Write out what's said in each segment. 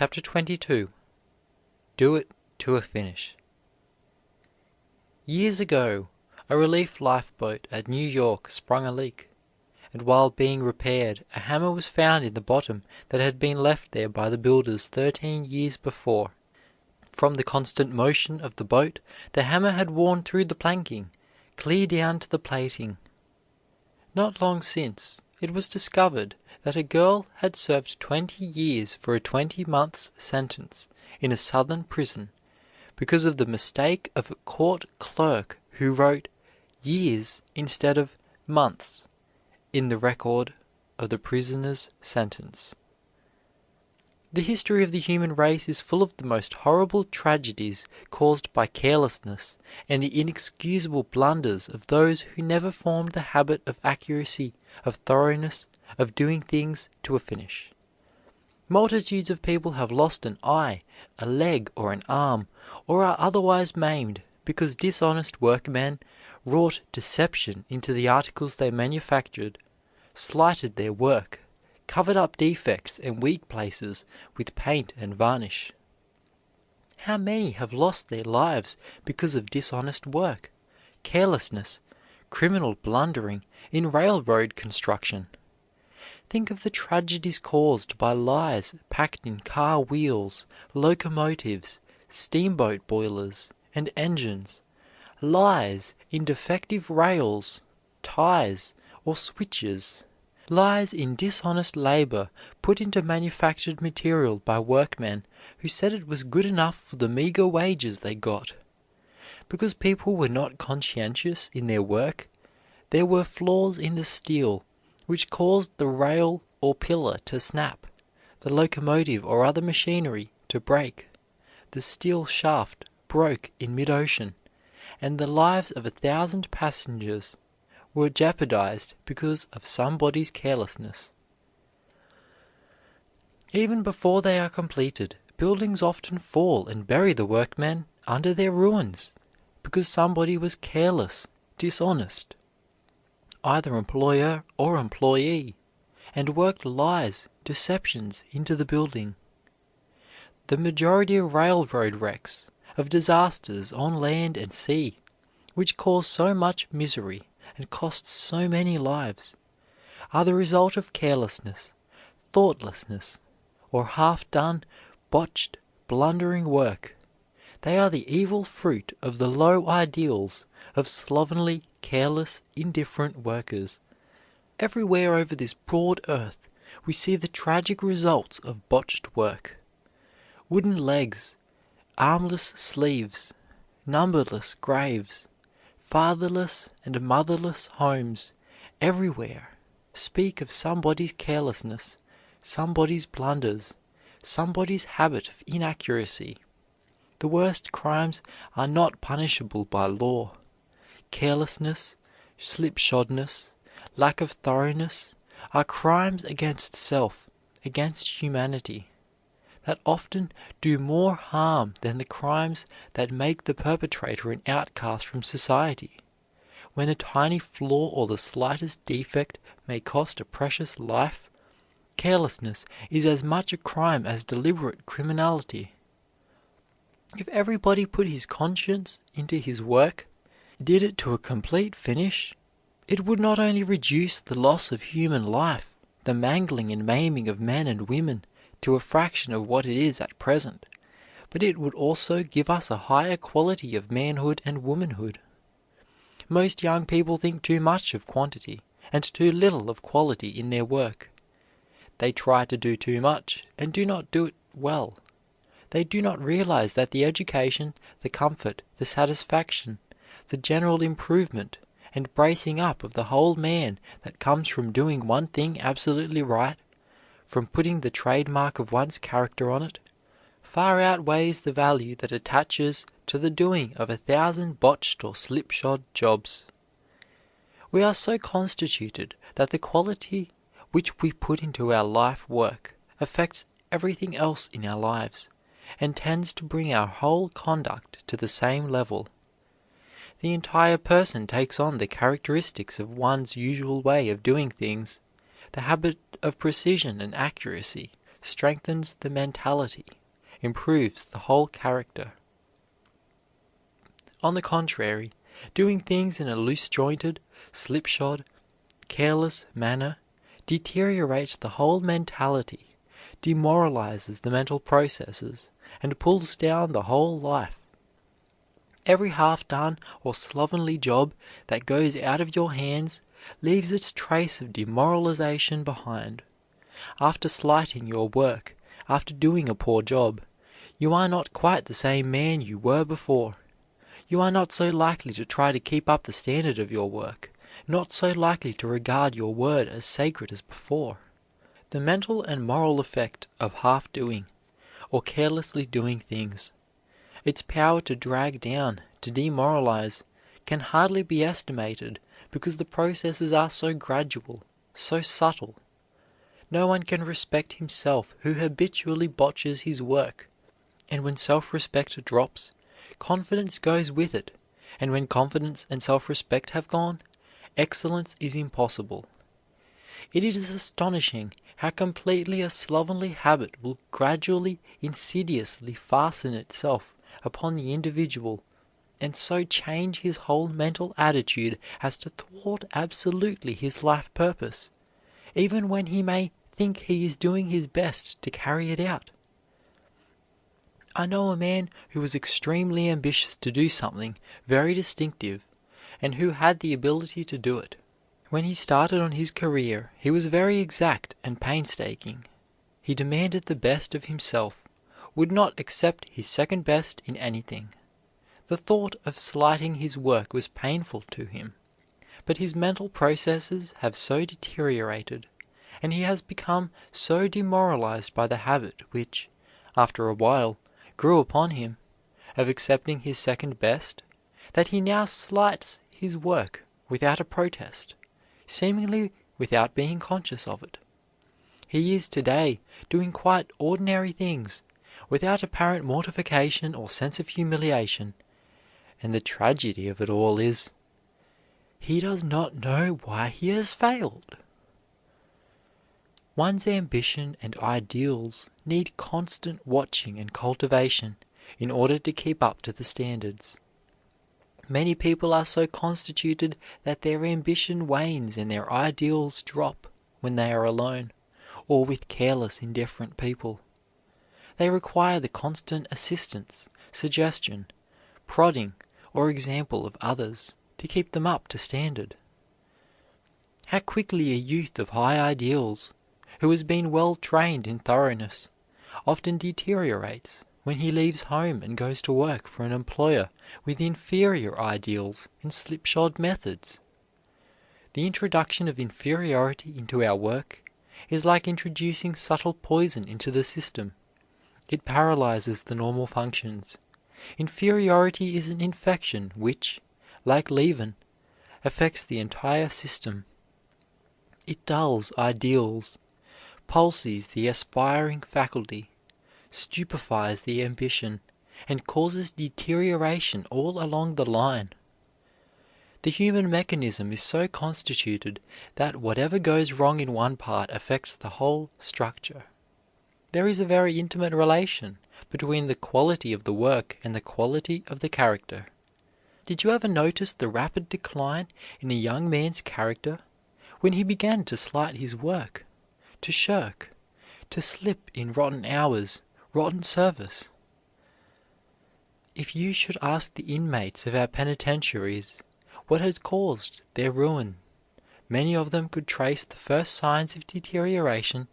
Chapter 22. Do It to a Finish. Years ago, a relief lifeboat at New York sprung a leak, and while being repaired, a hammer was found in the bottom that had been left there by the builders 13 years before. From the constant motion of the boat, the hammer had worn through the planking, clear down to the plating. Not long since, it was discovered that a girl had served 20 years for a 20 months sentence in a southern prison because of the mistake of a court clerk who wrote years instead of months in the record of the prisoner's sentence. The history of the human race is full of the most horrible tragedies caused by carelessness and the inexcusable blunders of those who never formed the habit of accuracy, of thoroughness, of doing things to a finish. Multitudes of people have lost an eye, a leg, or an arm, or are otherwise maimed because dishonest workmen wrought deception into the articles they manufactured, slighted their work, covered up defects and weak places with paint and varnish. How many have lost their lives because of dishonest work, carelessness, criminal blundering in railroad construction? Think of the tragedies caused by lies packed in car wheels, locomotives, steamboat boilers, and engines, lies in defective rails, ties, or switches, lies in dishonest labor put into manufactured material by workmen who said it was good enough for the meager wages they got. Because people were not conscientious in their work, there were flaws in the steel which caused the rail or pillar to snap, the locomotive or other machinery to break, the steel shaft broke in mid-ocean, and the lives of 1,000 passengers were jeopardized because of somebody's carelessness. Even before they are completed, buildings often fall and bury the workmen under their ruins because somebody was careless, dishonest, either employer or employee, and worked lies, deceptions into the building. The majority of railroad wrecks, of disasters on land and sea, which cause so much misery and cost so many lives, are the result of carelessness, thoughtlessness, or half-done, botched, blundering work. They are the evil fruit of the low ideals of slovenly, careless, indifferent workers. Everywhere over this broad earth we see the tragic results of botched work. Wooden legs, armless sleeves, numberless graves, fatherless and motherless homes everywhere speak of somebody's carelessness, somebody's blunders, somebody's habit of inaccuracy. The worst crimes are not punishable by law. Carelessness, slipshoddness, lack of thoroughness are crimes against self, against humanity, that often do more harm than the crimes that make the perpetrator an outcast from society. When a tiny flaw or the slightest defect may cost a precious life, carelessness is as much a crime as deliberate criminality. If everybody put his conscience into his work, did it to a complete finish, it would not only reduce the loss of human life, the mangling and maiming of men and women, to a fraction of what it is at present, but it would also give us a higher quality of manhood and womanhood. Most young people think too much of quantity and too little of quality in their work. They try to do too much and do not do it well. They do not realize that the education, the comfort, the satisfaction, the general improvement and bracing up of the whole man that comes from doing one thing absolutely right, from putting the trademark of one's character on it, far outweighs the value that attaches to the doing of 1,000 botched or slipshod jobs. We are so constituted that the quality which we put into our life work affects everything else in our lives, and tends to bring our whole conduct to the same level. The entire person takes on the characteristics of one's usual way of doing things, the habit of precision and accuracy, strengthens the mentality, improves the whole character. On the contrary, doing things in a loose-jointed, slipshod, careless manner deteriorates the whole mentality, demoralizes the mental processes, and pulls down the whole life. Every half-done or slovenly job that goes out of your hands leaves its trace of demoralization behind. After slighting your work, after doing a poor job, you are not quite the same man you were before. You are not so likely to try to keep up the standard of your work, not so likely to regard your word as sacred as before. The mental and moral effect of half-doing, or carelessly doing things, its power to drag down, to demoralize, can hardly be estimated because the processes are so gradual, so subtle. No one can respect himself who habitually botches his work, and when self-respect drops, confidence goes with it, and when confidence and self-respect have gone, excellence is impossible. It is astonishing how completely a slovenly habit will gradually, insidiously fasten itself upon the individual, and so change his whole mental attitude as to thwart absolutely his life purpose, even when he may think he is doing his best to carry it out. I know a man who was extremely ambitious to do something very distinctive, and who had the ability to do it. When he started on his career, he was very exact and painstaking. He demanded the best of himself, would not accept his second best in anything. The thought of slighting his work was painful to him, but his mental processes have so deteriorated, and he has become so demoralized by the habit which, after a while, grew upon him, of accepting his second best, that he now slights his work without a protest, seemingly without being conscious of it. He is today doing quite ordinary things, without apparent mortification or sense of humiliation, and the tragedy of it all is, he does not know why he has failed. One's ambition and ideals need constant watching and cultivation in order to keep up to the standards. Many people are so constituted that their ambition wanes and their ideals drop when they are alone, or with careless, indifferent people. They require the constant assistance, suggestion, prodding, or example of others to keep them up to standard. How quickly a youth of high ideals, who has been well trained in thoroughness, often deteriorates when he leaves home and goes to work for an employer with inferior ideals and slipshod methods. The introduction of inferiority into our work is like introducing subtle poison into the system. It paralyzes the normal functions. Inferiority is an infection which, like leaven, affects the entire system. It dulls ideals, palsies the aspiring faculty, stupefies the ambition, and causes deterioration all along the line. The human mechanism is so constituted that whatever goes wrong in one part affects the whole structure. There is a very intimate relation between the quality of the work and the quality of the character. Did you ever notice the rapid decline in a young man's character when he began to slight his work, to shirk, to slip in rotten hours, rotten service? If you should ask the inmates of our penitentiaries what had caused their ruin, many of them could trace the first signs of deterioration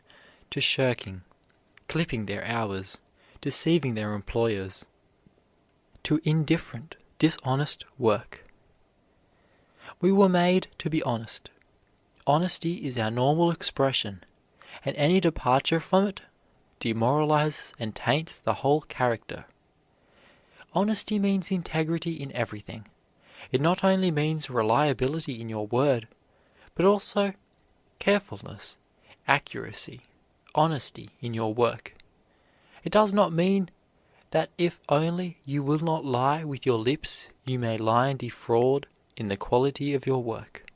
to shirking, clipping their hours, deceiving their employers, to indifferent, dishonest work. We were made to be honest. Honesty is our normal expression, and any departure from it demoralizes and taints the whole character. Honesty means integrity in everything. It not only means reliability in your word, but also carefulness, accuracy, honesty in your work. It does not mean that if only you will not lie with your lips, you may lie and defraud in the quality of your work.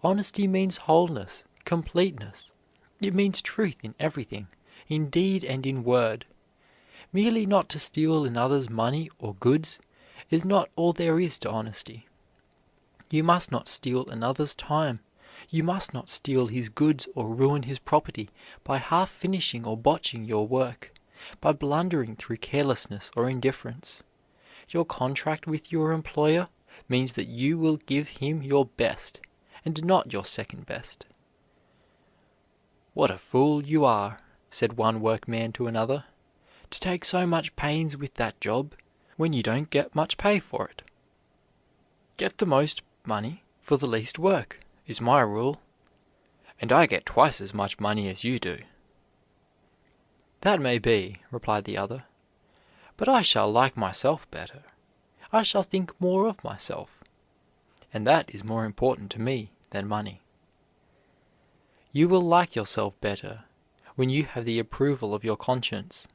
Honesty means wholeness, completeness. It means truth in everything, in deed and in word. Merely not to steal another's money or goods is not all there is to honesty. You must not steal another's time. You must not steal his goods or ruin his property by half finishing or botching your work, by blundering through carelessness or indifference. Your contract with your employer means that you will give him your best and not your second best. "What a fool you are," said one workman to another, "to take so much pains with that job when you don't get much pay for it." "Get the most money for the least work, is my rule, and I get twice as much money as you do." "That may be," replied the other, "but I shall like myself better. I shall think more of myself, and that is more important to me than money." You will like yourself better when you have the approval of your conscience.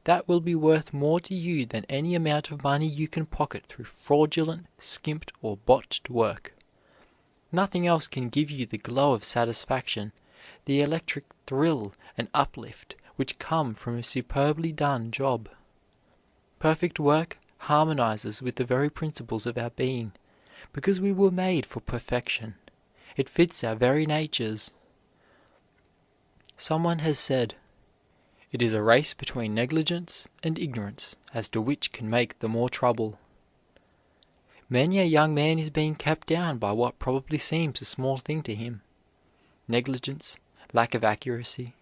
That will be worth more to you than any amount of money you can pocket through fraudulent, skimped, or botched work. Nothing else can give you the glow of satisfaction, the electric thrill and uplift which come from a superbly done job. Perfect work harmonizes with the very principles of our being, because we were made for perfection. It fits our very natures. Someone has said, "It is a race between negligence and ignorance as to which can make the more trouble." Many a young man is being kept down by what probably seems a small thing to him. Negligence, lack of accuracy.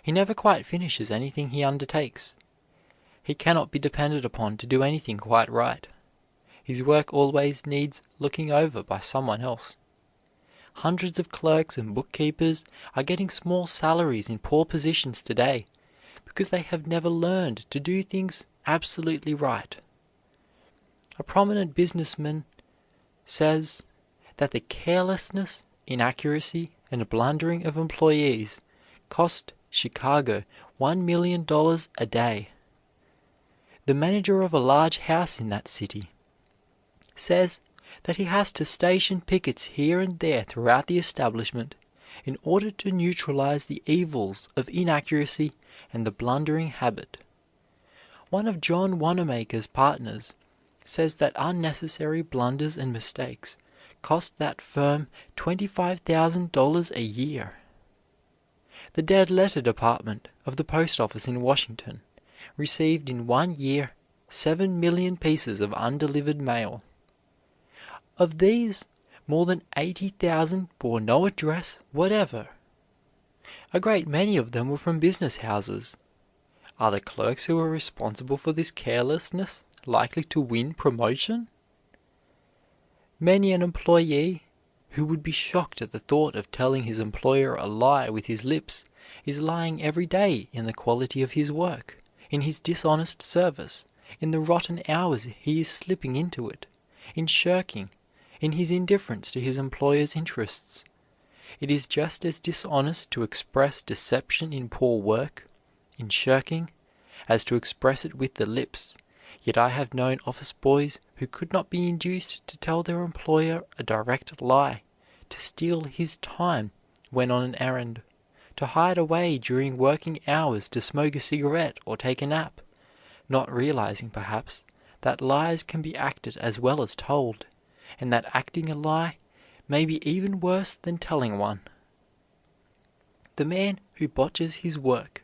He never quite finishes anything he undertakes. He cannot be depended upon to do anything quite right. His work always needs looking over by someone else. Hundreds of clerks and bookkeepers are getting small salaries in poor positions today because they have never learned to do things absolutely right. A prominent businessman says that the carelessness, inaccuracy, and blundering of employees cost Chicago $1 million a day. The manager of a large house in that city says that he has to station pickets here and there throughout the establishment in order to neutralize the evils of inaccuracy and the blundering habit. One of John Wanamaker's partners says that unnecessary blunders and mistakes cost that firm $25,000 a year. The dead letter department of the post office in Washington received in 1 year 7 million pieces of undelivered mail. Of these, more than 80,000 bore no address whatever. A great many of them were from business houses. Are the clerks who are responsible for this carelessness likely to win promotion? Many an employee who would be shocked at the thought of telling his employer a lie with his lips is lying every day in the quality of his work, in his dishonest service, in the rotten hours he is slipping into it, in shirking, in his indifference to his employer's interests. It is just as dishonest to express deception in poor work, in shirking, as to express it with the lips. Yet I have known office boys who could not be induced to tell their employer a direct lie, to steal his time when on an errand, to hide away during working hours to smoke a cigarette or take a nap, not realizing perhaps that lies can be acted as well as told, and that acting a lie may be even worse than telling one. The man who botches his work,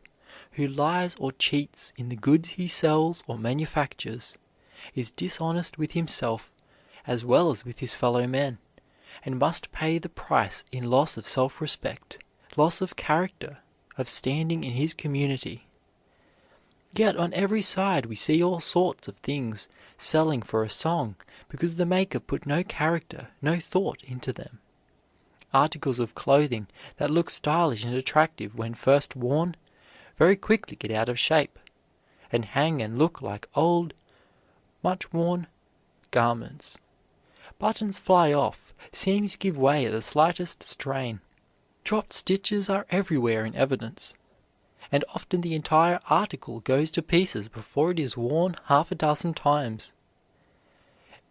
who lies or cheats in the goods he sells or manufactures, is dishonest with himself as well as with his fellow men, and must pay the price in loss of self-respect, loss of character, of standing in his community. Yet on every side we see all sorts of things selling for a song because the maker put no character, no thought into them. Articles of clothing that look stylish and attractive when first worn very quickly get out of shape, and hang and look like old, much-worn garments. Buttons fly off, seams give way at the slightest strain. Dropped stitches are everywhere in evidence, and often the entire article goes to pieces before it is worn half a dozen times.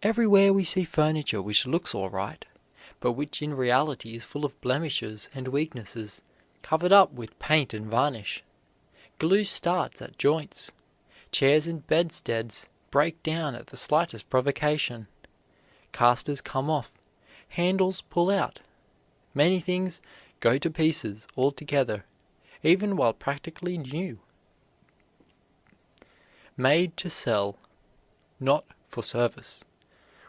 Everywhere we see furniture which looks all right, but which in reality is full of blemishes and weaknesses, covered up with paint and varnish. Glue starts at joints. Chairs and bedsteads break down at the slightest provocation. Casters come off. Handles pull out. Many things go to pieces altogether, even while practically new. Made to sell, not for service,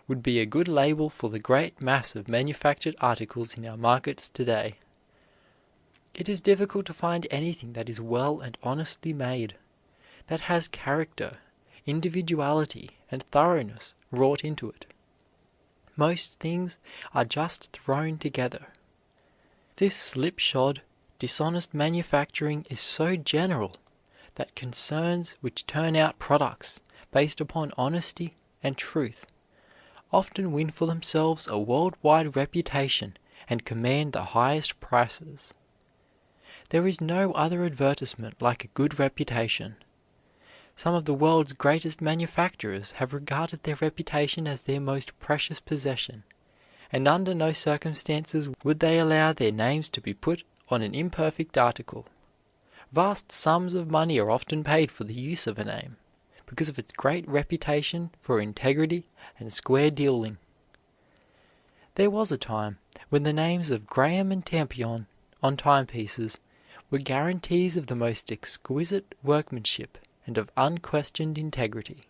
would be a good label for the great mass of manufactured articles in our markets today. It is difficult to find anything that is well and honestly made, that has character, individuality, and thoroughness wrought into it. Most things are just thrown together. This slipshod, dishonest manufacturing is so general that concerns which turn out products based upon honesty and truth often win for themselves a worldwide reputation and command the highest prices. There is no other advertisement like a good reputation. Some of the world's greatest manufacturers have regarded their reputation as their most precious possession, and under no circumstances would they allow their names to be put on an imperfect article. Vast sums of money are often paid for the use of a name, because of its great reputation for integrity and square dealing. There was a time when the names of Graham and Tampion on timepieces were guarantees of the most exquisite workmanship and of unquestioned integrity.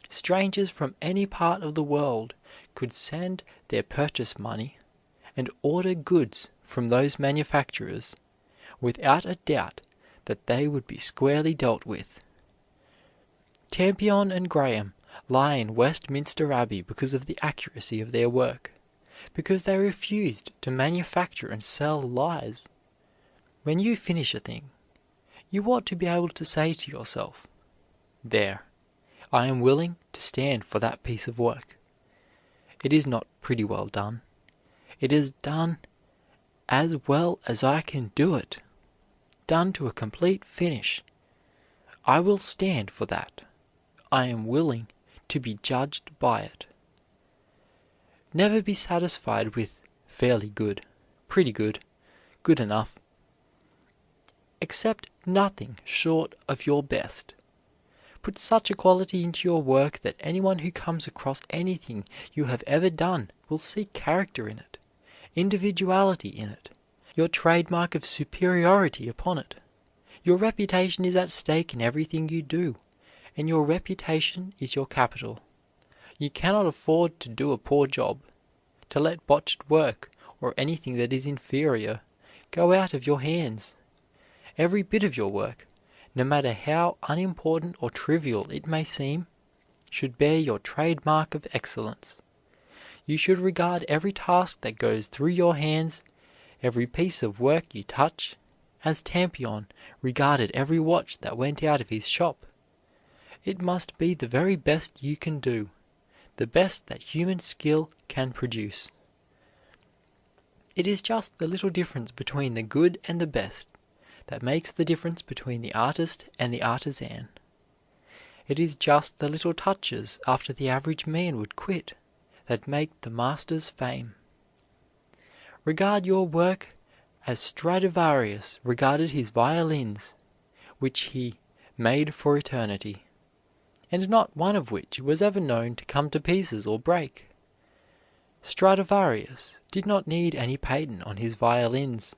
Strangers from any part of the world could send their purchase money and order goods from those manufacturers without a doubt that they would be squarely dealt with. Tampion and Graham lie in Westminster Abbey because of the accuracy of their work, because they refused to manufacture and sell lies. When you finish a thing, you ought to be able to say to yourself, "There, I am willing to stand for that piece of work. It is not pretty well done. It is done as well as I can do it, done to a complete finish. I will stand for that. I am willing to be judged by it." Never be satisfied with fairly good, pretty good, good enough. Accept nothing short of your best. Put such a quality into your work that anyone who comes across anything you have ever done will see character in it, individuality in it, your trademark of superiority upon it. Your reputation is at stake in everything you do, and your reputation is your capital. You cannot afford to do a poor job, to let botched work or anything that is inferior go out of your hands. Every bit of your work, no matter how unimportant or trivial it may seem, should bear your trademark of excellence. You should regard every task that goes through your hands, every piece of work you touch, as Tampion regarded every watch that went out of his shop. It must be the very best you can do, the best that human skill can produce. It is just the little difference between the good and the best that makes the difference between the artist and the artisan. It is just the little touches after the average man would quit that make the master's fame. Regard your work as Stradivarius regarded his violins, which he made for eternity, and not one of which was ever known to come to pieces or break. Stradivarius did not need any patent on his violins,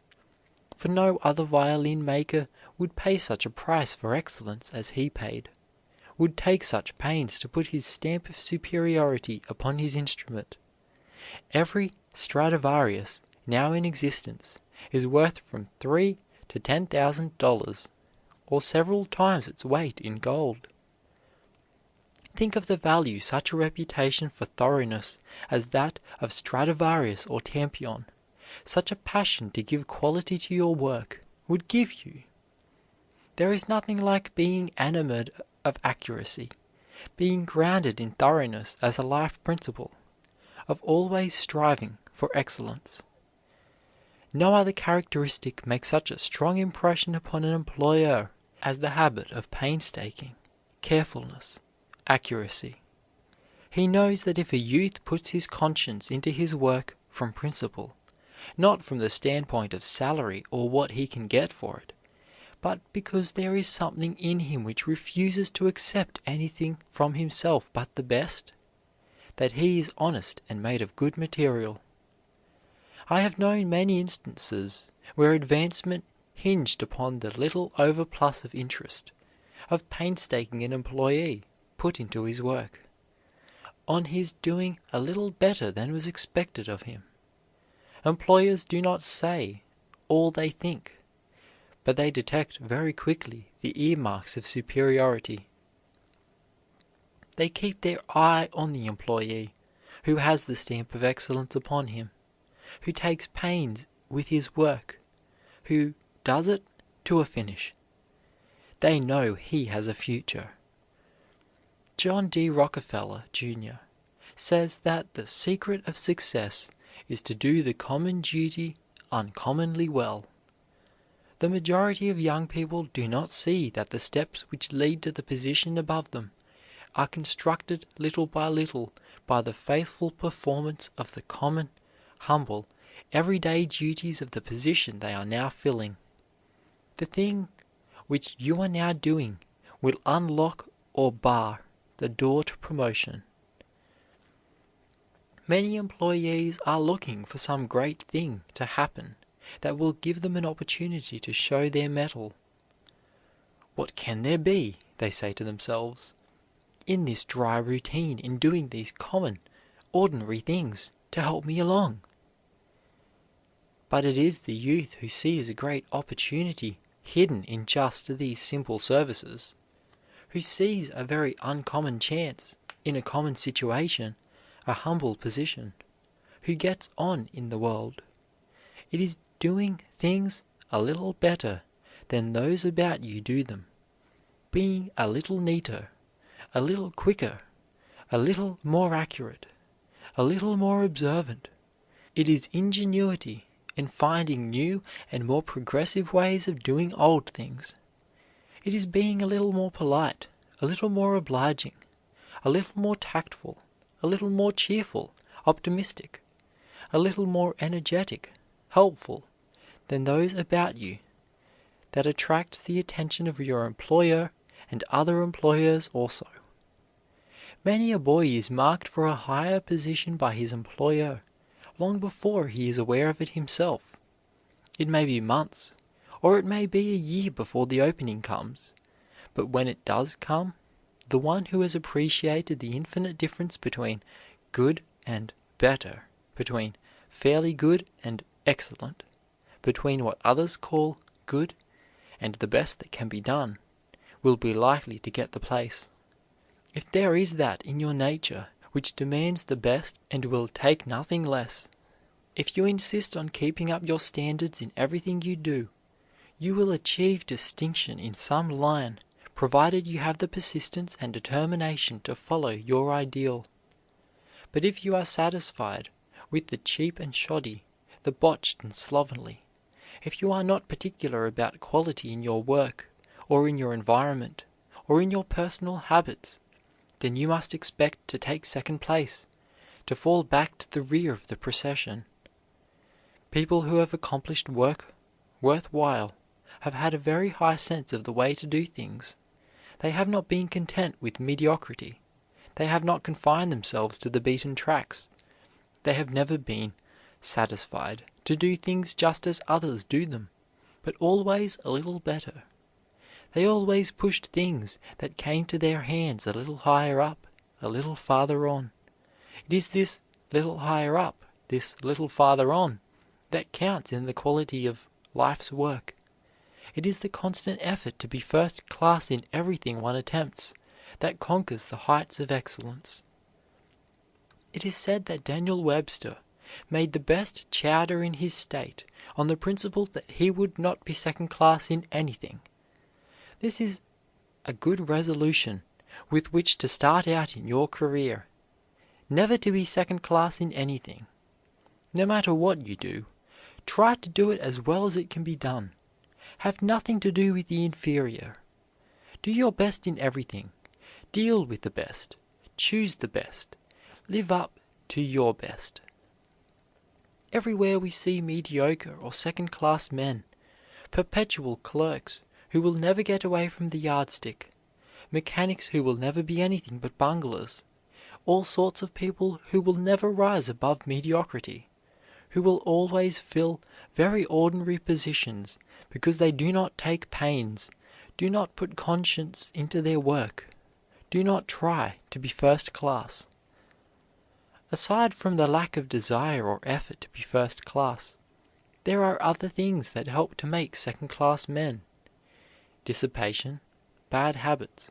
for no other violin maker would pay such a price for excellence as he paid, would take such pains to put his stamp of superiority upon his instrument. Every Stradivarius now in existence is worth from $3,000 to $10,000, or several times its weight in gold. Think of the value such a reputation for thoroughness as that of Stradivarius or Tampion, such a passion to give quality to your work, would give you. There is nothing like being enamored of accuracy, being grounded in thoroughness as a life principle, of always striving for excellence. No other characteristic makes such a strong impression upon an employer as the habit of painstaking, carefulness, accuracy. He knows that if a youth puts his conscience into his work from principle, not from the standpoint of salary or what he can get for it, but because there is something in him which refuses to accept anything from himself but the best, that he is honest and made of good material. I have known many instances where advancement hinged upon the little overplus of interest, of painstaking an employee put into his work, on his doing a little better than was expected of him. Employers do not say all they think, but they detect very quickly the earmarks of superiority. They keep their eye on the employee who has the stamp of excellence upon him, who takes pains with his work, who does it to a finish. They know he has a future. John D. Rockefeller, Jr., says that the secret of success is to do the common duty uncommonly well. The majority of young people do not see that the steps which lead to the position above them are constructed little by the faithful performance of the common, humble, everyday duties of the position they are now filling. The thing which you are now doing will unlock or bar the door to promotion. Many employees are looking for some great thing to happen that will give them an opportunity to show their mettle. What can there be, they say to themselves, in this dry routine, in doing these common, ordinary things to help me along? But it is the youth who sees a great opportunity hidden in just these simple services, who sees a very uncommon chance in a common situation, a humble position, who gets on in the world. It is doing things a little better than those about you do them, being a little neater, a little quicker, a little more accurate, a little more observant. It is ingenuity in finding new and more progressive ways of doing old things. It is being a little more polite, a little more obliging, a little more tactful, a little more cheerful, optimistic, a little more energetic, helpful than those about you, that attracts the attention of your employer and other employers also. Many a boy is marked for a higher position by his employer long before he is aware of it himself. It may be months, or it may be a year before the opening comes, but when it does come, the one who has appreciated the infinite difference between good and better, between fairly good and excellent, between what others call good and the best that can be done, will be likely to get the place. If there is that in your nature which demands the best and will take nothing less, if you insist on keeping up your standards in everything you do, you will achieve distinction in some line, provided you have the persistence and determination to follow your ideal. But if you are satisfied with the cheap and shoddy, the botched and slovenly, if you are not particular about quality in your work, or in your environment, or in your personal habits, then you must expect to take second place, to fall back to the rear of the procession. People who have accomplished work worth while have had a very high sense of the way to do things. They have not been content with mediocrity. They have not confined themselves to the beaten tracks. They have never been satisfied to do things just as others do them, but always a little better. They always pushed things that came to their hands a little higher up, a little farther on. It is this little higher up, this little farther on, that counts in the quality of life's work. It is the constant effort to be first class in everything one attempts that conquers the heights of excellence. It is said that Daniel Webster made the best chowder in his state on the principle that he would not be second class in anything. This is a good resolution with which to start out in your career. Never to be second class in anything. No matter what you do, try to do it as well as it can be done. Have nothing to do with the inferior. Do your best in everything. Deal with the best. Choose the best. Live up to your best. Everywhere we see mediocre or second-class men, perpetual clerks who will never get away from the yardstick, mechanics who will never be anything but bunglers, all sorts of people who will never rise above mediocrity, who will always fill very ordinary positions because they do not take pains, do not put conscience into their work, do not try to be first class. Aside from the lack of desire or effort to be first class, there are other things that help to make second-class men. Dissipation, bad habits,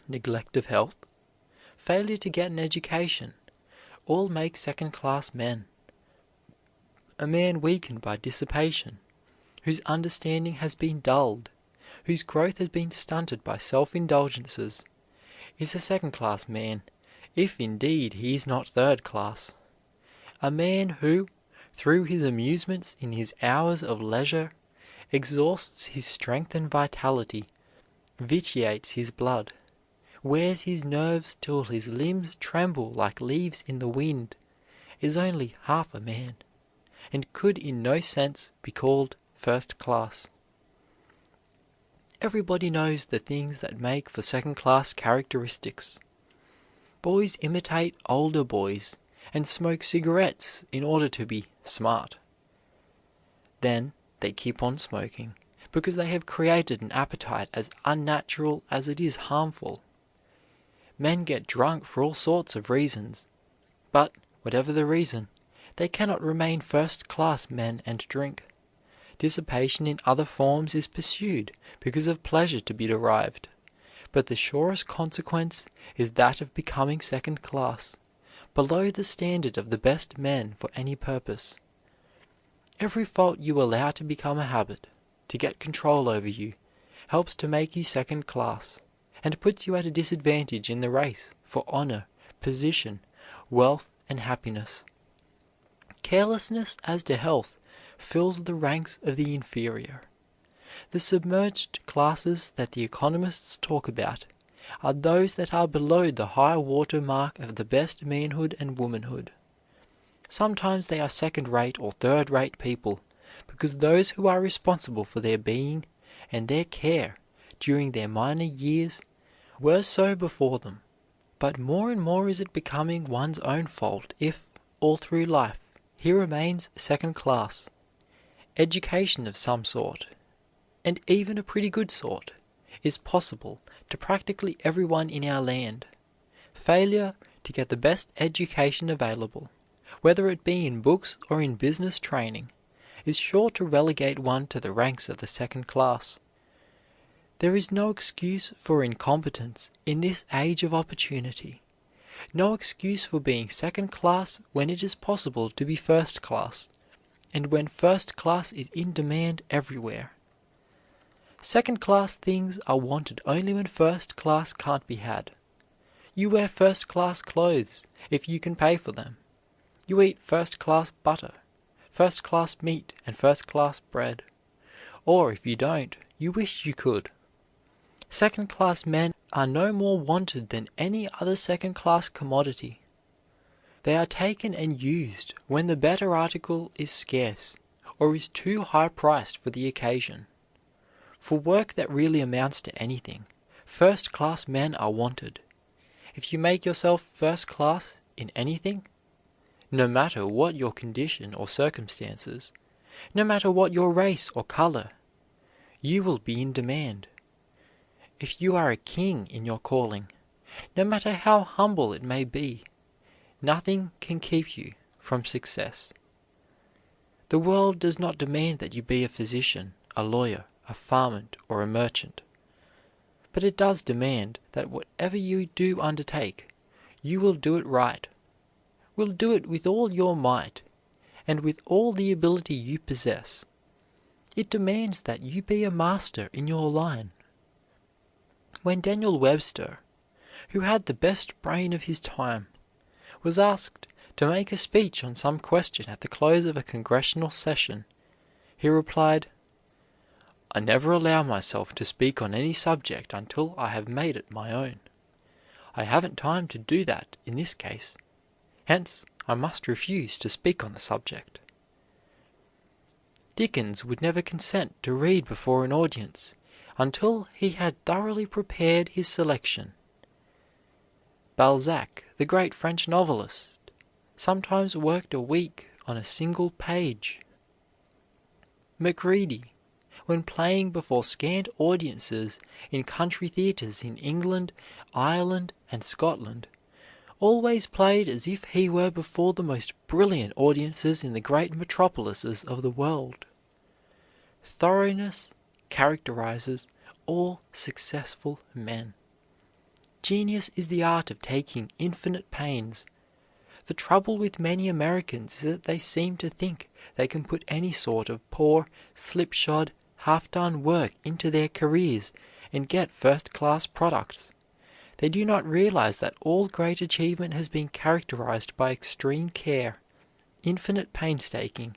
neglect of health, failure to get an education, all make second-class men. A man weakened by dissipation, whose understanding has been dulled, whose growth has been stunted by self-indulgences, is a second-class man, if indeed he is not third class. A man who, through his amusements in his hours of leisure, exhausts his strength and vitality, vitiates his blood, wears his nerves till his limbs tremble like leaves in the wind, is only half a man, and could in no sense be called first class. Everybody knows the things that make for second-class characteristics. Boys imitate older boys and smoke cigarettes in order to be smart. Then they keep on smoking because they have created an appetite as unnatural as it is harmful. Men get drunk for all sorts of reasons, but whatever the reason, they cannot remain first-class men and drink. Dissipation in other forms is pursued because of pleasure to be derived, but the surest consequence is that of becoming second class, below the standard of the best men for any purpose. Every fault you allow to become a habit, to get control over you, helps to make you second class, and puts you at a disadvantage in the race for honor, position, wealth, and happiness. Carelessness as to health fills the ranks of the inferior. The submerged classes that the economists talk about are those that are below the high water mark of the best manhood and womanhood. Sometimes they are second-rate or third-rate people, because those who are responsible for their being and their care during their minor years were so before them. But more and more is it becoming one's own fault if, all through life, he remains second class. Education of some sort, and even a pretty good sort, is possible to practically everyone in our land. Failure to get the best education available, whether it be in books or in business training, is sure to relegate one to the ranks of the second class. There is no excuse for incompetence in this age of opportunity, no excuse for being second class when it is possible to be first class, and when first class is in demand everywhere. Second class things are wanted only when first class can't be had. You wear first class clothes if you can pay for them. You eat first class butter, first class meat, and first class bread. Or if you don't, you wish you could. Second class men are no more wanted than any other second class commodity. They are taken and used when the better article is scarce or is too high priced for the occasion. For work that really amounts to anything, first class men are wanted. If you make yourself first class in anything, no matter what your condition or circumstances, no matter what your race or color, you will be in demand. If you are a king in your calling, no matter how humble it may be, nothing can keep you from success. The world does not demand that you be a physician, a lawyer, a farmer, or a merchant, but it does demand that whatever you do undertake, you will do it right, will do it with all your might, and with all the ability you possess. It demands that you be a master in your line. When Daniel Webster, who had the best brain of his time, was asked to make a speech on some question at the close of a congressional session, he replied, "I never allow myself to speak on any subject until I have made it my own. I haven't time to do that in this case. Hence, I must refuse to speak on the subject." Dickens would never consent to read before an audience until he had thoroughly prepared his selection. Balzac, the great French novelist, sometimes worked a week on a single page. Macready, when playing before scant audiences in country theaters in England, Ireland, and Scotland, always played as if he were before the most brilliant audiences in the great metropolises of the world. Thoroughness characterizes all successful men. Genius is the art of taking infinite pains. The trouble with many Americans is that they seem to think they can put any sort of poor, slipshod, half-done work into their careers and get first-class products. They do not realize that all great achievement has been characterized by extreme care, infinite painstaking,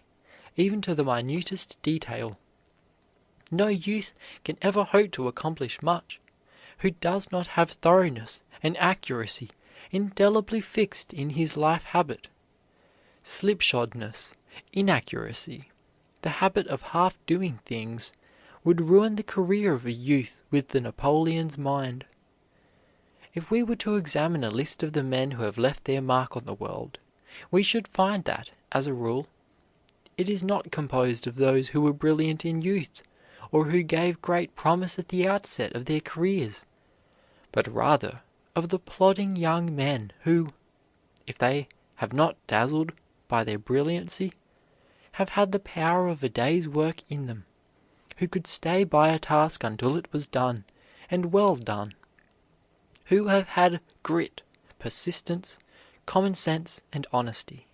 even to the minutest detail. No youth can ever hope to accomplish much who does not have thoroughness and accuracy indelibly fixed in his life habit. Slipshodness, inaccuracy, the habit of half doing things, would ruin the career of a youth with the Napoleon's mind. If we were to examine a list of the men who have left their mark on the world, we should find that, as a rule, it is not composed of those who were brilliant in youth, or who gave great promise at the outset of their careers, but rather of the plodding young men who, if they have not dazzled by their brilliancy, have had the power of a day's work in them, who could stay by a task until it was done, and well done, who have had grit, persistence, common sense, and honesty.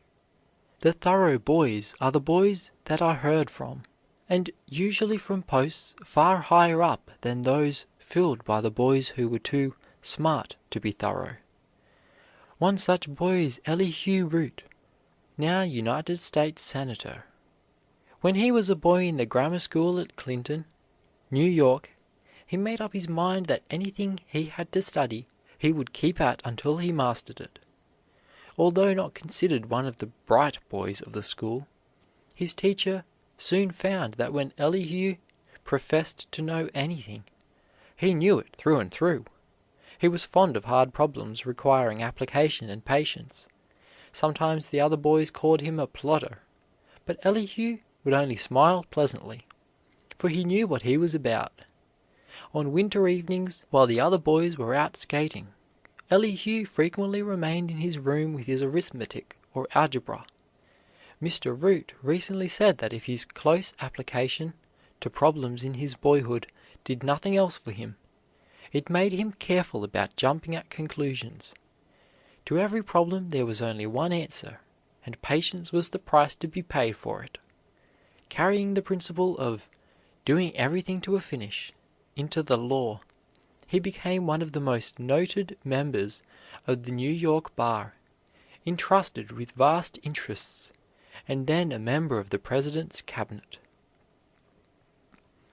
The thorough boys are the boys that are heard from, and usually from posts far higher up than those filled by the boys who were too smart to be thorough. One such boy is Elihu Root, now United States Senator. When he was a boy in the grammar school at Clinton, New York, he made up his mind that anything he had to study he would keep at until he mastered it. Although not considered one of the bright boys of the school, his teacher soon found that when Elihu professed to know anything, he knew it through and through. He was fond of hard problems requiring application and patience. Sometimes the other boys called him a plodder, but Elihu would only smile pleasantly, for he knew what he was about. On winter evenings, while the other boys were out skating, Elihu frequently remained in his room with his arithmetic or algebra. Mr. Root recently said that if his close application to problems in his boyhood did nothing else for him, it made him careful about jumping at conclusions. To every problem there was only one answer, and patience was the price to be paid for it. Carrying the principle of doing everything to a finish into the law, he became one of the most noted members of the New York bar, entrusted with vast interests, and then a member of the President's cabinet.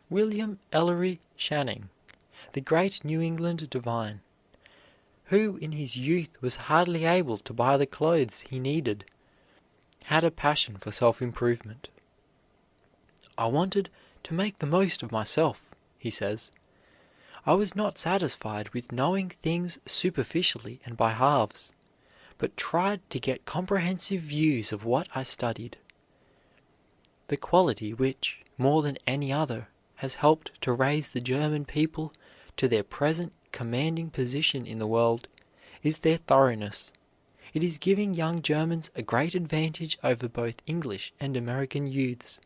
William Ellery Channing, the great New England divine, who in his youth was hardly able to buy the clothes he needed, had a passion for self-improvement. "I wanted to make the most of myself," he says. "I was not satisfied with knowing things superficially and by halves, but tried to get comprehensive views of what I studied." The quality which, more than any other, has helped to raise the German people to their present commanding position in the world is their thoroughness. It is giving young Germans a great advantage over both English and American youths.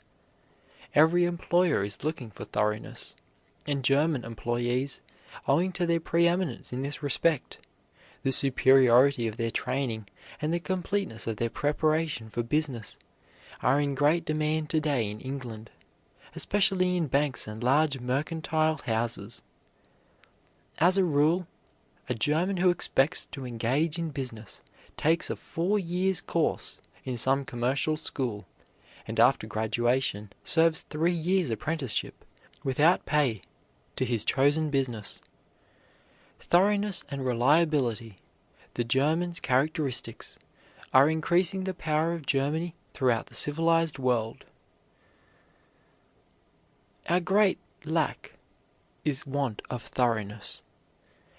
Every employer is looking for thoroughness, and German employees, owing to their preeminence in this respect, the superiority of their training, and the completeness of their preparation for business, are in great demand today in England, especially in banks and large mercantile houses. As a rule, a German who expects to engage in business takes a 4 years' course in some commercial school, and after graduation serves 3 years' apprenticeship without pay to his chosen business. Thoroughness and reliability, the German's characteristics, are increasing the power of Germany throughout the civilized world. Our great lack is want of thoroughness.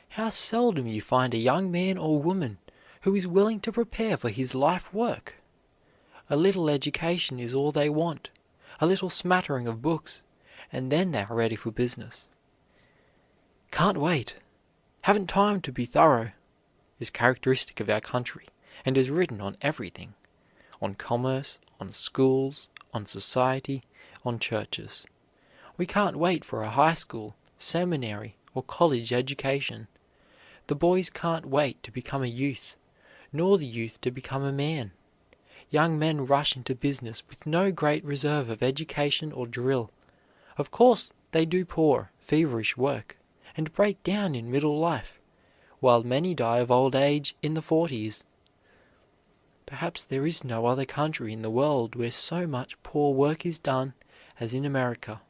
How seldom you find a young man or woman who is willing to prepare for his life work. A little education is all they want, a little smattering of books, and then they are ready for business. "Can't wait. Haven't time to be thorough," is characteristic of our country and is written on everything, on commerce, on schools, on society, on churches. We can't wait for a high school, seminary, or college education. The boys can't wait to become a youth, nor the youth to become a man. Young men rush into business with no great reserve of education or drill. Of course, they do poor, feverish work, and break down in middle life, while many die of old age in the 40s. Perhaps there is no other country in the world where so much poor work is done as in America.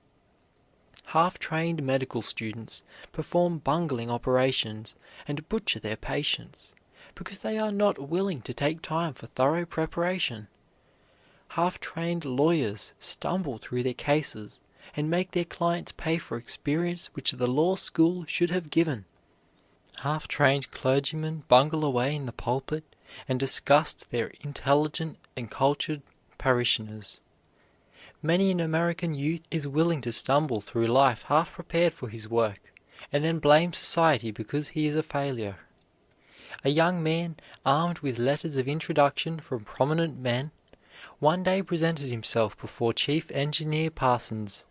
Half-trained medical students perform bungling operations and butcher their patients because they are not willing to take time for thorough preparation. Half-trained lawyers stumble through their cases and make their clients pay for experience which the law school should have given. Half-trained clergymen bungle away in the pulpit and disgust their intelligent and cultured parishioners. Many an American youth is willing to stumble through life half prepared for his work, and then blame society because he is a failure. A young man, armed with letters of introduction from prominent men, one day presented himself before Chief Engineer Parsons,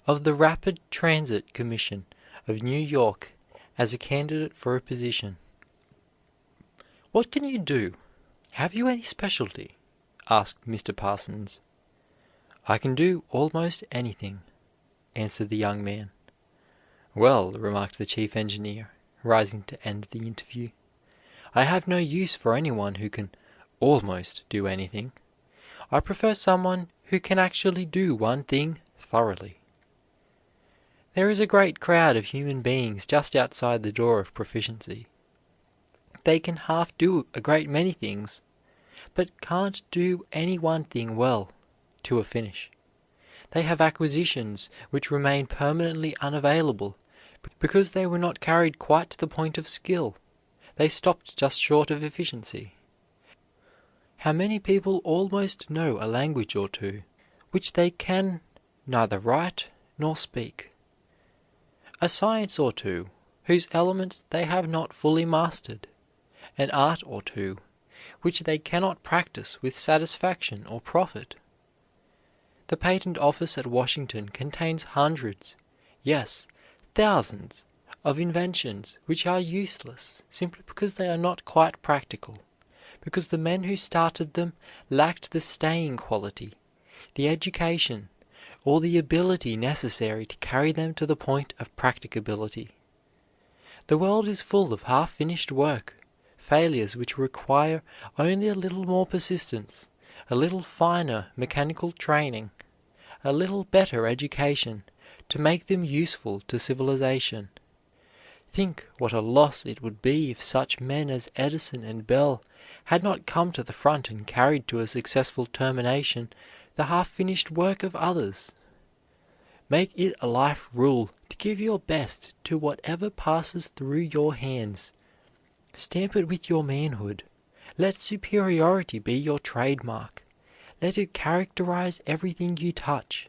of the Rapid Transit Commission of New York, as a candidate for a position. "What can you do? Have you any specialty?" asked Mr. Parsons. "I can do almost anything," answered the young man. "Well," remarked the chief engineer, rising to end the interview, "I have no use for anyone who can almost do anything. I prefer someone who can actually do one thing thoroughly." There is a great crowd of human beings just outside the door of proficiency. They can half do a great many things, but can't do any one thing well to a finish. They have acquisitions which remain permanently unavailable because they were not carried quite to the point of skill. They stopped just short of efficiency. How many people almost know a language or two, which they can neither write nor speak? A science or two, whose elements they have not fully mastered? An art or two, which they cannot practice with satisfaction or profit? The patent office at Washington contains hundreds, yes, thousands, of inventions which are useless simply because they are not quite practical, because the men who started them lacked the staying quality, the education, or the ability necessary to carry them to the point of practicability. The world is full of half-finished work, failures which require only a little more persistence, a little finer mechanical training, a little better education to make them useful to civilization. Think what a loss it would be if such men as Edison and Bell had not come to the front and carried to a successful termination the half-finished work of others. Make it a life rule to give your best to whatever passes through your hands. Stamp it with your manhood. Let superiority be your trademark. Let it characterize everything you touch.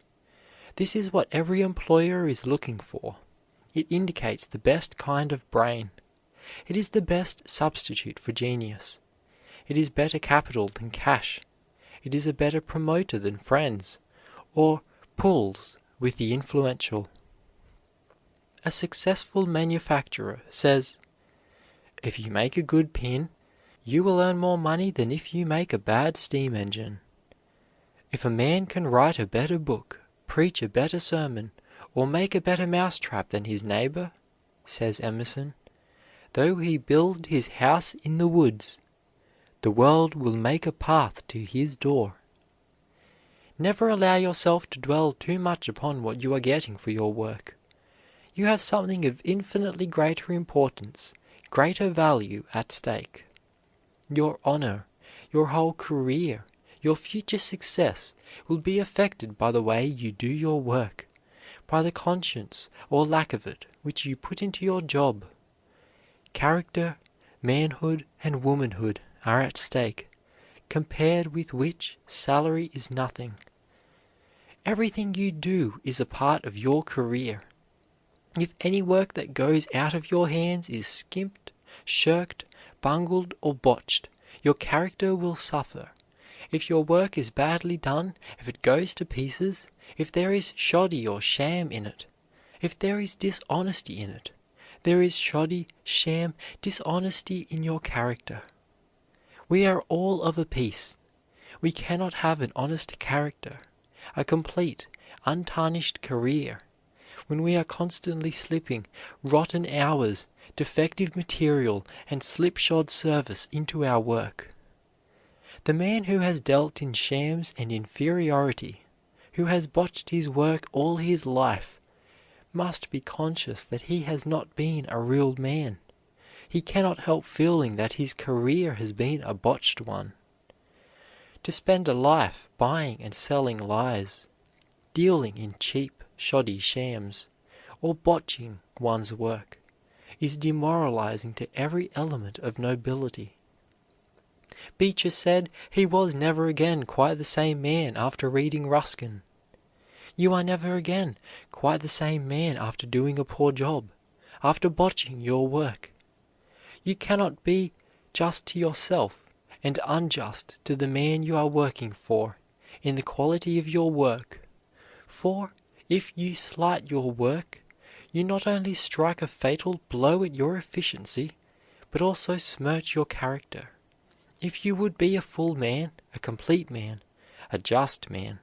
This is what every employer is looking for. It indicates the best kind of brain. It is the best substitute for genius. It is better capital than cash. It is a better promoter than friends, or pulls with the influential. A successful manufacturer says, "If you make a good pin, you will earn more money than if you make a bad steam engine." If a man can write a better book, preach a better sermon, or make a better mousetrap than his neighbor, says Emerson, though he build his house in the woods, the world will make a path to his door. Never allow yourself to dwell too much upon what you are getting for your work. You have something of infinitely greater importance, greater value at stake. Your honor, your whole career, your future success will be affected by the way you do your work. by the conscience or lack of it which you put into your job. Character, manhood, and womanhood are at stake, compared with which salary is nothing. Everything you do is a part of your career. If any work that goes out of your hands is skimped, shirked, bungled, or botched, your character will suffer. If your work is badly done, if it goes to pieces, if there is shoddy or sham in it, if there is dishonesty in it, there is shoddy, sham, dishonesty in your character. We are all of a piece. We cannot have an honest character, a complete, untarnished career, when we are constantly slipping rotten hours, defective material, and slipshod service into our work. The man who has dealt in shams and inferiority, who has botched his work all his life, must be conscious that he has not been a real man. He cannot help feeling that his career has been a botched one. To spend a life buying and selling lies, dealing in cheap, shoddy shams, or botching one's work, is demoralizing to every element of nobility. Beecher said he was never again quite the same man after reading Ruskin. You are never again quite the same man after doing a poor job, after botching your work. You cannot be just to yourself and unjust to the man you are working for in the quality of your work, for if you slight your work, you not only strike a fatal blow at your efficiency, but also smirch your character. If you would be a full man, a complete man, a just man,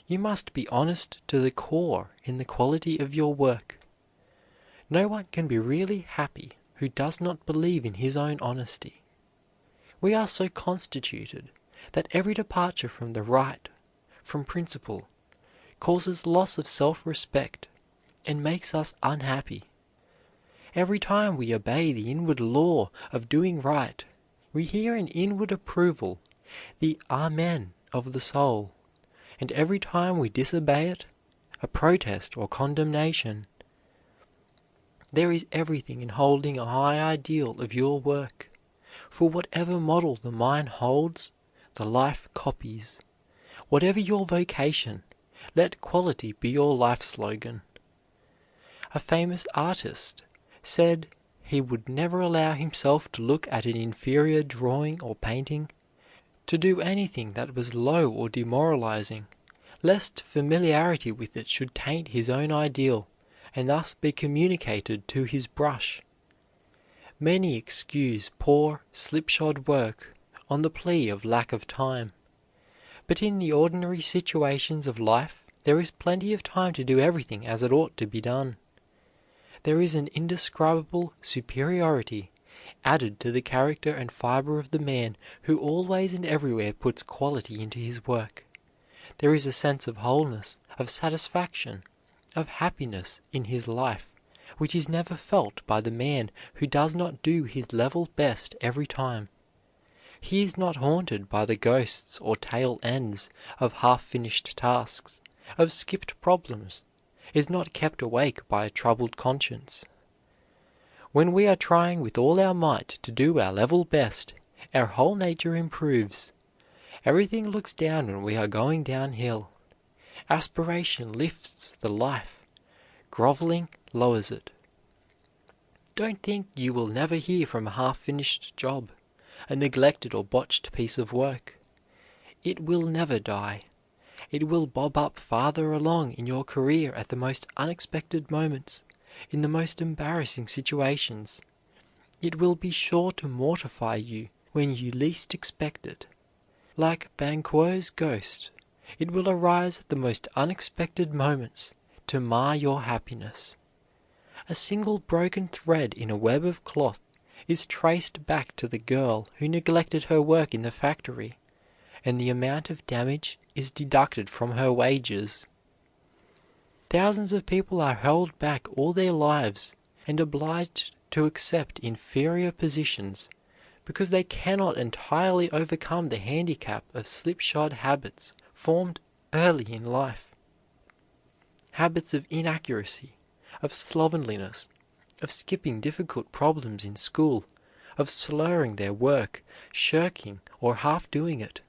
you must be honest to the core in the quality of your work. No one can be really happy who does not believe in his own honesty. We are so constituted that every departure from the right, from principle, causes loss of self-respect and makes us unhappy. Every time we obey the inward law of doing right, we hear an inward approval, the Amen of the soul, and every time we disobey it, a protest or condemnation. There is everything in holding a high ideal of your work, for whatever model the mind holds, the life copies. Whatever your vocation, let quality be your life slogan. A famous artist said he would never allow himself to look at an inferior drawing or painting, to do anything that was low or demoralizing, lest familiarity with it should taint his own ideal and thus be communicated to his brush. Many excuse poor, slipshod work on the plea of lack of time, but in the ordinary situations of life there is plenty of time to do everything as it ought to be done. There is an indescribable superiority added to the character and fiber of the man who always and everywhere puts quality into his work. There is a sense of wholeness, of satisfaction, of happiness in his life, which is never felt by the man who does not do his level best every time. He is not haunted by the ghosts or tail ends of half-finished tasks, of skipped problems, is not kept awake by a troubled conscience. When we are trying with all our might to do our level best, our whole nature improves. Everything looks down when we are going downhill. Aspiration lifts the life. Groveling lowers it. Don't think you will never hear from a half-finished job, a neglected or botched piece of work. It will never die. It will bob up farther along in your career at the most unexpected moments, in the most embarrassing situations. It will be sure to mortify you when you least expect it. Like Banquo's ghost, it will arise at the most unexpected moments to mar your happiness. A single broken thread in a web of cloth is traced back to the girl who neglected her work in the factory, and the amount of damage is deducted from her wages. Thousands of people are held back all their lives and obliged to accept inferior positions because they cannot entirely overcome the handicap of slipshod habits formed early in life. habits of inaccuracy, of slovenliness, of skipping difficult problems in school, of slurring their work, shirking, or half doing it.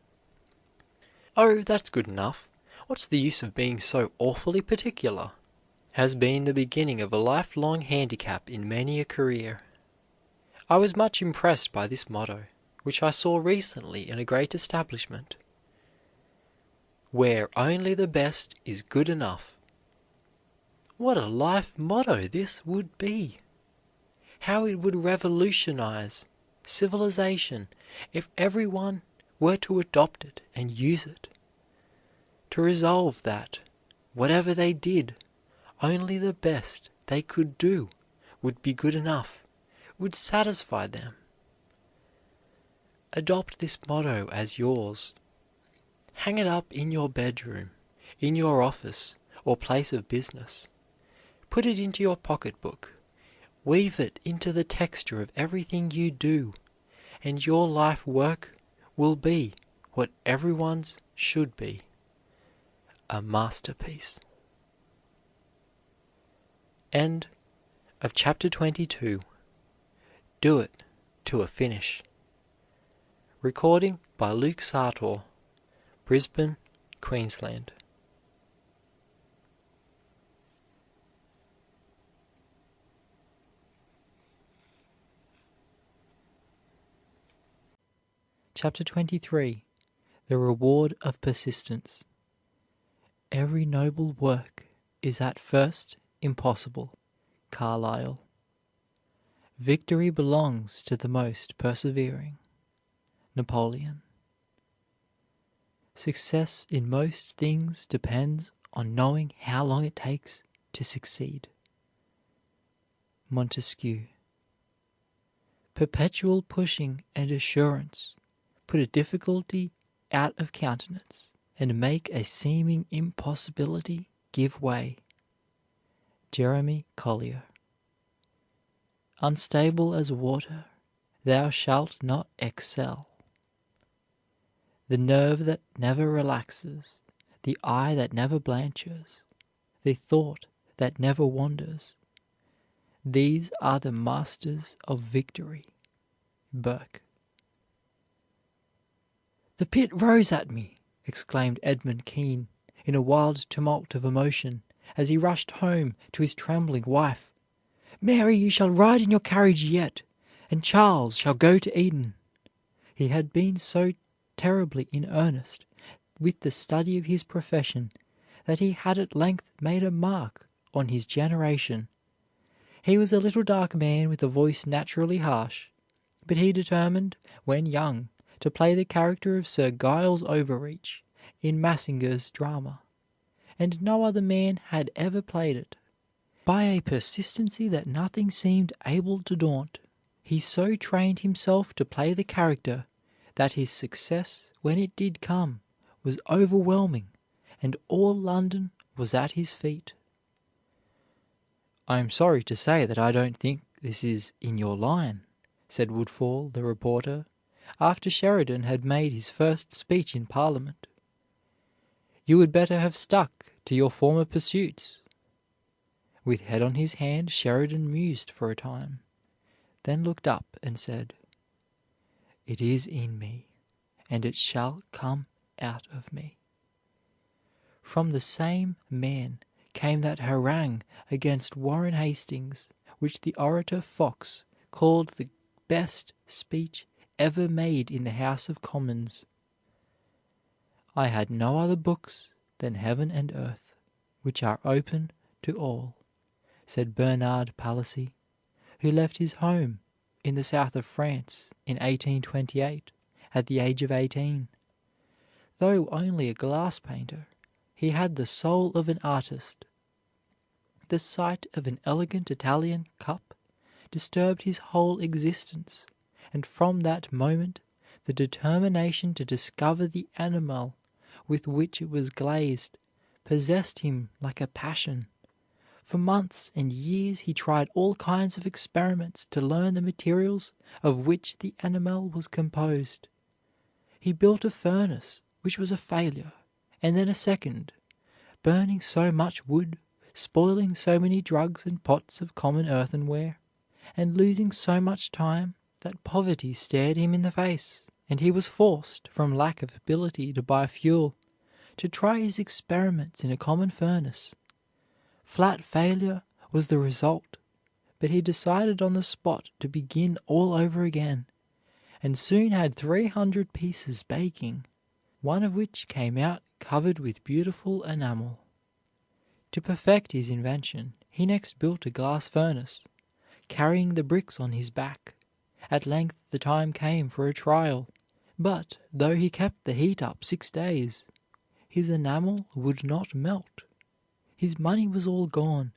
"Oh, that's good enough. What's the use of being so awfully particular?" has been the beginning of a lifelong handicap in many a career. I was much impressed by this motto, which I saw recently in a great establishment, "Where only the best is good enough." What a life motto this would be! How it would revolutionize civilization if everyone were to adopt it and use it. To resolve that, whatever they did, only the best they could do would be good enough, would satisfy them. Adopt this motto as yours. Hang it up in your bedroom, in your office, or place of business. Put it into your pocketbook. Weave it into the texture of everything you do, and your life work will be what everyone's should be, a masterpiece. End of chapter 22. Do it to a finish. Recording by Luke Sartor, Brisbane, Queensland. Chapter 23. The Reward of Persistence. Every noble work is at first impossible. Carlyle. Victory belongs to the most persevering. Napoleon. Success in most things depends on knowing how long it takes to succeed. Montesquieu. Perpetual pushing and assurance put a difficulty out of countenance and make a seeming impossibility give way. Jeremy Collier. Unstable as water, thou shalt not excel. The nerve that never relaxes, the eye that never blanches, the thought that never wanders, these are the masters of victory. Burke. "The pit rose at me," exclaimed Edmund Kean, in a wild tumult of emotion, as he rushed home to his trembling wife. "Mary, you shall ride in your carriage yet, and Charles shall go to Eden." He had been so terribly in earnest with the study of his profession that he had at length made a mark on his generation. He was a little dark man with a voice naturally harsh, but he determined, when young, to play the character of Sir Giles Overreach in Massinger's drama, and no other man had ever played it. By a persistency that nothing seemed able to daunt, he so trained himself to play the character that his success, when it did come, was overwhelming, and all London was at his feet. "I am sorry to say that I don't think this is in your line," said Woodfall, the reporter, after Sheridan had made his first speech in Parliament. "You would better have stuck to your former pursuits." With head on his hand, Sheridan mused for a time, then looked up and said, "It is in me, and it shall come out of me." From the same man came that harangue against Warren Hastings, which the orator Fox called the best speech ever made in the House of Commons. "I had no other books than heaven and earth, which are open to all," said Bernard Palissy, who left his home in the south of France in 1828 at the age of 18. Though only a glass painter, he had the soul of an artist. The sight of an elegant Italian cup disturbed his whole existence, and from that moment the determination to discover the enamel with which it was glazed possessed him like a passion. For months and years he tried all kinds of experiments to learn the materials of which the enamel was composed. He built a furnace which was a failure, and then a second, burning so much wood, spoiling so many drugs and pots of common earthenware, and losing so much time that poverty stared him in the face, and he was forced, from lack of ability to buy fuel, to try his experiments in a common furnace. Flat failure was the result, but he decided on the spot to begin all over again, and soon had 300 pieces baking, one of which came out covered with beautiful enamel. To perfect his invention, he next built a glass furnace, carrying the bricks on his back. At length the time came for a trial, but though he kept the heat up 6 days, his enamel would not melt. His money was all gone,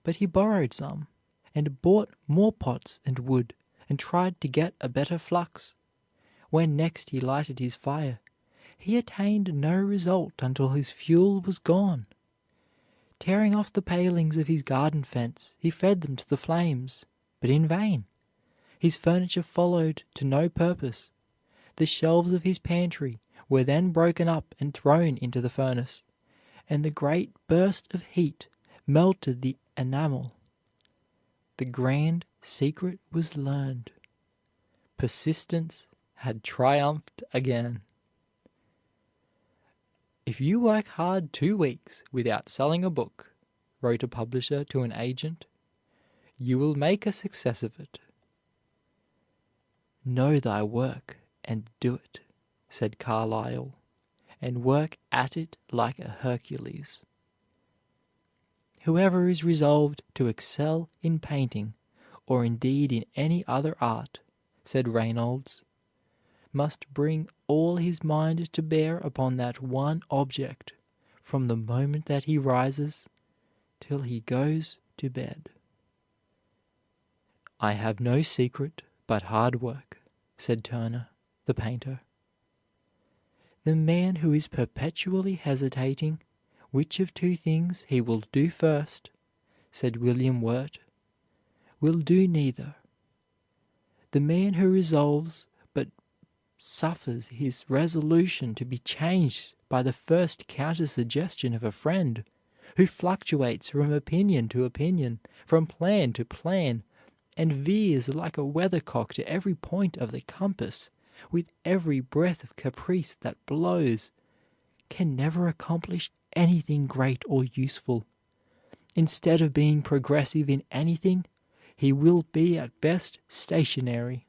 but he borrowed some, and bought more pots and wood, and tried to get a better flux. When next he lighted his fire, he attained no result until his fuel was gone. Tearing off the palings of his garden fence, he fed them to the flames, but in vain. His furniture followed to no purpose. The shelves of his pantry were then broken up and thrown into the furnace, and the great burst of heat melted the enamel. The grand secret was learned. Persistence had triumphed again. "If you work hard 2 weeks without selling a book," wrote a publisher to an agent, "you will make a success of it." "Know thy work and do it," said Carlyle, "and work at it like a Hercules." Whoever is resolved to excel in painting, or indeed in any other art, said Reynolds, must bring all his mind to bear upon that one object from the moment that he rises till he goes to bed. "I have no secret but hard work," said Turner, the painter. "The man who is perpetually hesitating which of two things he will do first," said William Wirt, "will do neither. The man who resolves but suffers his resolution to be changed by the first counter-suggestion of a friend, who fluctuates from opinion to opinion, from plan to plan, and veers like a weathercock to every point of the compass, with every breath of caprice that blows, can never accomplish anything great or useful. Instead of being progressive in anything, he will be at best stationary,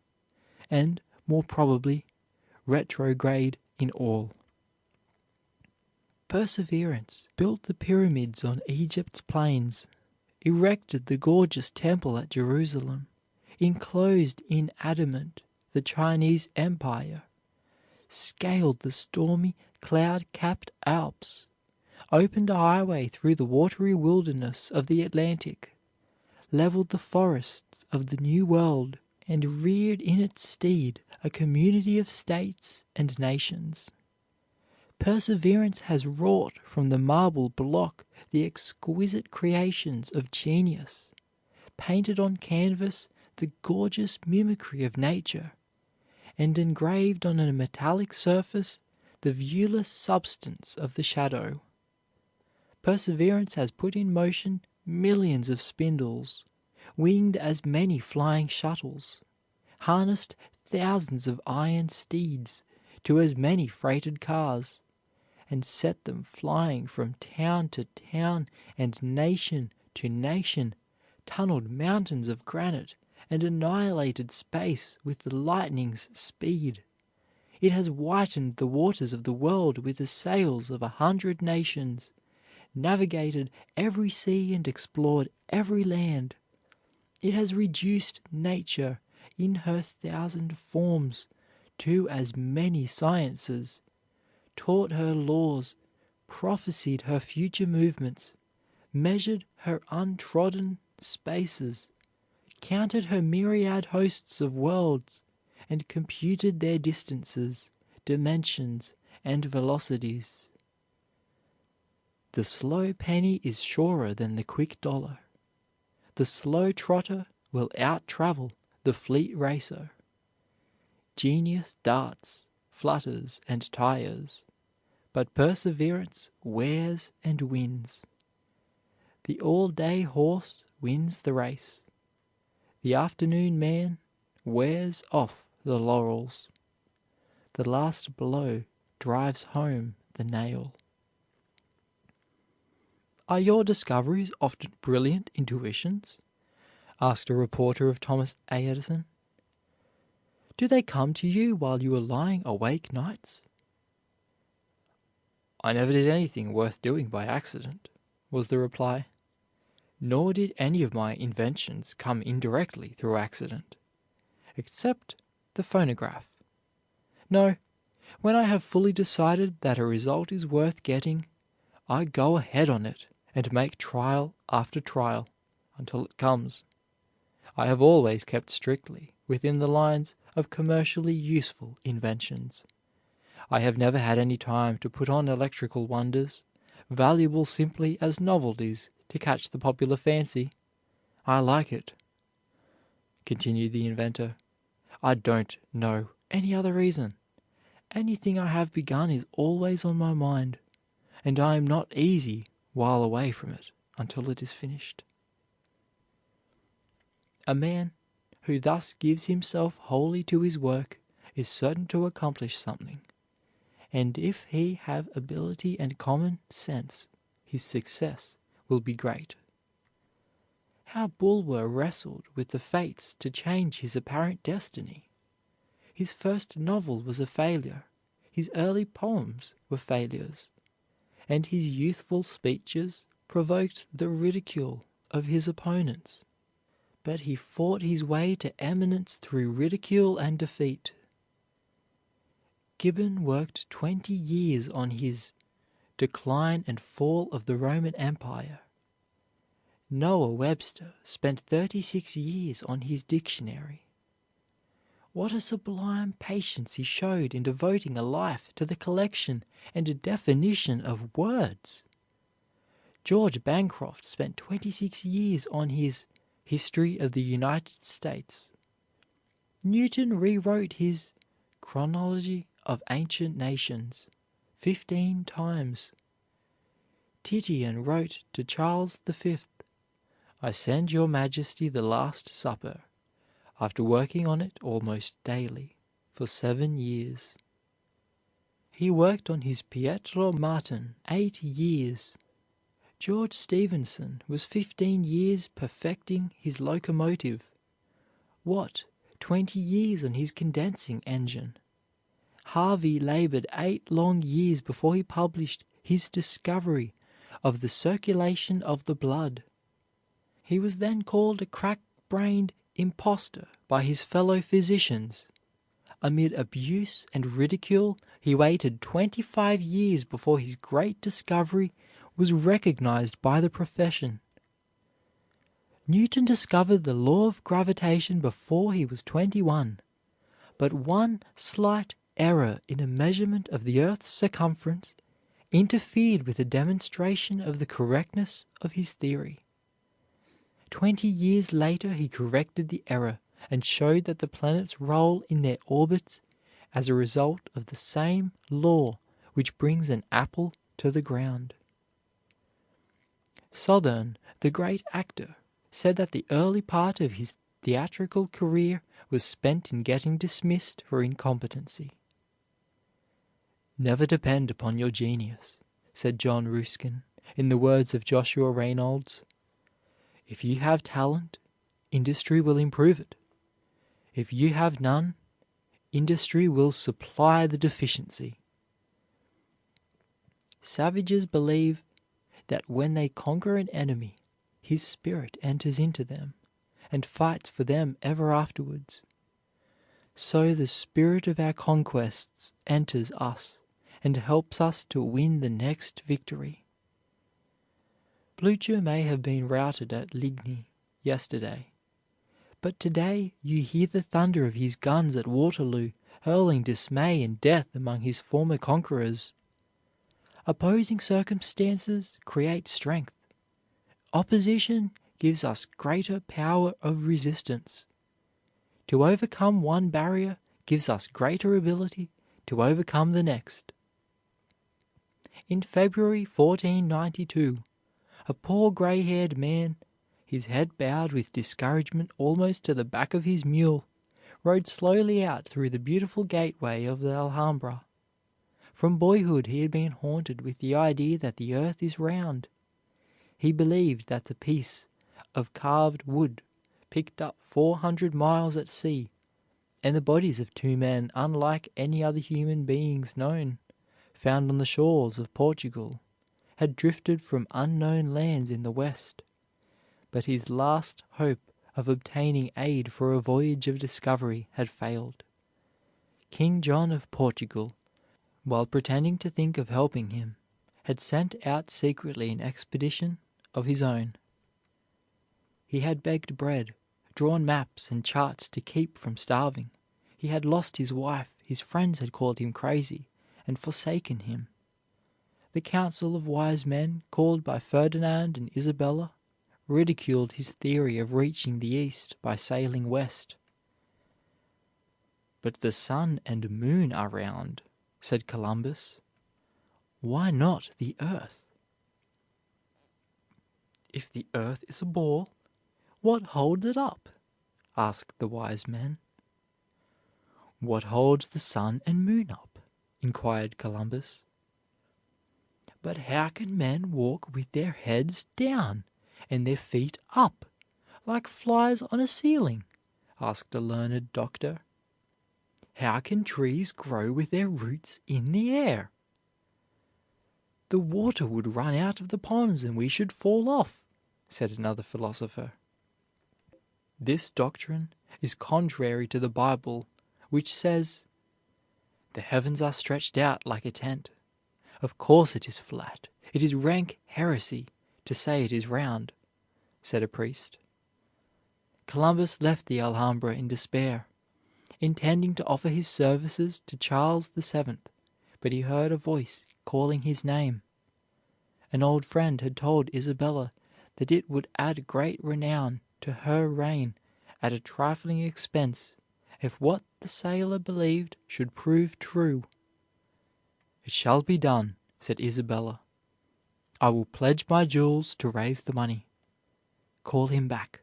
and, more probably, retrograde in all." Perseverance built the pyramids on Egypt's plains, erected the gorgeous temple at Jerusalem, enclosed in adamant the Chinese Empire, scaled the stormy, cloud-capped Alps, opened a highway through the watery wilderness of the Atlantic, leveled the forests of the New World, and reared in its stead a community of states and nations. Perseverance has wrought from the marble block the exquisite creations of genius, painted on canvas the gorgeous mimicry of nature, and engraved on a metallic surface the viewless substance of the shadow. Perseverance has put in motion millions of spindles, winged as many flying shuttles, harnessed thousands of iron steeds to as many freighted cars, and set them flying from town to town and nation to nation, tunneled mountains of granite, and annihilated space with the lightning's speed. It has whitened the waters of the world with the sails of 100 nations, navigated every sea and explored every land. It has reduced nature in her 1,000 forms to as many sciences, taught her laws, prophesied her future movements, measured her untrodden spaces, counted her myriad hosts of worlds, and computed their distances, dimensions, and velocities. The slow penny is surer than the quick dollar. The slow trotter will out-travel the fleet racer. Genius darts, flutters, and tires, but perseverance wears and wins. The all-day horse wins the race. The afternoon man wears off the laurels. The last blow drives home the nail. Are your discoveries often brilliant intuitions? Asked a reporter of Thomas A. Edison. Do they come to you while you are lying awake nights? I never did anything worth doing by accident, was the reply. Nor did any of my inventions come indirectly through accident, except the phonograph. No, when I have fully decided that a result is worth getting, I go ahead on it and make trial after trial until it comes. I have always kept strictly within the lines of commercially useful inventions. I have never had any time to put on electrical wonders, valuable simply as novelties to catch the popular fancy. I like it," continued the inventor. "I don't know any other reason. Anything I have begun is always on my mind, and I am not easy while away from it until it is finished." A man who thus gives himself wholly to his work is certain to accomplish something, and if he have ability and common sense, his success will be great. How Bulwer wrestled with the fates to change his apparent destiny! His first novel was a failure, his early poems were failures, and his youthful speeches provoked the ridicule of his opponents. But he fought his way to eminence through ridicule and defeat. Gibbon worked 20 years on his Decline and Fall of the Roman Empire. Noah Webster spent 36 years on his dictionary. What a sublime patience he showed in devoting a life to the collection and definition of words! George Bancroft spent 26 years on his History of the United States. Newton rewrote his Chronology of Ancient Nations 15 times. Titian wrote to Charles V, "I send your Majesty the Last Supper," after working on it almost daily for 7 years. He worked on his Pietro Martin 8 years. George Stephenson was 15 years perfecting his locomotive. Watt 20 years on his condensing engine. Harvey labored 8 long years before he published his discovery of the circulation of the blood. He was then called a crack-brained impostor by his fellow physicians. Amid abuse and ridicule, he waited 25 years before his great discovery was recognized by the profession. Newton discovered the law of gravitation before he was 21, but one slight error in a measurement of the earth's circumference interfered with a demonstration of the correctness of his theory. 20 years later he corrected the error and showed that the planets roll in their orbits as a result of the same law which brings an apple to the ground. Sothern, the great actor, said that the early part of his theatrical career was spent in getting dismissed for incompetency. "Never depend upon your genius," said John Ruskin, in the words of Joshua Reynolds. "If you have talent, industry will improve it. If you have none, industry will supply the deficiency." Savages believe that when they conquer an enemy, his spirit enters into them and fights for them ever afterwards. So the spirit of our conquests enters us and helps us to win the next victory. Blücher may have been routed at Ligny yesterday, but today you hear the thunder of his guns at Waterloo hurling dismay and death among his former conquerors. Opposing circumstances create strength. Opposition gives us greater power of resistance. To overcome one barrier gives us greater ability to overcome the next. In February 1492, A poor gray-haired man, his head bowed with discouragement almost to the back of his mule, rode slowly out through the beautiful gateway of the Alhambra. From boyhood he had been haunted with the idea that the earth is round. He believed that the piece of carved wood picked up 400 miles at sea, and the bodies of two men unlike any other human beings known, found on the shores of Portugal, had drifted from unknown lands in the west. But his last hope of obtaining aid for a voyage of discovery had failed. King John of Portugal, while pretending to think of helping him, had sent out secretly an expedition of his own. He had begged bread, drawn maps and charts to keep from starving. He had lost his wife, his friends had called him crazy and forsaken him. The council of wise men, called by Ferdinand and Isabella, ridiculed his theory of reaching the east by sailing west. "But the sun and moon are round," said Columbus. "Why not the earth?" "If the earth is a ball, what holds it up?" asked the wise men. "What holds the sun and moon up?" inquired Columbus. "But how can men walk with their heads down and their feet up, like flies on a ceiling?" asked a learned doctor. "How can trees grow with their roots in the air?" "The water would run out of the ponds and we should fall off," said another philosopher. "This doctrine is contrary to the Bible, which says, 'The heavens are stretched out like a tent.' Of course it is flat. It is rank heresy to say it is round," said a priest. Columbus left the Alhambra in despair, intending to offer his services to Charles VII, but he heard a voice calling his name. An old friend had told Isabella that it would add great renown to her reign at a trifling expense if what the sailor believed should prove true. "It shall be done," said Isabella. "I will pledge my jewels to raise the money. Call him back."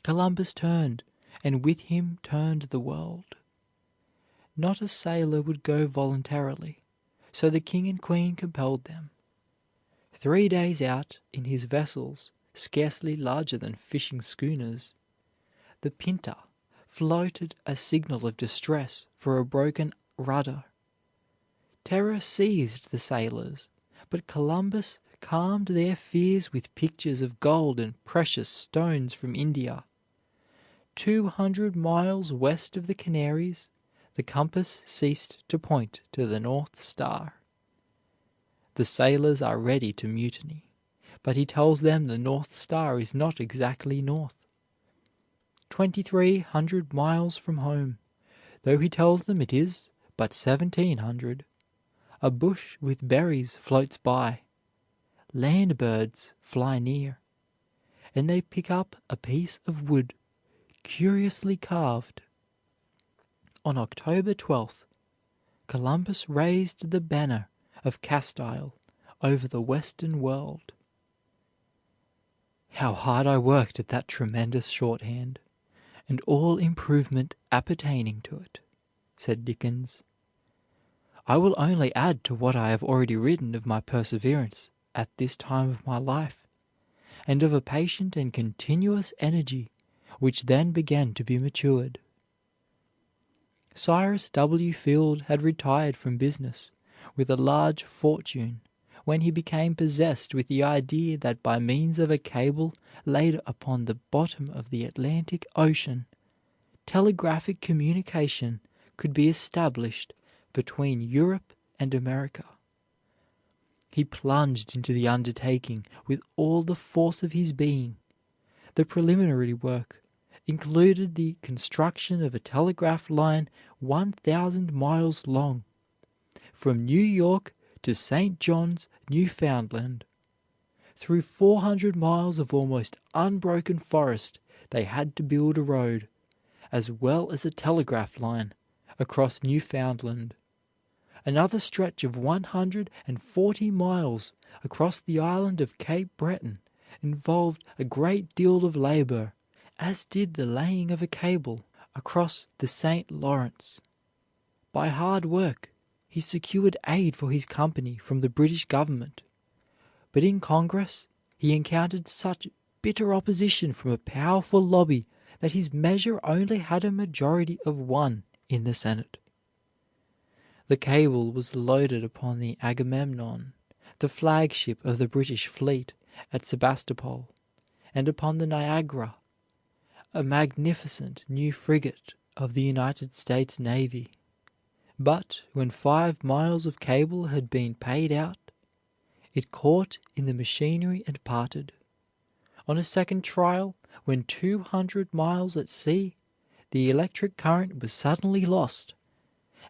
Columbus turned, and with him turned the world. Not a sailor would go voluntarily, so the king and queen compelled them. 3 days out in his vessels, scarcely larger than fishing schooners, the Pinta floated a signal of distress for a broken rudder. Terror seized the sailors, but Columbus calmed their fears with pictures of gold and precious stones from India. 200 miles west of the Canaries, the compass ceased to point to the North Star. The sailors are ready to mutiny, but he tells them the North Star is not exactly north. 2,300 miles from home, though he tells them it is but 1,700. A bush with berries floats by. Land birds fly near, and they pick up a piece of wood curiously carved. On October 12th, Columbus raised the banner of Castile over the western world. "How hard I worked at that tremendous shorthand, and all improvement appertaining to it," said Dickens. "I will only add to what I have already written of my perseverance at this time of my life, and of a patient and continuous energy which then began to be matured." Cyrus W. Field had retired from business with a large fortune when he became possessed with the idea that by means of a cable laid upon the bottom of the Atlantic Ocean, telegraphic communication could be established between Europe and America. He plunged into the undertaking with all the force of his being. The preliminary work included the construction of a telegraph line 1,000 miles long, from New York to St. John's, Newfoundland. Through 400 miles of almost unbroken forest they had to build a road, as well as a telegraph line, across Newfoundland. Another stretch of 140 miles across the island of Cape Breton involved a great deal of labor, as did the laying of a cable across the St. Lawrence. By hard work he secured aid for his company from the British government, but in Congress he encountered such bitter opposition from a powerful lobby that his measure only had a majority of 1 in the Senate. The cable was loaded upon the Agamemnon, the flagship of the British fleet at Sebastopol, and upon the Niagara, a magnificent new frigate of the United States Navy. But when 5 miles of cable had been paid out, it caught in the machinery and parted. On a second trial, when 200 miles at sea, the electric current was suddenly lost,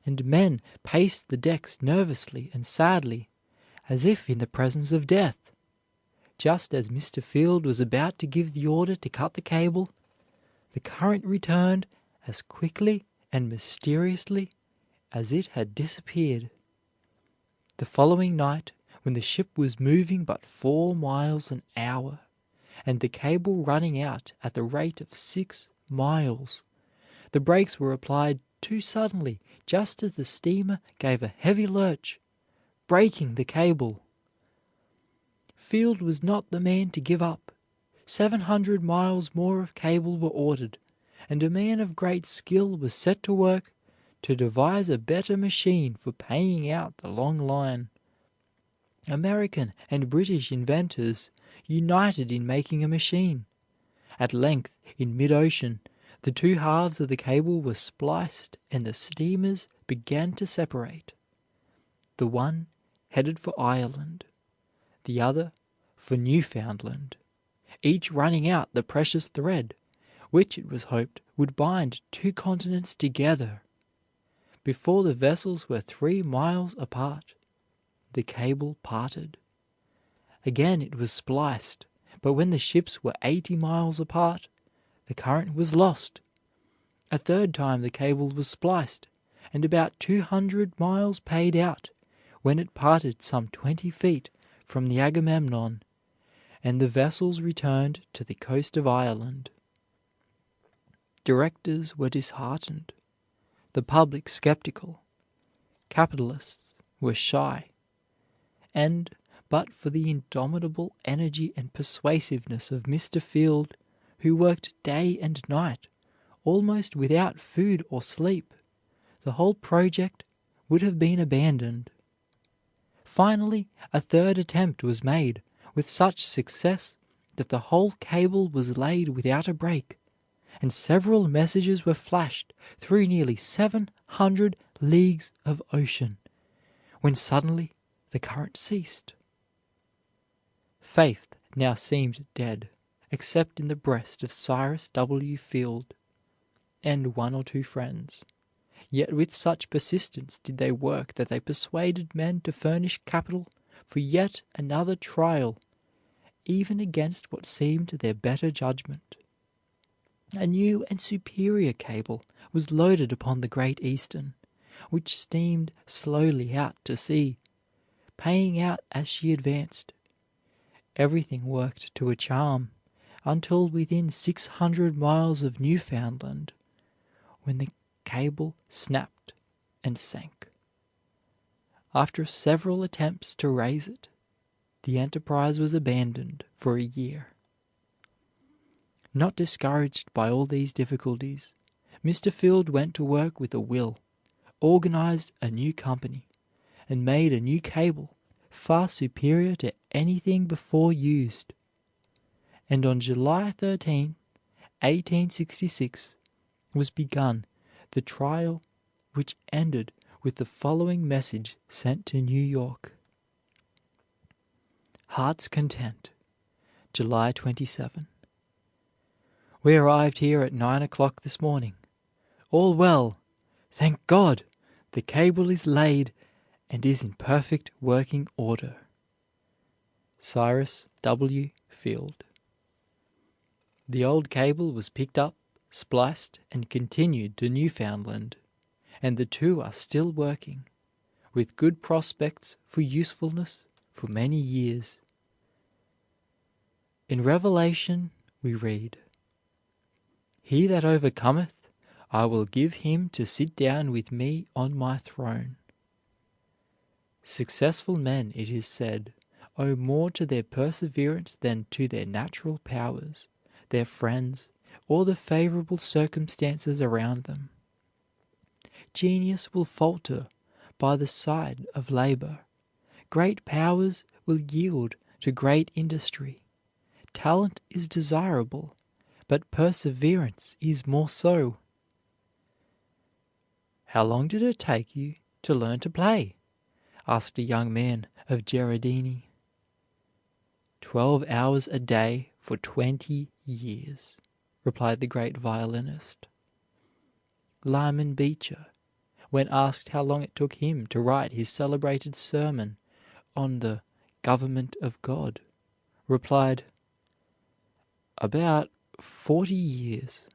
and men paced the decks nervously and sadly, as if in the presence of death. Just as Mr. Field was about to give the order to cut the cable, the current returned as quickly and mysteriously as it had disappeared. The following night, when the ship was moving but 4 miles an hour, and the cable running out at the rate of 6 miles, the brakes were applied too suddenly just as the steamer gave a heavy lurch, breaking the cable. Field was not the man to give up. 700 miles more of cable were ordered, and a man of great skill was set to work to devise a better machine for paying out the long line. American and British inventors united in making a machine. At length, in mid-ocean, the 2 halves of the cable were spliced and the steamers began to separate. The one headed for Ireland, the other for Newfoundland, each running out the precious thread, which it was hoped would bind 2 continents together. Before the vessels were 3 miles apart, the cable parted. Again it was spliced, but when the ships were 80 miles apart, the current was lost. A third time the cable was spliced, and about 200 miles paid out, when it parted some 20 feet from the Agamemnon, and the vessels returned to the coast of Ireland. Directors were disheartened, the public skeptical, capitalists were shy, and but for the indomitable energy and persuasiveness of Mr. Field, who worked day and night, almost without food or sleep, the whole project would have been abandoned. Finally, a third attempt was made, with such success that the whole cable was laid without a break, and several messages were flashed through nearly 700 leagues of ocean, when suddenly the current ceased. Faith now seemed dead, except in the breast of Cyrus W. Field and 1 or 2 friends. Yet with such persistence did they work that they persuaded men to furnish capital for yet another trial, even against what seemed their better judgment. A new and superior cable was loaded upon the Great Eastern, which steamed slowly out to sea, paying out as she advanced. Everything worked to a charm until within 600 miles of Newfoundland, when the cable snapped and sank. After several attempts to raise it, the enterprise was abandoned for a year. Not discouraged by all these difficulties, Mr. Field went to work with a will, organized a new company, and made a new cable far superior to anything before used. And on July 13, 1866, was begun the trial which ended with the following message sent to New York: Heart's Content, July 27. We arrived here at 9 o'clock this morning. All well. Thank God! The cable is laid and is in perfect working order. Cyrus W. Field. The old cable was picked up, spliced, and continued to Newfoundland, and the 2 are still working. with good prospects for usefulness for many years. In Revelation we read, "He that overcometh, I will give him to sit down with me on my throne." Successful men, it is said, owe more to their perseverance than to their natural powers, their friends, or the favorable circumstances around them. Genius will falter by the side of labor. Great powers will yield to great industry. Talent is desirable, but perseverance is more so. "How long did it take you to learn to play?" asked a young man of Gerardini. 12 hours a day for 20 years, replied the great violinist. Lyman Beecher, when asked how long it took him to write his celebrated sermon on the Government of God, replied, "About 40 years."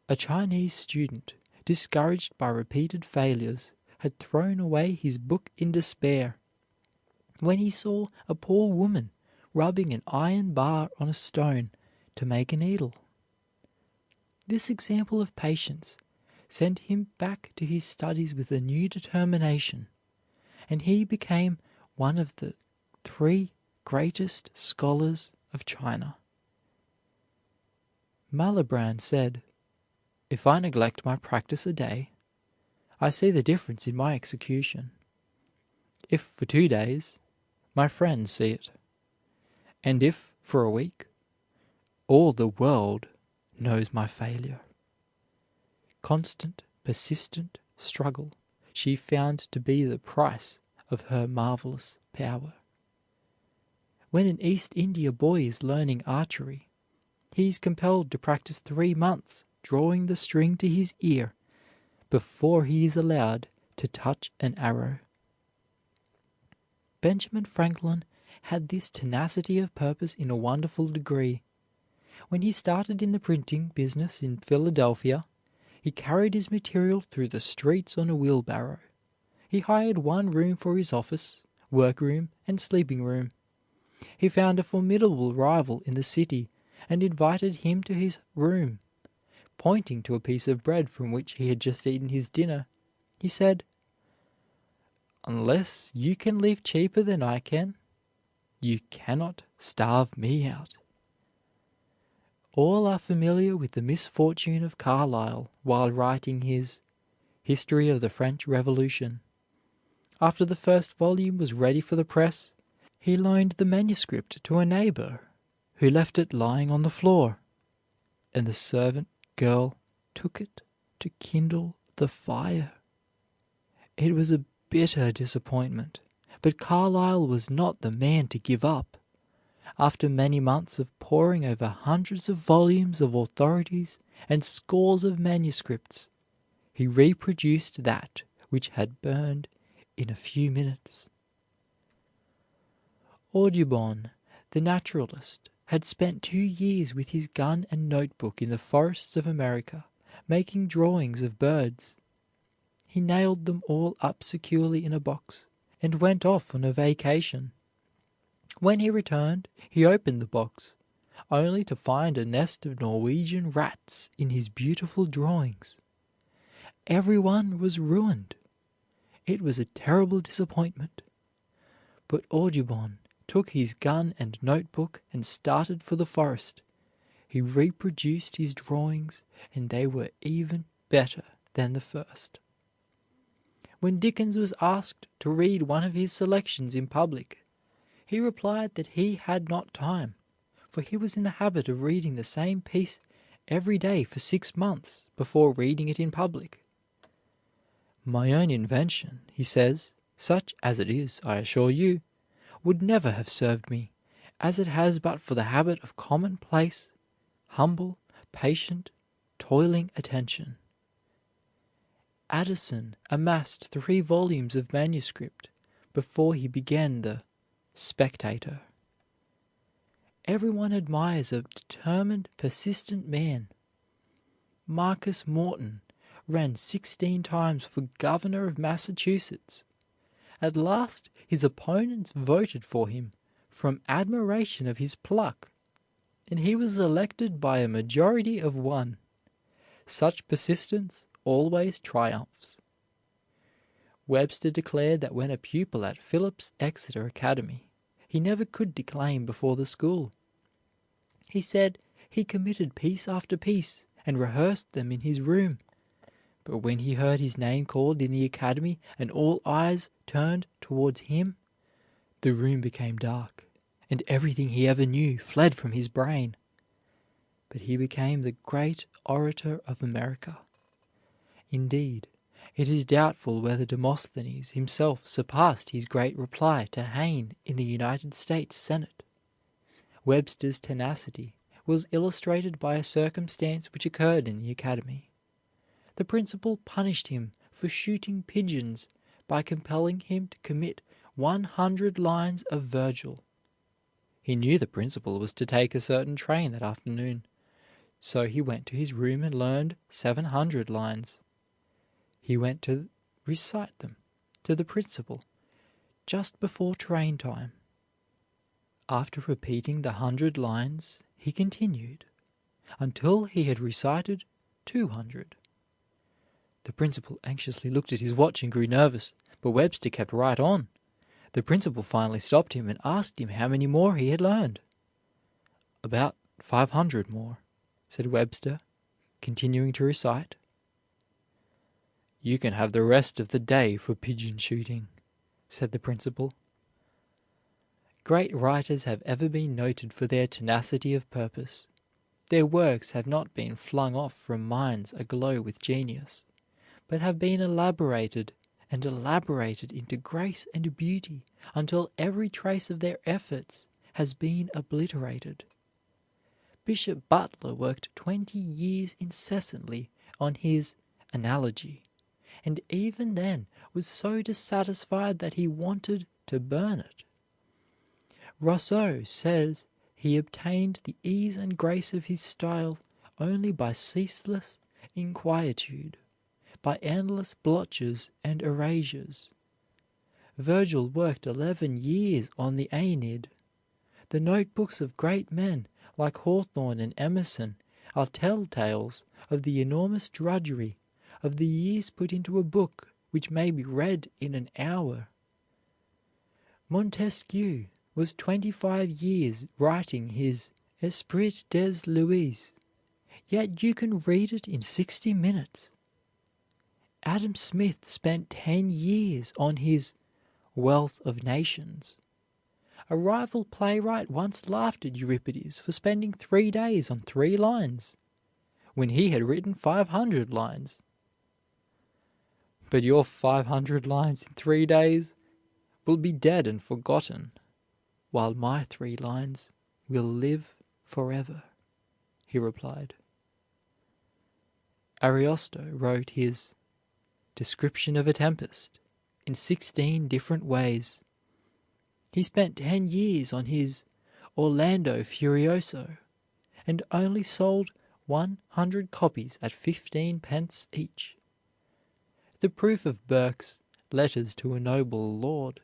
A Chinese student, discouraged by repeated failures, had thrown away his book in despair, when he saw a poor woman rubbing an iron bar on a stone to make a needle. This example of patience sent him back to his studies with a new determination, and he became one of the 3 greatest scholars of China. Malebran said, "If I neglect my practice a day, I see the difference in my execution. If for 2 days, my friends see it. And if for a week, all the world knows my failure." Constant, persistent struggle she found to be the price of her marvelous power. When an East India boy is learning archery, he is compelled to practice 3 months drawing the string to his ear before he is allowed to touch an arrow. Benjamin Franklin had this tenacity of purpose in a wonderful degree. When he started in the printing business in Philadelphia, he carried his material through the streets on a wheelbarrow. He hired one room for his office, workroom, and sleeping room. He found a formidable rival in the city and invited him to his room. Pointing to a piece of bread from which he had just eaten his dinner, he said, "Unless you can live cheaper than I can, you cannot starve me out." All are familiar with the misfortune of Carlyle while writing his History of the French Revolution. After the first volume was ready for the press, he loaned the manuscript to a neighbor, who left it lying on the floor, and the servant girl took it to kindle the fire. It was a bitter disappointment, but Carlyle was not the man to give up. After many months of poring over hundreds of volumes of authorities and scores of manuscripts, he reproduced that which had burned in a few minutes. Audubon, the naturalist, had spent 2 years with his gun and notebook in the forests of America, making drawings of birds. He nailed them all up securely in a box, and went off on a vacation. When he returned, he opened the box, only to find a nest of Norwegian rats in his beautiful drawings. Everyone was ruined. It was a terrible disappointment. But Audubon took his gun and notebook and started for the forest. He reproduced his drawings, and they were even better than the first. When Dickens was asked to read one of his selections in public, he replied that he had not time, for he was in the habit of reading the same piece every day for 6 months before reading it in public. "My own invention," he says, "such as it is, I assure you, would never have served me, as it has but for the habit of commonplace, humble, patient, toiling attention." Addison amassed 3 volumes of manuscript before he began the Spectator. Everyone admires a determined, persistent man. Marcus Morton ran 16 times for governor of Massachusetts. At last his opponents voted for him from admiration of his pluck, and he was elected by a majority of one. Such persistence always triumphs. Webster declared that when a pupil at Phillips Exeter Academy, he never could declaim before the school. He said he committed piece after piece and rehearsed them in his room. But when he heard his name called in the academy and all eyes turned towards him, the room became dark, and everything he ever knew fled from his brain. But he became the great orator of America. Indeed, it is doubtful whether Demosthenes himself surpassed his great reply to Hayne in the United States Senate. Webster's tenacity was illustrated by a circumstance which occurred in the academy. The principal punished him for shooting pigeons by compelling him to commit 100 lines of Virgil. He knew the principal was to take a certain train that afternoon, so he went to his room and learned 700 lines. He went to recite them to the principal just before train time. After repeating the 100 lines, he continued until he had recited 200. The principal anxiously looked at his watch and grew nervous, but Webster kept right on. The principal finally stopped him and asked him how many more he had learned. "About 500 more," said Webster, continuing to recite. "You can have the rest of the day for pigeon shooting," said the principal. Great writers have ever been noted for their tenacity of purpose. Their works have not been flung off from minds aglow with genius, but have been elaborated and elaborated into grace and beauty until every trace of their efforts has been obliterated. Bishop Butler worked 20 years incessantly on his Analogy, and even then was so dissatisfied that he wanted to burn it. Rousseau says he obtained the ease and grace of his style only by ceaseless inquietude, by endless blotches and erasures. Virgil worked 11 years on the Aeneid. The notebooks of great men like Hawthorne and Emerson are telltales of the enormous drudgery of the years put into a book which may be read in an hour. Montesquieu was 25 years writing his Esprit des Lois, yet you can read it in 60 minutes. Adam Smith spent 10 years on his Wealth of Nations. A rival playwright once laughed at Euripides for spending 3 days on 3 lines, when he had written 500 lines. But your 500 lines in 3 days will be dead and forgotten, while my 3 lines will live forever, he replied. Ariosto wrote his Description of a Tempest in 16 different ways. He spent 10 years on his Orlando Furioso, and only sold 100 copies at 15 pence each. The proof of Burke's Letters to a Noble Lord,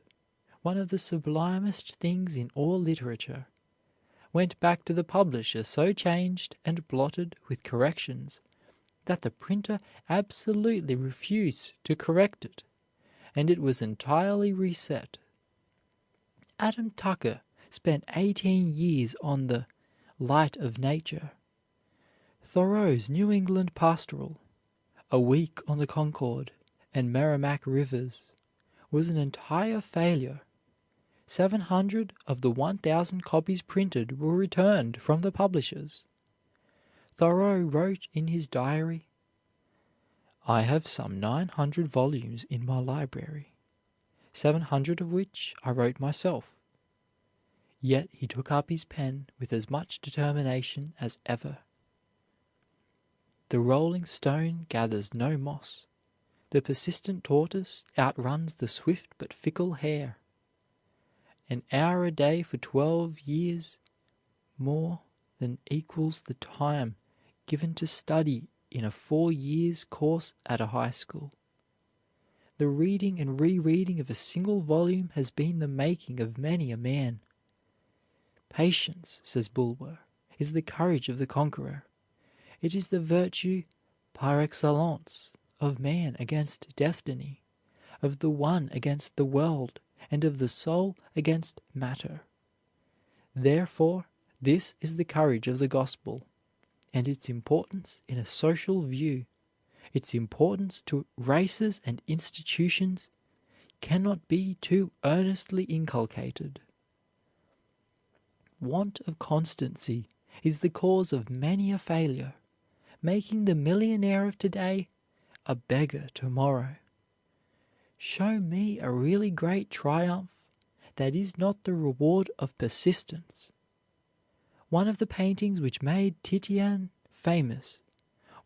one of the sublimest things in all literature, went back to the publisher so changed and blotted with corrections that the printer absolutely refused to correct it, and it was entirely reset. Adam Tucker spent 18 years on the Light of Nature. Thoreau's New England Pastoral, a week on the Concord and Merrimack Rivers, was an entire failure. 700 of the 1,000 copies printed were returned from the publishers. Thoreau wrote in his diary, "I have some 900 volumes in my library, 700 of which I wrote myself." Yet he took up his pen with as much determination as ever. The rolling stone gathers no moss. The persistent tortoise outruns the swift but fickle hare. An hour a day for 12 years more than equals the time given to study in a 4 years' course at a high school. The reading and rereading of a single volume has been the making of many a man. Patience, says Bulwer, is the courage of the conqueror. It is the virtue par excellence of man against destiny, of the one against the world, and of the soul against matter. Therefore, this is the courage of the gospel, and its importance in a social view, its importance to races and institutions, cannot be too earnestly inculcated. Want of constancy is the cause of many a failure, making the millionaire of today a beggar tomorrow. Show me a really great triumph that is not the reward of persistence. One of the paintings which made Titian famous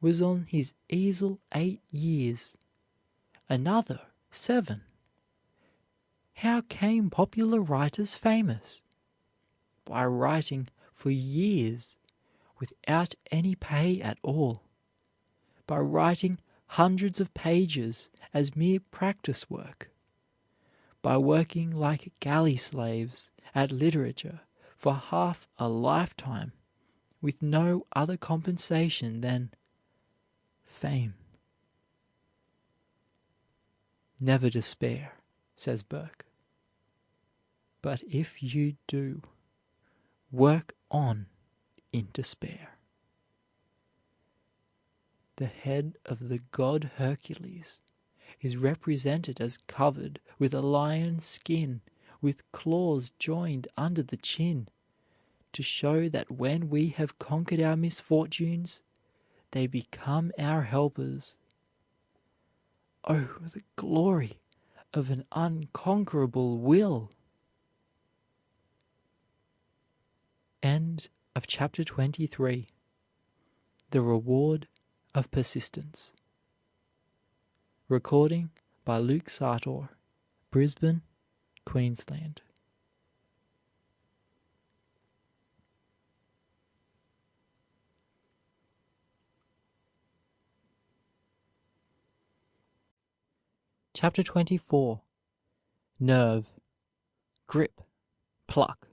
was on his easel 8 years, another 7. How came popular writers famous? By writing for years without any pay at all, by writing hundreds of pages as mere practice work, by working like galley slaves at literature for half a lifetime with no other compensation than fame. Never despair, says Burke. But if you do, work on in despair. The head of the god Hercules is represented as covered with a lion's skin, with claws joined under the chin, to show that when we have conquered our misfortunes, they become our helpers. Oh, the glory of an unconquerable will! End of chapter 23. The Reward of Persistence. Recording by Luke Sartor, Brisbane, Queensland. Chapter 24. Nerve, grip, pluck.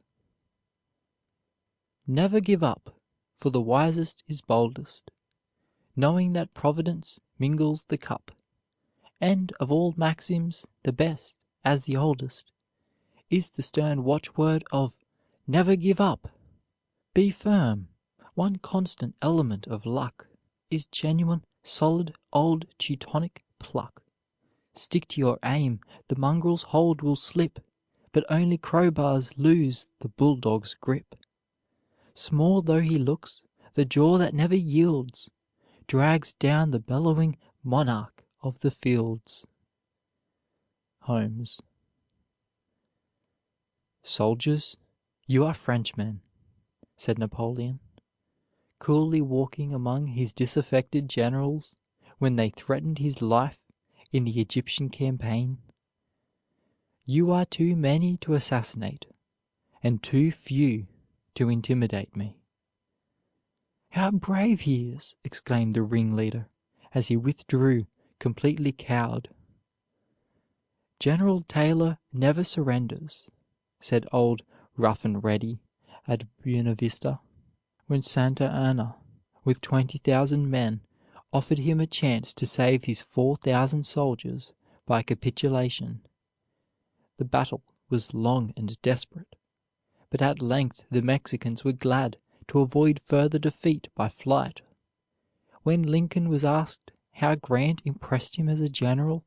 Never give up, for the wisest is boldest, knowing that Providence mingles the cup, and of all maxims the best, as the oldest, is the stern watchword of never give up. Be firm. One constant element of luck is genuine, solid, old Teutonic pluck. Stick to your aim, the mongrel's hold will slip, but only crowbars lose the bulldog's grip. Small though he looks, the jaw that never yields drags down the bellowing monarch of the fields. Holmes. Soldiers, you are Frenchmen, said Napoleon, coolly walking among his disaffected generals when they threatened his life in the Egyptian campaign. You are too many to assassinate, and too few to intimidate me. How brave he is! Exclaimed the ringleader, as he withdrew, completely cowed. General Taylor never surrenders, said old Rough and Ready at Buena Vista, when Santa Anna, with 20,000 men, offered him a chance to save his 4,000 soldiers by capitulation. The battle was long and desperate, but at length the Mexicans were glad to avoid further defeat by flight. When Lincoln was asked how Grant impressed him as a general,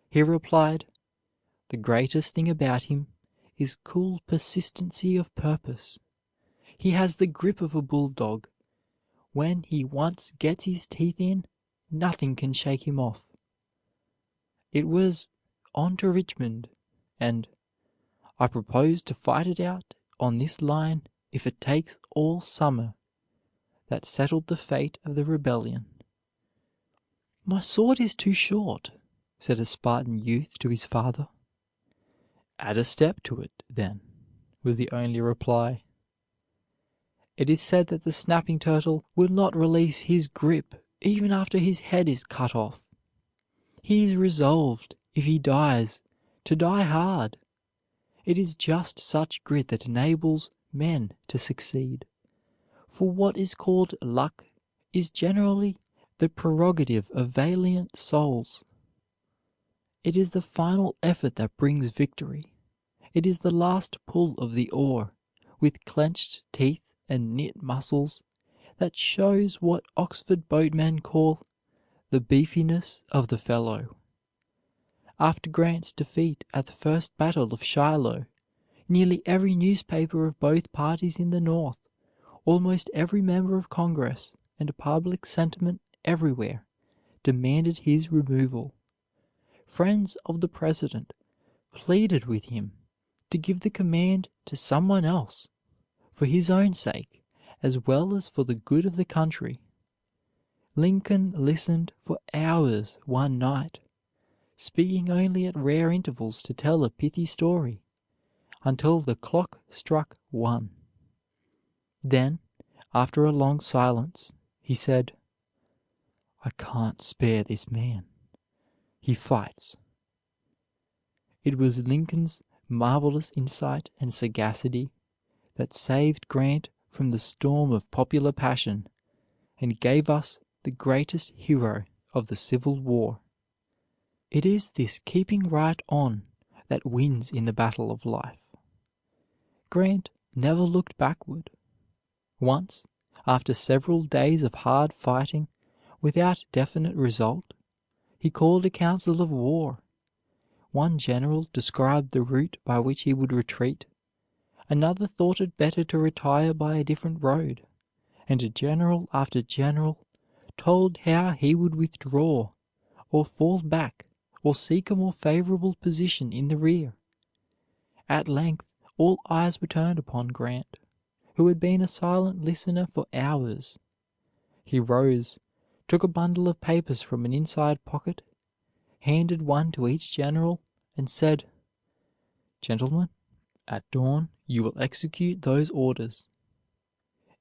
he replied, "The greatest thing about him is cool persistency of purpose. He has the grip of a bulldog. When he once gets his teeth in, nothing can shake him off." It was "on to Richmond," and "I propose to fight it out on this line if it takes all summer," that settled the fate of the rebellion. "My sword is too short," said a Spartan youth to his father. "Add a step to it, then," was the only reply. It is said that the snapping turtle will not release his grip even after his head is cut off. He is resolved, if he dies, to die hard. It is just such grit that enables men to succeed. For what is called luck is generally the prerogative of valiant souls. It is the final effort that brings victory. It is the last pull of the oar, with clenched teeth and knit muscles, that shows what Oxford boatmen call the beefiness of the fellow. After Grant's defeat at the first battle of Shiloh, nearly every newspaper of both parties in the North, almost every member of Congress, and public sentiment everywhere demanded his removal. Friends of the President pleaded with him to give the command to someone else, for his own sake as well as for the good of the country. Lincoln listened for hours one night, speaking only at rare intervals to tell a pithy story, until the clock struck 1. Then, after a long silence, he said, "I can't spare this man. He fights." It was Lincoln's marvelous insight and sagacity that saved Grant from the storm of popular passion and gave us the greatest hero of the Civil War. It is this keeping right on that wins in the battle of life. Grant never looked backward. Once, after several days of hard fighting without definite result, he called a council of war. One general described the route by which he would retreat, another thought it better to retire by a different road, and general after general told how he would withdraw, or fall back, or seek a more favorable position in the rear. At length all eyes were turned upon Grant, who had been a silent listener for hours. He rose, took a bundle of papers from an inside pocket, handed one to each general, and said, "Gentlemen, at dawn you will execute those orders."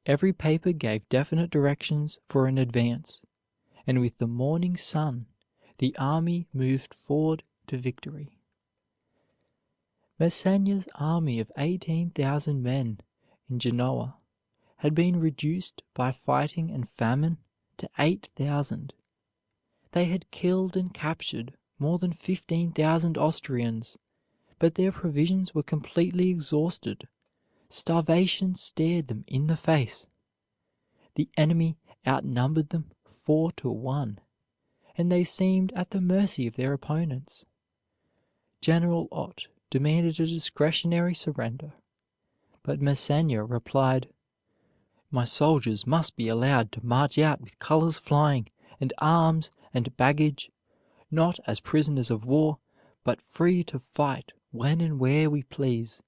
Every paper gave definite directions for an advance, and with the morning sun the army moved forward to victory. Massena's army of 18,000 men in Genoa had been reduced by fighting and famine to 8,000. They had killed and captured more than 15,000 Austrians, but their provisions were completely exhausted. Starvation stared them in the face. The enemy outnumbered them 4-1, and they seemed at the mercy of their opponents. General Ott demanded a discretionary surrender, but Massena replied, "My soldiers must be allowed to march out with colors flying, and arms and baggage, not as prisoners of war, but free to fight when and where we please.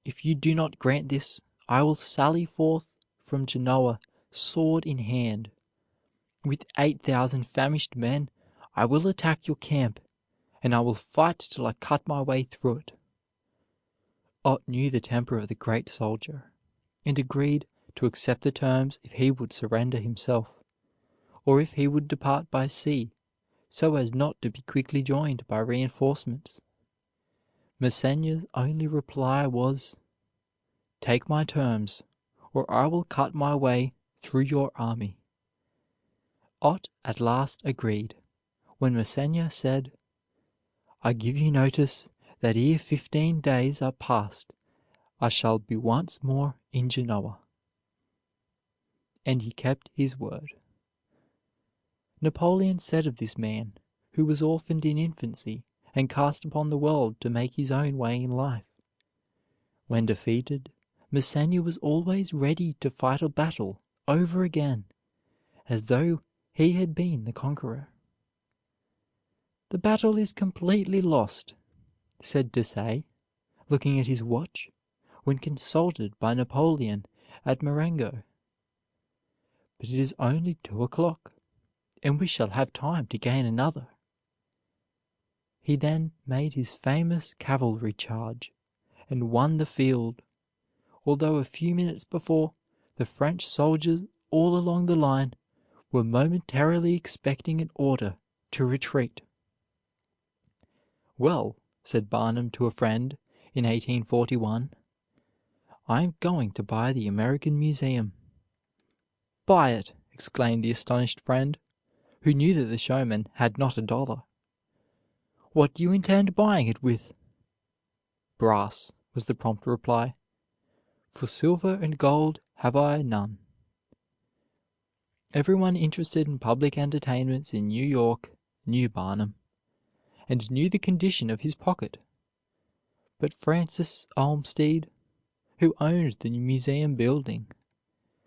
If you do not grant this, I will sally forth from Genoa sword in hand. With 8,000 famished men I will attack your camp, and I will fight till I cut my way through it." Ott knew the temper of the great soldier, and agreed to accept the terms if he would surrender himself, or if he would depart by sea, so as not to be quickly joined by reinforcements. Massena's only reply was, "Take my terms, or I will cut my way through your army." Ott at last agreed, when Massena said, "I give you notice that ere 15 days are past I shall be once more in Genoa." And he kept his word. Napoleon said of this man, who was orphaned in infancy and cast upon the world to make his own way in life, "When defeated, Massena was always ready to fight a battle over again, as though he had been the conqueror." "The battle is completely lost," said Desaix, looking at his watch, when consulted by Napoleon at Marengo. "But it is only 2 o'clock, and we shall have time to gain another." He then made his famous cavalry charge, and won the field, although a few minutes before the French soldiers all along the line were momentarily expecting an order to retreat. "Well," said Barnum to a friend in 1841, "I am going to buy the American Museum." "Buy it!" exclaimed the astonished friend, who knew that the showman had not a dollar. "What do you intend buying it with?" "Brass," was the prompt reply, "for silver and gold have I none." Everyone interested in public entertainments in New York knew Barnum, and knew the condition of his pocket. But Francis Olmsted, who owned the museum building,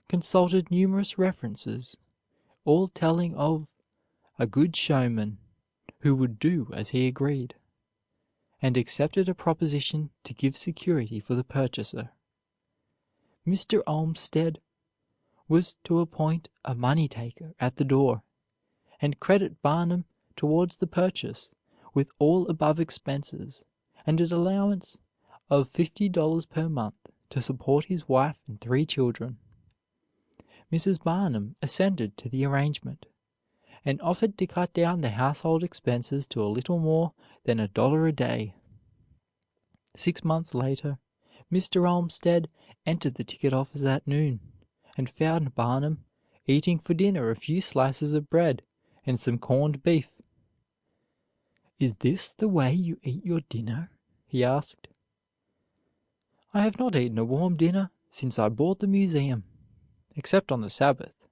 consulted numerous references, all telling of "a good showman who would do as he agreed," and accepted a proposition to give security for the purchaser. Mr. Olmsted was to appoint a money taker at the door, and credit Barnum towards the purchase with all above expenses, and an allowance of $50 per month to support his wife and 3 children. Mrs. Barnum assented to the arrangement, and offered to cut down the household expenses to a little more than $1 a day. 6 months later, Mr. Olmsted entered the ticket office at noon, and found Barnum eating for dinner a few slices of bread and some corned beef. "Is this the way you eat your dinner?" he asked. "I have not eaten a warm dinner since I bought the museum, except on the Sabbath,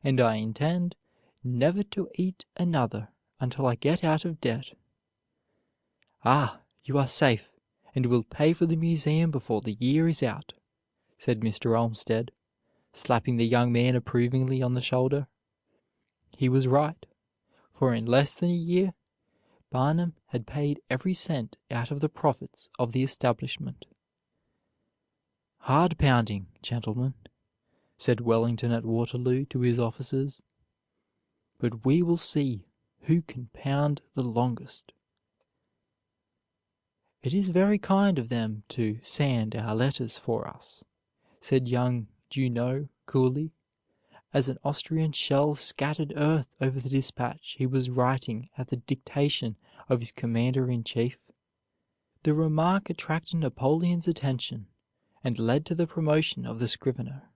and I intend never to eat another until I get out of debt." "Ah, you are safe, and will pay for the museum before the year is out," said Mr. Olmsted, slapping the young man approvingly on the shoulder. He was right, for in less than a year Barnum had paid every cent out of the profits of the establishment. "Hard pounding, gentlemen," said Wellington at Waterloo to his officers, "but we will see who can pound the longest." "It is very kind of them to sand our letters for us," said young Junot coolly, as an Austrian shell scattered earth over the dispatch he was writing at the dictation of his commander in chief. The remark attracted Napoleon's attention, and led to the promotion of the scrivener.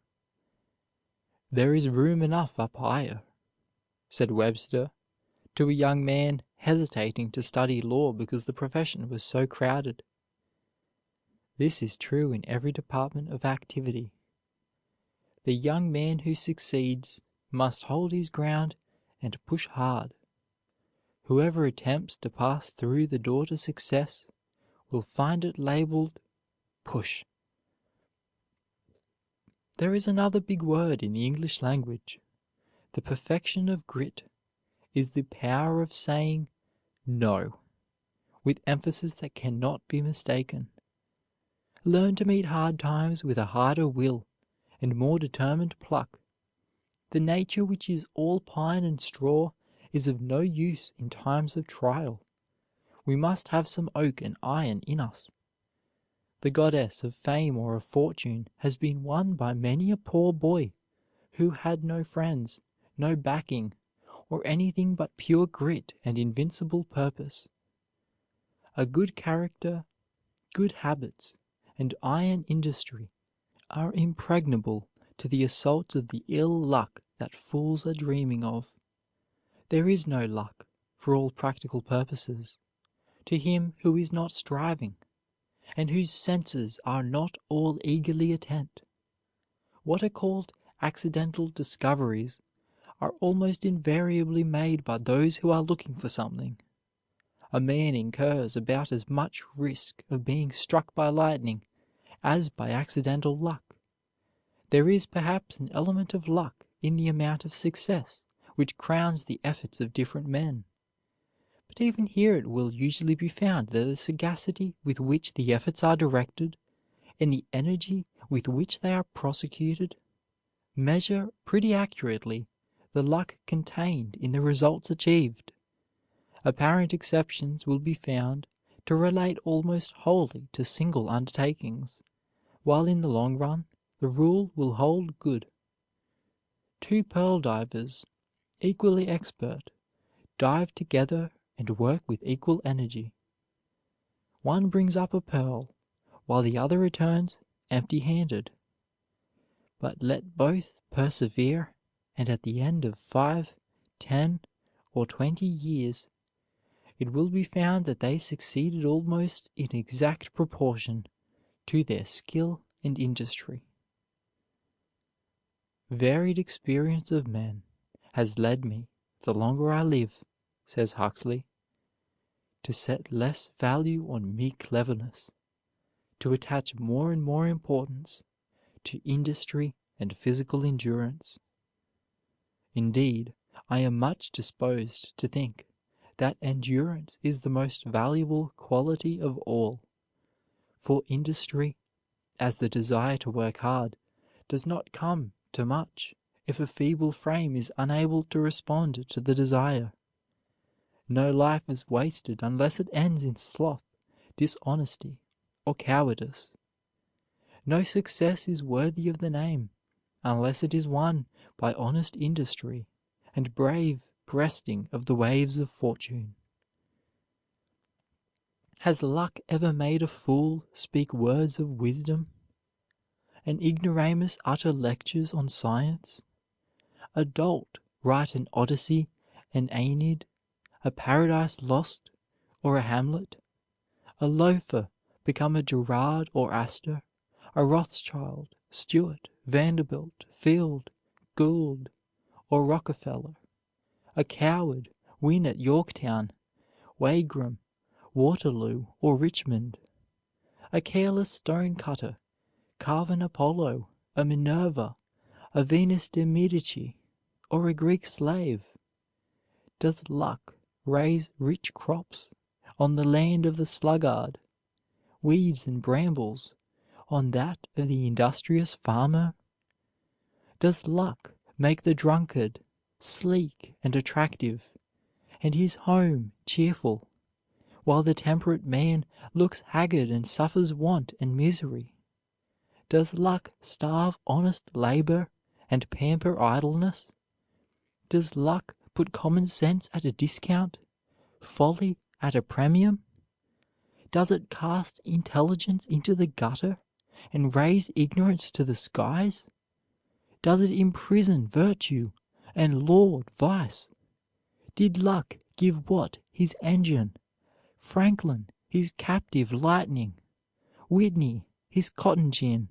"There is room enough up higher," said Webster to a young man hesitating to study law because the profession was so crowded. This is true in every department of activity. The young man who succeeds must hold his ground and push hard. Whoever attempts to pass through the door to success will find it labeled "push." There is another big word in the English language. The perfection of grit is the power of saying "no" with emphasis that cannot be mistaken. Learn to meet hard times with a harder will and more determined pluck. The nature which is all pine and straw is of no use in times of trial. We must have some oak and iron in us. The goddess of fame or of fortune has been won by many a poor boy who had no friends, no backing, or anything but pure grit and invincible purpose. A good character, good habits, and iron industry are impregnable to the assaults of the ill luck that fools are dreaming of. There is no luck, for all practical purposes, to him who is not striving, and whose senses are not all eagerly attent. What are called accidental discoveries are almost invariably made by those who are looking for something. A man incurs about as much risk of being struck by lightning as by accidental luck. There is perhaps an element of luck in the amount of success which crowns the efforts of different men. But even here it will usually be found that the sagacity with which the efforts are directed, and the energy with which they are prosecuted, measure pretty accurately the luck contained in the results achieved. Apparent exceptions will be found to relate almost wholly to single undertakings, while in the long run the rule will hold good. Two pearl divers equally expert, dive together and work with equal energy. One brings up a pearl, while the other returns empty-handed. But let both persevere, and at the end of 5, 10, or 20 years, it will be found that they succeeded almost in exact proportion to their skill and industry. Varied experience of men has led me, the longer I live, says Huxley, to set less value on mere cleverness, to attach more and more importance to industry and physical endurance. Indeed, I am much disposed to think that endurance is the most valuable quality of all, for industry, as the desire to work hard, does not come to much if a feeble frame is unable to respond to the desire. No life is wasted unless it ends in sloth, dishonesty, or cowardice. No success is worthy of the name unless it is won by honest industry and brave breasting of the waves of fortune. Has luck ever made a fool speak words of wisdom? An ignoramus utter lectures on science? A dolt write an Odyssey, an Aeneid, a Paradise Lost, or a Hamlet? A loafer become a Gerard or Astor, a Rothschild, Stuart, Vanderbilt, Field, Gould, or Rockefeller? A coward win at Yorktown, Wagram, Waterloo, or Richmond? A careless stone cutter carve an Apollo, a Minerva, a Venus de Medici, or a Greek slave? Does luck raise rich crops on the land of the sluggard, weeds and brambles on that of the industrious farmer? Does luck make the drunkard sleek and attractive, and his home cheerful, while the temperate man looks haggard and suffers want and misery? Does luck starve honest labor and pamper idleness? Does luck put common sense at a discount, folly at a premium? Does it cast intelligence into the gutter and raise ignorance to the skies? Does it imprison virtue and laud vice? Did luck give Watt his engine, Franklin his captive lightning, Whitney his cotton gin,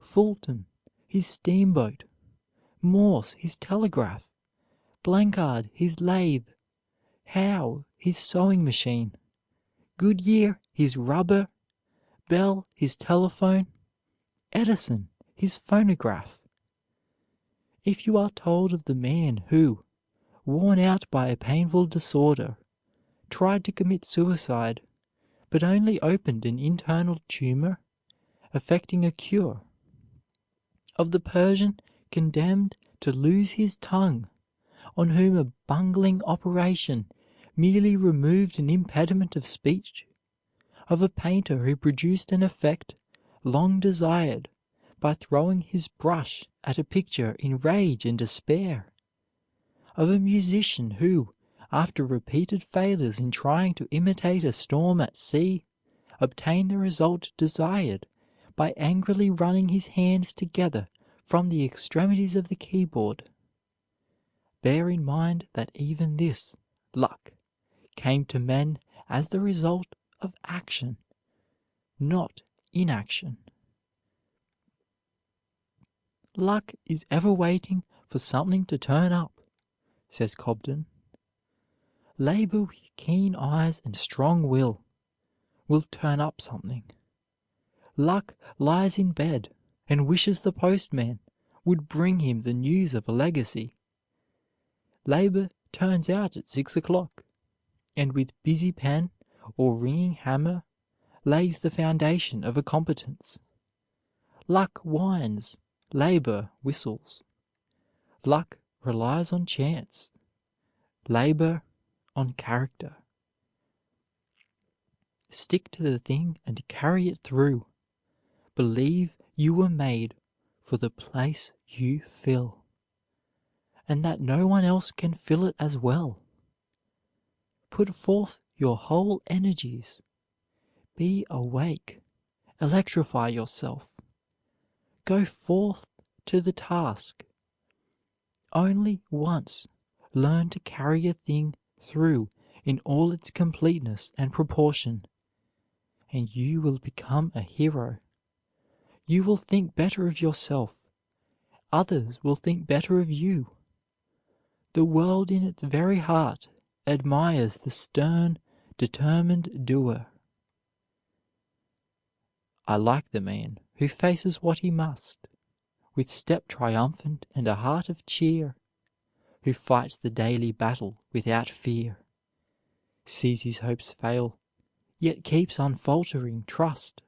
Fulton his steamboat, Morse his telegraph, Blanchard his lathe, Howe his sewing machine, Goodyear his rubber, Bell his telephone, Edison his phonograph? If you are told of the man who, worn out by a painful disorder, tried to commit suicide, but only opened an internal tumor, effecting a cure; of the Persian condemned to lose his tongue, on whom a bungling operation merely removed an impediment of speech; of a painter who produced an effect long desired by throwing his brush at a picture in rage and despair; of a musician who, after repeated failures in trying to imitate a storm at sea, obtained the result desired by angrily running his hands together from the extremities of the keyboard. Bear in mind that even this luck came to men as the result of action, not inaction. Luck is ever waiting for something to turn up, says Cobden. Labor with keen eyes and strong will turn up something. Luck lies in bed and wishes the postman would bring him the news of a legacy. Labor turns out at 6 o'clock, and with busy pen or ringing hammer lays the foundation of a competence. Luck whines, labor whistles. Luck relies on chance, labor on character. Stick to the thing and carry it through. Believe you were made for the place you fill. and that no one else can fill it as well. Put forth your whole energies. Be awake. Electrify yourself. Go forth to the task. Only once learn to carry a thing through in all its completeness and proportion, and you will become a hero. You will think better of yourself. Others will think better of you. The world in its very heart admires the stern, determined doer. I like the man who faces what he must, with step triumphant and a heart of cheer, who fights the daily battle without fear, sees his hopes fail, yet keeps unfaltering trust,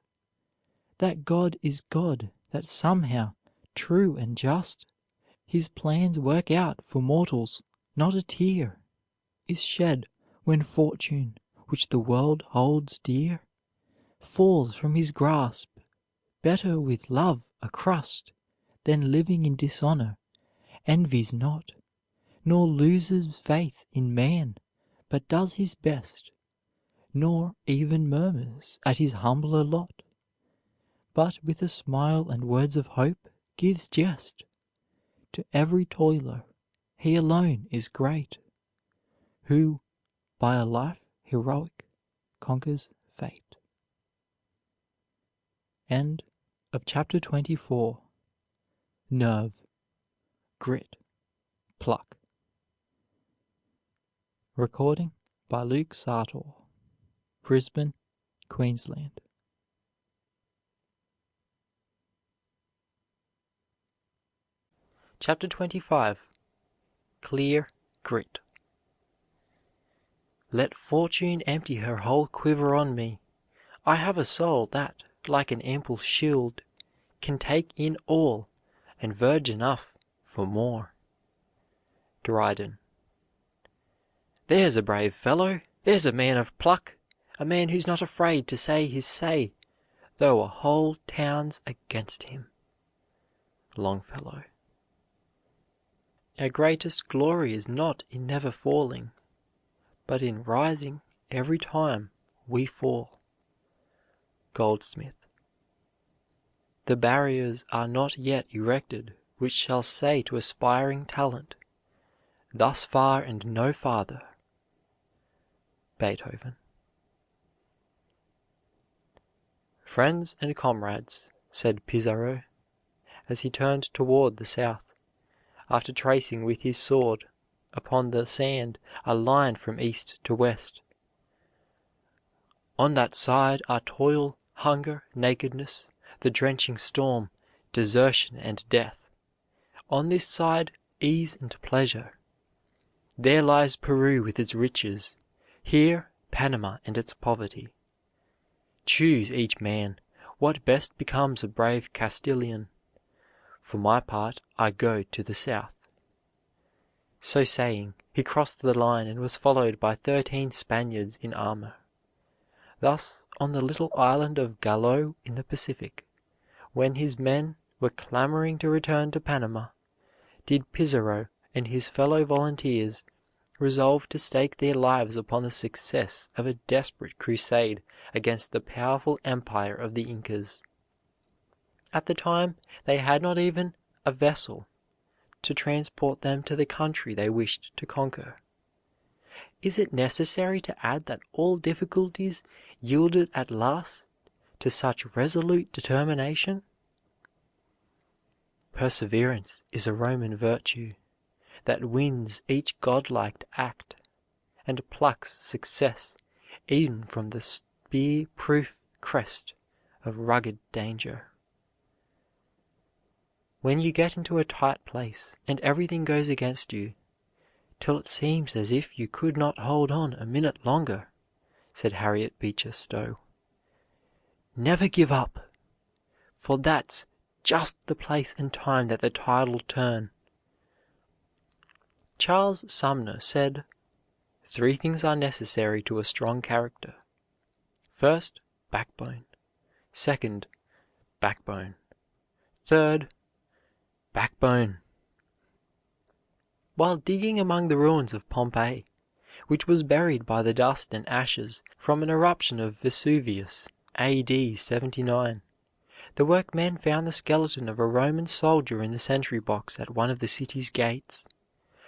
that God is God, that somehow, true and just, His plans work out for mortals. Not a tear is shed when fortune, which the world holds dear, falls from his grasp. Better with love a crust than living in dishonor, envies not, nor loses faith in man, but does his best, nor even murmurs at his humbler lot, but with a smile and words of hope gives jest. To every toiler he alone is great, who by a life heroic conquers fate. End of chapter 24. Nerve, grit, pluck. Recording by Luke Sartor, Brisbane, Queensland. Chapter 25. Clear Grit. Let fortune empty her whole quiver on me, I have a soul that, like an ample shield, can take in all, and verge enough for more. Dryden. There's a brave fellow, there's a man of pluck, a man who's not afraid to say his say, though a whole town's against him. Longfellow. Our greatest glory is not in never falling, but in rising every time we fall. Goldsmith. The barriers are not yet erected which shall say to aspiring talent, thus far and no farther. Beethoven. Friends and comrades, said Pizarro, as he turned toward the south, after tracing with his sword upon the sand a line from east to west. On that side are toil, hunger, nakedness, the drenching storm, desertion and death. On this side, ease and pleasure. There lies Peru with its riches, here Panama and its poverty. Choose each man what best becomes a brave Castilian. For my part, I go to the south. So saying, he crossed the line and was followed by 13 Spaniards in armor. Thus, on the little island of Gallo in the Pacific, when his men were clamoring to return to Panama, did Pizarro and his fellow volunteers resolve to stake their lives upon the success of a desperate crusade against the powerful empire of the Incas. At the time, they had not even a vessel to transport them to the country they wished to conquer. Is it necessary to add that all difficulties yielded at last to such resolute determination? Perseverance is a Roman virtue that wins each godlike act and plucks success even from the spear-proof crest of rugged danger. When you get into a tight place and everything goes against you, till it seems as if you could not hold on a minute longer, said Harriet Beecher Stowe, never give up, for that's just the place and time that the tide'll turn. Charles Sumner said, 3 things are necessary to a strong character. First, backbone. Second, backbone. Third, backbone. while digging among the ruins of Pompeii, which was buried by the dust and ashes from an eruption of Vesuvius, A.D. 79. The workmen found the skeleton of a Roman soldier in the sentry box at one of the city's gates.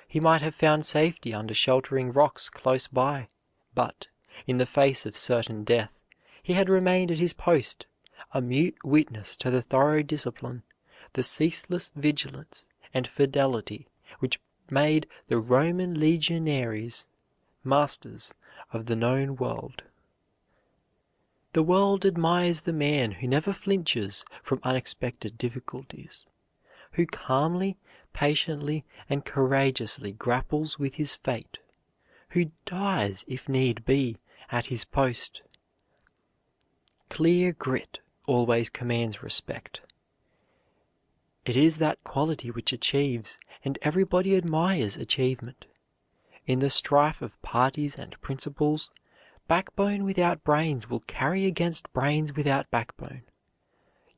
He might have found safety under sheltering rocks close by, but, in the face of certain death, he had remained at his post, a mute witness to the thorough discipline, the ceaseless vigilance and fidelity which made the Roman legionaries masters of the known world. The world admires the man who never flinches from unexpected difficulties, who calmly, patiently, and courageously grapples with his fate, who dies, if need be, at his post. Clear grit always commands respect. It is that quality which achieves, and everybody admires achievement. In the strife of parties and principles, backbone without brains will carry against brains without backbone.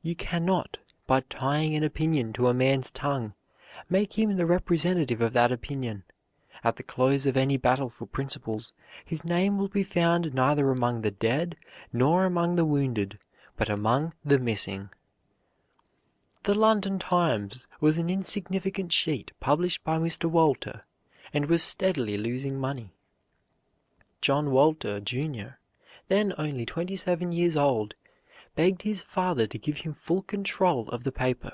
You cannot, by tying an opinion to a man's tongue, make him the representative of that opinion. At the close of any battle for principles, his name will be found neither among the dead nor among the wounded, but among the missing. The London Times was an insignificant sheet published by Mr. Walter, and was steadily losing money. John Walter, Jr., then only 27 years old, begged his father to give him full control of the paper.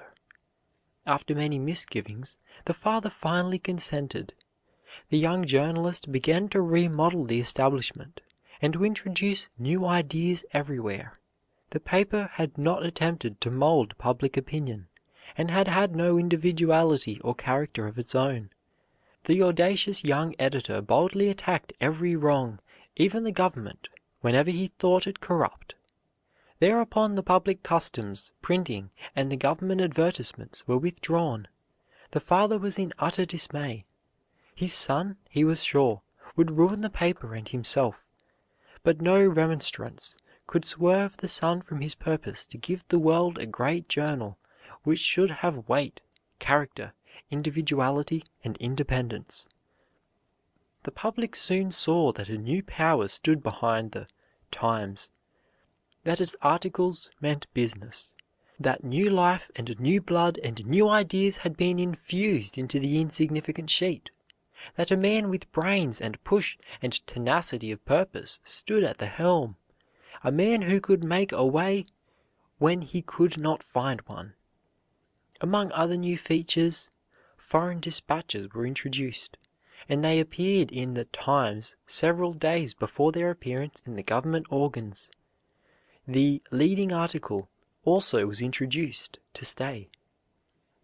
After many misgivings, the father finally consented. The young journalist began to remodel the establishment, and to introduce new ideas everywhere. The paper had not attempted to mold public opinion, and had had no individuality or character of its own. The audacious young editor boldly attacked every wrong, even the government, whenever he thought it corrupt. Thereupon the public customs, printing, and the government advertisements were withdrawn. The father was in utter dismay. His son, he was sure, would ruin the paper and himself, but no remonstrance could swerve the son from his purpose to give the world a great journal which should have weight, character, individuality, and independence. The public soon saw that a new power stood behind the Times, that its articles meant business, that new life and new blood and new ideas had been infused into the insignificant sheet, that a man with brains and push and tenacity of purpose stood at the helm, a man who could make a way when he could not find one. Among other new features, foreign dispatches were introduced, and they appeared in the Times several days before their appearance in the government organs. The leading article also was introduced to stay.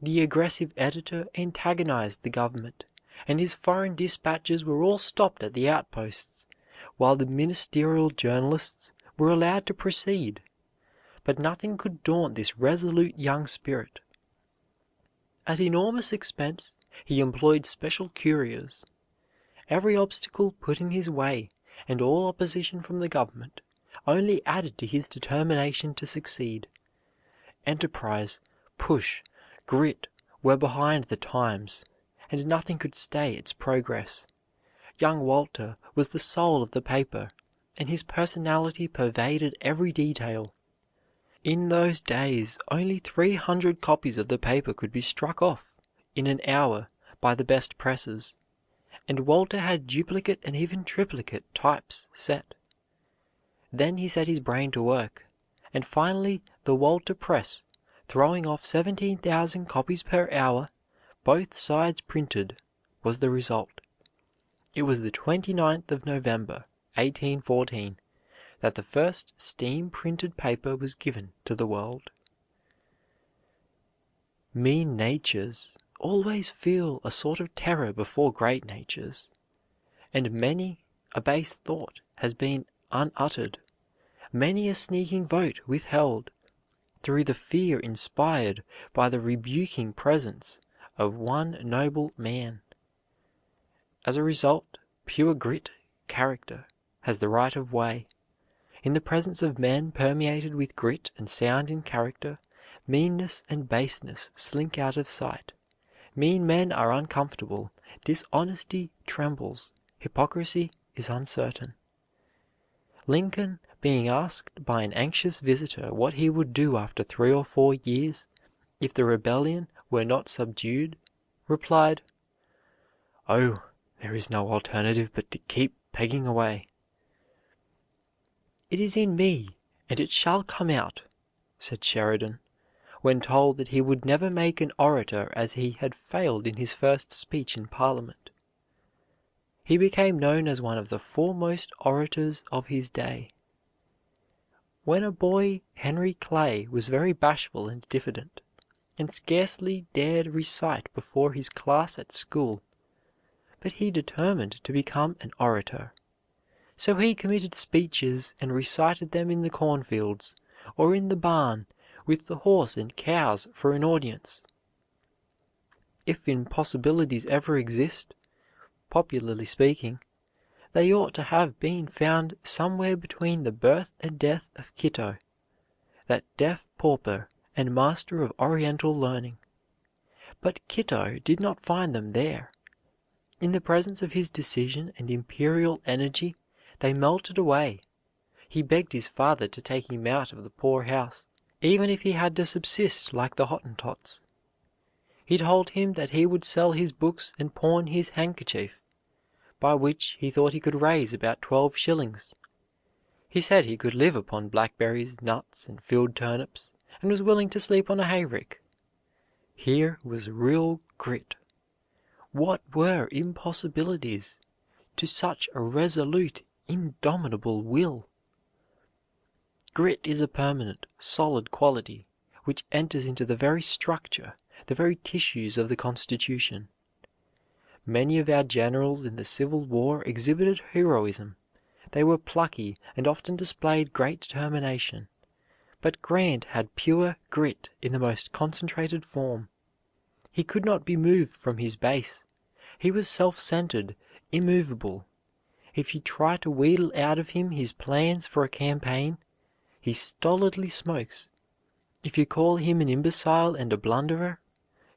The aggressive editor antagonized the government, and his foreign dispatches were all stopped at the outposts, while the ministerial journalists were allowed to proceed. But nothing could daunt this resolute young spirit. At enormous expense, he employed special couriers. Every obstacle put in his way, and all opposition from the government, only added to his determination to succeed. Enterprise, push, grit were behind the Times, and nothing could stay its progress. Young Walter was the soul of the paper, and his personality pervaded every detail. In those days only 300 copies of the paper could be struck off in an hour by the best presses, and Walter had duplicate and even triplicate types set. Then he set his brain to work, and finally the Walter Press, throwing off 17,000 copies per hour, both sides printed, was the result. It was the 29th of November, 1814, that the first steam-printed paper was given to the world. Mean natures always feel a sort of terror before great natures, and many a base thought has been unuttered, many a sneaking vote withheld, through the fear inspired by the rebuking presence of one noble man. As a result, pure grit, character, has the right of way. In the presence of men permeated with grit and sound in character, meanness and baseness slink out of sight. Mean men are uncomfortable, dishonesty trembles, hypocrisy is uncertain. Lincoln, being asked by an anxious visitor what he would do after 3 or 4 years if the rebellion were not subdued, replied, "Oh, there is no alternative but to keep pegging away." "It is in me, and it shall come out," said Sheridan, when told that he would never make an orator as he had failed in his first speech in Parliament. He became known as one of the foremost orators of his day. When a boy, Henry Clay was very bashful and diffident, and scarcely dared recite before his class at school, but he determined to become an orator. So he committed speeches and recited them in the cornfields or in the barn with the horse and cows for an audience. If impossibilities ever exist, popularly speaking, they ought to have been found somewhere between the birth and death of Kitto, that deaf pauper and master of Oriental learning. But Kitto did not find them there. In the presence of his decision and imperial energy, they melted away. He begged his father to take him out of the poor house, even if he had to subsist like the Hottentots. He told him that he would sell his books and pawn his handkerchief, by which he thought he could raise about 12 shillings. He said he could live upon blackberries, nuts, and field turnips, and was willing to sleep on a hayrick. Here was real grit. What were impossibilities to such a resolute, indomitable will? Grit is a permanent, solid quality which enters into the very structure, the very tissues of the Constitution. Many of our generals in the Civil War exhibited heroism. They were plucky and often displayed great determination. But Grant had pure grit in the most concentrated form. He could not be moved from his base. He was self-centered, immovable. If you try to wheedle out of him his plans for a campaign, he stolidly smokes. If you call him an imbecile and a blunderer,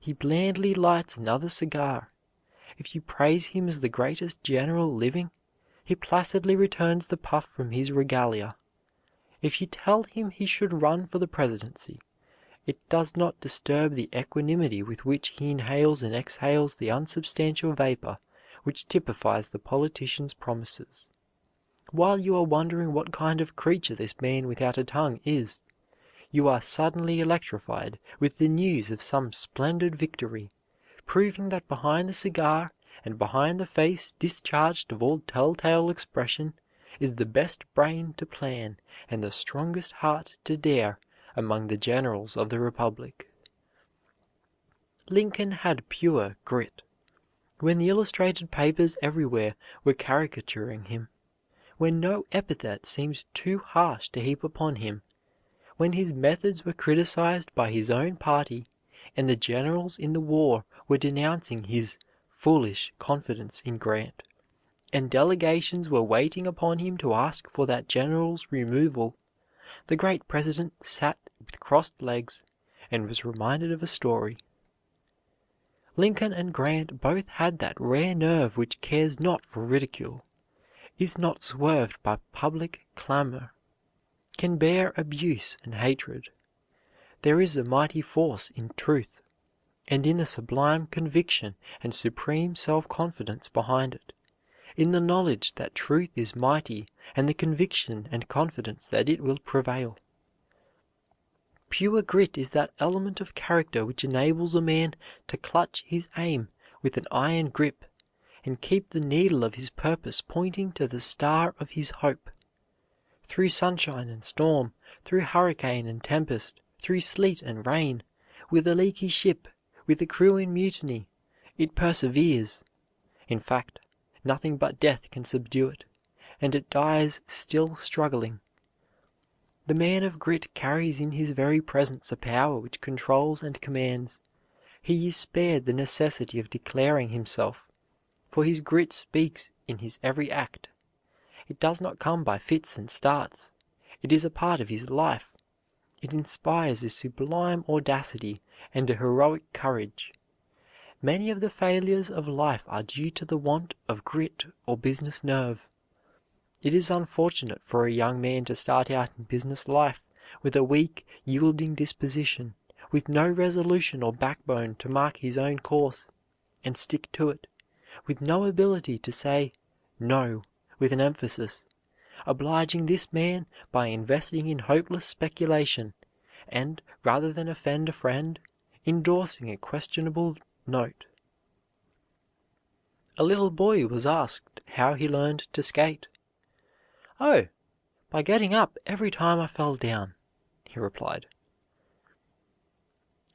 he blandly lights another cigar. If you praise him as the greatest general living, he placidly returns the puff from his regalia. If you tell him he should run for the presidency, it does not disturb the equanimity with which he inhales and exhales the unsubstantial vapor which typifies the politician's promises. While you are wondering what kind of creature this man without a tongue is, you are suddenly electrified with the news of some splendid victory, proving that behind the cigar and behind the face discharged of all telltale expression is the best brain to plan and the strongest heart to dare among the generals of the Republic. Lincoln had pure grit. When the illustrated papers everywhere were caricaturing him, when no epithet seemed too harsh to heap upon him, when his methods were criticized by his own party, and the generals in the war were denouncing his foolish confidence in Grant, and delegations were waiting upon him to ask for that general's removal, the great president sat with crossed legs and was reminded of a story. Lincoln and Grant both had that rare nerve which cares not for ridicule, is not swerved by public clamor, can bear abuse and hatred. There is a mighty force in truth, and in the sublime conviction and supreme self-confidence behind it, in the knowledge that truth is mighty and the conviction and confidence that it will prevail. Pure grit is that element of character which enables a man to clutch his aim with an iron grip and keep the needle of his purpose pointing to the star of his hope. Through sunshine and storm, through hurricane and tempest, through sleet and rain, with a leaky ship, with a crew in mutiny, it perseveres. In fact, nothing but death can subdue it, and it dies still struggling. The man of grit carries in his very presence a power which controls and commands. He is spared the necessity of declaring himself, for his grit speaks in his every act. It does not come by fits and starts. It is a part of his life. It inspires a sublime audacity and a heroic courage. Many of the failures of life are due to the want of grit or business nerve. It is unfortunate for a young man to start out in business life with a weak, yielding disposition, with no resolution or backbone to mark his own course and stick to it, with no ability to say "no" with an emphasis, obliging this man by investing in hopeless speculation, and, rather than offend a friend, endorsing a questionable note. A little boy was asked how he learned to skate. "Oh, by getting up every time I fell down," he replied.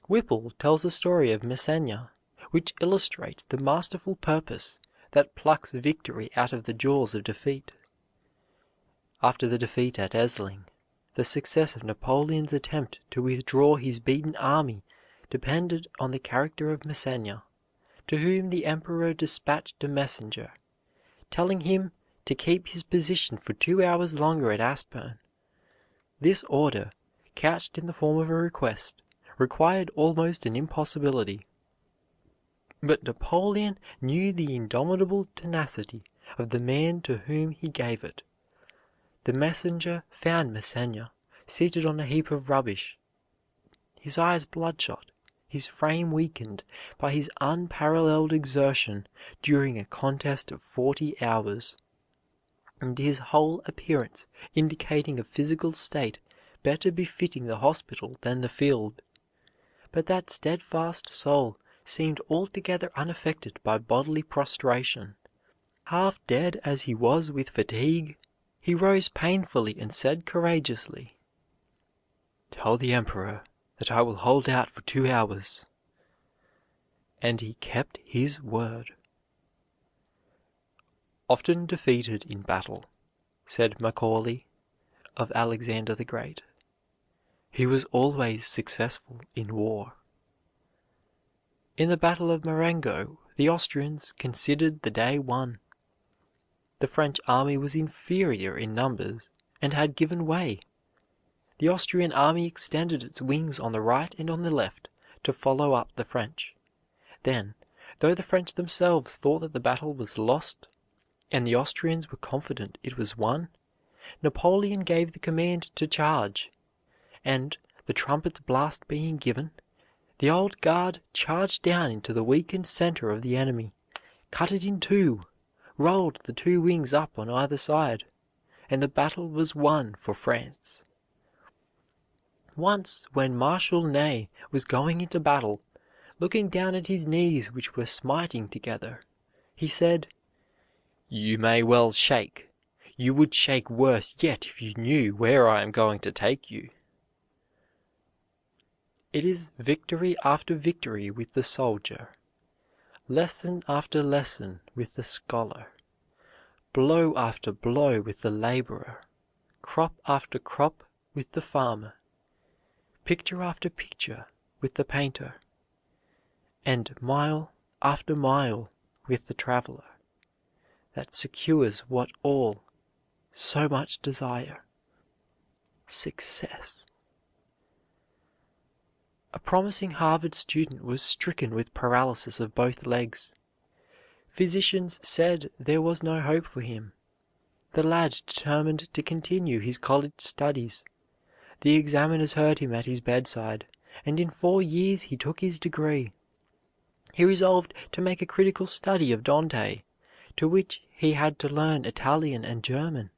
Whipple tells a story of Messenia, which illustrates the masterful purpose that plucks victory out of the jaws of defeat. After the defeat at Essling, the success of Napoleon's attempt to withdraw his beaten army depended on the character of Messenia, to whom the Emperor dispatched a messenger, telling him to keep his position for 2 hours longer at Aspern. This order, couched in the form of a request, required almost an impossibility. But Napoleon knew the indomitable tenacity of the man to whom he gave it. The messenger found Messenia seated on a heap of rubbish, his eyes bloodshot, his frame weakened by his unparalleled exertion during a contest of 40 hours, and his whole appearance indicating a physical state better befitting the hospital than the field. But that steadfast soul seemed altogether unaffected by bodily prostration. Half dead as he was with fatigue, he rose painfully and said courageously, "Tell the Emperor that I will hold out for 2 hours." And he kept his word. "Often defeated in battle," said Macaulay of Alexander the Great, "he was always successful in war." In the Battle of Marengo, the Austrians considered the day won. The French army was inferior in numbers and had given way. The Austrian army extended its wings on the right and on the left to follow up the French. Then, though the French themselves thought that the battle was lost, and the Austrians were confident it was won, Napoleon gave the command to charge, and, the trumpet's blast being given, the Old Guard charged down into the weakened center of the enemy, cut it in two, rolled the two wings up on either side, and the battle was won for France. Once, when Marshal Ney was going into battle, looking down at his knees which were smiting together, he said, "You may well shake. You would shake worse yet if you knew where I am going to take you." It is victory after victory with the soldier, lesson after lesson with the scholar, blow after blow with the laborer, crop after crop with the farmer, picture after picture with the painter, and mile after mile with the traveler, that secures what all so much desire: success. A promising Harvard student was stricken with paralysis of both legs. Physicians said there was no hope for him. The lad determined to continue his college studies. The examiners heard him at his bedside, and in 4 years he took his degree. He resolved to make a critical study of Dante, to which he had to learn Italian and German.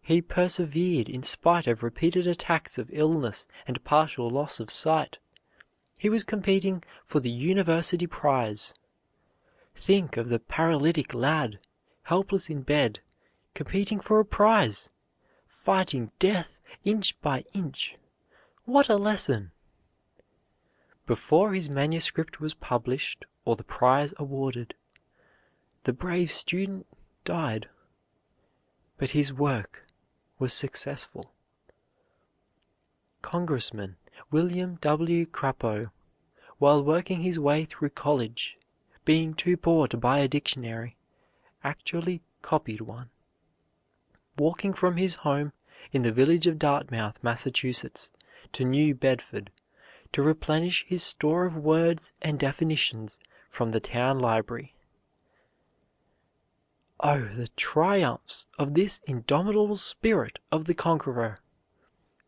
He persevered in spite of repeated attacks of illness and partial loss of sight. He was competing for the university prize. Think of the paralytic lad, helpless in bed, competing for a prize, fighting death inch by inch. What a lesson! Before his manuscript was published or the prize awarded, the brave student died, but his work was successful. Congressman William W. Crapo, while working his way through college, being too poor to buy a dictionary, actually copied one. Walking from his home in the village of Dartmouth, Massachusetts, to New Bedford, to replenish his store of words and definitions from the town library. Oh, the triumphs of this indomitable spirit of the conqueror!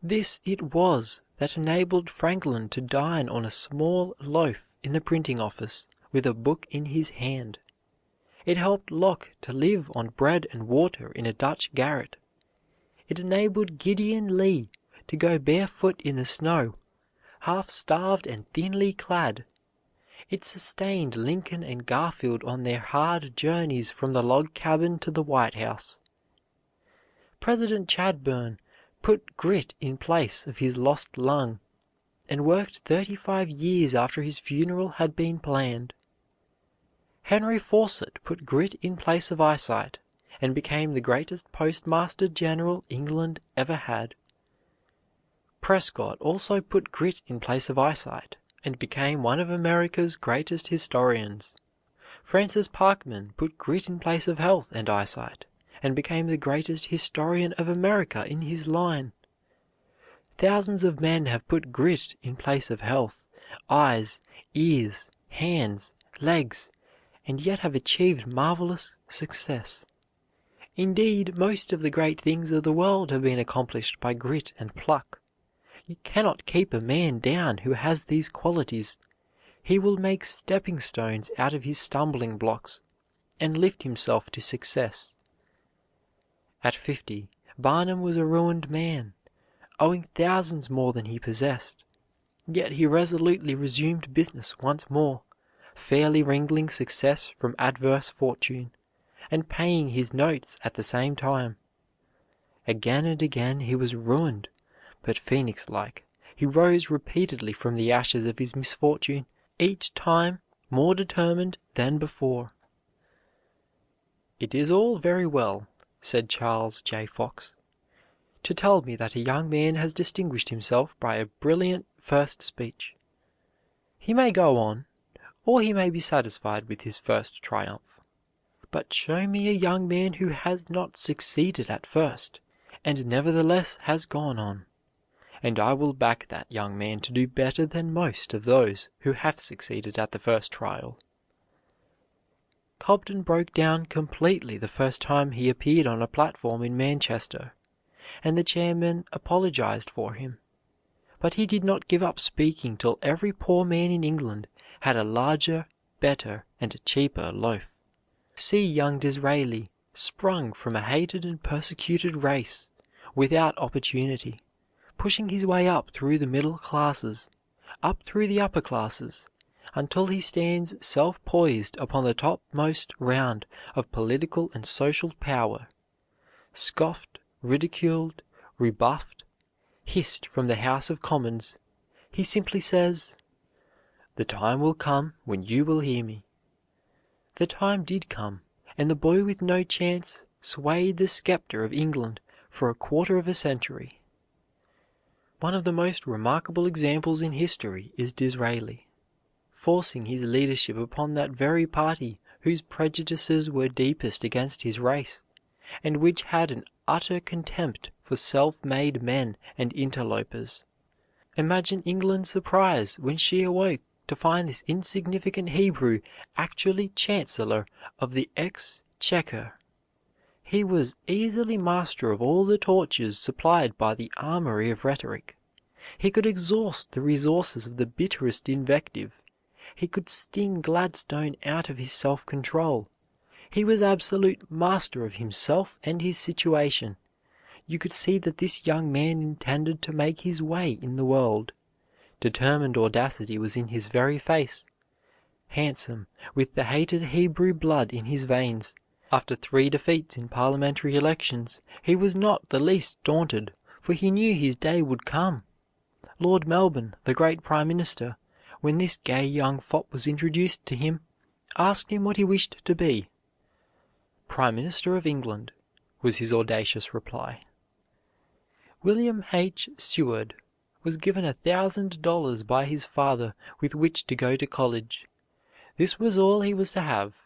This it was that enabled Franklin to dine on a small loaf in the printing office with a book in his hand. It helped Locke to live on bread and water in a Dutch garret. It enabled Gideon Lee to go barefoot in the snow, half starved and thinly clad. It sustained Lincoln and Garfield on their hard journeys from the log cabin to the White House. President Chadbourne put grit in place of his lost lung, and worked 35 years after his funeral had been planned. Henry Fawcett put grit in place of eyesight, and became the greatest postmaster general England ever had. Prescott also put grit in place of eyesight, and became one of America's greatest historians. Francis Parkman put grit in place of health and eyesight, and became the greatest historian of America in his line. Thousands of men have put grit in place of health, eyes, ears, hands, legs, and yet have achieved marvelous success. Indeed, most of the great things of the world have been accomplished by grit and pluck. You cannot keep a man down who has these qualities. He will make stepping stones out of his stumbling blocks, and lift himself to success. At 50, Barnum was a ruined man, owing thousands more than he possessed. Yet he resolutely resumed business once more, fairly wringing success from adverse fortune, and paying his notes at the same time. Again and again he was ruined, but phoenix-like, he rose repeatedly from the ashes of his misfortune, each time more determined than before. "It is all very well," said Charles J. Fox, "to tell me that a young man has distinguished himself by a brilliant first speech. He may go on, or he may be satisfied with his first triumph. But show me a young man who has not succeeded at first, and nevertheless has gone on, and I will back that young man to do better than most of those who have succeeded at the first trial." Cobden broke down completely the first time he appeared on a platform in Manchester, and the chairman apologized for him. But he did not give up speaking till every poor man in England had a larger, better, and a cheaper loaf. See young Disraeli, sprung from a hated and persecuted race, without opportunity, pushing his way up through the middle classes, up through the upper classes, until he stands self-poised upon the topmost round of political and social power. Scoffed, ridiculed, rebuffed, hissed from the House of Commons, he simply says, "The time will come when you will hear me." The time did come, and the boy with no chance swayed the scepter of England for a quarter of a century. One of the most remarkable examples in history is Disraeli, forcing his leadership upon that very party whose prejudices were deepest against his race, and which had an utter contempt for self-made men and interlopers. Imagine England's surprise when she awoke to find this insignificant Hebrew actually Chancellor of the Exchequer. He was easily master of all the tortures supplied by the armory of rhetoric. He could exhaust the resources of the bitterest invective. He could sting Gladstone out of his self-control. He was absolute master of himself and his situation. You could see that this young man intended to make his way in the world. Determined audacity was in his very face. Handsome, with the hated Hebrew blood in his veins, after 3 defeats in parliamentary elections, he was not the least daunted, for he knew his day would come. Lord Melbourne, the great Prime Minister, when this gay young fop was introduced to him, asked him what he wished to be. "Prime Minister of England," was his audacious reply. William H. Seward was given $1,000 by his father with which to go to college. This was all he was to have.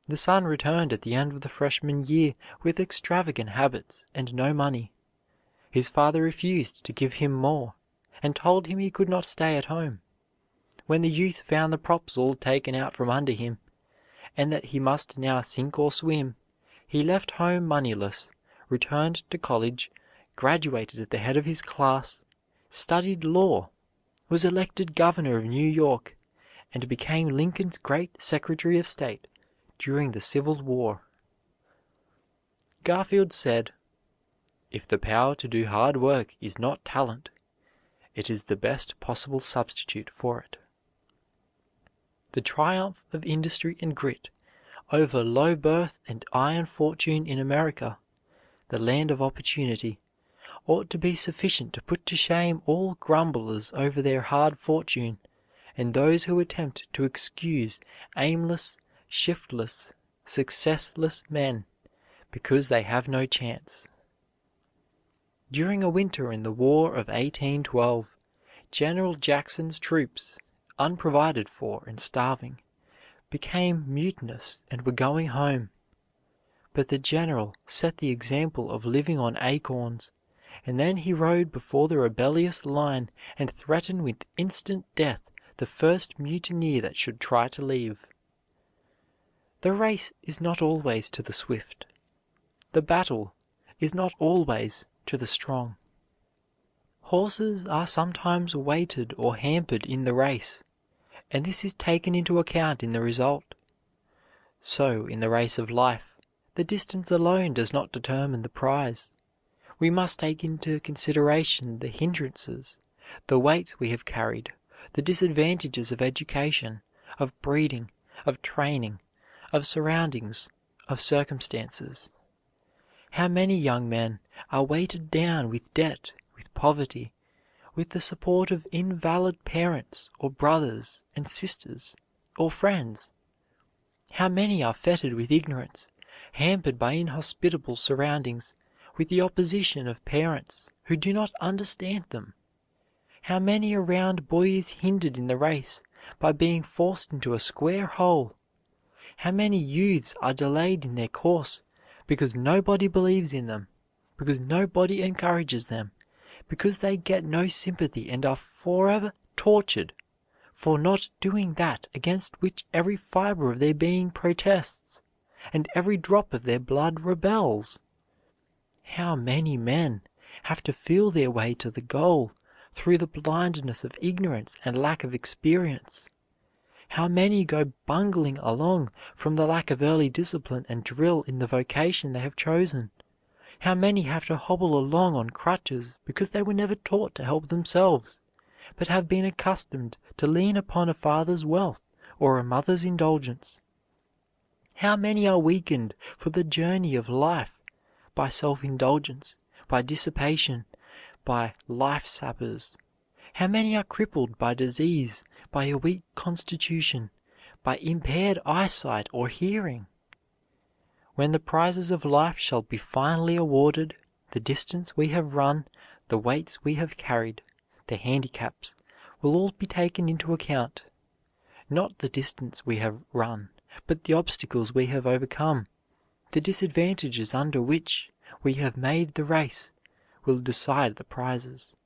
The son returned at the end of the freshman year with extravagant habits and no money. His father refused to give him more, and told him he could not stay at home. when the youth found the props all taken out from under him, and that he must now sink or swim, he left home moneyless, returned to college, graduated at the head of his class, studied law, was elected governor of New York, and became Lincoln's great Secretary of State during the Civil War. Garfield said, "If the power to do hard work is not talent, it is the best possible substitute for it." The triumph of industry and grit over low birth and iron fortune in America, the land of opportunity, ought to be sufficient to put to shame all grumblers over their hard fortune and those who attempt to excuse aimless, shiftless, successless men because they have no chance. During a winter in the War of 1812, General Jackson's troops, unprovided for and starving, became mutinous and were going home. But the general set the example of living on acorns, and then he rode before the rebellious line and threatened with instant death the first mutineer that should try to leave. The race is not always to the swift. The battle is not always to the strong. Horses are sometimes weighted or hampered in the race, and this is taken into account in the result. So in the race of life, the distance alone does not determine the prize. We must take into consideration the hindrances, the weights we have carried, the disadvantages of education, of breeding, of training, of surroundings, of circumstances. How many young men are weighted down with debt, with poverty, with the support of invalid parents or brothers and sisters or friends? How many are fettered with ignorance, hampered by inhospitable surroundings, with the opposition of parents who do not understand them? How many a round boy is hindered in the race by being forced into a square hole? How many youths are delayed in their course because nobody believes in them, because nobody encourages them, because they get no sympathy and are forever tortured for not doing that against which every fiber of their being protests, and every drop of their blood rebels? How many men have to feel their way to the goal through the blindness of ignorance and lack of experience? How many go bungling along from the lack of early discipline and drill in the vocation they have chosen? How many have to hobble along on crutches because they were never taught to help themselves, but have been accustomed to lean upon a father's wealth or a mother's indulgence? How many are weakened for the journey of life by self-indulgence, by dissipation, by life sappers? How many are crippled by disease, by a weak constitution, by impaired eyesight or hearing? When the prizes of life shall be finally awarded, the distance we have run, the weights we have carried, the handicaps, will all be taken into account. Not the distance we have run, but the obstacles we have overcome, the disadvantages under which we have made the race, will decide the prizes.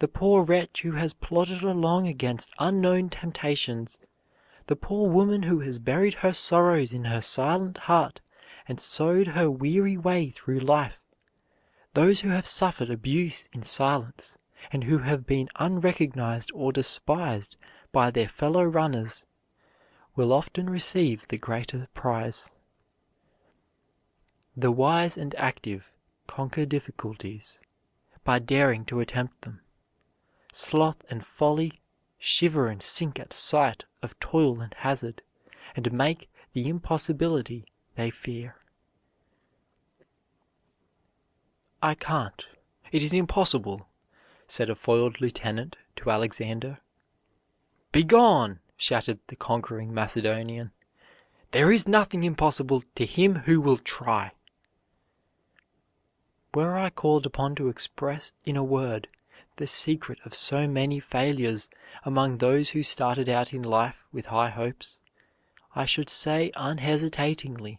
The poor wretch who has plodded along against unknown temptations, the poor woman who has buried her sorrows in her silent heart and sewed her weary way through life, those who have suffered abuse in silence, and who have been unrecognized or despised by their fellow runners, will often receive the greater prize. The wise and active conquer difficulties by daring to attempt them. Sloth and folly shiver and sink at sight of toil and hazard, and make the impossibility they fear. "I can't. It is impossible," said a foiled lieutenant to Alexander. "Begone!" shouted the conquering Macedonian. "There is nothing impossible to him who will try." Were I called upon to express in a word the secret of so many failures among those who started out in life with high hopes, I should say unhesitatingly,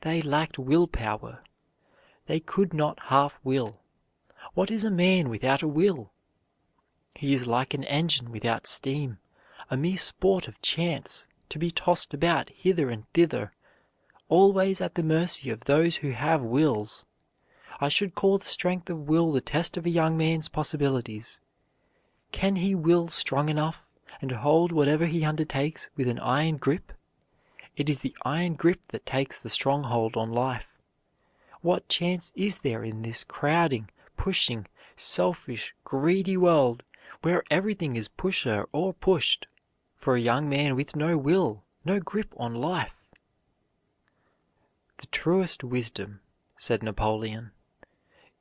they lacked will power. They could not half will. What is a man without a will? He is like an engine without steam, a mere sport of chance, to be tossed about hither and thither, always at the mercy of those who have wills. I should call the strength of will the test of a young man's possibilities. Can he will strong enough and hold whatever he undertakes with an iron grip? It is the iron grip that takes the strong hold on life. What chance is there in this crowding, pushing, selfish, greedy world where everything is pusher or pushed, for a young man with no will, no grip on life? The truest wisdom, said Napoleon,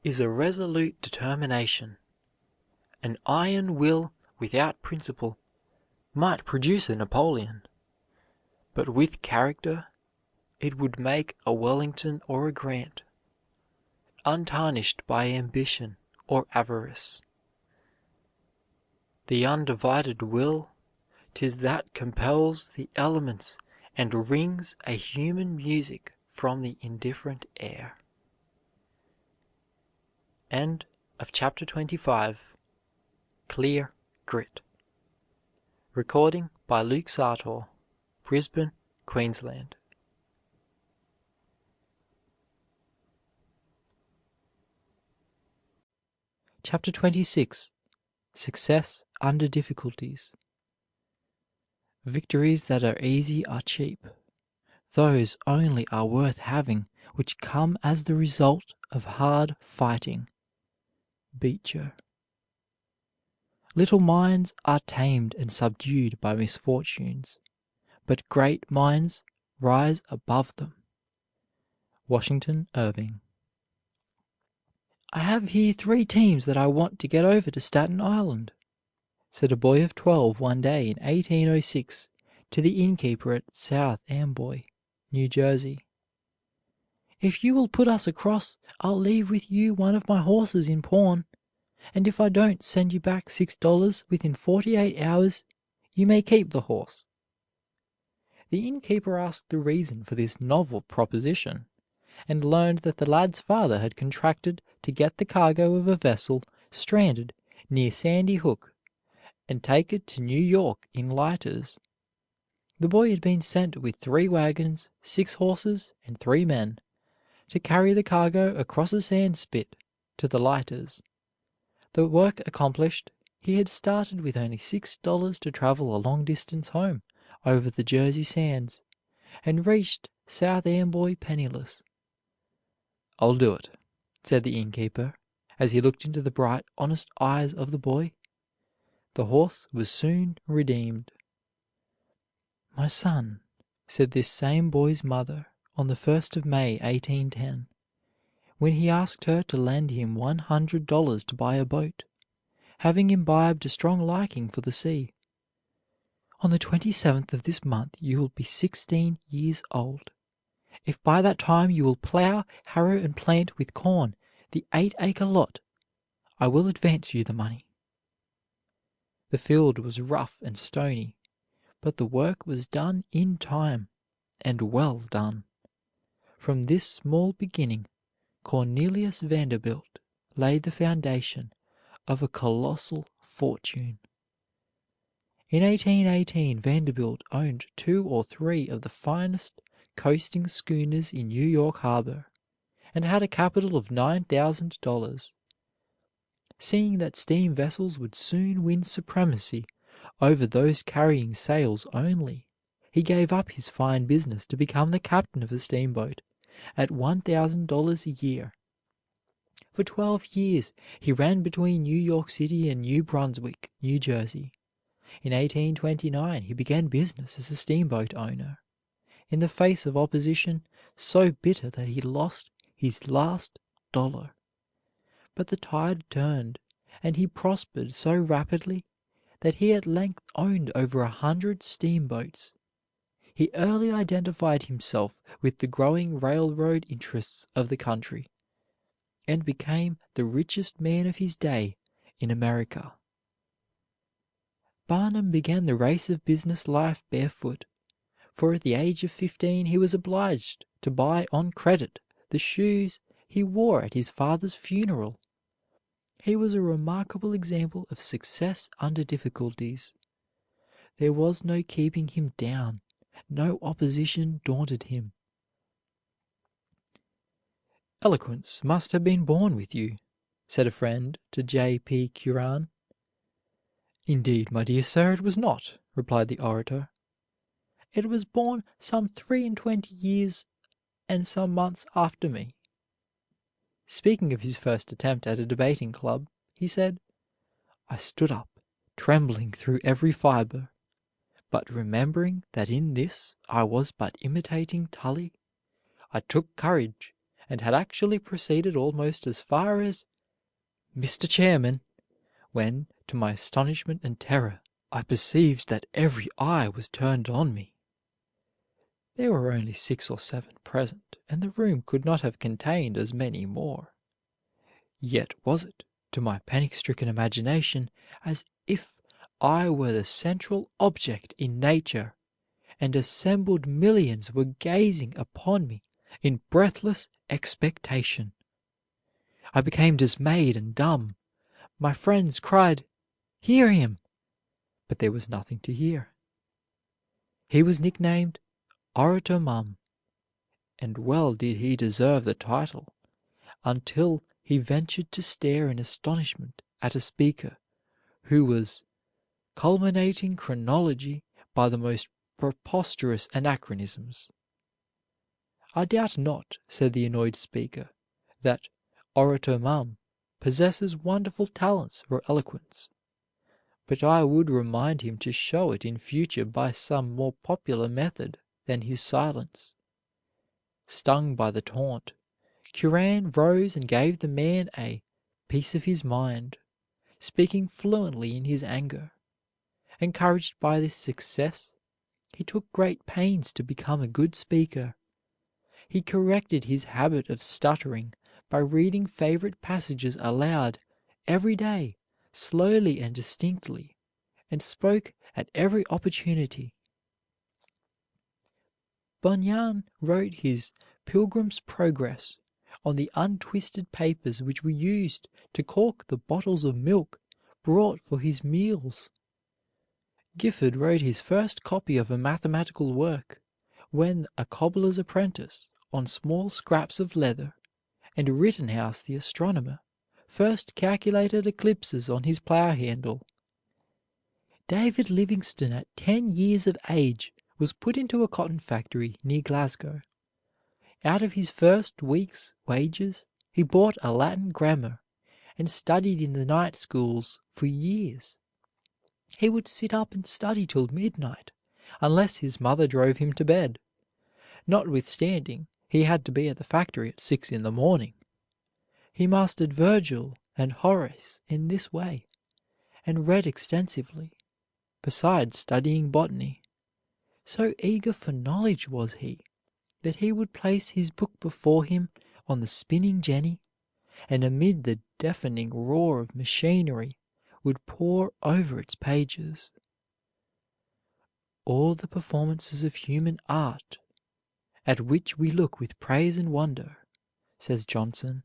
is a resolute determination. An iron will without principle might produce a Napoleon, but with character it would make a Wellington or a Grant, untarnished by ambition or avarice. The undivided will, 'tis that compels the elements and wrings a human music from the indifferent air. End of chapter 25. Clear Grit. Recording by Luke Sartor, Brisbane, Queensland. Chapter 26. Success under difficulties. Victories that are easy are cheap. Those only are worth having which come as the result of hard fighting. Beecher. Little minds are tamed and subdued by misfortunes, but great minds rise above them. Washington Irving. I have here 3 teams that I want to get over to Staten Island, said a boy of 12 one day in 1806 to the innkeeper at South Amboy, New Jersey. If you will put us across, I'll leave with you one of my horses in pawn, and if I don't send you back $6 within 48 hours, you may keep the horse. The innkeeper asked the reason for this novel proposition, and learned that the lad's father had contracted to get the cargo of a vessel stranded near Sandy Hook and take it to New York in lighters. The boy had been sent with 3 wagons, 6 horses, and 3 men to carry the cargo across a sand spit to the lighters. The work accomplished, he had started with only $6 to travel a long distance home over the Jersey sands, and reached South Amboy penniless. "I'll do it," said the innkeeper, as he looked into the bright, honest eyes of the boy. The horse was soon redeemed. "My son," said this same boy's mother on the 1st of May, 1810, when he asked her to lend him $100 to buy a boat, having imbibed a strong liking for the sea. "On the 27th of this month you will be 16 years old. If by that time you will plow, harrow, and plant with corn the 8-acre lot, I will advance you the money." The field was rough and stony, but the work was done in time, and well done. From this small beginning, Cornelius Vanderbilt laid the foundation of a colossal fortune. In 1818, Vanderbilt owned 2 or 3 of the finest coasting schooners in New York Harbor, and had a capital of $9,000. Seeing that steam vessels would soon win supremacy over those carrying sails only, he gave up his fine business to become the captain of a steamboat at $1,000 a year. For 12 years he ran between New York City and New Brunswick, New Jersey. In 1829 he began business as a steamboat owner, in the face of opposition so bitter that he lost his last dollar. But the tide turned, and he prospered so rapidly that he at length owned over 100 steamboats. He early identified himself with the growing railroad interests of the country, and became the richest man of his day in America. Barnum began the race of business life barefoot, for at the age of 15 he was obliged to buy on credit the shoes he wore at his father's funeral. He was a remarkable example of success under difficulties. There was no keeping him down. No opposition daunted him. "Eloquence must have been born with you," said a friend to J. P. Curran. "Indeed, my dear sir, it was not," replied the orator. "It was born some 23 years and some months after me." Speaking of his first attempt at a debating club, he said, "I stood up, trembling through every fiber, but remembering that in this I was but imitating Tully, I took courage, and had actually proceeded almost as far as 'Mr. Chairman,' when, to my astonishment and terror, I perceived that every eye was turned on me." There were only 6 or 7 present, and the room could not have contained as many more. Yet was it, to my panic-stricken imagination, as if I were the central object in nature, and assembled millions were gazing upon me in breathless expectation. I became dismayed and dumb. My friends cried, "Hear him!" but there was nothing to hear. He was nicknamed Orator Mum, and well did he deserve the title, until he ventured to stare in astonishment at a speaker who was culminating chronology by the most preposterous anachronisms. "I doubt not," said the annoyed speaker, "that Orator Mum possesses wonderful talents for eloquence, but I would remind him to show it in future by some more popular method than his silence." Stung by the taunt, Curran rose and gave the man a "piece of his mind," speaking fluently in his anger. Encouraged by this success, he took great pains to become a good speaker. He corrected his habit of stuttering by reading favorite passages aloud every day, slowly and distinctly, and spoke at every opportunity. Bunyan wrote his "Pilgrim's Progress" on the untwisted papers which were used to cork the bottles of milk brought for his meals. Gifford wrote his first copy of a mathematical work when a cobbler's apprentice on small scraps of leather, and Rittenhouse the astronomer first calculated eclipses on his plow handle. David Livingstone at 10 years of age was put into a cotton factory near Glasgow. Out of his first week's wages he bought a Latin grammar, and studied in the night schools for years. He would sit up and study till midnight, unless his mother drove him to bed. Notwithstanding, he had to be at the factory at 6 in the morning. He mastered Virgil and Horace in this way, and read extensively, besides studying botany. So eager for knowledge was he, that he would place his book before him on the spinning jenny, and amid the deafening roar of machinery would pore over its pages. All the performances of human art, at which we look with praise and wonder, says Johnson,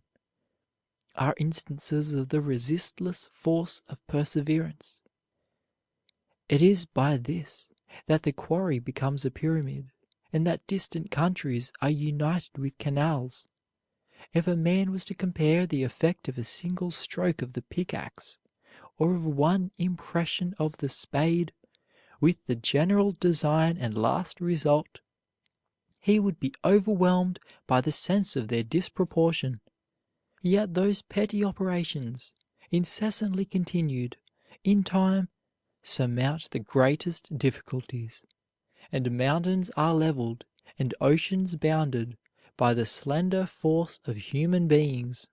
are instances of the resistless force of perseverance. It is by this that the quarry becomes a pyramid, and that distant countries are united with canals. If a man was to compare the effect of a single stroke of the pickaxe, or of one impression of the spade, with the general design and last result, he would be overwhelmed by the sense of their disproportion. Yet those petty operations, incessantly continued, in time surmount the greatest difficulties, and mountains are leveled and oceans bounded by the slender force of human beings.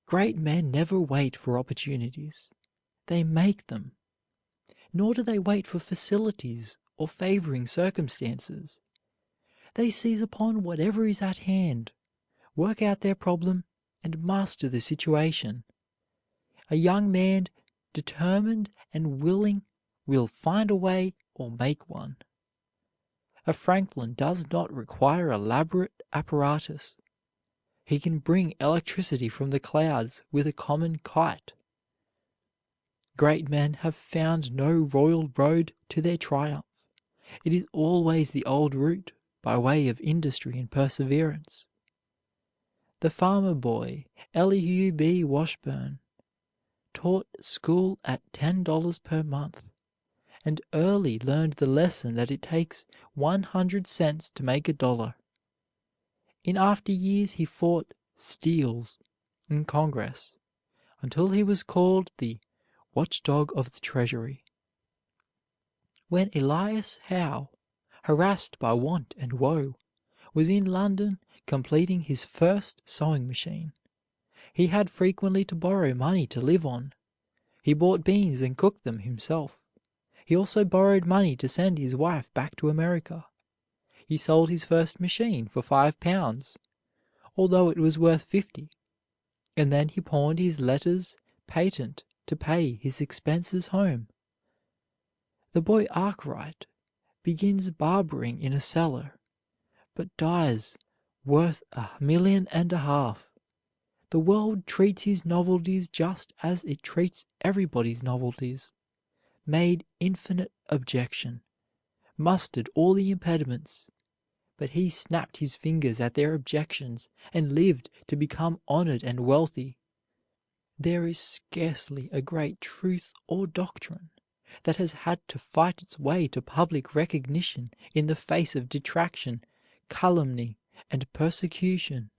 Great men never wait for opportunities, they make them. Nor do they wait for facilities or favoring circumstances. They seize upon whatever is at hand, work out their problem, and master the situation. A young man determined and willing will find a way or make one. A Franklin does not require elaborate apparatus. He can bring electricity from the clouds with a common kite. Great men have found no royal road to their triumph. It is always the old route, by way of industry and perseverance. The farmer boy, Elihu B. Washburn, taught school at $10 per month, and early learned the lesson that it takes 100 cents to make a dollar. In after years he fought "steals" in Congress, until he was called the "watchdog of the Treasury." When Elias Howe, harassed by want and woe, was in London completing his first sewing machine, he had frequently to borrow money to live on. He bought beans and cooked them himself. He also borrowed money to send his wife back to America. He sold his first machine for £5, although it was worth 50, and then he pawned his letters patent to pay his expenses home. The boy Arkwright begins barbering in a cellar, but dies worth $1.5 million. The world treats his novelties just as it treats everybody's novelties, made infinite objection, mustered all the impediments, but he snapped his fingers at their objections and lived to become honored and wealthy. There is scarcely a great truth or doctrine that has had to fight its way to public recognition in the face of detraction, calumny, and persecution.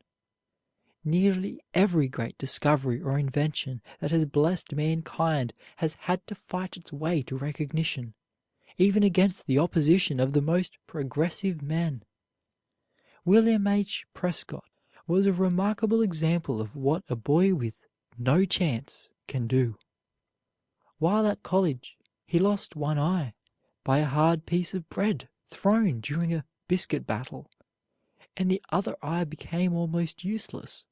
Nearly every great discovery or invention that has blessed mankind has had to fight its way to recognition, even against the opposition of the most progressive men. William H. Prescott was a remarkable example of what a boy with no chance can do. While at college, he lost one eye by a hard piece of bread thrown during a biscuit battle, and the other eye became almost useless.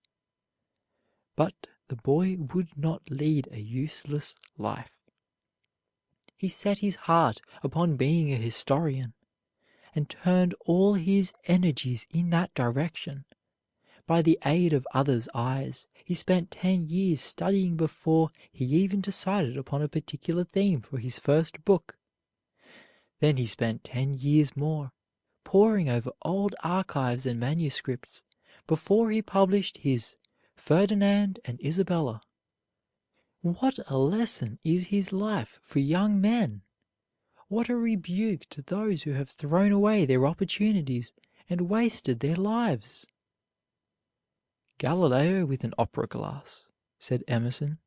But the boy would not lead a useless life. He set his heart upon being a historian, and turned all his energies in that direction. By the aid of others' eyes, he spent 10 years studying before he even decided upon a particular theme for his first book. Then he spent 10 years more, poring over old archives and manuscripts, before he published his Ferdinand and Isabella. What a lesson is his life for young men! What a rebuke to those who have thrown away their opportunities and wasted their lives! "Galileo with an opera glass," said Emerson,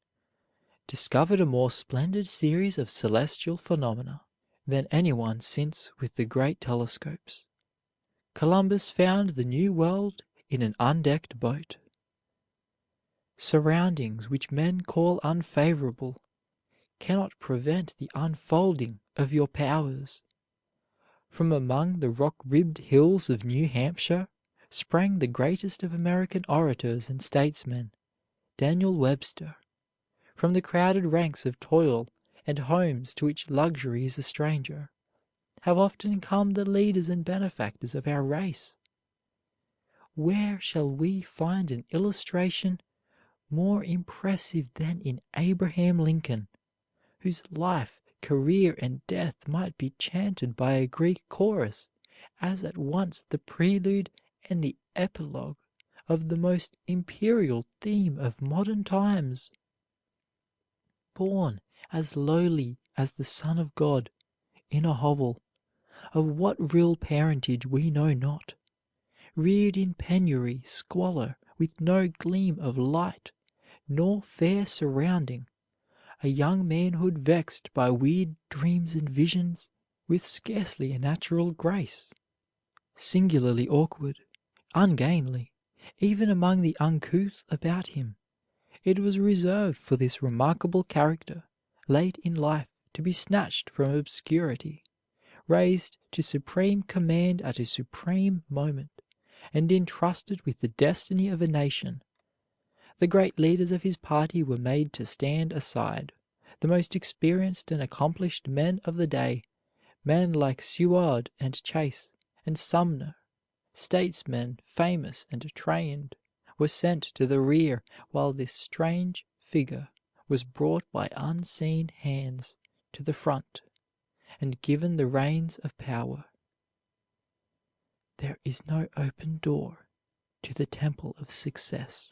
"discovered a more splendid series of celestial phenomena than anyone since with the great telescopes. Columbus found the New World in an undecked boat. Surroundings which men call unfavorable cannot prevent the unfolding of your powers. From among the rock-ribbed hills of New Hampshire sprang the greatest of American orators and statesmen, Daniel Webster. From the crowded ranks of toil and homes to which luxury is a stranger, have often come the leaders and benefactors of our race. Where shall we find an illustration more impressive than in Abraham Lincoln, whose life, career, and death might be chanted by a Greek chorus as at once the prelude and the epilogue of the most imperial theme of modern times? Born as lowly as the Son of God, in a hovel, of what real parentage we know not, reared in penury, squalor, with no gleam of light, nor fair surrounding, a young manhood vexed by weird dreams and visions, with scarcely a natural grace, singularly awkward, ungainly, even among the uncouth about him. It was reserved for this remarkable character, late in life, to be snatched from obscurity, raised to supreme command at a supreme moment, and entrusted with the destiny of a nation. The great leaders of his party were made to stand aside. The most experienced and accomplished men of the day, men like Seward and Chase and Sumner, statesmen famous and trained, were sent to the rear while this strange figure was brought by unseen hands to the front and given the reins of power. There is no open door to the temple of success.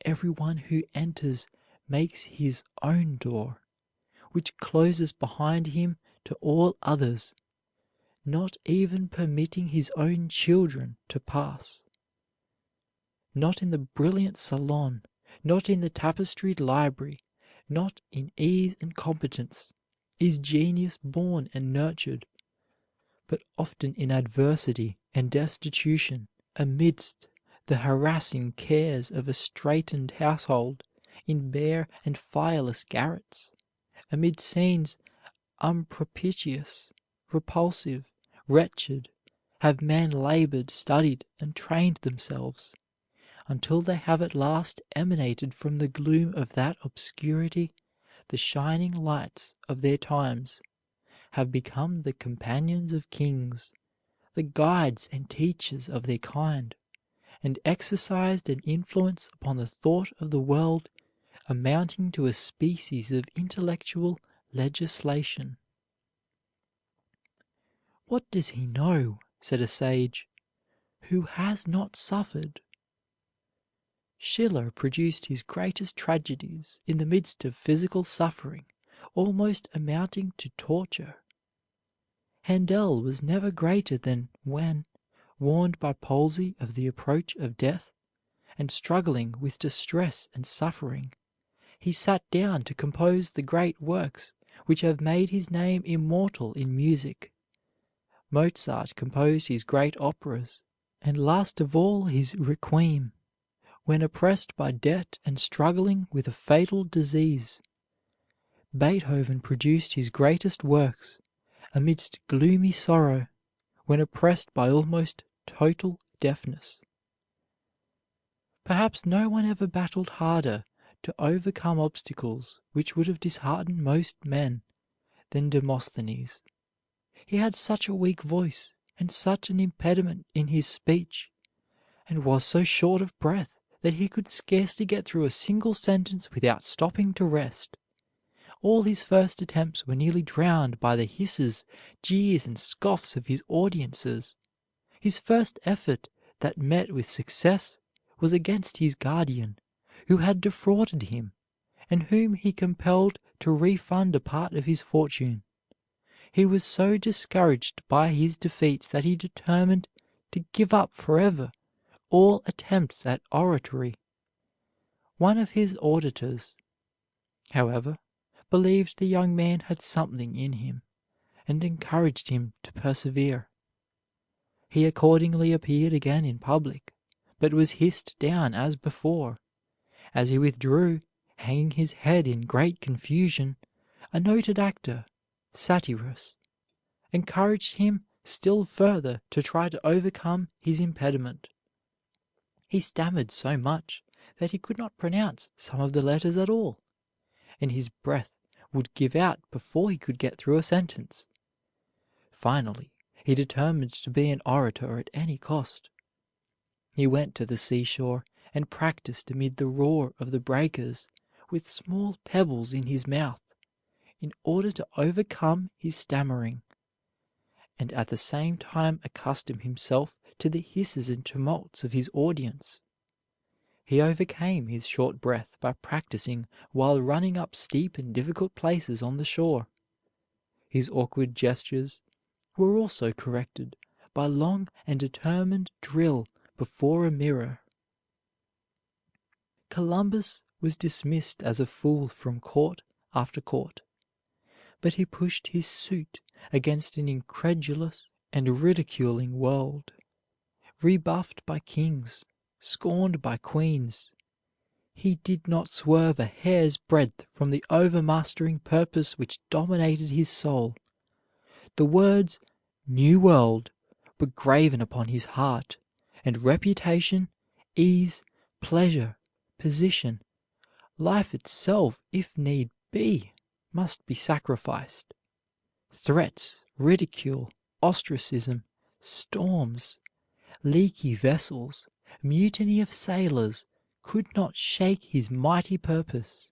Everyone who enters makes his own door, which closes behind him to all others, not even permitting his own children to pass. Not in the brilliant salon, not in the tapestried library, not in ease and competence, is genius born and nurtured, but often in adversity and destitution, amidst the harassing cares of a straitened household, in bare and fireless garrets, amid scenes unpropitious, repulsive, wretched, have men labored, studied, and trained themselves, until they have at last emanated from the gloom of that obscurity the shining lights of their times, have become the companions of kings, the guides and teachers of their kind, and exercised an influence upon the thought of the world amounting to a species of intellectual legislation. "What does he know," said a sage, "who has not suffered?" Schiller produced his greatest tragedies in the midst of physical suffering almost amounting to torture. Handel was never greater than when, warned by palsy of the approach of death, and struggling with distress and suffering, he sat down to compose the great works which have made his name immortal in music. Mozart composed his great operas, and last of all his Requiem, when oppressed by debt and struggling with a fatal disease. Beethoven produced his greatest works amidst gloomy sorrow, when oppressed by almost total deafness. Perhaps no one ever battled harder to overcome obstacles which would have disheartened most men than Demosthenes. He had such a weak voice and such an impediment in his speech, and was so short of breath that he could scarcely get through a single sentence without stopping to rest. All his first attempts were nearly drowned by the hisses, jeers, and scoffs of his audiences. His first effort that met with success was against his guardian, who had defrauded him, and whom he compelled to refund a part of his fortune. He was so discouraged by his defeats that he determined to give up forever all attempts at oratory. One of his auditors, however, believed the young man had something in him, and encouraged him to persevere. He accordingly appeared again in public, but was hissed down as before. As he withdrew, hanging his head in great confusion, a noted actor, Satyrus, encouraged him still further to try to overcome his impediment. He stammered so much that he could not pronounce some of the letters at all, and his breath would give out before he could get through a sentence. Finally, he determined to be an orator at any cost. He went to the seashore and practiced amid the roar of the breakers with small pebbles in his mouth, in order to overcome his stammering, and at the same time accustom himself to the hisses and tumults of his audience. He overcame his short breath by practicing while running up steep and difficult places on the shore. His awkward gestures were also corrected by long and determined drill before a mirror. Columbus was dismissed as a fool from court after court, but he pushed his suit against an incredulous and ridiculing world. Rebuffed by kings, scorned by queens, he did not swerve a hair's breadth from the overmastering purpose which dominated his soul. The words "New World" were graven upon his heart, and reputation, ease, pleasure, position, life itself, if need be, must be sacrificed. Threats, ridicule, ostracism, storms, leaky vessels, mutiny of sailors, could not shake his mighty purpose.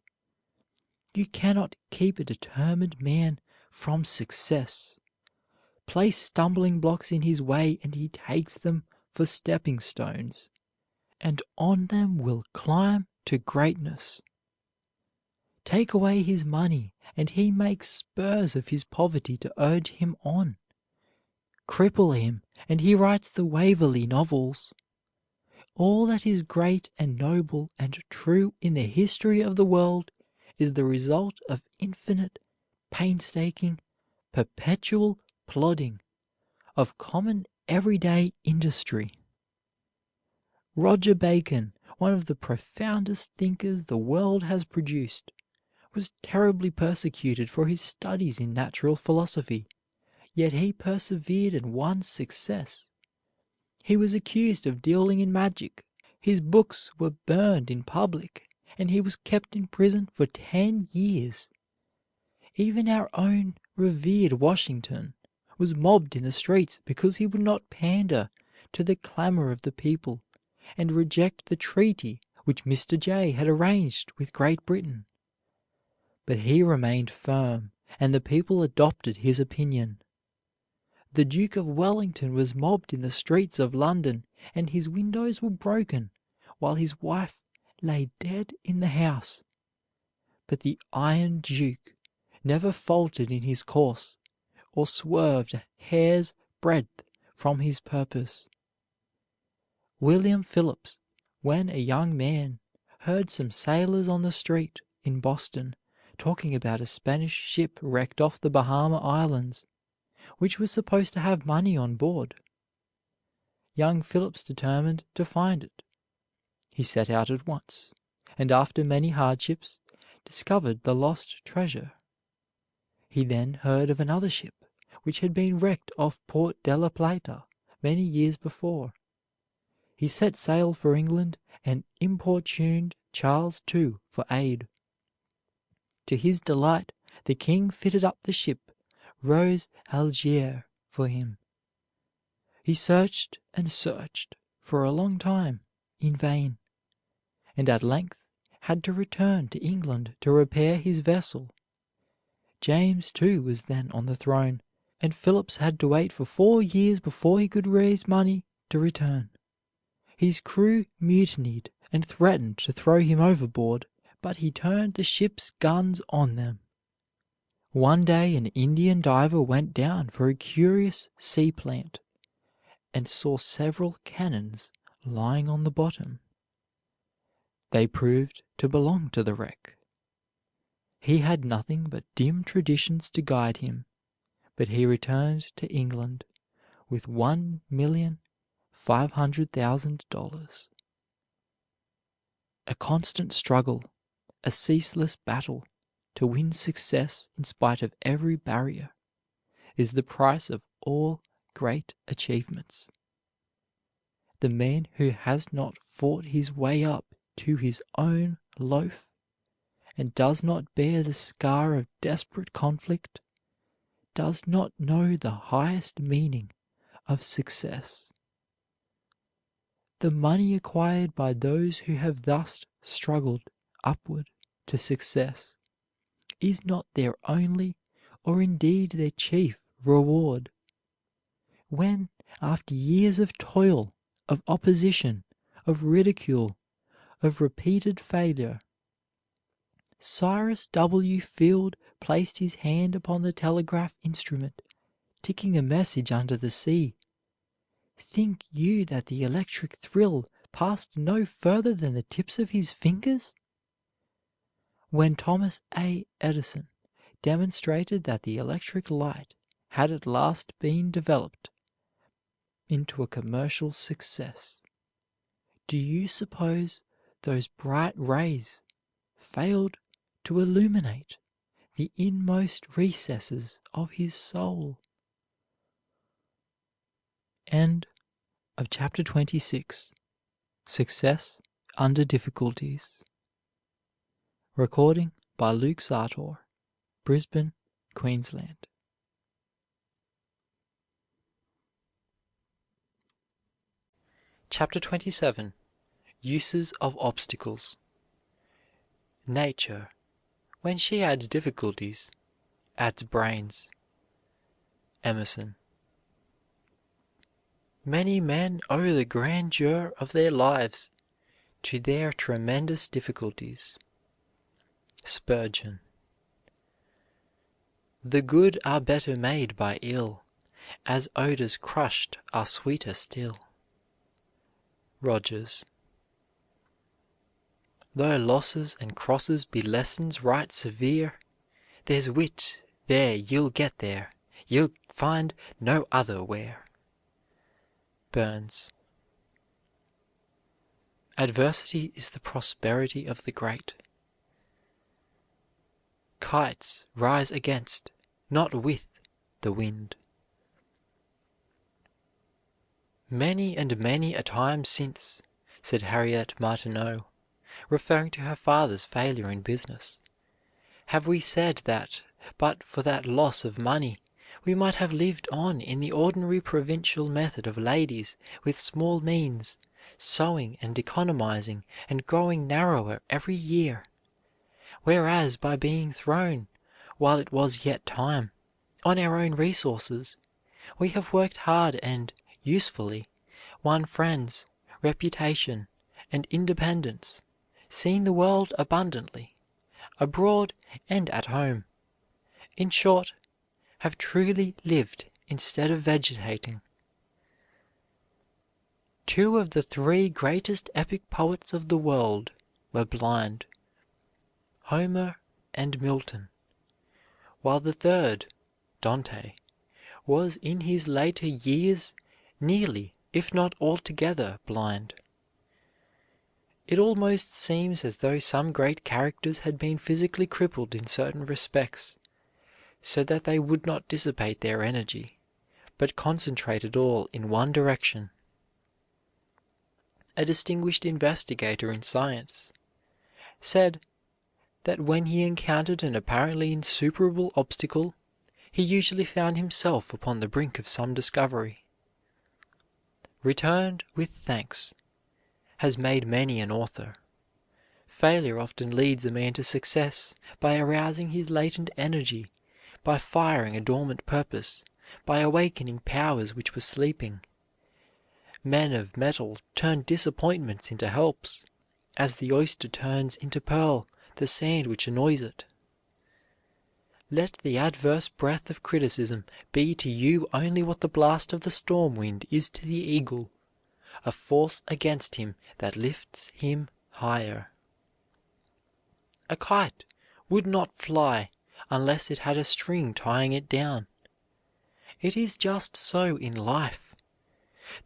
You cannot keep a determined man from success. Place stumbling blocks in his way, and he takes them for stepping stones, and on them will climb to greatness. Take away his money, and he makes spurs of his poverty to urge him on. Cripple him, and he writes the Waverley novels. All that is great and noble and true in the history of the world is the result of infinite, painstaking, perpetual plodding, of common everyday industry. Roger Bacon, one of the profoundest thinkers the world has produced, was terribly persecuted for his studies in natural philosophy, yet he persevered and won success. He was accused of dealing in magic. His books were burned in public, and he was kept in prison for 10 years. Even our own revered Washington was mobbed in the streets because he would not pander to the clamor of the people and reject the treaty which Mr. Jay had arranged with Great Britain. But he remained firm, and the people adopted his opinion. The Duke of Wellington was mobbed in the streets of London, and his windows were broken, while his wife lay dead in the house. But the Iron Duke never faltered in his course, or swerved a hair's breadth from his purpose. William Phillips, when a young man, heard some sailors on the street in Boston talking about a Spanish ship wrecked off the Bahama Islands, which was supposed to have money on board. Young Phillips determined to find it. He set out at once, and after many hardships, discovered the lost treasure. He then heard of another ship which had been wrecked off Port de la Plata many years before. He set sail for England and importuned Charles II for aid. To his delight, the king fitted up the ship Rose Algier for him. He searched and searched for a long time in vain, and at length had to return to England to repair his vessel. James too was then on the throne, and Phillips had to wait for 4 years before he could raise money to return. His crew mutinied and threatened to throw him overboard, but he turned the ship's guns on them. One day an Indian diver went down for a curious sea plant, and saw several cannons lying on the bottom. They proved to belong to the wreck. He had nothing but dim traditions to guide him, but he returned to England with $1,500,000. A constant struggle, a ceaseless battle to win success in spite of every barrier, is the price of all great achievements. The man who has not fought his way up to his own loaf, and does not bear the scar of desperate conflict, does not know the highest meaning of success. The money acquired by those who have thus struggled upward to success is not their only, or indeed their chief, reward. When, after years of toil, of opposition, of ridicule, of repeated failure, Cyrus W. Field placed his hand upon the telegraph instrument, ticking a message under the sea, think you that the electric thrill passed no further than the tips of his fingers? When Thomas A. Edison demonstrated that the electric light had at last been developed into a commercial success, do you suppose those bright rays failed to illuminate the inmost recesses of his soul? End of chapter 26. Success under Difficulties. Recording by Luke Sartor, Brisbane, Queensland. Chapter 27. Uses of obstacles. Nature, when she adds difficulties, adds brains. Emerson. Many men owe the grandeur of their lives to their tremendous difficulties. Spurgeon. The good are better made by ill, as odors crushed are sweeter still. Rogers. Though losses and crosses be lessons right severe, there's wit there you'll get there, you'll find no other where. Burns. Adversity is the prosperity of the great. Kites rise against, not with, the wind. Many and many a time since, said Harriet Martineau, referring to her father's failure in business, have we said that, but for that loss of money, we might have lived on in the ordinary provincial method of ladies with small means, sewing and economizing and growing narrower every year, whereas by being thrown, while it was yet time, on our own resources, we have worked hard and usefully, won friends, reputation, and independence, seen the world abundantly, abroad and at home, in short, have truly lived instead of vegetating. Two of the three greatest epic poets of the world were blind, Homer and Milton, while the third, Dante, was in his later years nearly, if not altogether, blind. It almost seems as though some great characters had been physically crippled in certain respects, so that they would not dissipate their energy, but concentrate it all in one direction. A distinguished investigator in science said that when he encountered an apparently insuperable obstacle, he usually found himself upon the brink of some discovery. Returned with thanks has made many an author. Failure often leads a man to success by arousing his latent energy, by firing a dormant purpose, by awakening powers which were sleeping. Men of metal turn disappointments into helps, as the oyster turns into pearl the sand which annoys it. Let the adverse breath of criticism be to you only what the blast of the storm wind is to the eagle, a force against him that lifts him higher. A kite would not fly unless it had a string tying it down. It is just so in life.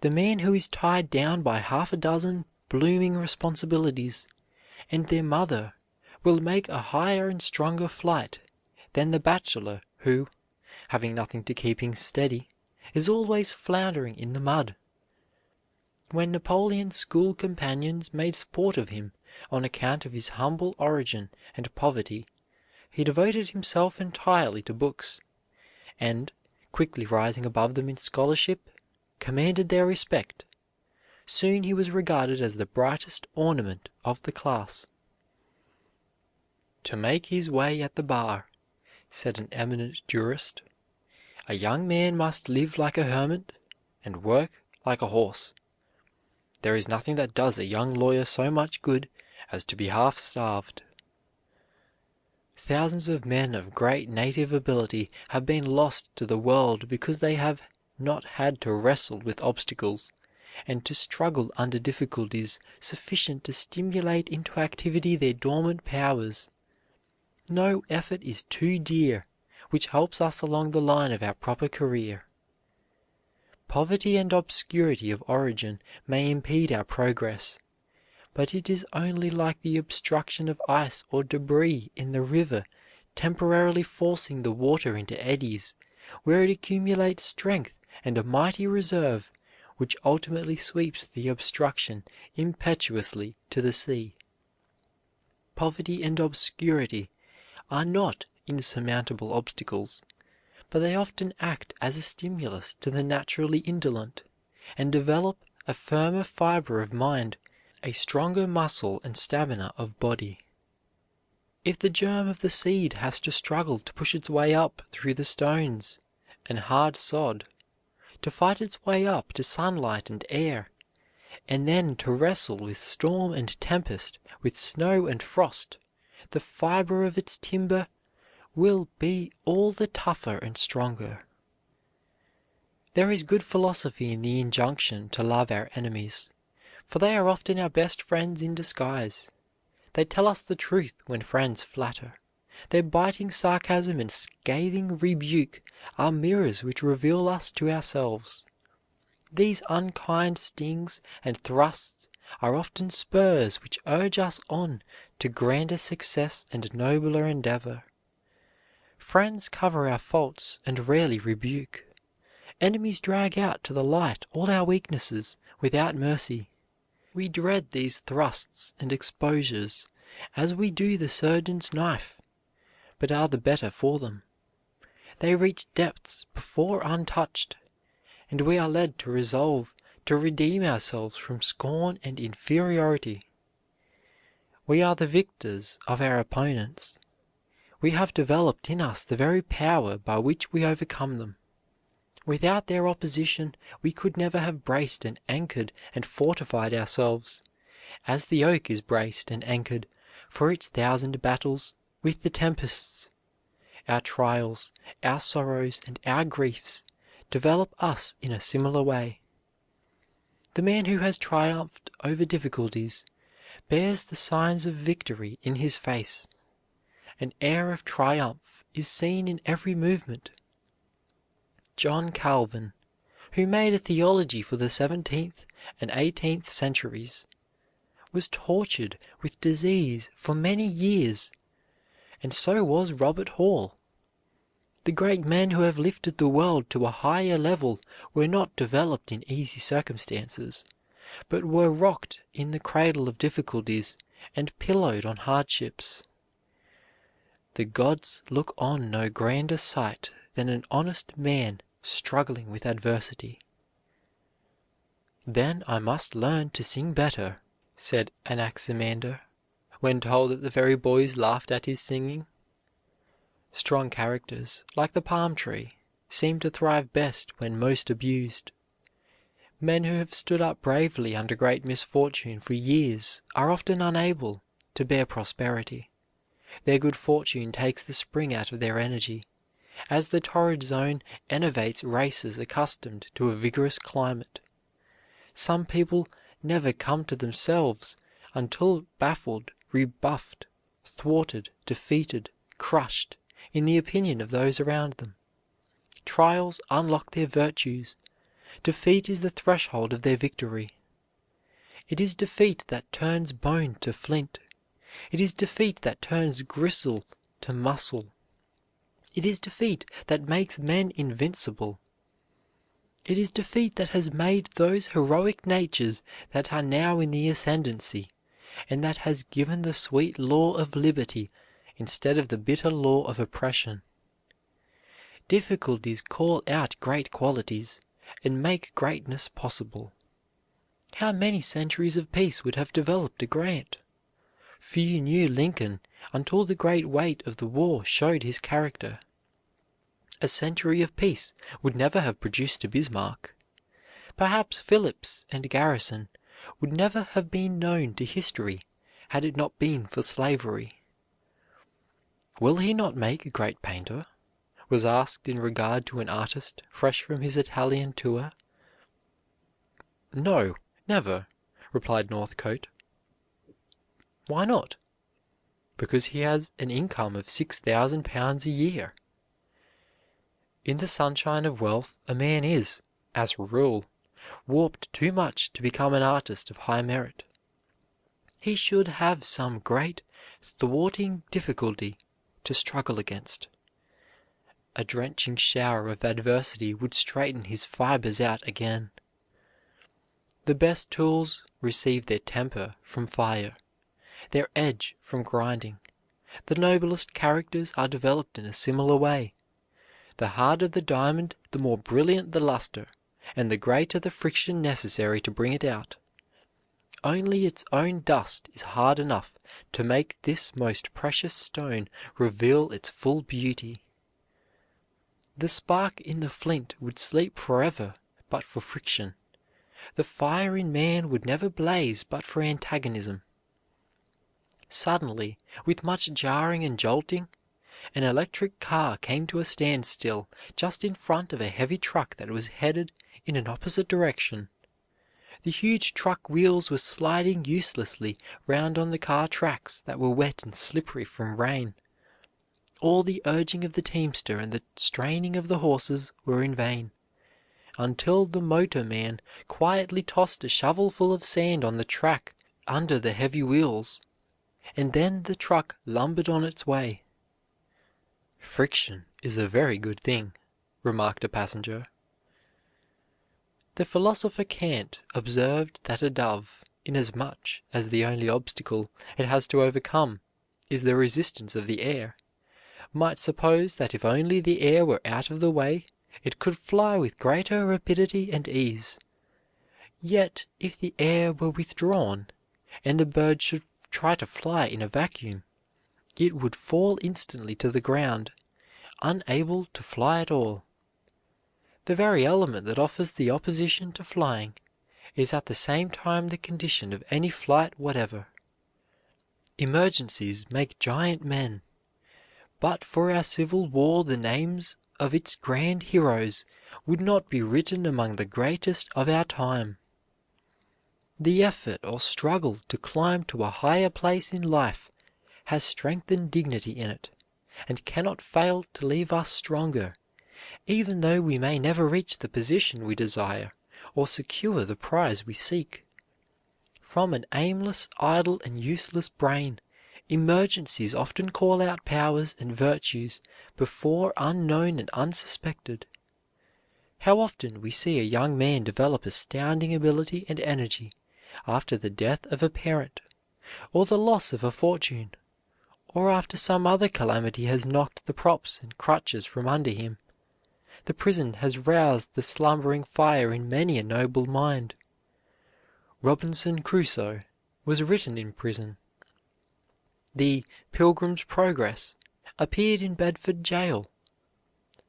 The man who is tied down by half a dozen blooming responsibilities and their mother will make a higher and stronger flight than the bachelor who, having nothing to keep him steady, is always floundering in the mud. When Napoleon's school companions made sport of him on account of his humble origin and poverty, he devoted himself entirely to books, and, quickly rising above them in scholarship, commanded their respect. Soon he was regarded as the brightest ornament of the class. To make his way at the bar, said an eminent jurist, a young man must live like a hermit and work like a horse. There is nothing that does a young lawyer so much good as to be half starved. Thousands of men of great native ability have been lost to the world because they have not had to wrestle with obstacles and to struggle under difficulties sufficient to stimulate into activity their dormant powers. No effort is too dear which helps us along the line of our proper career. Poverty and obscurity of origin may impede our progress, but it is only like the obstruction of ice or debris in the river temporarily forcing the water into eddies, where it accumulates strength and a mighty reserve, which ultimately sweeps the obstruction impetuously to the sea. Poverty and obscurity are not insurmountable obstacles, but they often act as a stimulus to the naturally indolent, and develop a firmer fiber of mind a stronger muscle and stamina of body. If the germ of the seed has to struggle to push its way up through the stones and hard sod, to fight its way up to sunlight and air, and then to wrestle with storm and tempest, with snow and frost, the fiber of its timber will be all the tougher and stronger. There is good philosophy in the injunction to love our enemies, for they are often our best friends in disguise. They tell us the truth when friends flatter. Their biting sarcasm and scathing rebuke are mirrors which reveal us to ourselves. These unkind stings and thrusts are often spurs which urge us on to grander success and nobler endeavor. Friends cover our faults and rarely rebuke. Enemies drag out to the light all our weaknesses without mercy. We dread these thrusts and exposures as we do the surgeon's knife, but are the better for them. They reach depths before untouched, and we are led to resolve to redeem ourselves from scorn and inferiority. We are the victors of our opponents. We have developed in us the very power by which we overcome them. Without their opposition we could never have braced and anchored and fortified ourselves, as the oak is braced and anchored for its 1,000 battles with the tempests. Our trials, our sorrows, and our griefs develop us in a similar way. The man who has triumphed over difficulties bears the signs of victory in his face. An air of triumph is seen in every movement. John Calvin, who made a theology for the 17th and 18th centuries, was tortured with disease for many years, and so was Robert Hall. The great men who have lifted the world to a higher level were not developed in easy circumstances, but were rocked in the cradle of difficulties and pillowed on hardships. The gods look on no grander sight than an honest man struggling with adversity. "Then I must learn to sing better," said Anaximander, when told that the very boys laughed at his singing. Strong characters, like the palm tree, seem to thrive best when most abused. Men who have stood up bravely under great misfortune for years are often unable to bear prosperity. Their good fortune takes the spring out of their energy, as the torrid zone enervates races accustomed to a vigorous climate. Some people never come to themselves until baffled, rebuffed, thwarted, defeated, crushed, in the opinion of those around them. Trials unlock their virtues. Defeat is the threshold of their victory. It is defeat that turns bone to flint. It is defeat that turns gristle to muscle. It is defeat that makes men invincible. It is defeat that has made those heroic natures that are now in the ascendancy, and that has given the sweet law of liberty instead of the bitter law of oppression. Difficulties call out great qualities and make greatness possible. How many centuries of peace would have developed a Grant? Few knew Lincoln until the great weight of the war showed his character. A century of peace would never have produced a Bismarck. Perhaps Phillips and Garrison would never have been known to history had it not been for slavery. "Will he not make a great painter?" was asked in regard to an artist fresh from his Italian tour. "No, never," replied Northcote. "Why not?" "Because he has an income of £6,000 a year." In the sunshine of wealth a man is, as a rule, warped too much to become an artist of high merit. He should have some great, thwarting difficulty to struggle against. A drenching shower of adversity would straighten his fibers out again. The best tools receive their temper from fire, their edge from grinding. The noblest characters are developed in a similar way. The harder the diamond, the more brilliant the luster, and the greater the friction necessary to bring it out. Only its own dust is hard enough to make this most precious stone reveal its full beauty. The spark in the flint would sleep forever but for friction. The fire in man would never blaze but for antagonism. Suddenly, with much jarring and jolting, an electric car came to a standstill just in front of a heavy truck that was headed in an opposite direction. The huge truck wheels were sliding uselessly round on the car tracks that were wet and slippery from rain. All the urging of the teamster and the straining of the horses were in vain, until the motorman quietly tossed a shovelful of sand on the track under the heavy wheels, and then the truck lumbered on its way. "Friction is a very good thing," remarked a passenger. The philosopher Kant observed that a dove, inasmuch as the only obstacle it has to overcome is the resistance of the air, might suppose that if only the air were out of the way, it could fly with greater rapidity and ease. Yet if the air were withdrawn, and the bird should try to fly in a vacuum, it would fall instantly to the ground, unable to fly at all. The very element that offers the opposition to flying is at the same time the condition of any flight whatever. Emergencies make giant men. But for our Civil War the names of its grand heroes would not be written among the greatest of our time. The effort or struggle to climb to a higher place in life has strength and dignity in it, and cannot fail to leave us stronger, even though we may never reach the position we desire or secure the prize we seek. From an aimless, idle, and useless brain, emergencies often call out powers and virtues before unknown and unsuspected. How often we see a young man develop astounding ability and energy after the death of a parent, or the loss of a fortune, or after some other calamity has knocked the props and crutches from under him. The prison has roused the slumbering fire in many a noble mind. Robinson Crusoe was written in prison. The Pilgrim's Progress appeared in Bedford jail.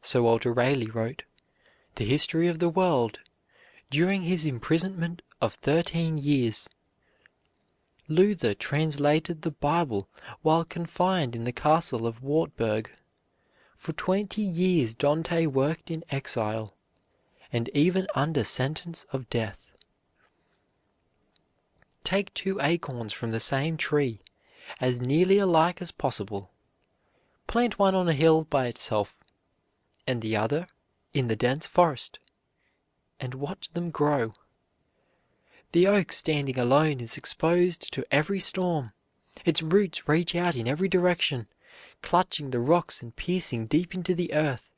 Sir Walter Raleigh wrote The History of the World during his imprisonment of 13 years. Luther translated the Bible while confined in the castle of Wartburg. For 20 years Dante worked in exile, and even under sentence of death. Take 2 acorns from the same tree, as nearly alike as possible. Plant one on a hill by itself, and the other in the dense forest, and watch them grow. The oak standing alone is exposed to every storm. Its roots reach out in every direction, clutching the rocks and piercing deep into the earth.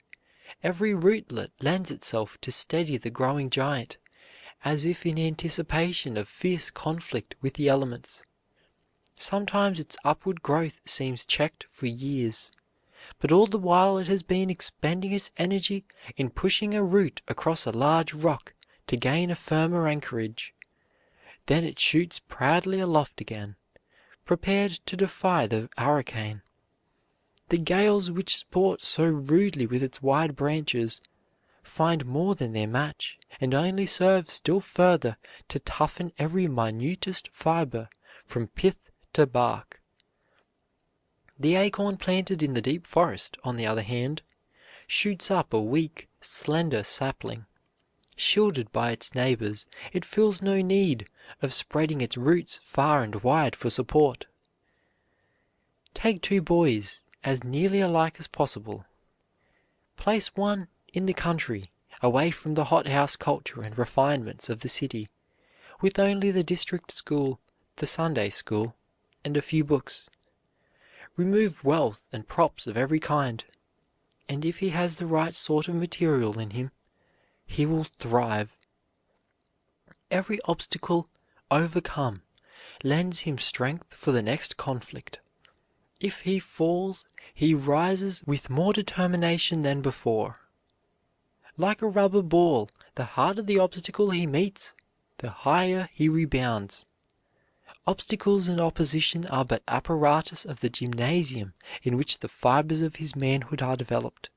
Every rootlet lends itself to steady the growing giant, as if in anticipation of fierce conflict with the elements. Sometimes its upward growth seems checked for years, but all the while it has been expending its energy in pushing a root across a large rock to gain a firmer anchorage. Then it shoots proudly aloft again, prepared to defy the hurricane. The gales which sport so rudely with its wide branches find more than their match, and only serve still further to toughen every minutest fiber from pith to bark. The acorn planted in the deep forest, on the other hand, shoots up a weak, slender sapling. Shielded by its neighbors, it feels no need of spreading its roots far and wide for support. Take 2 boys as nearly alike as possible. Place one in the country, away from the hothouse culture and refinements of the city, with only the district school, the Sunday school, and a few books. Remove wealth and props of every kind, and if he has the right sort of material in him, he will thrive. Every obstacle overcome lends him strength for the next conflict. If he falls, he rises with more determination than before. Like a rubber ball, the harder the obstacle he meets, the higher he rebounds. Obstacles and opposition are but apparatus of the gymnasium in which the fibers of his manhood are developed.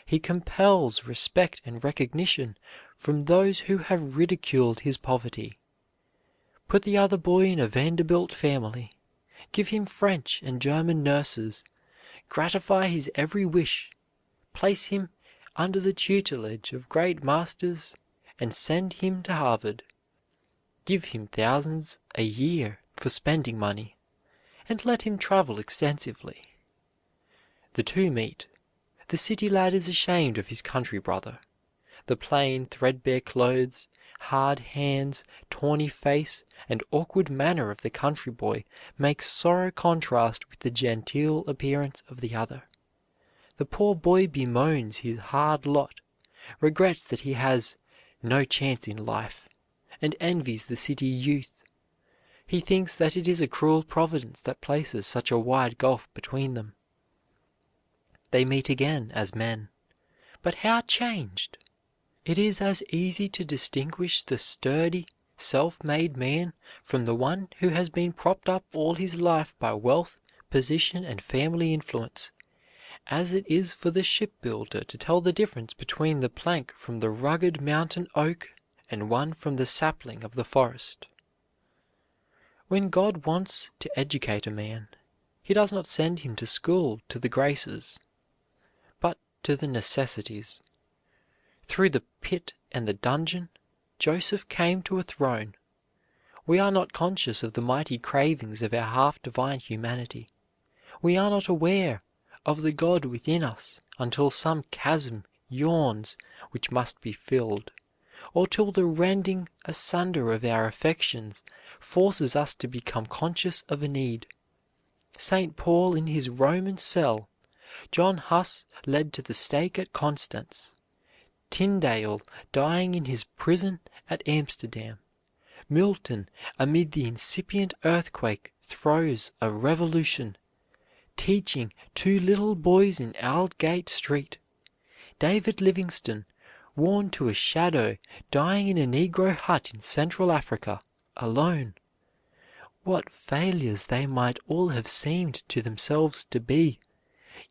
He compels respect and recognition from those who have ridiculed his poverty. Put the other boy in a Vanderbilt family, give him French and German nurses, gratify his every wish, place him under the tutelage of great masters, and send him to Harvard. Give him thousands a year for spending money, and let him travel extensively. The two meet. The city lad is ashamed of his country brother. The plain, threadbare clothes, hard hands, tawny face, and awkward manner of the country boy make sorrow contrast with the genteel appearance of the other. The poor boy bemoans his hard lot, regrets that he has no chance in life, and envies the city youth. He thinks that it is a cruel providence that places such a wide gulf between them. They meet again as men. But how changed! It is as easy to distinguish the sturdy, self-made man from the one who has been propped up all his life by wealth, position, and family influence, as it is for the shipbuilder to tell the difference between the plank from the rugged mountain oak and one from the sapling of the forest. When God wants to educate a man, He does not send him to school to the graces, but to the necessities. Through the pit and the dungeon, Joseph came to a throne. We are not conscious of the mighty cravings of our half-divine humanity. We are not aware of the God within us until some chasm yawns which must be filled, or till the rending asunder of our affections forces us to become conscious of a need. St. Paul in his Roman cell, John Huss led to the stake at Constance, Tyndale dying in his prison at Amsterdam, Milton amid the incipient earthquake throes of revolution, teaching two little boys in Aldgate Street, David Livingstone, worn to a shadow, dying in a Negro hut in Central Africa, alone. What failures they might all have seemed to themselves to be,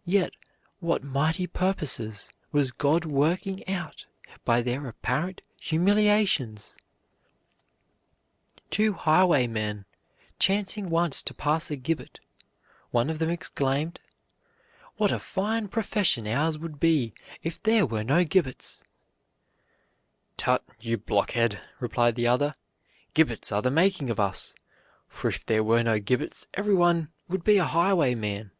yet what mighty purposes was God working out by their apparent humiliations. Two highwaymen, chancing once to pass a gibbet, one of them exclaimed, "What a fine profession ours would be if there were no gibbets!" "Tut, you blockhead," replied the other, "gibbets are the making of us, for if there were no gibbets everyone would be a highwayman."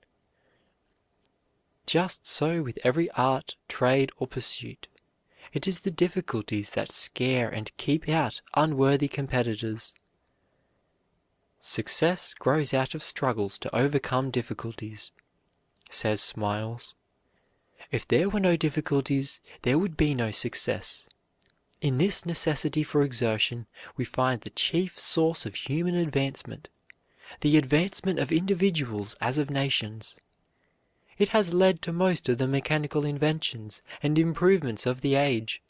Just so with every art, trade, or pursuit. It is the difficulties that scare and keep out unworthy competitors. "Success grows out of struggles to overcome difficulties," says Smiles. If there were no difficulties, there would be no success. In this necessity for exertion we find the chief source of human advancement, the advancement of individuals as of nations. It has led to most of the mechanical inventions and improvements of the age.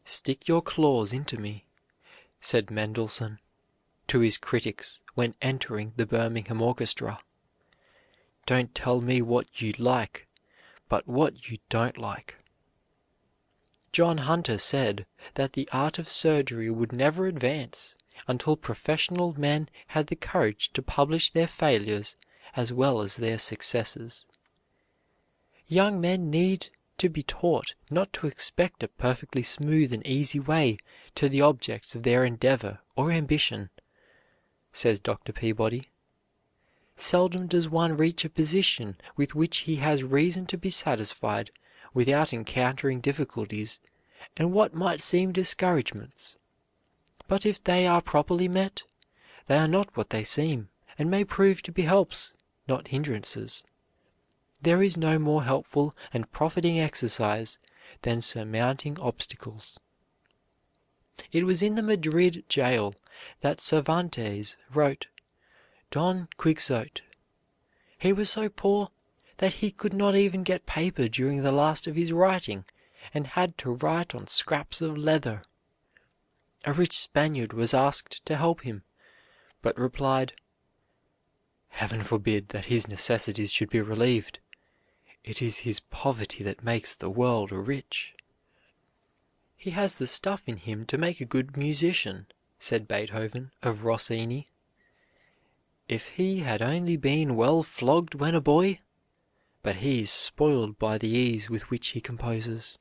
"Stick your claws into me," said Mendelssohn to his critics when entering the Birmingham Orchestra. "Don't tell me what you like, but what you don't like." John Hunter said that the art of surgery would never advance until professional men had the courage to publish their failures as well as their successes. Young men need to be taught not to expect a perfectly smooth and easy way to the objects of their endeavor or ambition, says Dr. Peabody. Seldom does one reach a position with which he has reason to be satisfied without encountering difficulties and what might seem discouragements. But if they are properly met, they are not what they seem, and may prove to be helps, not hindrances. There is no more helpful and profiting exercise than surmounting obstacles. It was in the Madrid jail that Cervantes wrote Don Quixote. He was so poor that he could not even get paper during the last of his writing, and had to write on scraps of leather. A rich Spaniard was asked to help him, but replied, "Heaven forbid that his necessities should be relieved. It is his poverty that makes the world rich." "He has the stuff in him to make a good musician," said Beethoven of Rossini, "if he had only been well flogged when a boy, but he is spoiled by the ease with which he composes."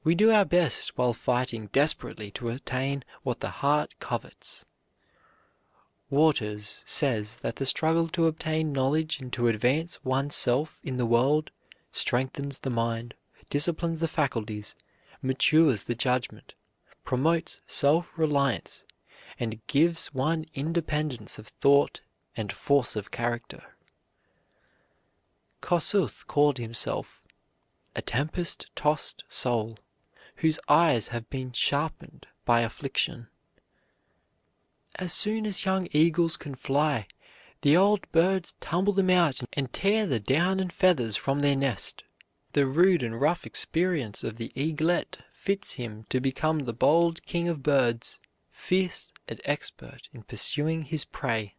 We do our best while fighting desperately to attain what the heart covets. Waters says that the struggle to obtain knowledge and to advance one's self in the world strengthens the mind, disciplines the faculties, matures the judgment, promotes self-reliance, and gives one independence of thought and force of character. Kossuth called himself a tempest-tossed soul, whose eyes have been sharpened by affliction. As soon as young eagles can fly, the old birds tumble them out and tear the down and feathers from their nest. The rude and rough experience of the eaglet fits him to become the bold king of birds, fierce and expert in pursuing his prey.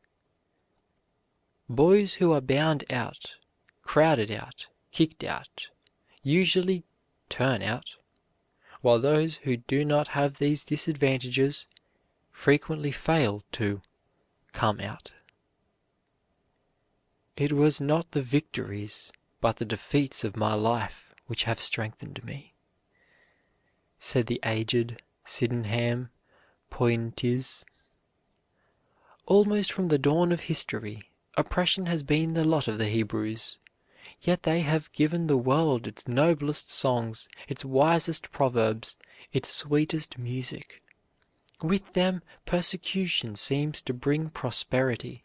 Boys who are bound out, crowded out, kicked out, usually turn out, while those who do not have these disadvantages frequently fail to come out. "It was not the victories, but the defeats of my life which have strengthened me," said the aged Sydenham Pointz. Almost from the dawn of history, oppression has been the lot of the Hebrews. Yet they have given the world its noblest songs, its wisest proverbs, its sweetest music. With them, persecution seems to bring prosperity.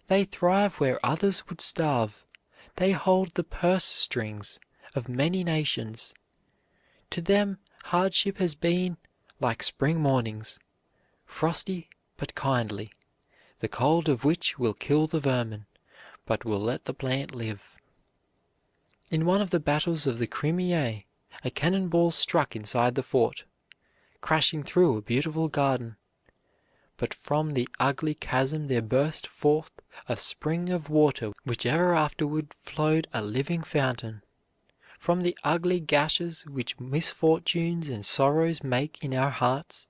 They thrive where others would starve. They hold the purse strings of many nations. To them, hardship has been like spring mornings, frosty but kindly, the cold of which will kill the vermin, but will let the plant live. In one of the battles of the Crimea, a cannonball struck inside the fort, crashing through a beautiful garden. But from the ugly chasm there burst forth a spring of water which ever afterward flowed a living fountain. From the ugly gashes which misfortunes and sorrows make in our hearts,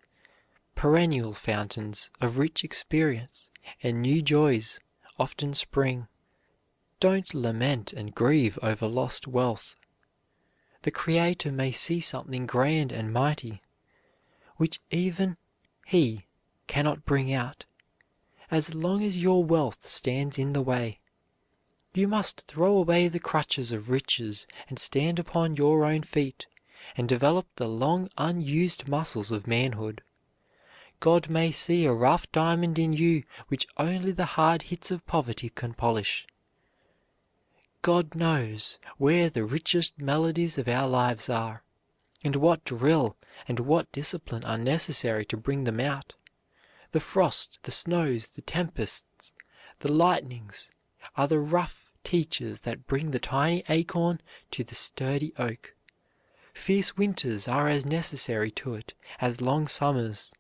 perennial fountains of rich experience and new joys often spring. Don't lament and grieve over lost wealth. The Creator may see something grand and mighty, which even He cannot bring out, as long as your wealth stands in the way. You must throw away the crutches of riches and stand upon your own feet, and develop the long unused muscles of manhood. God may see a rough diamond in you which only the hard hits of poverty can polish. God knows where the richest melodies of our lives are, and what drill and what discipline are necessary to bring them out. The frost, the snows, the tempests, the lightnings are the rough teachers that bring the tiny acorn to the sturdy oak. Fierce winters are as necessary to it as long summers.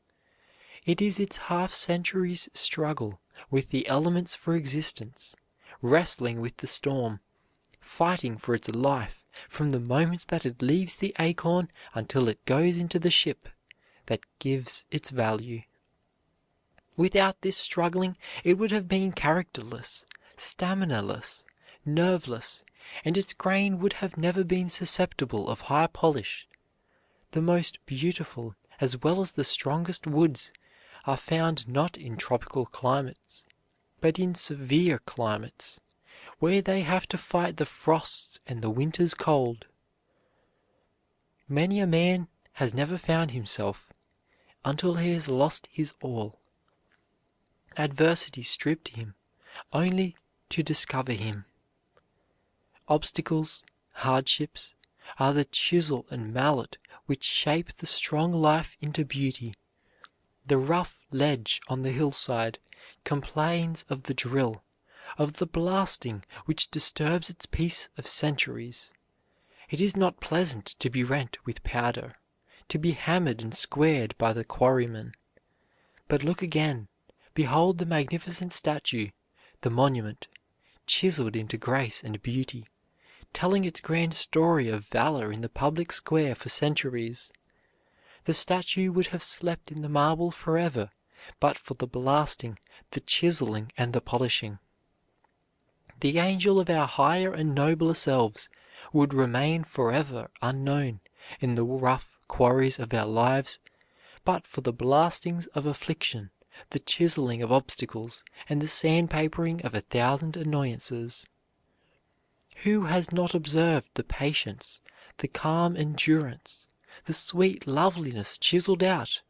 It is its half-century's struggle with the elements for existence, wrestling with the storm, fighting for its life from the moment that it leaves the acorn until it goes into the ship, that gives its value. Without this struggling it would have been characterless, stamina-less, nerveless, and its grain would have never been susceptible of high polish. The most beautiful as well as the strongest woods are found not in tropical climates, but in severe climates, where they have to fight the frosts and the winter's cold. Many a man has never found himself until he has lost his all. Adversity stripped him only to discover him. Obstacles, hardships, are the chisel and mallet which shape the strong life into beauty. The rough ledge on the hillside complains of the drill, of the blasting which disturbs its peace of centuries. It is not pleasant to be rent with powder, to be hammered and squared by the quarryman. But look again, behold the magnificent statue, the monument, chiseled into grace and beauty, telling its grand story of valor in the public square for centuries. The statue would have slept in the marble forever but for the blasting, the chiseling, and the polishing. The angel of our higher and nobler selves would remain forever unknown in the rough quarries of our lives but for the blastings of affliction, the chiseling of obstacles, and the sandpapering of 1,000 annoyances. Who has not observed the patience, the calm endurance, the sweet loveliness chiseled out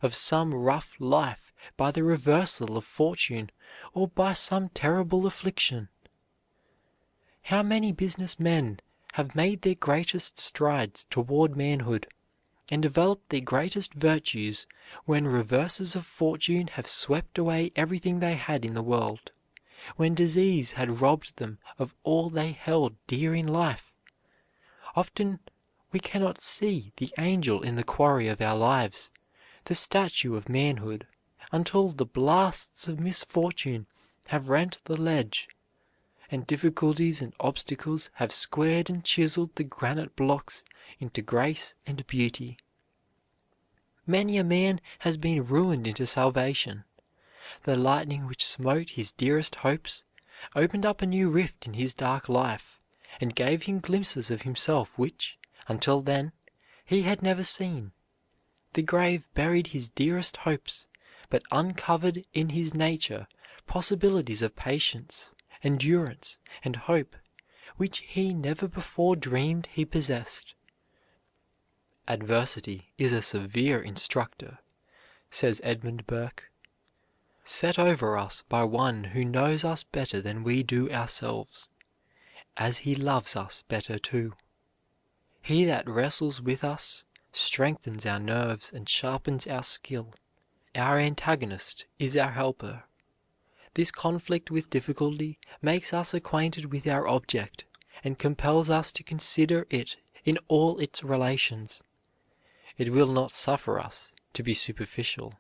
of some rough life by the reversal of fortune or by some terrible affliction? How many business men have made their greatest strides toward manhood and developed their greatest virtues when reverses of fortune have swept away everything they had in the world, when disease had robbed them of all they held dear in life? Often we cannot see the angel in the quarry of our lives, the statue of manhood, until the blasts of misfortune have rent the ledge, and difficulties and obstacles have squared and chiseled the granite blocks into grace and beauty. Many a man has been ruined into salvation. The lightning which smote his dearest hopes opened up a new rift in his dark life, and gave him glimpses of himself which, until then, he had never seen. The grave buried his dearest hopes, but uncovered in his nature possibilities of patience, endurance, and hope, which he never before dreamed he possessed. Adversity is a severe instructor, says Edmund Burke, set over us by one who knows us better than we do ourselves, as he loves us better too. He that wrestles with us strengthens our nerves and sharpens our skill. Our antagonist is our helper. This conflict with difficulty makes us acquainted with our object and compels us to consider it in all its relations. It will not suffer us to be superficial.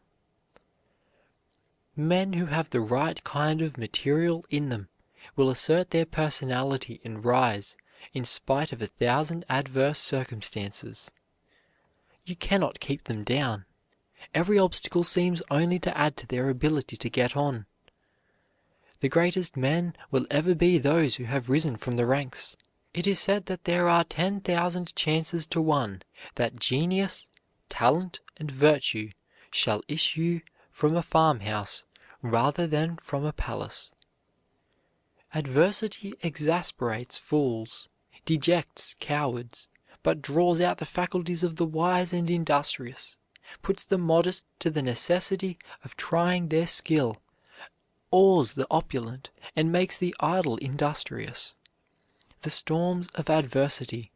Men who have the right kind of material in them will assert their personality and rise in spite of 1,000 adverse circumstances. You cannot keep them down. Every obstacle seems only to add to their ability to get on. The greatest men will ever be those who have risen from the ranks. It is said that there are 10,000 chances to 1 that genius, talent, and virtue shall issue from a farmhouse rather than from a palace. Adversity exasperates fools, dejects cowards, but draws out the faculties of the wise and industrious, puts the modest to the necessity of trying their skill, awes the opulent, and makes the idle industrious. The storms of adversity,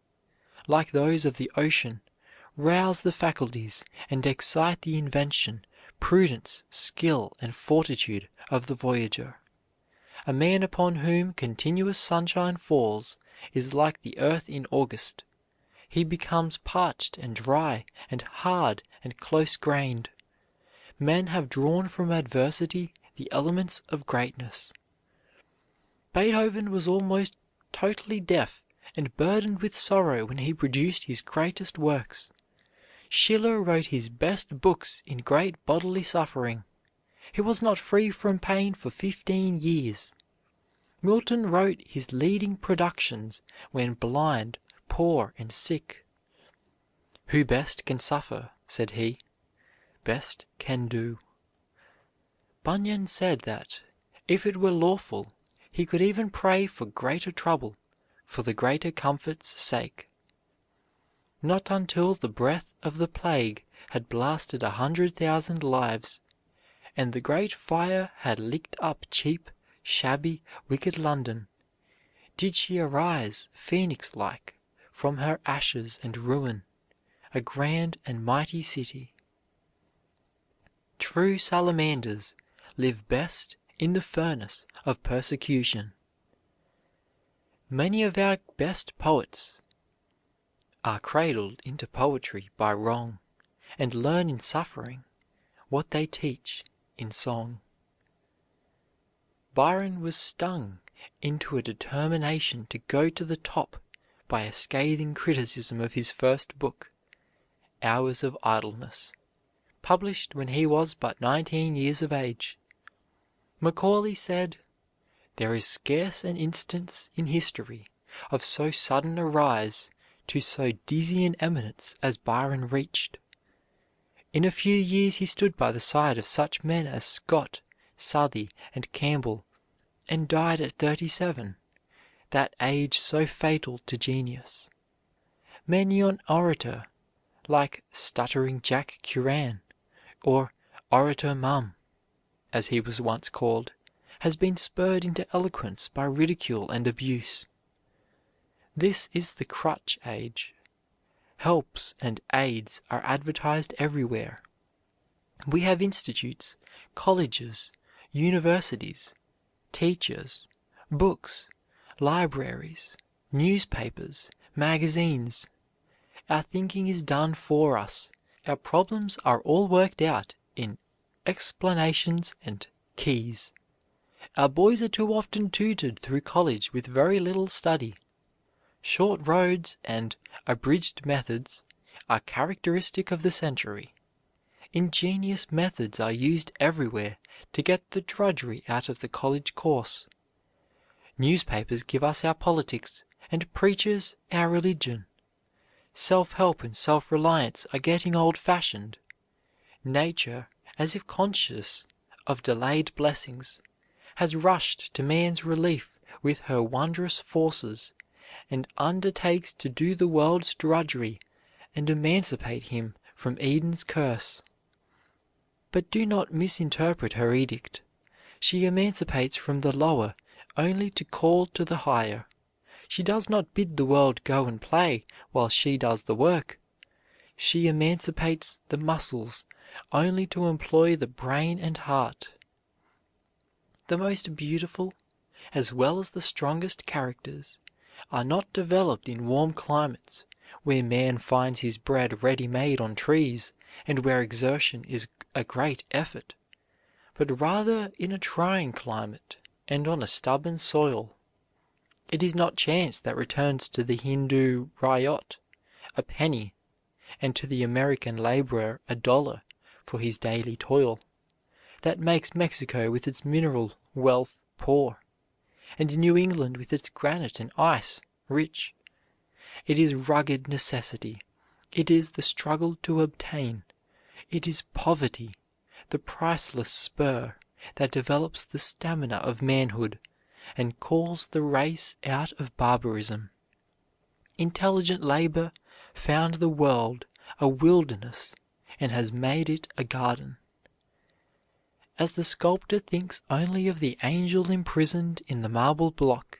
like those of the ocean, rouse the faculties and excite the invention, prudence, skill, and fortitude of the voyager. A man upon whom continuous sunshine falls is like the earth in August. He becomes parched and dry and hard and close-grained. Men have drawn from adversity the elements of greatness. Beethoven was almost totally deaf and burdened with sorrow when he produced his greatest works. Schiller wrote his best books in great bodily suffering. He was not free from pain for 15 years. Milton wrote his leading productions when blind, poor, and sick. "Who best can suffer," said he, "best can do." Bunyan said that, if it were lawful, he could even pray for greater trouble, for the greater comfort's sake. Not until the breath of the plague had blasted 100,000 lives, and the great fire had licked up cheap, shabby, wicked London, did she arise, phoenix-like, from her ashes and ruin, a grand and mighty city. True salamanders live best in the furnace of persecution. Many of our best poets are cradled into poetry by wrong, and learn in suffering what they teach in song. Byron was stung into a determination to go to the top by a scathing criticism of his first book, Hours of Idleness, published when he was but 19 years of age. Macaulay said, "There is scarce an instance in history of so sudden a rise to so dizzy an eminence as Byron reached. In a few years he stood by the side of such men as Scott, Southey, and Campbell, and died at 37, that age so fatal to genius. Many an orator, like Stuttering Jack Curran, or Orator Mum, as he was once called, has been spurred into eloquence by ridicule and abuse. This is the crutch age. Helps and aids are advertised everywhere. We have institutes, colleges, universities, teachers, books, libraries, newspapers, magazines. Our thinking is done for us. Our problems are all worked out in explanations and keys. Our boys are too often tutored through college with very little study. Short roads and abridged methods are characteristic of the century. Ingenious methods are used everywhere to get the drudgery out of the college course. Newspapers give us our politics, and preachers our religion. Self-help and self-reliance are getting old-fashioned. Nature, as if conscious of delayed blessings, has rushed to man's relief with her wondrous forces, and undertakes to do the world's drudgery and emancipate him from Eden's curse. But do not misinterpret her edict. She emancipates from the lower only to call to the higher. She does not bid the world go and play while she does the work. She emancipates the muscles only to employ the brain and heart. The most beautiful, as well as the strongest characters, are not developed in warm climates, where man finds his bread ready-made on trees, and where exertion is a great effort, but rather in a trying climate and on a stubborn soil. It is not chance that returns to the Hindu ryot a penny, and to the American laborer $1 for his daily toil, that makes Mexico with its mineral wealth poor, and New England with its granite and ice rich. It is rugged necessity. It is the struggle to obtain. It is poverty, the priceless spur that develops the stamina of manhood and calls the race out of barbarism. Intelligent labor found the world a wilderness and has made it a garden. As the sculptor thinks only of the angel imprisoned in the marble block,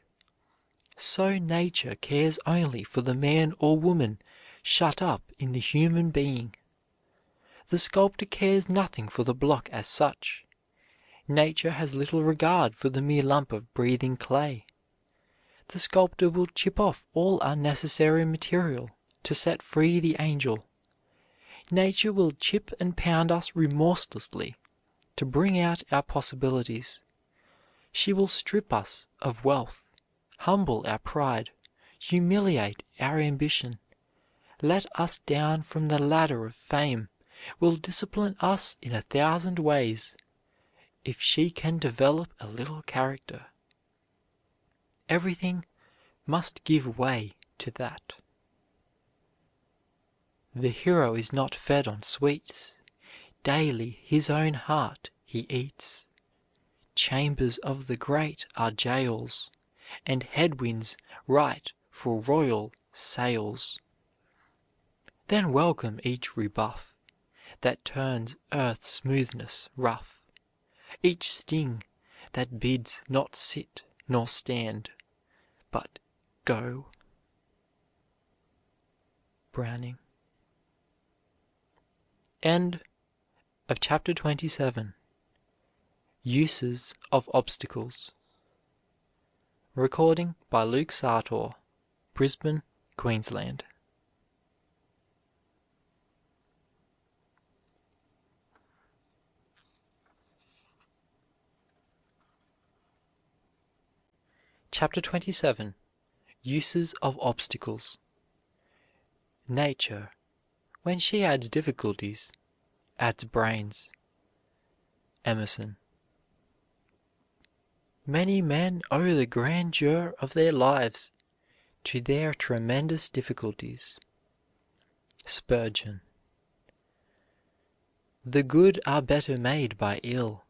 so nature cares only for the man or woman shut up in the human being. The sculptor cares nothing for the block as such. Nature has little regard for the mere lump of breathing clay. The sculptor will chip off all unnecessary material to set free the angel. Nature will chip and pound us remorselessly to bring out our possibilities. She will strip us of wealth, humble our pride, humiliate our ambition, let us down from the ladder of fame, will discipline us in 1,000 ways, if she can develop a little character. Everything must give way to that. The hero is not fed on sweets, daily his own heart he eats. Chambers of the great are jails, and headwinds right for royal sails. Then welcome each rebuff that turns earth's smoothness rough, each sting that bids not sit nor stand, but go. Browning. End of chapter 27. Uses of obstacles. Recording by Luke Sartor, Brisbane, Queensland. Chapter 27. Uses of Obstacles. Nature, when she adds difficulties, adds brains. Emerson. Many men owe the grandeur of their lives to their tremendous difficulties. Spurgeon. The good are better made by ill,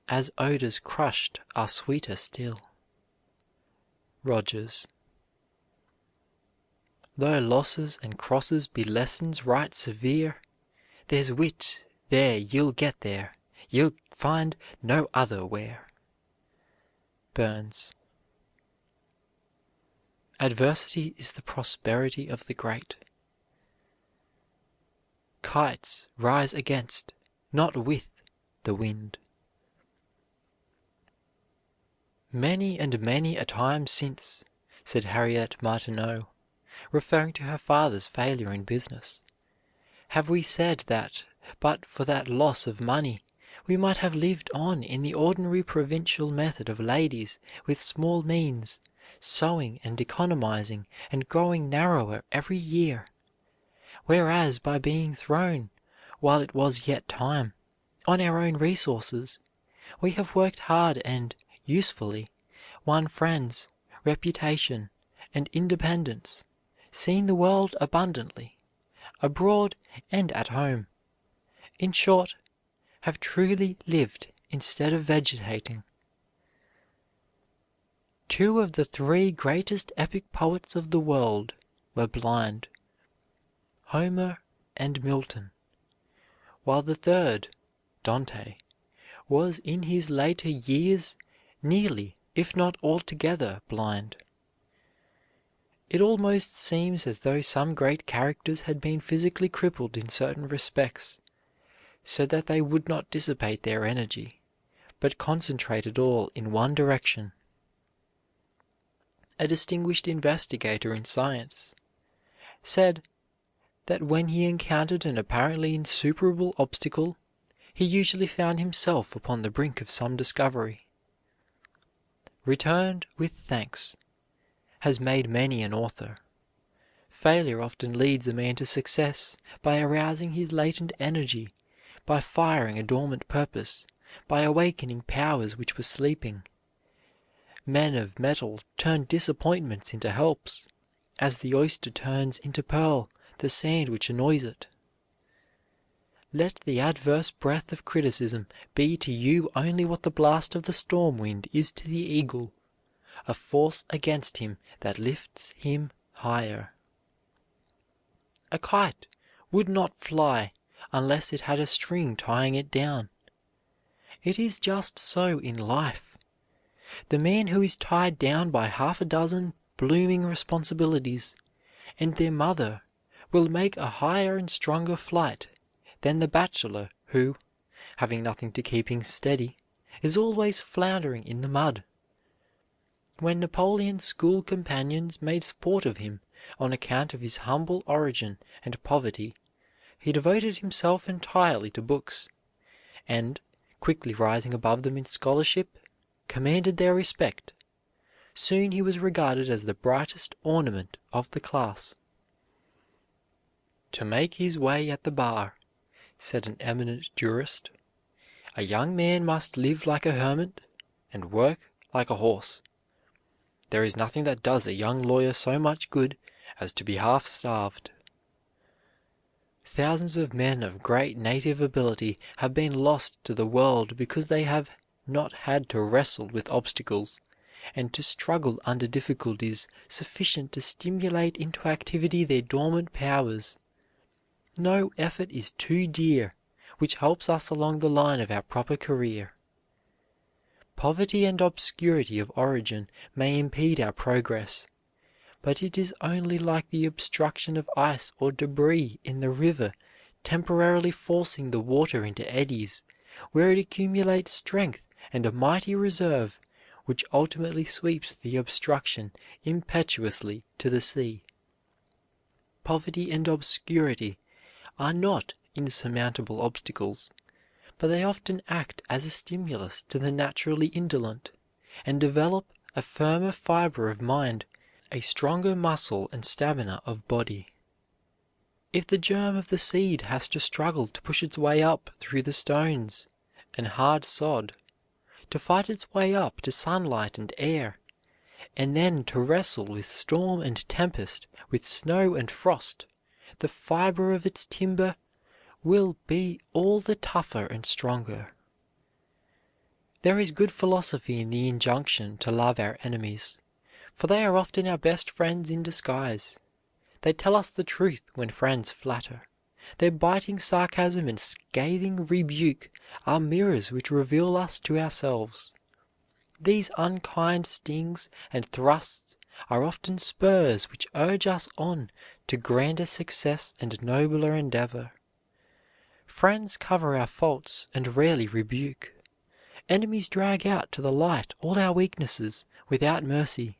as odors crushed are sweeter still. Rogers. Though losses and crosses be lessons right severe, there's wit there you'll get there, you'll find no other where. Burns. Adversity is the prosperity of the great. Kites rise against, not with, the wind. Many and many a time since, said Harriet Martineau, referring to her father's failure in business, have we said that, but for that loss of money, we might have lived on in the ordinary provincial method of ladies with small means, sewing and economizing and growing narrower every year, whereas by being thrown, while it was yet time, on our own resources, we have worked hard and usefully, won friends, reputation, and independence, seen the world abundantly, abroad and at home. In short, have truly lived instead of vegetating. Two of the three greatest epic poets of the world were blind, Homer and Milton, while the third, Dante, was in his later years nearly, if not altogether, blind. It almost seems as though some great characters had been physically crippled in certain respects, so that they would not dissipate their energy, but concentrate it all in one direction. A distinguished investigator in science said that when he encountered an apparently insuperable obstacle, he usually found himself upon the brink of some discovery. Returned with thanks has made many an author. Failure often leads a man to success by arousing his latent energy, by firing a dormant purpose, by awakening powers which were sleeping. Men of metal turn disappointments into helps, as the oyster turns into pearl the sand which annoys it. Let the adverse breath of criticism be to you only what the blast of the storm wind is to the eagle, a force against him that lifts him higher. A kite would not fly unless it had a string tying it down. It is just so in life. The man who is tied down by half a dozen blooming responsibilities and their mother will make a higher and stronger flight than the bachelor who, having nothing to keep him steady, is always floundering in the mud. When Napoleon's school companions made sport of him on account of his humble origin and poverty, he devoted himself entirely to books, and, quickly rising above them in scholarship, commanded their respect. Soon he was regarded as the brightest ornament of the class. To make his way at the bar, said an eminent jurist, a young man must live like a hermit and work like a horse. There is nothing that does a young lawyer so much good as to be half starved. Thousands of men of great native ability have been lost to the world because they have not had to wrestle with obstacles and to struggle under difficulties sufficient to stimulate into activity their dormant powers. No effort is too dear which helps us along the line of our proper career. Poverty and obscurity of origin may impede our progress, but it is only like the obstruction of ice or debris in the river temporarily forcing the water into eddies, where it accumulates strength and a mighty reserve, which ultimately sweeps the obstruction impetuously to the sea. Poverty and obscurity are not insurmountable obstacles, but they often act as a stimulus to the naturally indolent, and develop a firmer fiber of mind, a stronger muscle and stamina of body. If the germ of the seed has to struggle to push its way up through the stones and hard sod, to fight its way up to sunlight and air, and then to wrestle with storm and tempest, with snow and frost, the fiber of its timber will be all the tougher and stronger. There is good philosophy in the injunction to love our enemies, for they are often our best friends in disguise. They tell us the truth when friends flatter. Their biting sarcasm and scathing rebuke are mirrors which reveal us to ourselves. These unkind stings and thrusts are often spurs which urge us on to grander success and nobler endeavor. Friends cover our faults and rarely rebuke. Enemies drag out to the light all our weaknesses without mercy.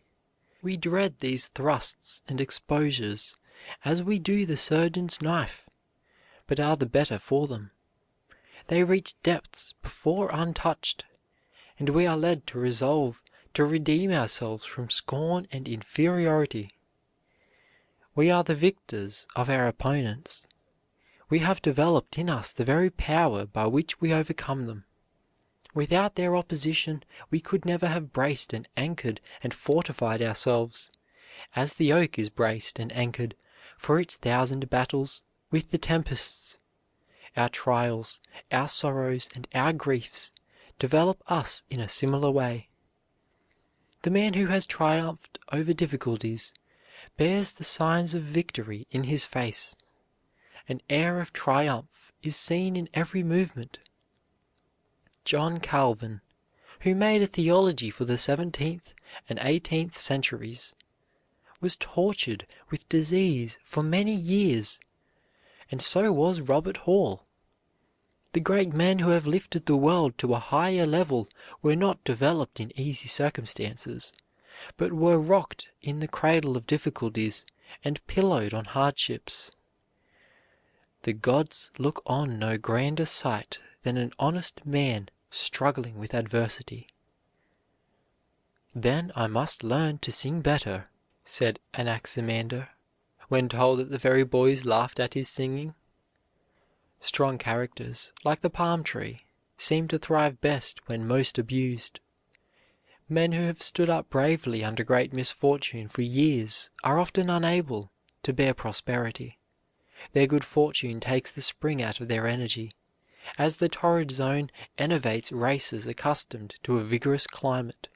We dread these thrusts and exposures as we do the surgeon's knife, but are the better for them. They reach depths before untouched, and we are led to resolve to redeem ourselves from scorn and inferiority. We are the victors of our opponents. We have developed in us the very power by which we overcome them. Without their opposition, we could never have braced and anchored and fortified ourselves, as the oak is braced and anchored for its 1,000 battles with the tempests. Our trials, our sorrows, and our griefs develop us in a similar way. The man who has triumphed over difficulties bears the signs of victory in his face. An air of triumph is seen in every movement. John Calvin, who made a theology for the 17th and 18th centuries, was tortured with disease for many years, and so was Robert Hall. The great men who have lifted the world to a higher level were not developed in easy circumstances, but were rocked in the cradle of difficulties and pillowed on hardships. The gods look on no grander sight than an honest man struggling with adversity. "Then I must learn to sing better," said Anaximander, when told that the very boys laughed at his singing. Strong characters, like the palm tree, seem to thrive best when most abused. Men who have stood up bravely under great misfortune for years are often unable to bear prosperity. Their good fortune takes the spring out of their energy, as the torrid zone enervates races accustomed to a vigorous climate.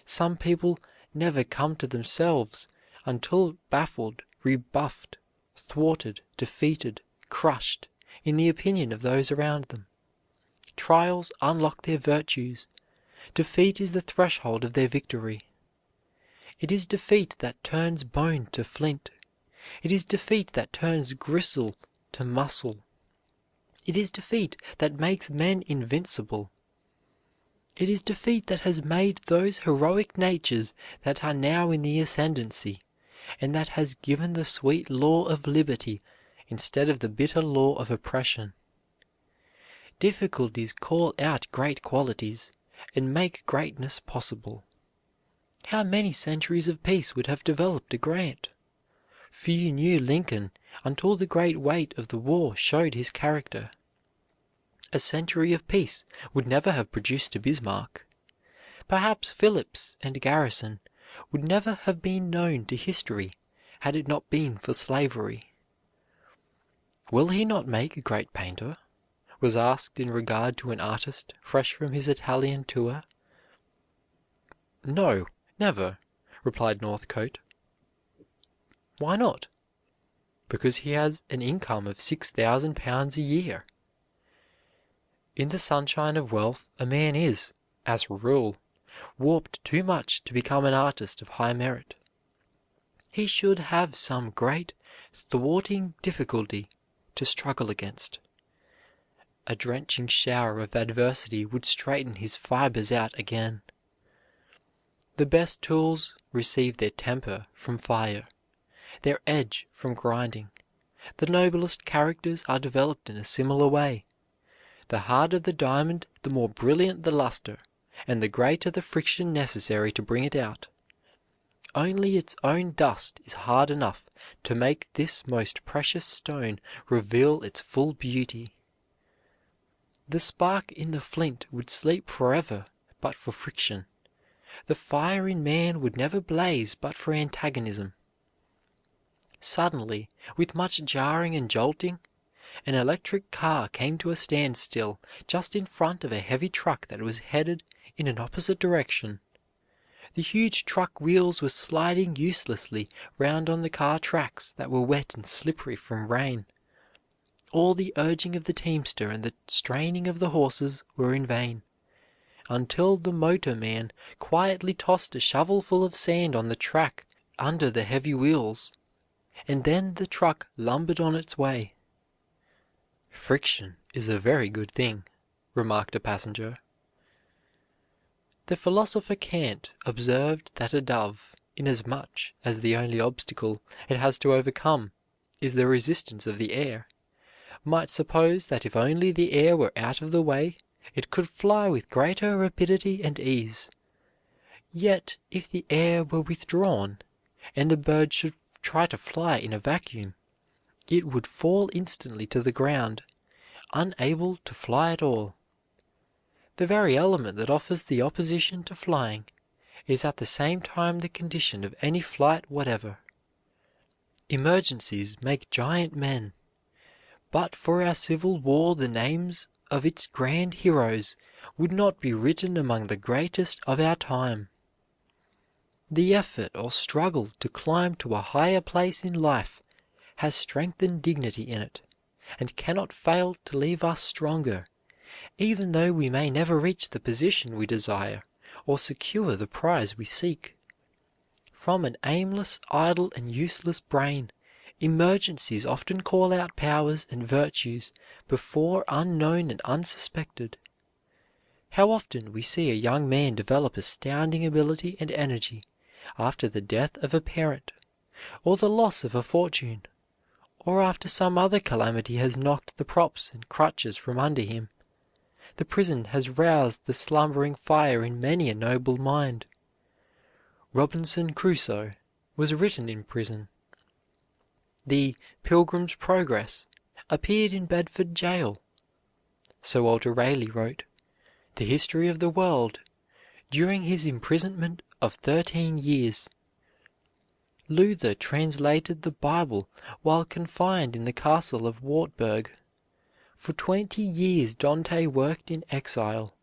Some people never come to themselves until baffled, rebuffed, thwarted, defeated, crushed in the opinion of those around them. Trials unlock their virtues. Defeat is the threshold of their victory. It is defeat that turns bone to flint. It is defeat that turns gristle to muscle. It is defeat that makes men invincible. It is defeat that has made those heroic natures that are now in the ascendancy, and that has given the sweet law of liberty instead of the bitter law of oppression. Difficulties call out great qualities and make greatness possible. How many centuries of peace would have developed a Grant? Few knew Lincoln until the great weight of the war showed his character. A century of peace would never have produced a Bismarck. Perhaps Phillips and Garrison would never have been known to history had it not been for slavery. "Will he not make a great painter?" was asked in regard to an artist fresh from his Italian tour. "No, never," replied Northcote. "Why not?" "Because he has an income of £6,000 a year." In the sunshine of wealth a man is, as a rule, warped too much to become an artist of high merit. He should have some great, thwarting difficulty to struggle against. A drenching shower of adversity would straighten his fibers out again. The best tools receive their temper from fire, their edge from grinding. The noblest characters are developed in a similar way. The harder the diamond, the more brilliant the luster, and the greater the friction necessary to bring it out. Only its own dust is hard enough to make this most precious stone reveal its full beauty. The spark in the flint would sleep forever but for friction. The fire in man would never blaze but for antagonism. Suddenly, with much jarring and jolting, an electric car came to a standstill just in front of a heavy truck that was headed in an opposite direction. The huge truck wheels were sliding uselessly round on the car tracks that were wet and slippery from rain. All the urging of the teamster and the straining of the horses were in vain, until the motorman quietly tossed a shovelful of sand on the track under the heavy wheels, and then the truck lumbered on its way. "Friction is a very good thing," remarked a passenger. The philosopher Kant observed that a dove, inasmuch as the only obstacle it has to overcome is the resistance of the air, might suppose that if only the air were out of the way, it could fly with greater rapidity and ease. Yet if the air were withdrawn, and the bird should try to fly in a vacuum, it would fall instantly to the ground, unable to fly at all. The very element that offers the opposition to flying is at the same time the condition of any flight whatever. Emergencies make giant men. But for our Civil War the names of its grand heroes would not be written among the greatest of our time. The effort or struggle to climb to a higher place in life has strength and dignity in it, and cannot fail to leave us stronger, even though we may never reach the position we desire or secure the prize we seek. From an aimless, idle, and useless brain, emergencies often call out powers and virtues before unknown and unsuspected. How often we see a young man develop astounding ability and energy after the death of a parent, or the loss of a fortune, or after some other calamity has knocked the props and crutches from under him. The prison has roused the slumbering fire in many a noble mind. Robinson Crusoe was written in prison. The Pilgrim's Progress appeared in Bedford jail. Sir Walter Raleigh wrote The History of the World during his imprisonment of 13 years. Luther translated the Bible while confined in the castle of Wartburg. For 20 years Dante worked in exile,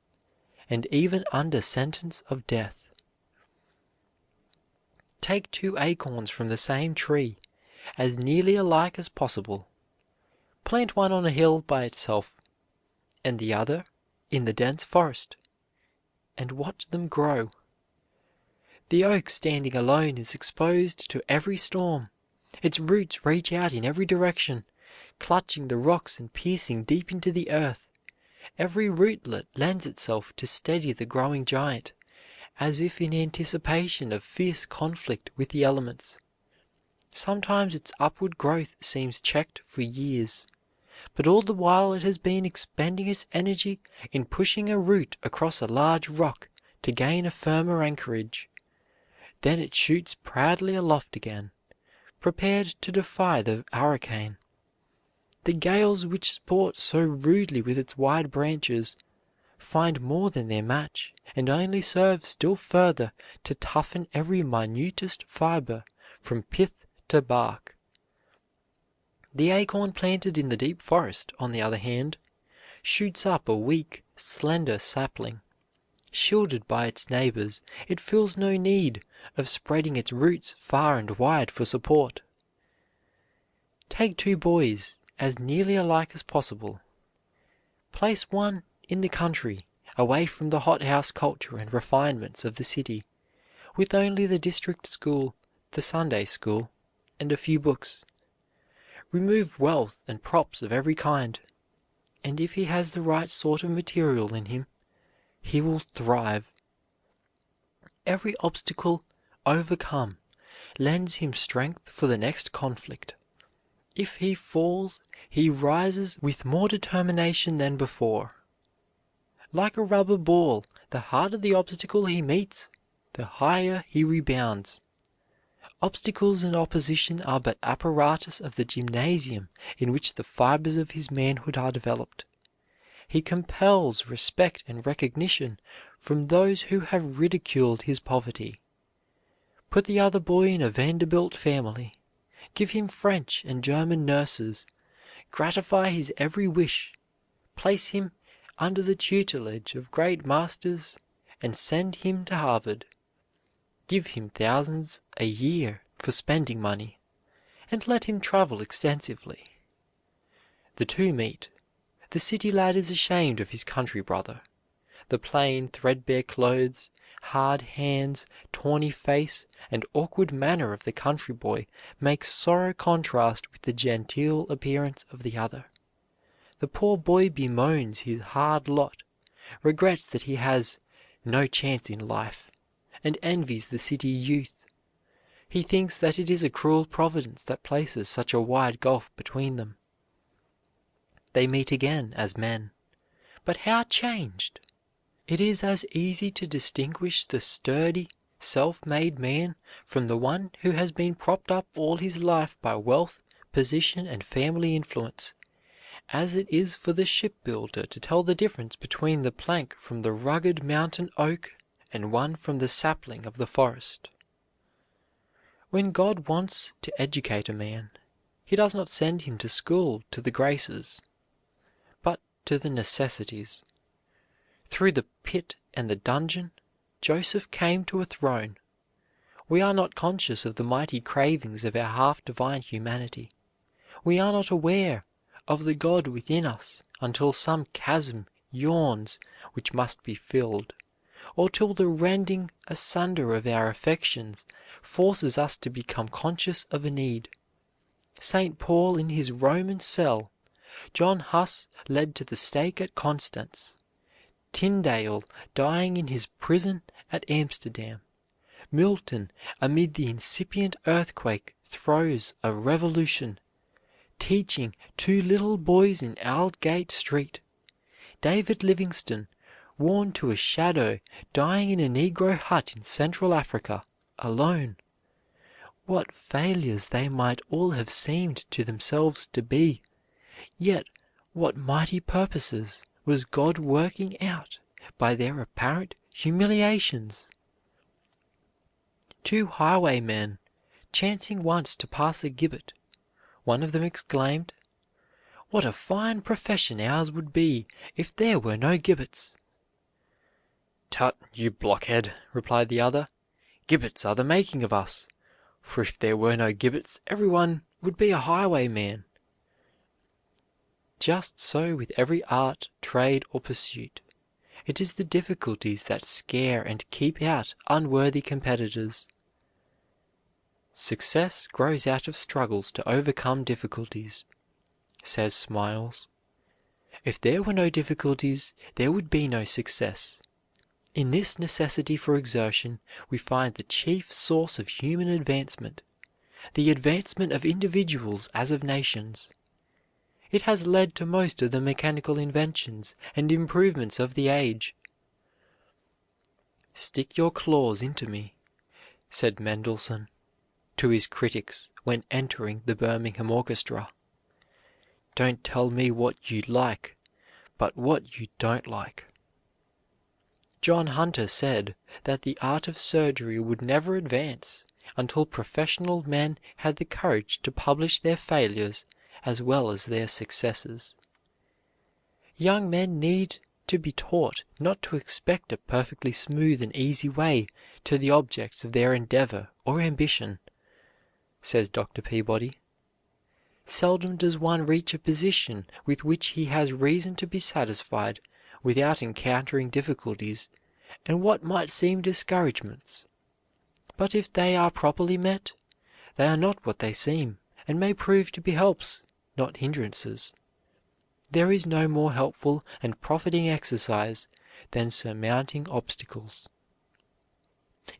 and even under sentence of death. Take 2 acorns from the same tree, as nearly alike as possible. Plant one on a hill by itself, and the other in the dense forest, and watch them grow. The oak standing alone is exposed to every storm. Its roots reach out in every direction, clutching the rocks and piercing deep into the earth. Every rootlet lends itself to steady the growing giant, as if in anticipation of fierce conflict with the elements. Sometimes its upward growth seems checked for years, but all the while it has been expending its energy in pushing a root across a large rock to gain a firmer anchorage. Then it shoots proudly aloft again, prepared to defy the hurricane. The gales which sport so rudely with its wide branches find more than their match, and only serve still further to toughen every minutest fiber from pith to bark. The acorn planted in the deep forest, on the other hand, shoots up a weak, slender sapling. Shielded by its neighbors, it feels no need of spreading its roots far and wide for support. Take 2 boys as nearly alike as possible. Place one in the country, away from the hothouse culture and refinements of the city, with only the district school, the Sunday school, and a few books. Remove wealth and props of every kind, and if he has the right sort of material in him, he will thrive. Every obstacle overcome lends him strength for the next conflict. If he falls, he rises with more determination than before. Like a rubber ball, the harder the obstacle he meets, the higher he rebounds. Obstacles and opposition are but apparatus of the gymnasium in which the fibers of his manhood are developed. He compels respect and recognition from those who have ridiculed his poverty. Put the other boy in a Vanderbilt family, give him French and German nurses, gratify his every wish, place him under the tutelage of great masters, and send him to Harvard. Give him thousands a year for spending money, and let him travel extensively. The two meet. The city lad is ashamed of his country brother. The plain, threadbare clothes, hard hands, tawny face, and awkward manner of the country boy make sorry contrast with the genteel appearance of the other. The poor boy bemoans his hard lot, regrets that he has no chance in life, and envies the city youth. He thinks that it is a cruel providence that places such a wide gulf between them. They meet again as men, but how changed! It is as easy to distinguish the sturdy, self-made man from the one who has been propped up all his life by wealth, position, and family influence, as it is for the shipbuilder to tell the difference between the plank from the rugged mountain oak and one from the sapling of the forest. When God wants to educate a man, He does not send him to school to the graces, but to the necessities. Through the pit and the dungeon, Joseph came to a throne. We are not conscious of the mighty cravings of our half-divine humanity. We are not aware of the God within us until some chasm yawns which must be filled, or till the rending asunder of our affections forces us to become conscious of a need. St. Paul in his Roman cell, John Huss led to the stake at Constance, Tyndale dying in his prison at Amsterdam, Milton amid the incipient earthquake throes of revolution, teaching two little boys in Aldgate Street, David Livingstone worn to a shadow dying in a Negro hut in Central Africa, alone. What failures they might all have seemed to themselves to be, yet what mighty purposes was God working out by their apparent humiliations! Two highwaymen, chancing once to pass a gibbet, one of them exclaimed, "What a fine profession ours would be if there were no gibbets!" "Tut, you blockhead," replied the other, "gibbets are the making of us, for if there were no gibbets everyone would be a highwayman." Just so with every art, trade, or pursuit. It is the difficulties that scare and keep out unworthy competitors. "Success grows out of struggles to overcome difficulties," says Smiles. If there were no difficulties, there would be no success. In this necessity for exertion we find the chief source of human advancement, the advancement of individuals as of nations. It has led to most of the mechanical inventions and improvements of the age. "Stick your claws into me," said Mendelssohn to his critics when entering the Birmingham orchestra. "Don't tell me what you like, but what you don't like." John Hunter said that the art of surgery would never advance until professional men had the courage to publish their failures as well as their successes. Young men need to be taught not to expect a perfectly smooth and easy way to the objects of their endeavor or ambition, says Dr. Peabody. Seldom does one reach a position with which he has reason to be satisfied without encountering difficulties and what might seem discouragements. But if they are properly met, they are not what they seem, and may prove to be helps, not hindrances. There is no more helpful and profiting exercise than surmounting obstacles.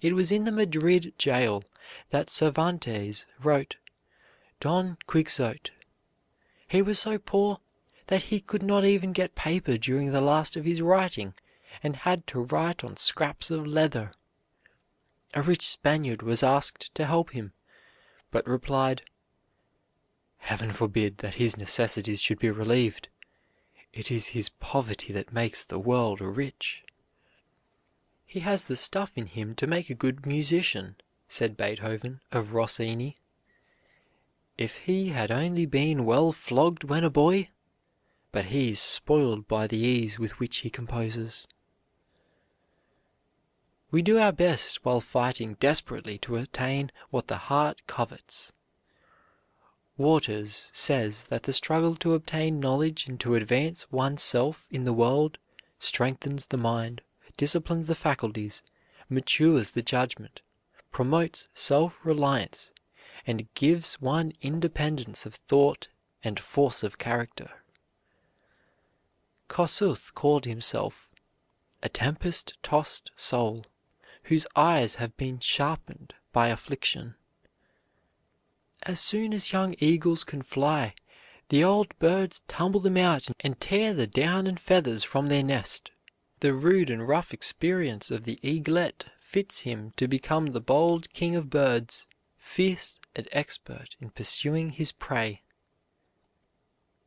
It was in the Madrid jail that Cervantes wrote Don Quixote. He was so poor that he could not even get paper during the last of his writing, and had to write on scraps of leather. A rich Spaniard was asked to help him, but replied, "Heaven forbid that his necessities should be relieved. It is his poverty that makes the world rich." "He has the stuff in him to make a good musician," said Beethoven of Rossini, "if he had only been well flogged when a boy, but he is spoiled by the ease with which he composes." We do our best while fighting desperately to attain what the heart covets. Waters says that the struggle to obtain knowledge and to advance one's self in the world strengthens the mind, disciplines the faculties, matures the judgment, promotes self-reliance, and gives one independence of thought and force of character. Kossuth called himself a tempest-tossed soul, whose eyes have been sharpened by affliction. As soon as young eagles can fly, the old birds tumble them out and tear the down and feathers from their nest. The rude and rough experience of the eaglet fits him to become the bold king of birds, fierce and expert in pursuing his prey.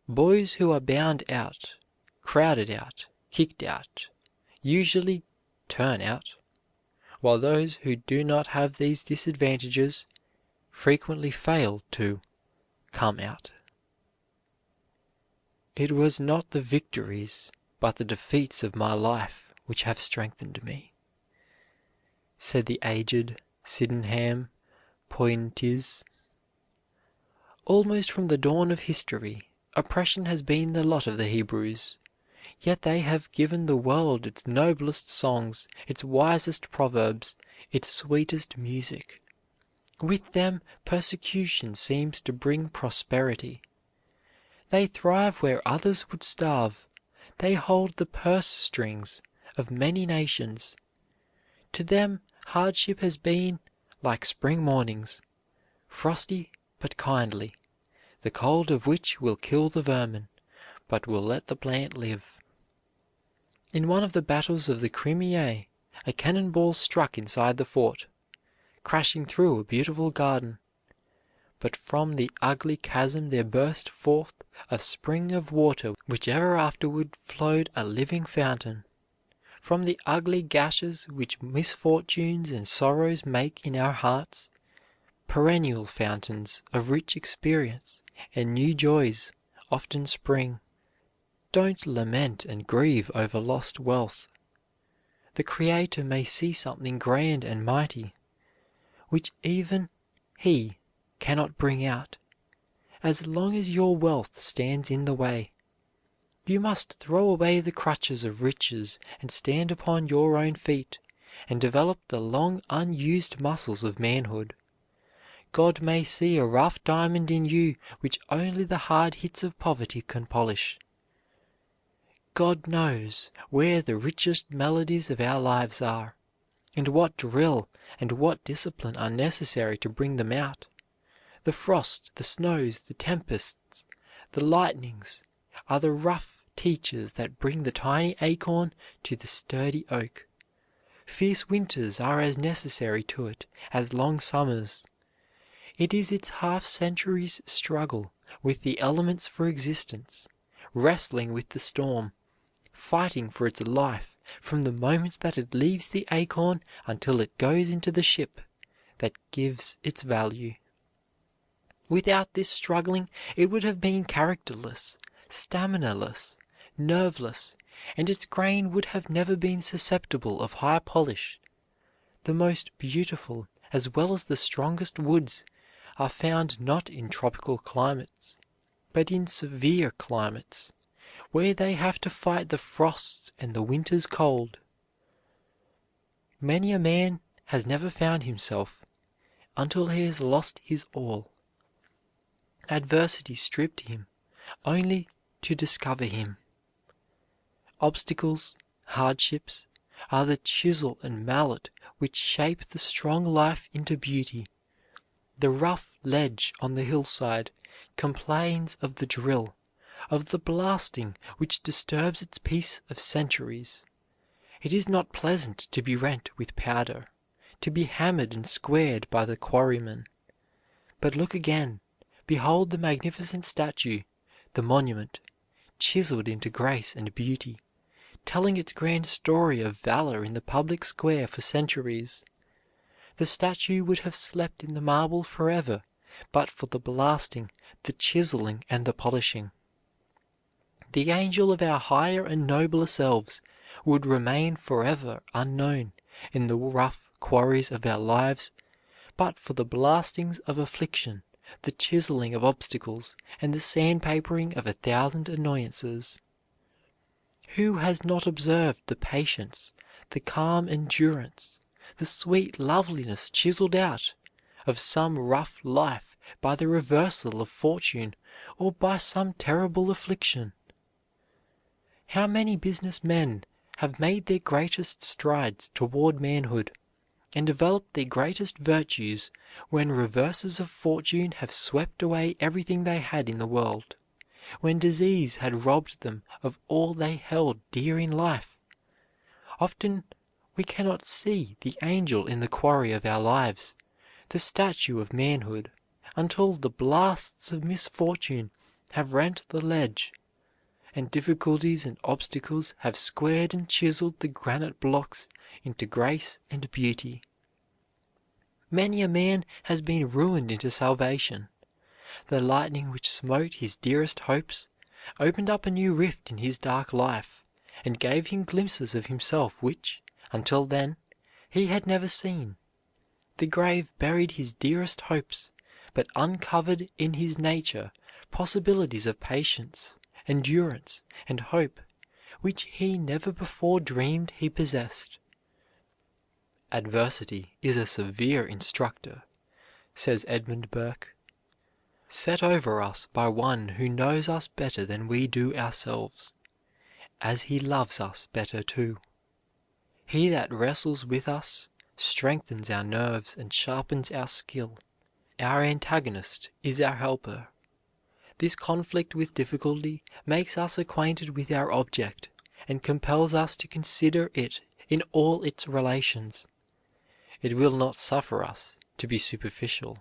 Boys who are bound out, crowded out, kicked out, usually turn out, while those who do not have these disadvantages frequently fail to come out. "It was not the victories, but the defeats of my life which have strengthened me," said the aged Sydenham Pointz. Almost from the dawn of history, oppression has been the lot of the Hebrews. Yet they have given the world its noblest songs, its wisest proverbs, its sweetest music. With them persecution seems to bring prosperity. They thrive where others would starve. They hold the purse strings of many nations. To them hardship has been like spring mornings, frosty but kindly, the cold of which will kill the vermin, but will let the plant live. In one of the battles of the Crimea, a cannonball struck inside the fort, crashing through a beautiful garden. But from the ugly chasm there burst forth a spring of water which ever afterward flowed a living fountain. From the ugly gashes which misfortunes and sorrows make in our hearts, perennial fountains of rich experience and new joys often spring. Don't lament and grieve over lost wealth. The Creator may see something grand and mighty, which even He cannot bring out, as long as your wealth stands in the way. You must throw away the crutches of riches and stand upon your own feet, and develop the long unused muscles of manhood. God may see a rough diamond in you which only the hard hits of poverty can polish. God knows where the richest melodies of our lives are, and what drill and what discipline are necessary to bring them out. The frost, the snows, the tempests, the lightnings are the rough teachers that bring the tiny acorn to the sturdy oak. Fierce winters are as necessary to it as long summers. It is its half-century's struggle with the elements for existence, wrestling with the storm, fighting for its life from the moment that it leaves the acorn until it goes into the ship, that gives its value. Without this struggling it would have been characterless, stamina-less, nerveless, and its grain would have never been susceptible of high polish. The most beautiful as well as the strongest woods are found not in tropical climates, but in severe climates, where they have to fight the frosts and the winter's cold. Many a man has never found himself until he has lost his all. Adversity stripped him only to discover him. Obstacles, hardships, are the chisel and mallet which shape the strong life into beauty. The rough ledge on the hillside complains of the drill, of the blasting which disturbs its peace of centuries. It is not pleasant to be rent with powder, to be hammered and squared by the quarryman. But look again, behold the magnificent statue, the monument, chiseled into grace and beauty, telling its grand story of valor in the public square for centuries. The statue would have slept in the marble forever but for the blasting, the chiseling, and the polishing. The angel of our higher and nobler selves would remain forever unknown in the rough quarries of our lives but for the blastings of affliction, the chiseling of obstacles, and the sandpapering of 1,000 annoyances. Who has not observed the patience, the calm endurance, the sweet loveliness chiseled out of some rough life by the reversal of fortune or by some terrible affliction? How many business men have made their greatest strides toward manhood and developed their greatest virtues when reverses of fortune have swept away everything they had in the world, when disease had robbed them of all they held dear in life? Often we cannot see the angel in the quarry of our lives, the statue of manhood, until the blasts of misfortune have rent the ledge, and difficulties and obstacles have squared and chiseled the granite blocks into grace and beauty. Many a man has been ruined into salvation. The lightning which smote his dearest hopes opened up a new rift in his dark life, and gave him glimpses of himself which, until then, he had never seen. The grave buried his dearest hopes, but uncovered in his nature possibilities of patience, endurance, and hope, which he never before dreamed he possessed. Adversity is a severe instructor, says Edmund Burke, set over us by one who knows us better than we do ourselves, as he loves us better too. He that wrestles with us strengthens our nerves and sharpens our skill. Our antagonist is our helper. This conflict with difficulty makes us acquainted with our object and compels us to consider it in all its relations. It will not suffer us to be superficial.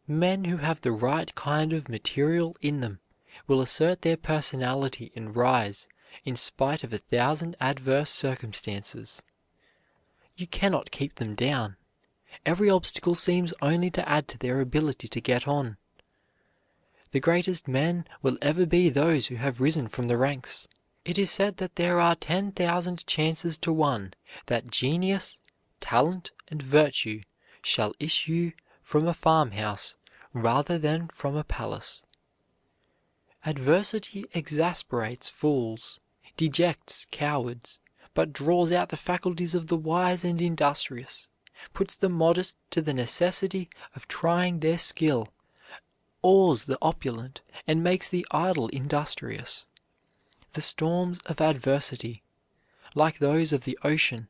Men who have the right kind of material in them will assert their personality and rise in spite of 1,000 adverse circumstances. You cannot keep them down. Every obstacle seems only to add to their ability to get on. The greatest men will ever be those who have risen from the ranks. It is said that there are 10,000 chances to 1 that genius, talent, and virtue shall issue from a farmhouse rather than from a palace. Adversity exasperates fools, dejects cowards, but draws out the faculties of the wise and industrious, puts the modest to the necessity of trying their skill, awes the opulent, and makes the idle industrious. The storms of adversity, like those of the ocean,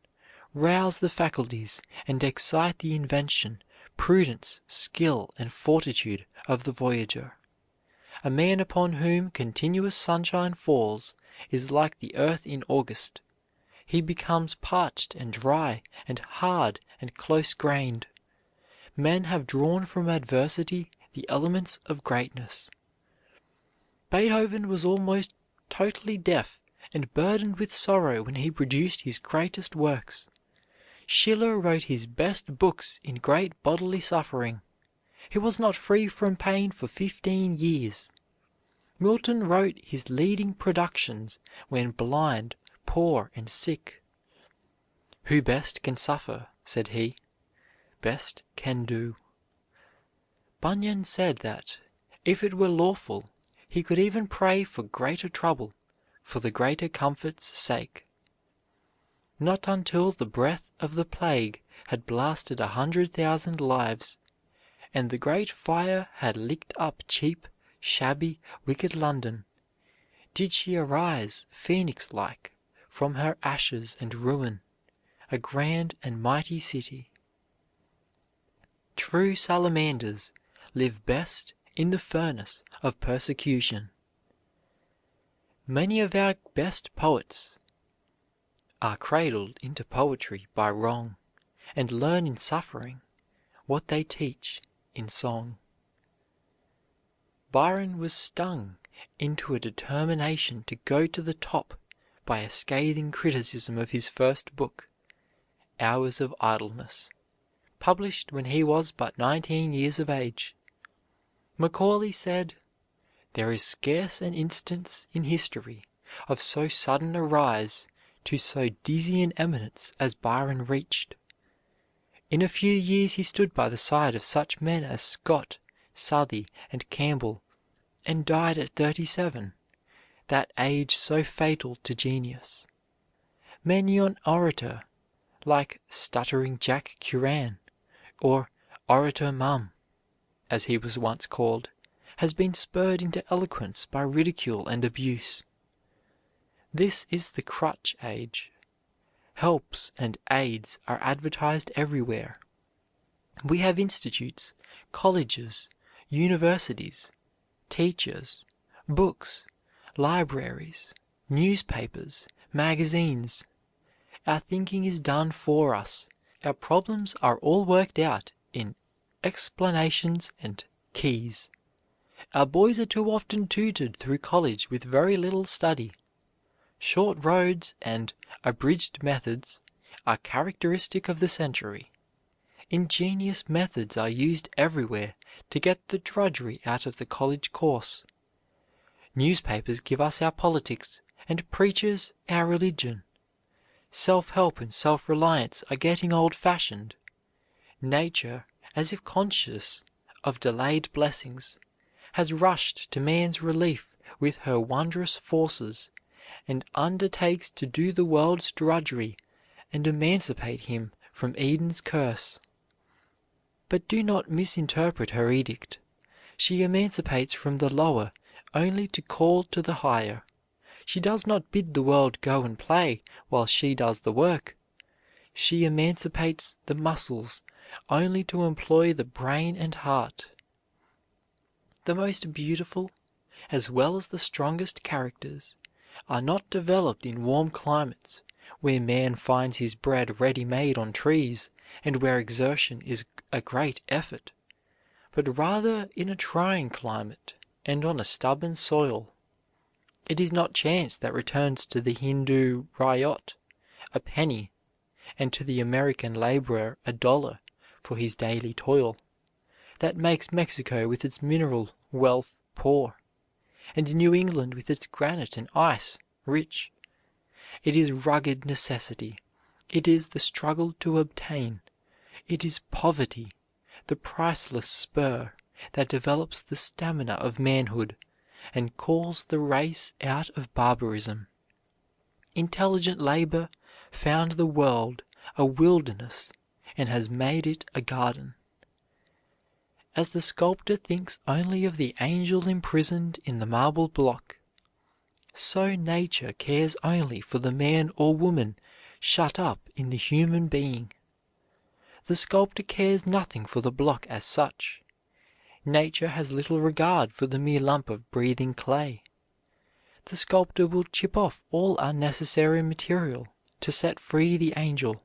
rouse the faculties and excite the invention, prudence, skill, and fortitude of the voyager. A man upon whom continuous sunshine falls is like the earth in August. He becomes parched and dry and hard and close-grained. Men have drawn from adversity the elements of greatness. Beethoven was almost totally deaf and burdened with sorrow when he produced his greatest works. Schiller wrote his best books in great bodily suffering. He was not free from pain for 15 years. Milton wrote his leading productions when blind, poor, and sick. "Who best can suffer," said he, "best can do." Bunyan said that, if it were lawful, he could even pray for greater trouble, for the greater comfort's sake. Not until the breath of the plague had blasted 100,000 lives, and the great fire had licked up cheap, shabby, wicked London, did she arise, phoenix-like, from her ashes and ruin, a grand and mighty city. True salamanders live best in the furnace of persecution. Many of our best poets are cradled into poetry by wrong, and learn in suffering what they teach in song. Byron was stung into a determination to go to the top by a scathing criticism of his first book, Hours of Idleness, published when he was but 19 years of age. Macaulay said, "There is scarce an instance in history of so sudden a rise to so dizzy an eminence as Byron reached. In a few years he stood by the side of such men as Scott, Southey, and Campbell, and died at 37, that age so fatal to genius. Many an orator, like Stuttering Jack Curran, or Orator Mum, as he was once called, has been spurred into eloquence by ridicule and abuse. This is the crutch age. Helps and aids are advertised everywhere. We have institutes, colleges, universities, teachers, books, libraries, newspapers, magazines. Our thinking is done for us. Our problems are all worked out in explanations and keys. Our boys are too often tutored through college with very little study. Short roads and abridged methods are characteristic of the century. Ingenious methods are used everywhere to get the drudgery out of the college course. Newspapers give us our politics, and preachers our religion. Self-help and self-reliance are getting old-fashioned. Nature, as if conscious of delayed blessings, has rushed to man's relief with her wondrous forces, and undertakes to do the world's drudgery and emancipate him from Eden's curse. But do not misinterpret her edict. She emancipates from the lower only to call to the higher. She does not bid the world go and play while she does the work. She emancipates the muscles only to employ the brain and heart. The most beautiful, as well as the strongest characters, are not developed in warm climates, where man finds his bread ready-made on trees, and where exertion is a great effort, but rather in a trying climate and on a stubborn soil. It is not chance that returns to the Hindu ryot a penny, and to the American laborer $1 for his daily toil, that makes Mexico with its mineral wealth poor, and New England with its granite and ice rich. It is rugged necessity. It is the struggle to obtain. It is poverty, the priceless spur that develops the stamina of manhood and calls the race out of barbarism. Intelligent labor found the world a wilderness and has made it a garden. As the sculptor thinks only of the angel imprisoned in the marble block, so nature cares only for the man or woman shut up in the human being. The sculptor cares nothing for the block as such. Nature has little regard for the mere lump of breathing clay. The sculptor will chip off all unnecessary material to set free the angel.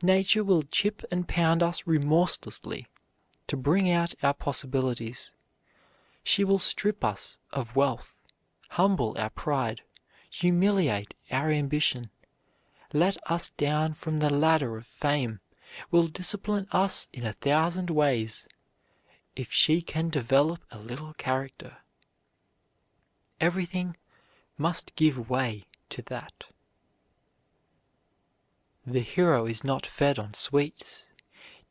Nature will chip and pound us remorselessly to bring out our possibilities. She will strip us of wealth, humble our pride, humiliate our ambition, let us down from the ladder of fame, will discipline us in 1,000 ways, if she can develop a little character. Everything must give way to that. The hero is not fed on sweets.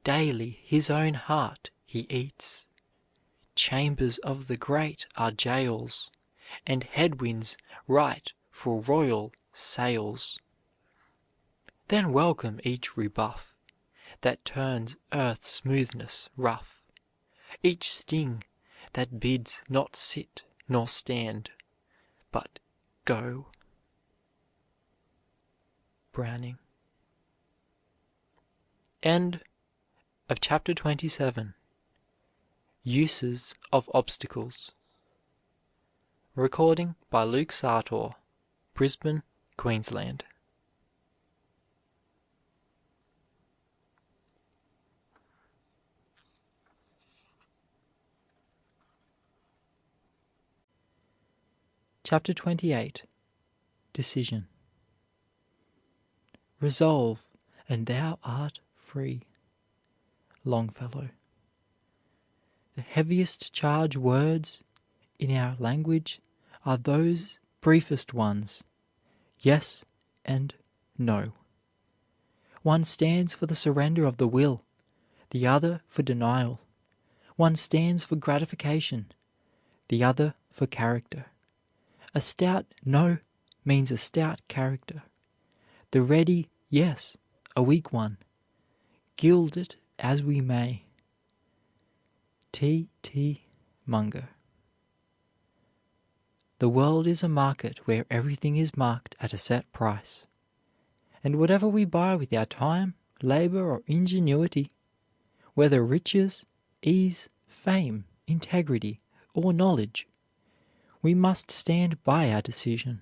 Daily his own heart he eats. Chambers of the great are jails, and headwinds right for royal sails. Then welcome each rebuff that turns earth's smoothness rough, each sting that bids not sit nor stand, but go. Browning. End of chapter 27. Uses of Obstacles. Recording by Luke Sartor, Brisbane, Queensland. Chapter 28. Decision. Resolve, and thou art free. Longfellow. The heaviest charged words in our language are those briefest ones, yes and no. One stands for the surrender of the will, the other for denial. One stands for gratification, the other for character. A stout no means a stout character. The ready yes, a weak one. Gild it as we may. T. T. Munger. The world is a market where everything is marked at a set price, and whatever we buy with our time, labor, or ingenuity, whether riches, ease, fame, integrity, or knowledge, we must stand by our decision,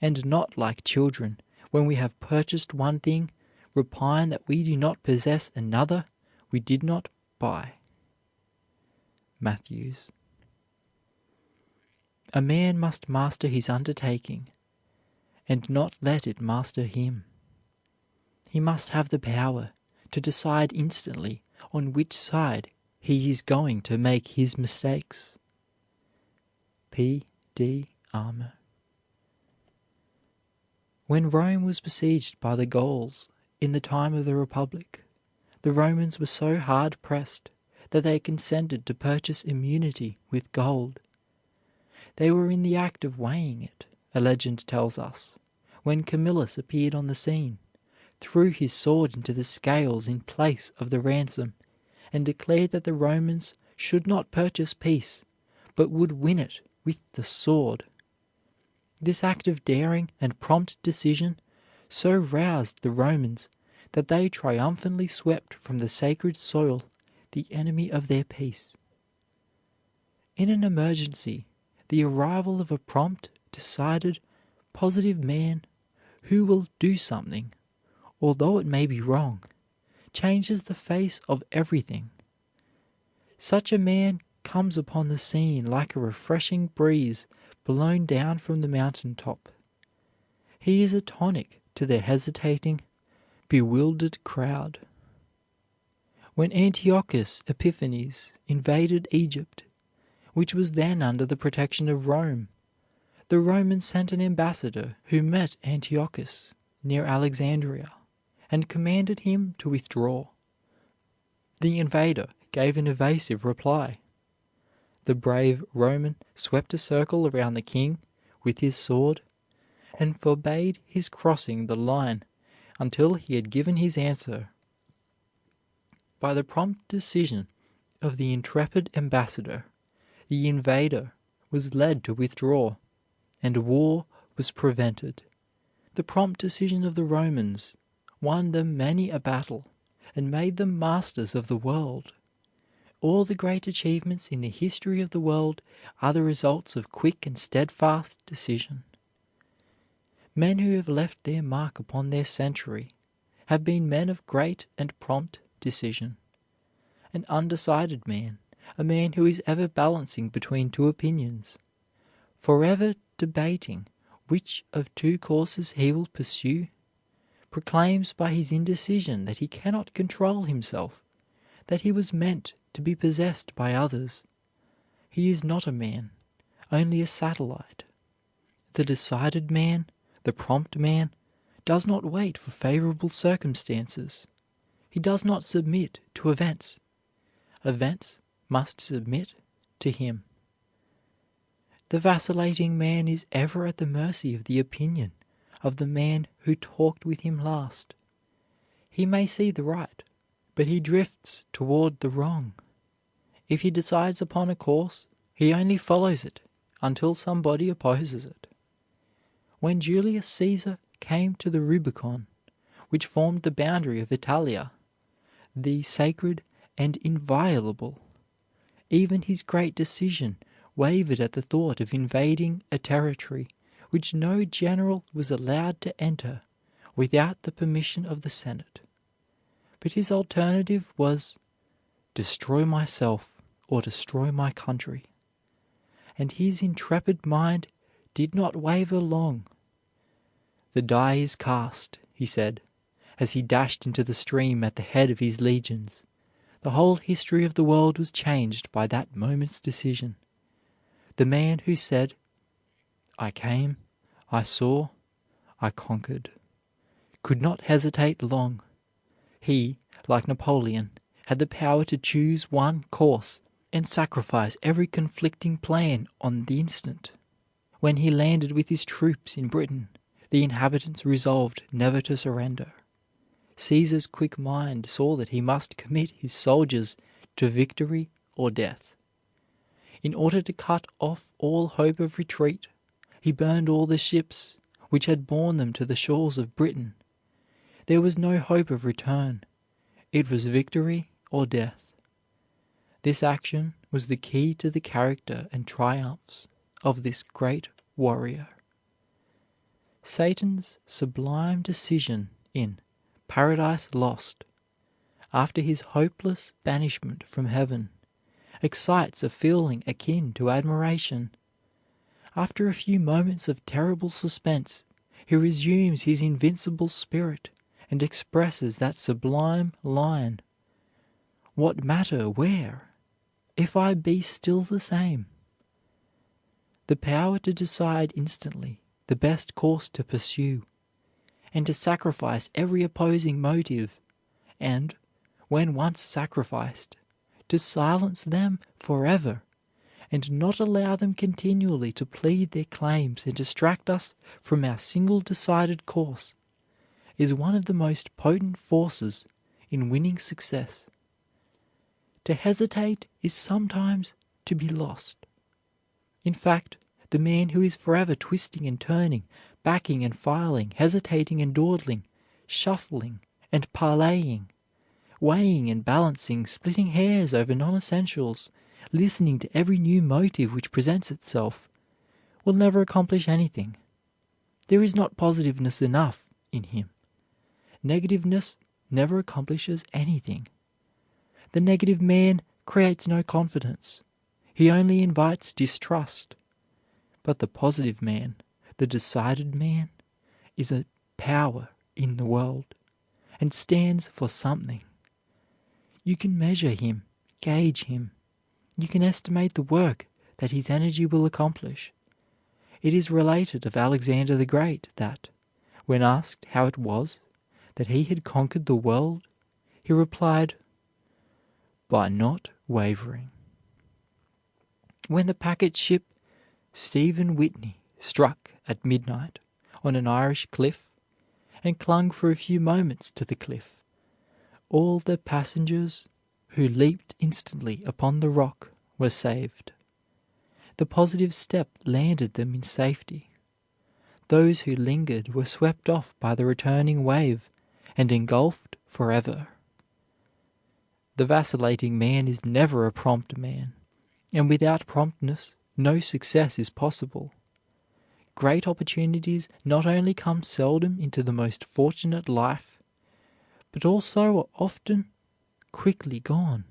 and not like children, when we have purchased one thing, repine that we do not possess another we did not buy. Matthews. A man must master his undertaking, and not let it master him. He must have the power to decide instantly on which side he is going to make his mistakes. P. D. Armour. When Rome was besieged by the Gauls in the time of the Republic, the Romans were so hard pressed that they consented to purchase immunity with gold. They were in the act of weighing it, a legend tells us, when Camillus appeared on the scene, threw his sword into the scales in place of the ransom, and declared that the Romans should not purchase peace, but would win it with the sword. This act of daring and prompt decision so roused the Romans that they triumphantly swept from the sacred soil the enemy of their peace. In an emergency, the arrival of a prompt, decided, positive man who will do something, although it may be wrong, changes the face of everything. Such a man comes upon the scene like a refreshing breeze blown down from the mountain top. He is a tonic to the hesitating, bewildered crowd. When Antiochus Epiphanes invaded Egypt, which was then under the protection of Rome, the Romans sent an ambassador who met Antiochus near Alexandria and commanded him to withdraw. The invader gave an evasive reply. The brave Roman swept a circle around the king with his sword and forbade his crossing the line until he had given his answer. By the prompt decision of the intrepid ambassador, the invader was led to withdraw, and war was prevented. The prompt decision of the Romans won them many a battle and made them masters of the world. All the great achievements in the history of the world are the results of quick and steadfast decision. Men who have left their mark upon their century have been men of great and prompt decision. An undecided man, a man who is ever balancing between two opinions, forever debating which of two courses he will pursue, proclaims by his indecision that he cannot control himself, that he was meant to be possessed by others. He is not a man, only a satellite. The decided man, the prompt man, does not wait for favorable circumstances. He does not submit to events. Events must submit to him. The vacillating man is ever at the mercy of the opinion of the man who talked with him last. He may see the right, but he drifts toward the wrong. If he decides upon a course, he only follows it until somebody opposes it. When Julius Caesar came to the Rubicon, which formed the boundary of Italia, the sacred and inviolable, Even his great decision wavered at the thought of invading a territory which no general was allowed to enter without the permission of the Senate. But his alternative was destroy myself or destroy my country. And his intrepid mind did not waver long. "The die is cast," he said, as he dashed into the stream at the head of his legions. The whole history of the world was changed by that moment's decision. The man who said, "I came, I saw, I conquered," could not hesitate long. He, like Napoleon, had the power to choose one course and sacrifice every conflicting plan on the instant. When he landed with his troops in Britain, the inhabitants resolved never to surrender. Caesar's quick mind saw that he must commit his soldiers to victory or death. In order to cut off all hope of retreat, he burned all the ships which had borne them to the shores of Britain. There was no hope of return. It was victory or death. This action was the key to the character and triumphs of this great warrior. Satan's sublime decision in Paradise Lost, after his hopeless banishment from heaven, excites a feeling akin to admiration. After a few moments of terrible suspense, he resumes his invincible spirit and expresses that sublime line, "What matter where, if I be still the same?" The power to decide instantly the best course to pursue, and to sacrifice every opposing motive, and, when once sacrificed, to silence them forever, and not allow them continually to plead their claims and distract us from our single decided course, is one of the most potent forces in winning success. To hesitate is sometimes to be lost. In fact, the man who is forever twisting and turning, backing and filing, hesitating and dawdling, shuffling and parleying, weighing and balancing, splitting hairs over non-essentials, listening to every new motive which presents itself, will never accomplish anything. There is not positiveness enough in him. Negativeness never accomplishes anything. The negative man creates no confidence. He only invites distrust. But the positive man, the decided man, is a power in the world, and stands for something. You can measure him, gauge him. You can estimate the work that his energy will accomplish. It is related of Alexander the Great that, when asked how it was that he had conquered the world, he replied, "By not wavering." When the packet ship Stephen Whitney struck at midnight on an Irish cliff, and clung for a few moments to the cliff, all the passengers who leaped instantly upon the rock were saved. The positive step landed them in safety. Those who lingered were swept off by the returning wave and engulfed forever. The vacillating man is never a prompt man, and without promptness no success is possible. Great opportunities not only come seldom into the most fortunate life, but also are often quickly gone.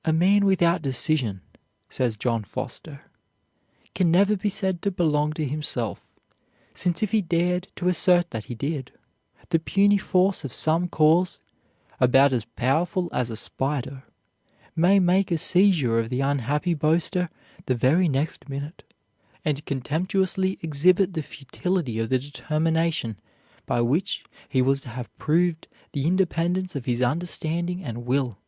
"A man without decision," says John Foster, "can never be said to belong to himself, since if he dared to assert that he did, the puny force of some cause, about as powerful as a spider, may make a seizure of the unhappy boaster the very next minute, and contemptuously exhibit the futility of the determination by which he was to have proved the independence of his understanding and will.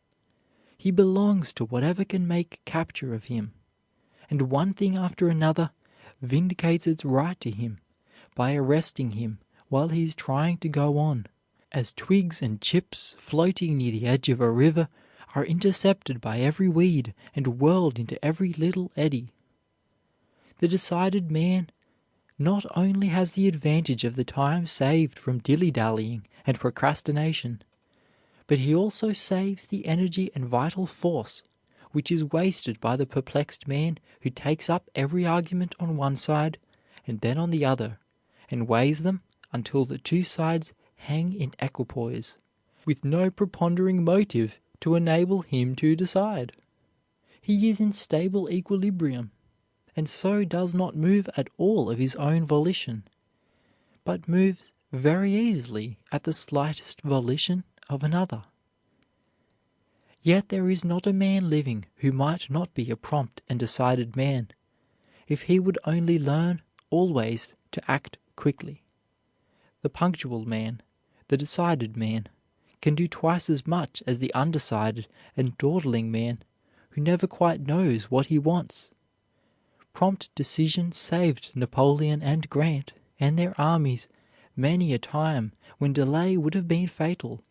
He belongs to whatever can make capture of him, and one thing after another vindicates its right to him by arresting him while he is trying to go on, as twigs and chips floating near the edge of a river are intercepted by every weed and whirled into every little eddy. The decided man not only has the advantage of the time saved from dilly-dallying and procrastination, but he also saves the energy and vital force which is wasted by the perplexed man who takes up every argument on one side and then on the other, and weighs them until the two sides hang in equipoise, with no preponderating motive to enable him to decide. He is in stable equilibrium, and so does not move at all of his own volition, but moves very easily at the slightest volition of another. Yet there is not a man living who might not be a prompt and decided man, if he would only learn always to act quickly. The punctual man, the decided man, can do twice as much as the undecided and dawdling man who never quite knows what he wants. Prompt decision saved Napoleon and Grant and their armies many a time when delay would have been fatal.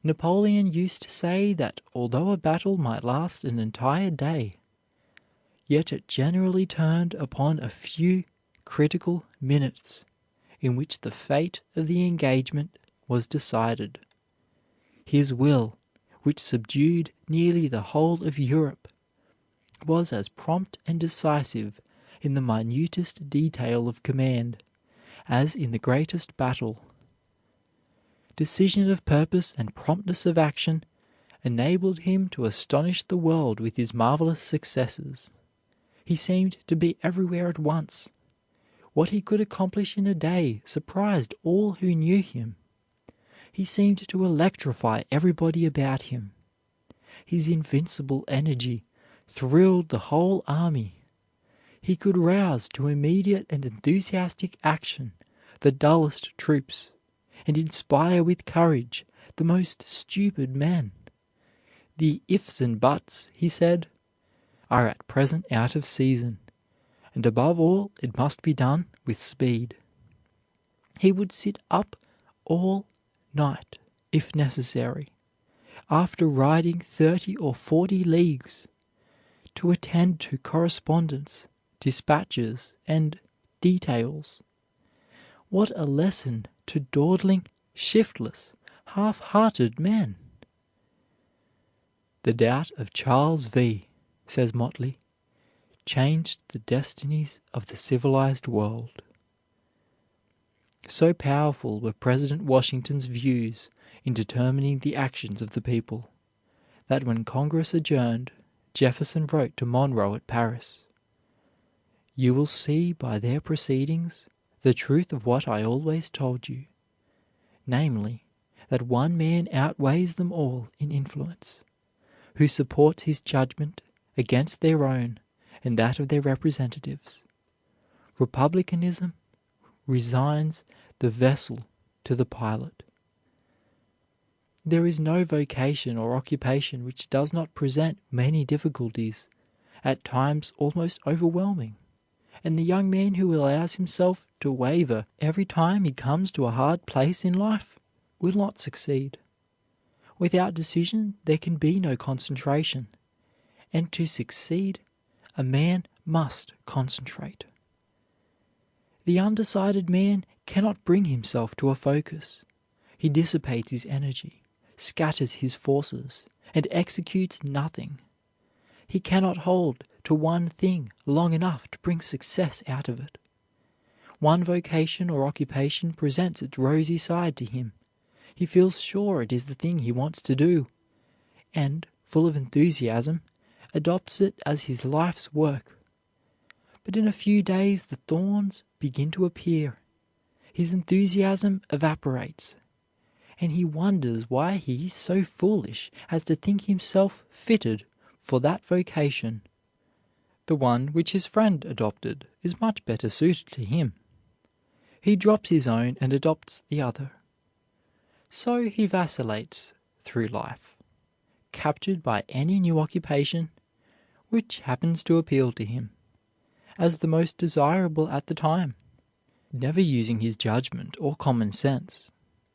Napoleon used to say that although a battle might last an entire day, yet it generally turned upon a few critical minutes in which the fate of the engagement was decided. His will, which subdued nearly the whole of Europe, was as prompt and decisive in the minutest detail of command as in the greatest battle. Decision of purpose and promptness of action enabled him to astonish the world with his marvelous successes. He seemed to be everywhere at once. What he could accomplish in a day surprised all who knew him. He seemed to electrify everybody about him. His invincible energy thrilled the whole army. He could rouse to immediate and enthusiastic action the dullest troops, and inspire with courage the most stupid men. The ifs and buts, he said, are at present out of season, and above all it must be done with speed. He would sit up all night, if necessary, after riding 30 or 40 leagues, to attend to correspondence, dispatches, and details. What a lesson to dawdling, shiftless, half-hearted men! The doubt of Charles V, says Motley, changed the destinies of the civilized world. So powerful were President Washington's views in determining the actions of the people, that when Congress adjourned, Jefferson wrote to Monroe at Paris, "You will see by their proceedings the truth of what I always told you, namely, that one man outweighs them all in influence, who supports his judgment against their own and that of their representatives. Republicanism resigns the vessel to the pilot. There is no vocation or occupation which does not present many difficulties, at times almost overwhelming, and the young man who allows himself to waver every time he comes to a hard place in life will not succeed. Without decision there can be no concentration, and to succeed a man must concentrate. The undecided man cannot bring himself to a focus. He dissipates his energy, scatters his forces, and executes nothing. He cannot hold to one thing long enough to bring success out of it. One vocation or occupation presents its rosy side to him. He feels sure it is the thing he wants to do, and, full of enthusiasm, adopts it as his life's work. But in a few days the thorns begin to appear. His enthusiasm evaporates, and he wonders why he is so foolish as to think himself fitted for that vocation. The one which his friend adopted is much better suited to him. He drops his own and adopts the other. So he vacillates through life, captured by any new occupation which happens to appeal to him as the most desirable at the time, never using his judgment or common sense,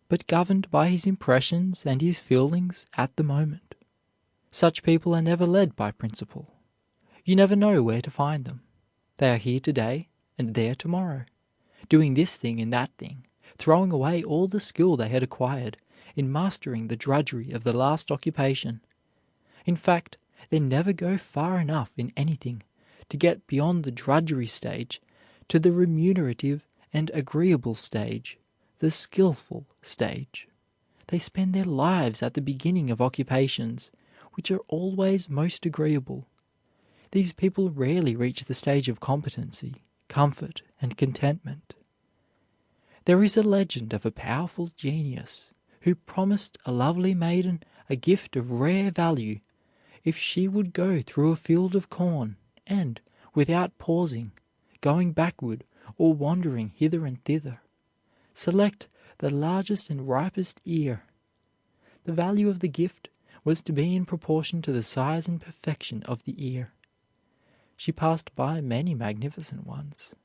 but governed by his impressions and his feelings at the moment. Such people are never led by principle. You never know where to find them. They are here today and there tomorrow, doing this thing and that thing, throwing away all the skill they had acquired in mastering the drudgery of the last occupation. In fact, They never go far enough in anything to get beyond the drudgery stage to the remunerative and agreeable stage, the skillful stage. They spend their lives at the beginning of occupations which are always most agreeable. These people rarely reach the stage of competency, comfort, and contentment. There is a legend of a powerful genius who promised a lovely maiden a gift of rare value if she would go through a field of corn and, without pausing, going backward or wandering hither and thither, select the largest and ripest ear. The value of the gift was to be in proportion to the size and perfection of the ear. She passed by many magnificent ones,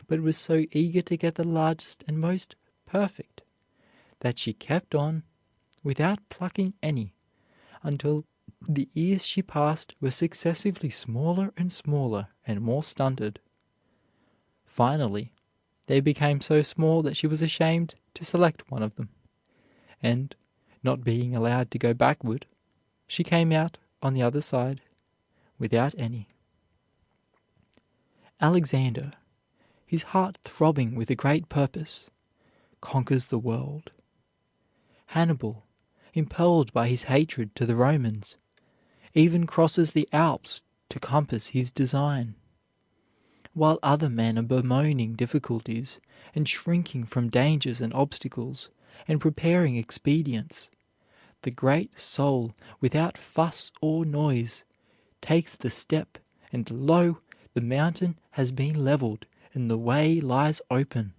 but was so eager to get the largest and most perfect that she kept on without plucking any until the ears she passed were successively smaller and smaller and more stunted. Finally, they became so small that she was ashamed to select one of them, and, not being allowed to go backward, she came out on the other side without any. Alexander, his heart throbbing with a great purpose, conquers the world. Hannibal, impelled by his hatred to the Romans, even crosses the Alps to compass his design. While other men are bemoaning difficulties and shrinking from dangers and obstacles and preparing expedients, the great soul, without fuss or noise, takes the step, and lo, the mountain has been leveled and the way lies open.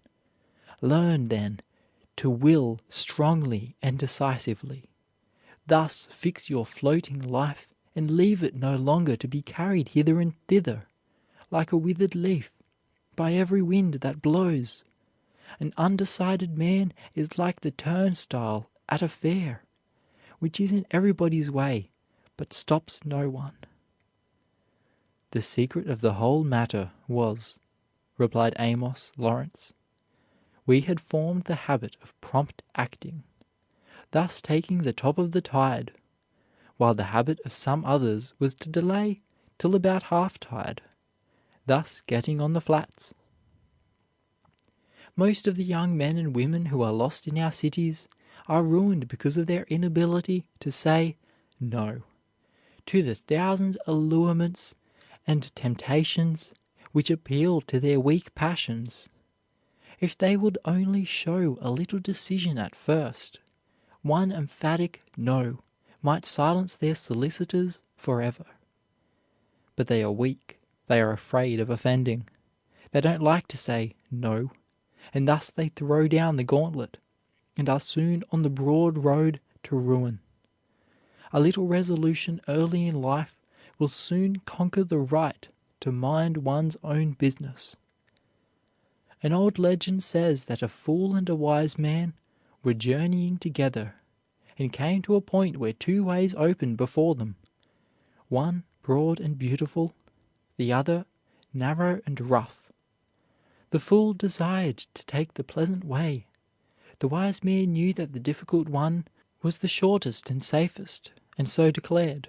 Learn, then, to will strongly and decisively. Thus fix your floating life and leave it no longer to be carried hither and thither, like a withered leaf, by every wind that blows. An undecided man is like the turnstile at a fair, which is in everybody's way, but stops no one. The secret of the whole matter was, replied Amos Lawrence, we had formed the habit of prompt acting, thus taking the top of the tide, while the habit of some others was to delay till about half tide, thus getting on the flats. Most of the young men and women who are lost in our cities are ruined because of their inability to say no to the thousand allurements and temptations which appeal to their weak passions. If they would only show a little decision at first, one emphatic no might silence their solicitors forever. But they are weak, they are afraid of offending, they don't like to say no, and thus they throw down the gauntlet and are soon on the broad road to ruin. A little resolution early in life will soon conquer the right to mind one's own business. An old legend says that a fool and a wise man were journeying together and came to a point where two ways opened before them, one broad and beautiful, the other narrow and rough. The fool desired to take the pleasant way. The wise man knew that the difficult one was the shortest and safest, and so declared.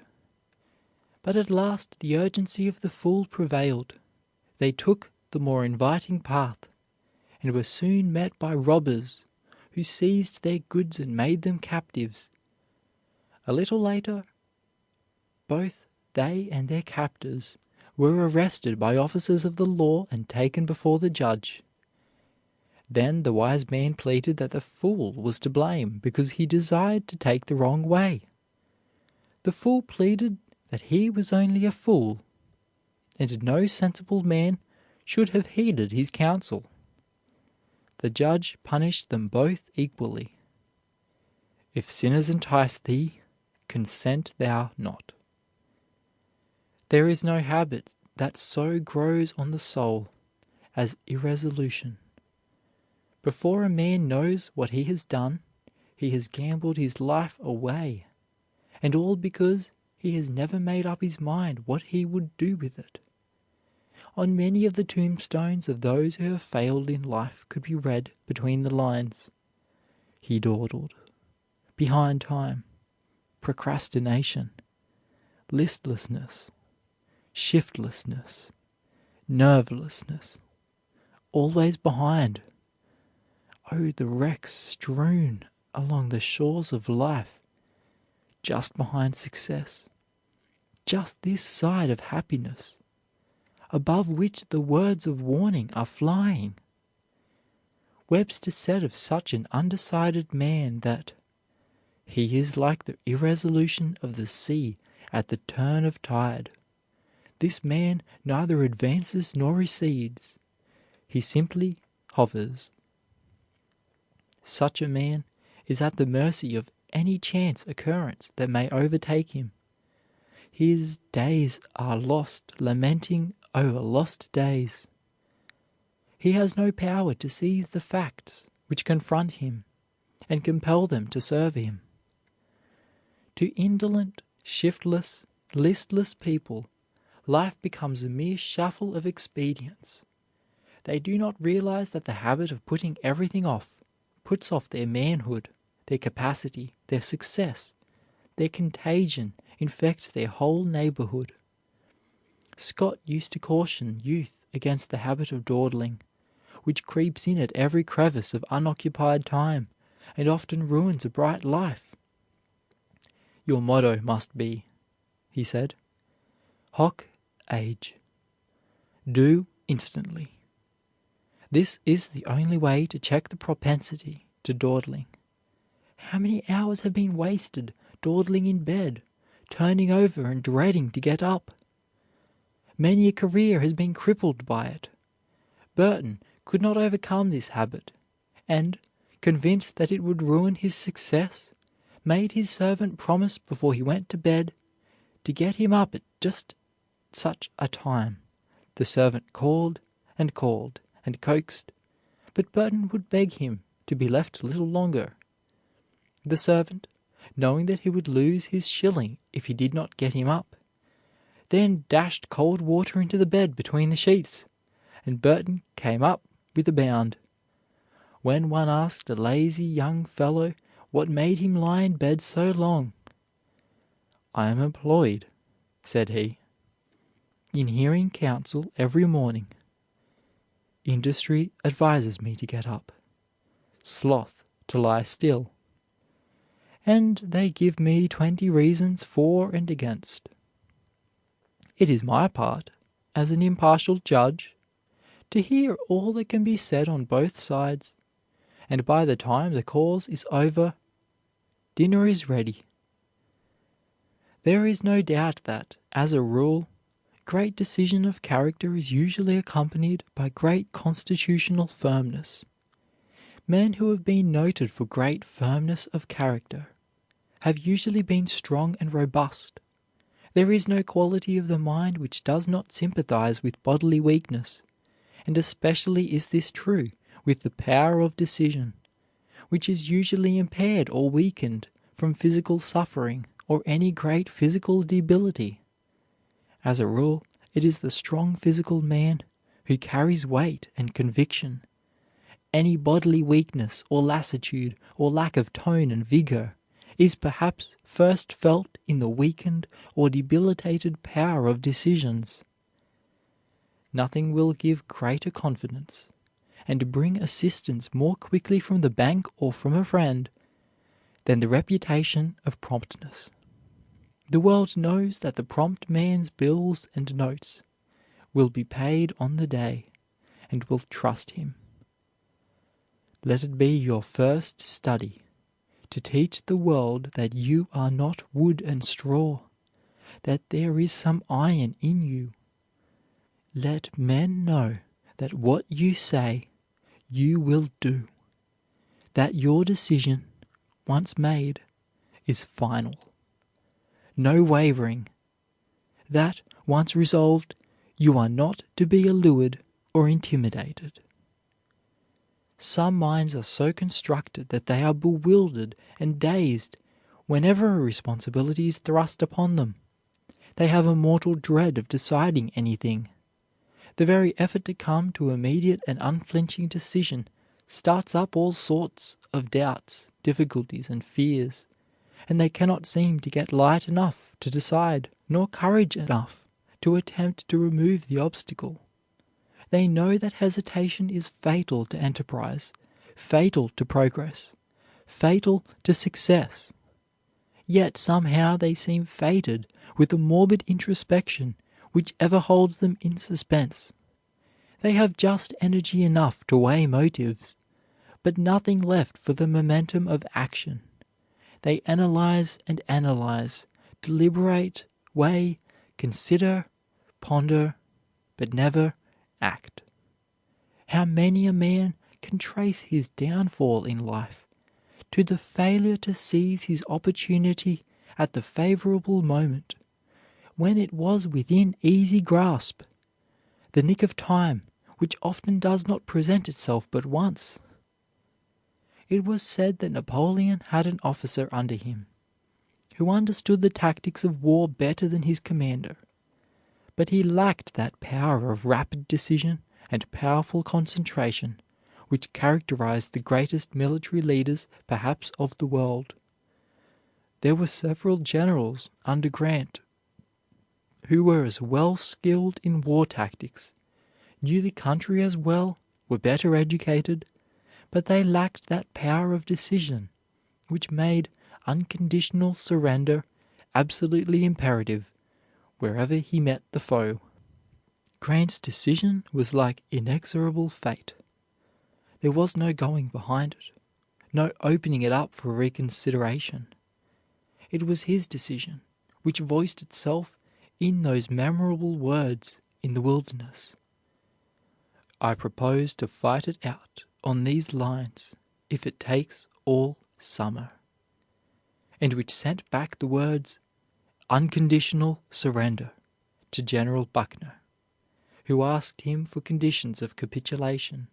But at last the urgency of the fool prevailed. They took the more inviting path, and were soon met by robbers who seized their goods and made them captives. A little later, both they and their captors were arrested by officers of the law and taken before the judge. Then the wise man pleaded that the fool was to blame because he desired to take the wrong way. The fool pleaded that he was only a fool, and no sensible man should have heeded his counsel. The judge punished them both equally. If sinners entice thee, consent thou not. There is no habit that so grows on the soul as irresolution. Before a man knows what he has done, he has gambled his life away, and all because he has never made up his mind what he would do with it. On many of the tombstones of those who have failed in life could be read between the lines, "He dawdled," "Behind time," "Procrastination," listlessness, shiftlessness, nervelessness, always behind. Oh, the wrecks strewn along the shores of life, just behind success, just this side of happiness, above which the words of warning are flying. Webster said of such an undecided man that he is like the irresolution of the sea at the turn of tide. This man neither advances nor recedes. He simply hovers. Such a man is at the mercy of any chance occurrence that may overtake him. His days are lost lamenting over lost days. He has no power to seize the facts which confront him and compel them to serve him. To indolent, shiftless, listless people, life becomes a mere shuffle of expedients. They do not realize that the habit of putting everything off puts off their manhood, their capacity, their success. Their contagion infects their whole neighborhood. Scott used to caution youth against the habit of dawdling, which creeps in at every crevice of unoccupied time and often ruins a bright life. Your motto must be, he said, hoc age. Do instantly. This is the only way to check the propensity to dawdling. How many hours have been wasted dawdling in bed, turning over and dreading to get up? Many a career has been crippled by it. Burton could not overcome this habit, and, convinced that it would ruin his success, made his servant promise before he went to bed to get him up at just such a time. The servant called and coaxed, but Burton would beg him to be left a little longer. The servant, knowing that he would lose his shilling if he did not get him up, then dashed cold water into the bed between the sheets, and Burton came up with a bound. When one asked a lazy young fellow what made him lie in bed so long, "I am employed," said he, "in hearing counsel every morning. Industry advises me to get up, sloth to lie still, and they give me 20 reasons for and against. It is my part, as an impartial judge, to hear all that can be said on both sides, and by the time the cause is over, dinner is ready." There is no doubt that, as a rule, great decision of character is usually accompanied by great constitutional firmness. Men who have been noted for great firmness of character have usually been strong and robust. There is no quality of the mind which does not sympathize with bodily weakness, and especially is this true with the power of decision, which is usually impaired or weakened from physical suffering or any great physical debility. As a rule, it is the strong physical man who carries weight and conviction. Any bodily weakness or lassitude or lack of tone and vigor is perhaps first felt in the weakened or debilitated power of decisions. Nothing will give greater confidence and bring assistance more quickly from the bank or from a friend than the reputation of promptness. The world knows that the prompt man's bills and notes will be paid on the day, and will trust him. Let it be your first study to teach the world that you are not wood and straw, that there is some iron in you. Let men know that what you say you will do, that your decision, once made, is final. No wavering, that, once resolved, you are not to be allured or intimidated. Some minds are so constructed that they are bewildered and dazed whenever a responsibility is thrust upon them. They have a mortal dread of deciding anything. The very effort to come to immediate and unflinching decision starts up all sorts of doubts, difficulties, and fears, and they cannot seem to get light enough to decide, nor courage enough to attempt to remove the obstacle. They know that hesitation is fatal to enterprise, fatal to progress, fatal to success. Yet somehow they seem fated with a morbid introspection which ever holds them in suspense. They have just energy enough to weigh motives, but nothing left for the momentum of action. They analyze and analyze, deliberate, weigh, consider, ponder, but never act. How many a man can trace his downfall in life to the failure to seize his opportunity at the favorable moment, when it was within easy grasp, the nick of time which often does not present itself but once. It was said that Napoleon had an officer under him who understood the tactics of war better than his commander, but he lacked that power of rapid decision and powerful concentration which characterized the greatest military leaders perhaps of the world. There were several generals under Grant who were as well skilled in war tactics, knew the country as well, were better educated, but they lacked that power of decision which made unconditional surrender absolutely imperative wherever he met the foe. Grant's decision was like inexorable fate. There was no going behind it, no opening it up for reconsideration. It was his decision which voiced itself in those memorable words in the Wilderness: "I propose to fight it out on these lines if it takes all summer," and which sent back the words "unconditional surrender" to General Buckner, who asked him for conditions of capitulation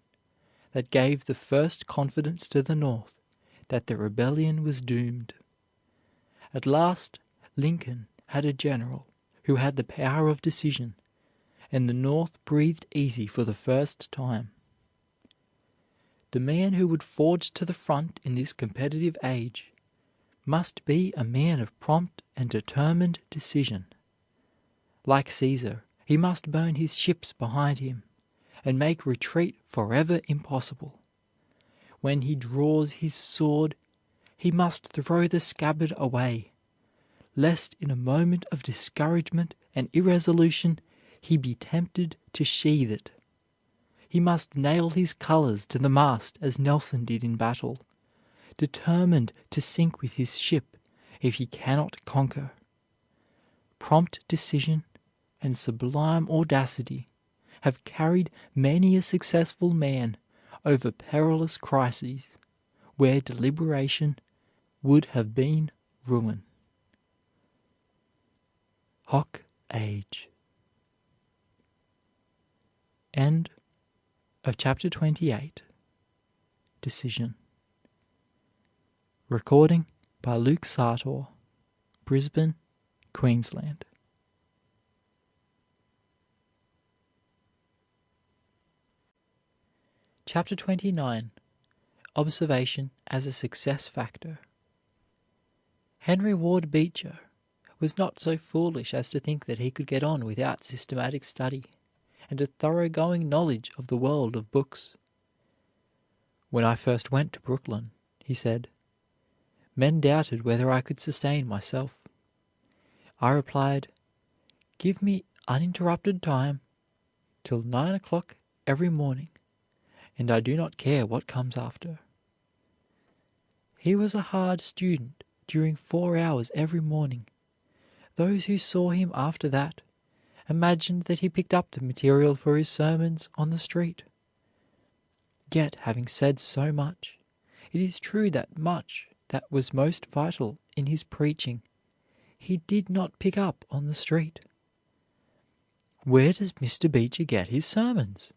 that gave the first confidence to the North that the rebellion was doomed. At last Lincoln had a general who had the power of decision, and the North breathed easy for the first time. The man who would forge to the front in this competitive age must be a man of prompt and determined decision. Like Caesar, he must burn his ships behind him and make retreat forever impossible. When he draws his sword, he must throw the scabbard away, lest in a moment of discouragement and irresolution he be tempted to sheathe it. He must nail his colors to the mast as Nelson did in battle, determined to sink with his ship if he cannot conquer. Prompt decision and sublime audacity have carried many a successful man over perilous crises where deliberation would have been ruin. Hoc age. End of chapter 28. Decision. Recording by Luke Sartor, Brisbane, Queensland. Chapter 29. Observation as a Success Factor. Henry Ward Beecher was not so foolish as to think that he could get on without systematic study and a thoroughgoing knowledge of the world of books. "When I first went to Brooklyn," he said, "men doubted whether I could sustain myself. I replied, 'Give me uninterrupted time till 9 o'clock every morning, and I do not care what comes after.'" He was a hard student during 4 hours every morning. Those who saw him after that imagined that he picked up the material for his sermons on the street. Yet, having said so much, it is true that much that was most vital in his preaching he did not pick up on the street. Where does Mr. Beecher get his sermons?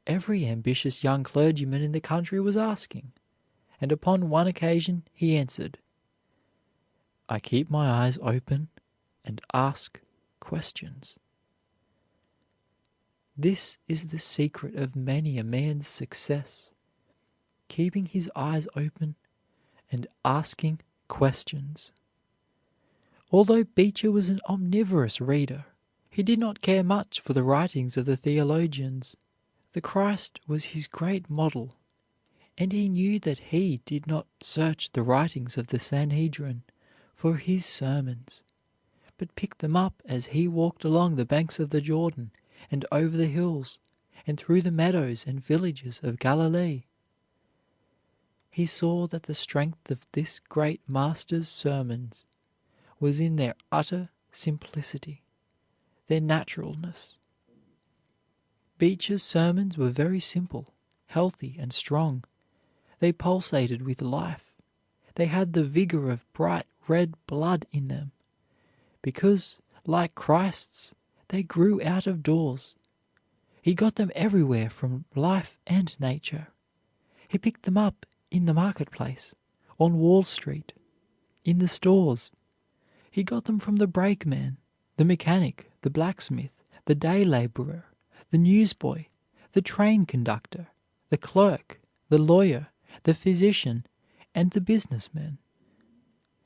Every ambitious young clergyman in the country was asking, and upon one occasion he answered, "I keep my eyes open and ask questions." This is the secret of many a man's success, keeping his eyes open and asking questions. Although Beecher was an omnivorous reader, he did not care much for the writings of the theologians. The Christ was his great model, and he knew that he did not search the writings of the Sanhedrin for his sermons, but picked them up as he walked along the banks of the Jordan and over the hills and through the meadows and villages of Galilee. He saw that the strength of this great master's sermons was in their utter simplicity, their naturalness. Beecher's sermons were very simple, healthy, and strong. They pulsated with life. They had the vigor of bright red blood in them, because, like Christ's, they grew out of doors. He got them everywhere from life and nature. He picked them up in the marketplace, on Wall Street, in the stores. He got them from the brakeman, the mechanic, the blacksmith, the day laborer, the newsboy, the train conductor, the clerk, the lawyer, the physician, and the businessman.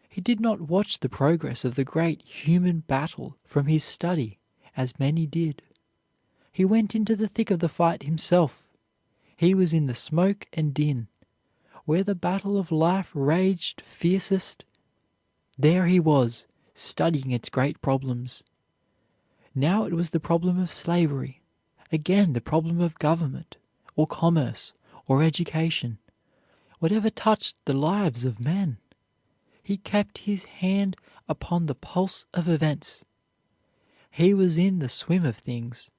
He did not watch the progress of the great human battle from his study, as many did. He went into the thick of the fight himself. He was in the smoke and din. Where the battle of life raged fiercest, there he was, studying its great problems. Now it was the problem of slavery, again the problem of government, or commerce, or education. Whatever touched the lives of men, he kept his hand upon the pulse of events. He was in the swim of things.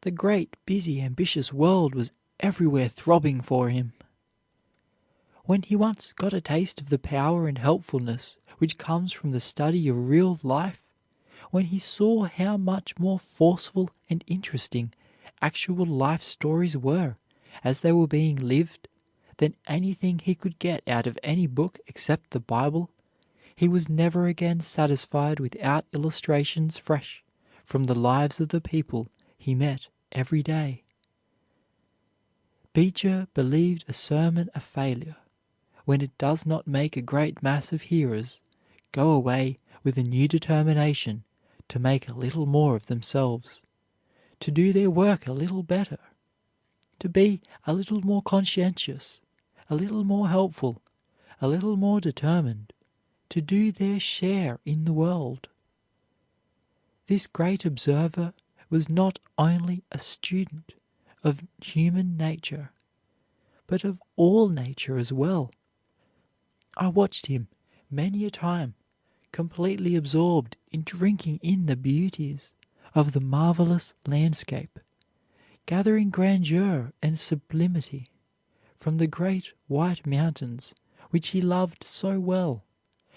The great, busy, ambitious world was everywhere throbbing for him. When he once got a taste of the power and helpfulness which comes from the study of real life, when he saw how much more forceful and interesting actual life stories were as they were being lived than anything he could get out of any book except the Bible, he was never again satisfied without illustrations fresh from the lives of the people he met every day. Beecher believed a sermon a failure when it does not make a great mass of hearers go away with a new determination to make a little more of themselves, to do their work a little better, to be a little more conscientious, a little more helpful, a little more determined, to do their share in the world. This great observer was not only a student of human nature, but of all nature as well. I watched him many a time, completely absorbed in drinking in the beauties of the marvelous landscape, gathering grandeur and sublimity from the great white mountains which he loved so well,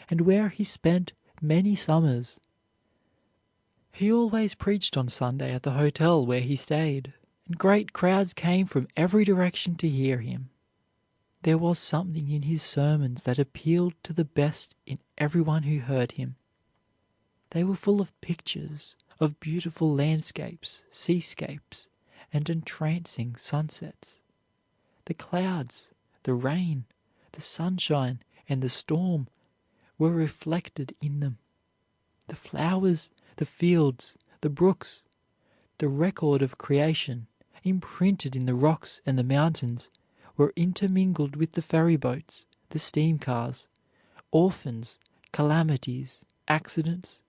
and where he spent many summers. He always preached on Sunday at the hotel where he stayed, and great crowds came from every direction to hear him. There was something in his sermons that appealed to the best in everyone who heard him. They were full of pictures of beautiful landscapes, seascapes, and entrancing sunsets. The clouds, the rain, the sunshine, and the storm were reflected in them. The flowers, the fields, the brooks, the record of creation imprinted in the rocks and the mountains were intermingled with the ferry boats, the steam cars, orphans, calamities, accidents,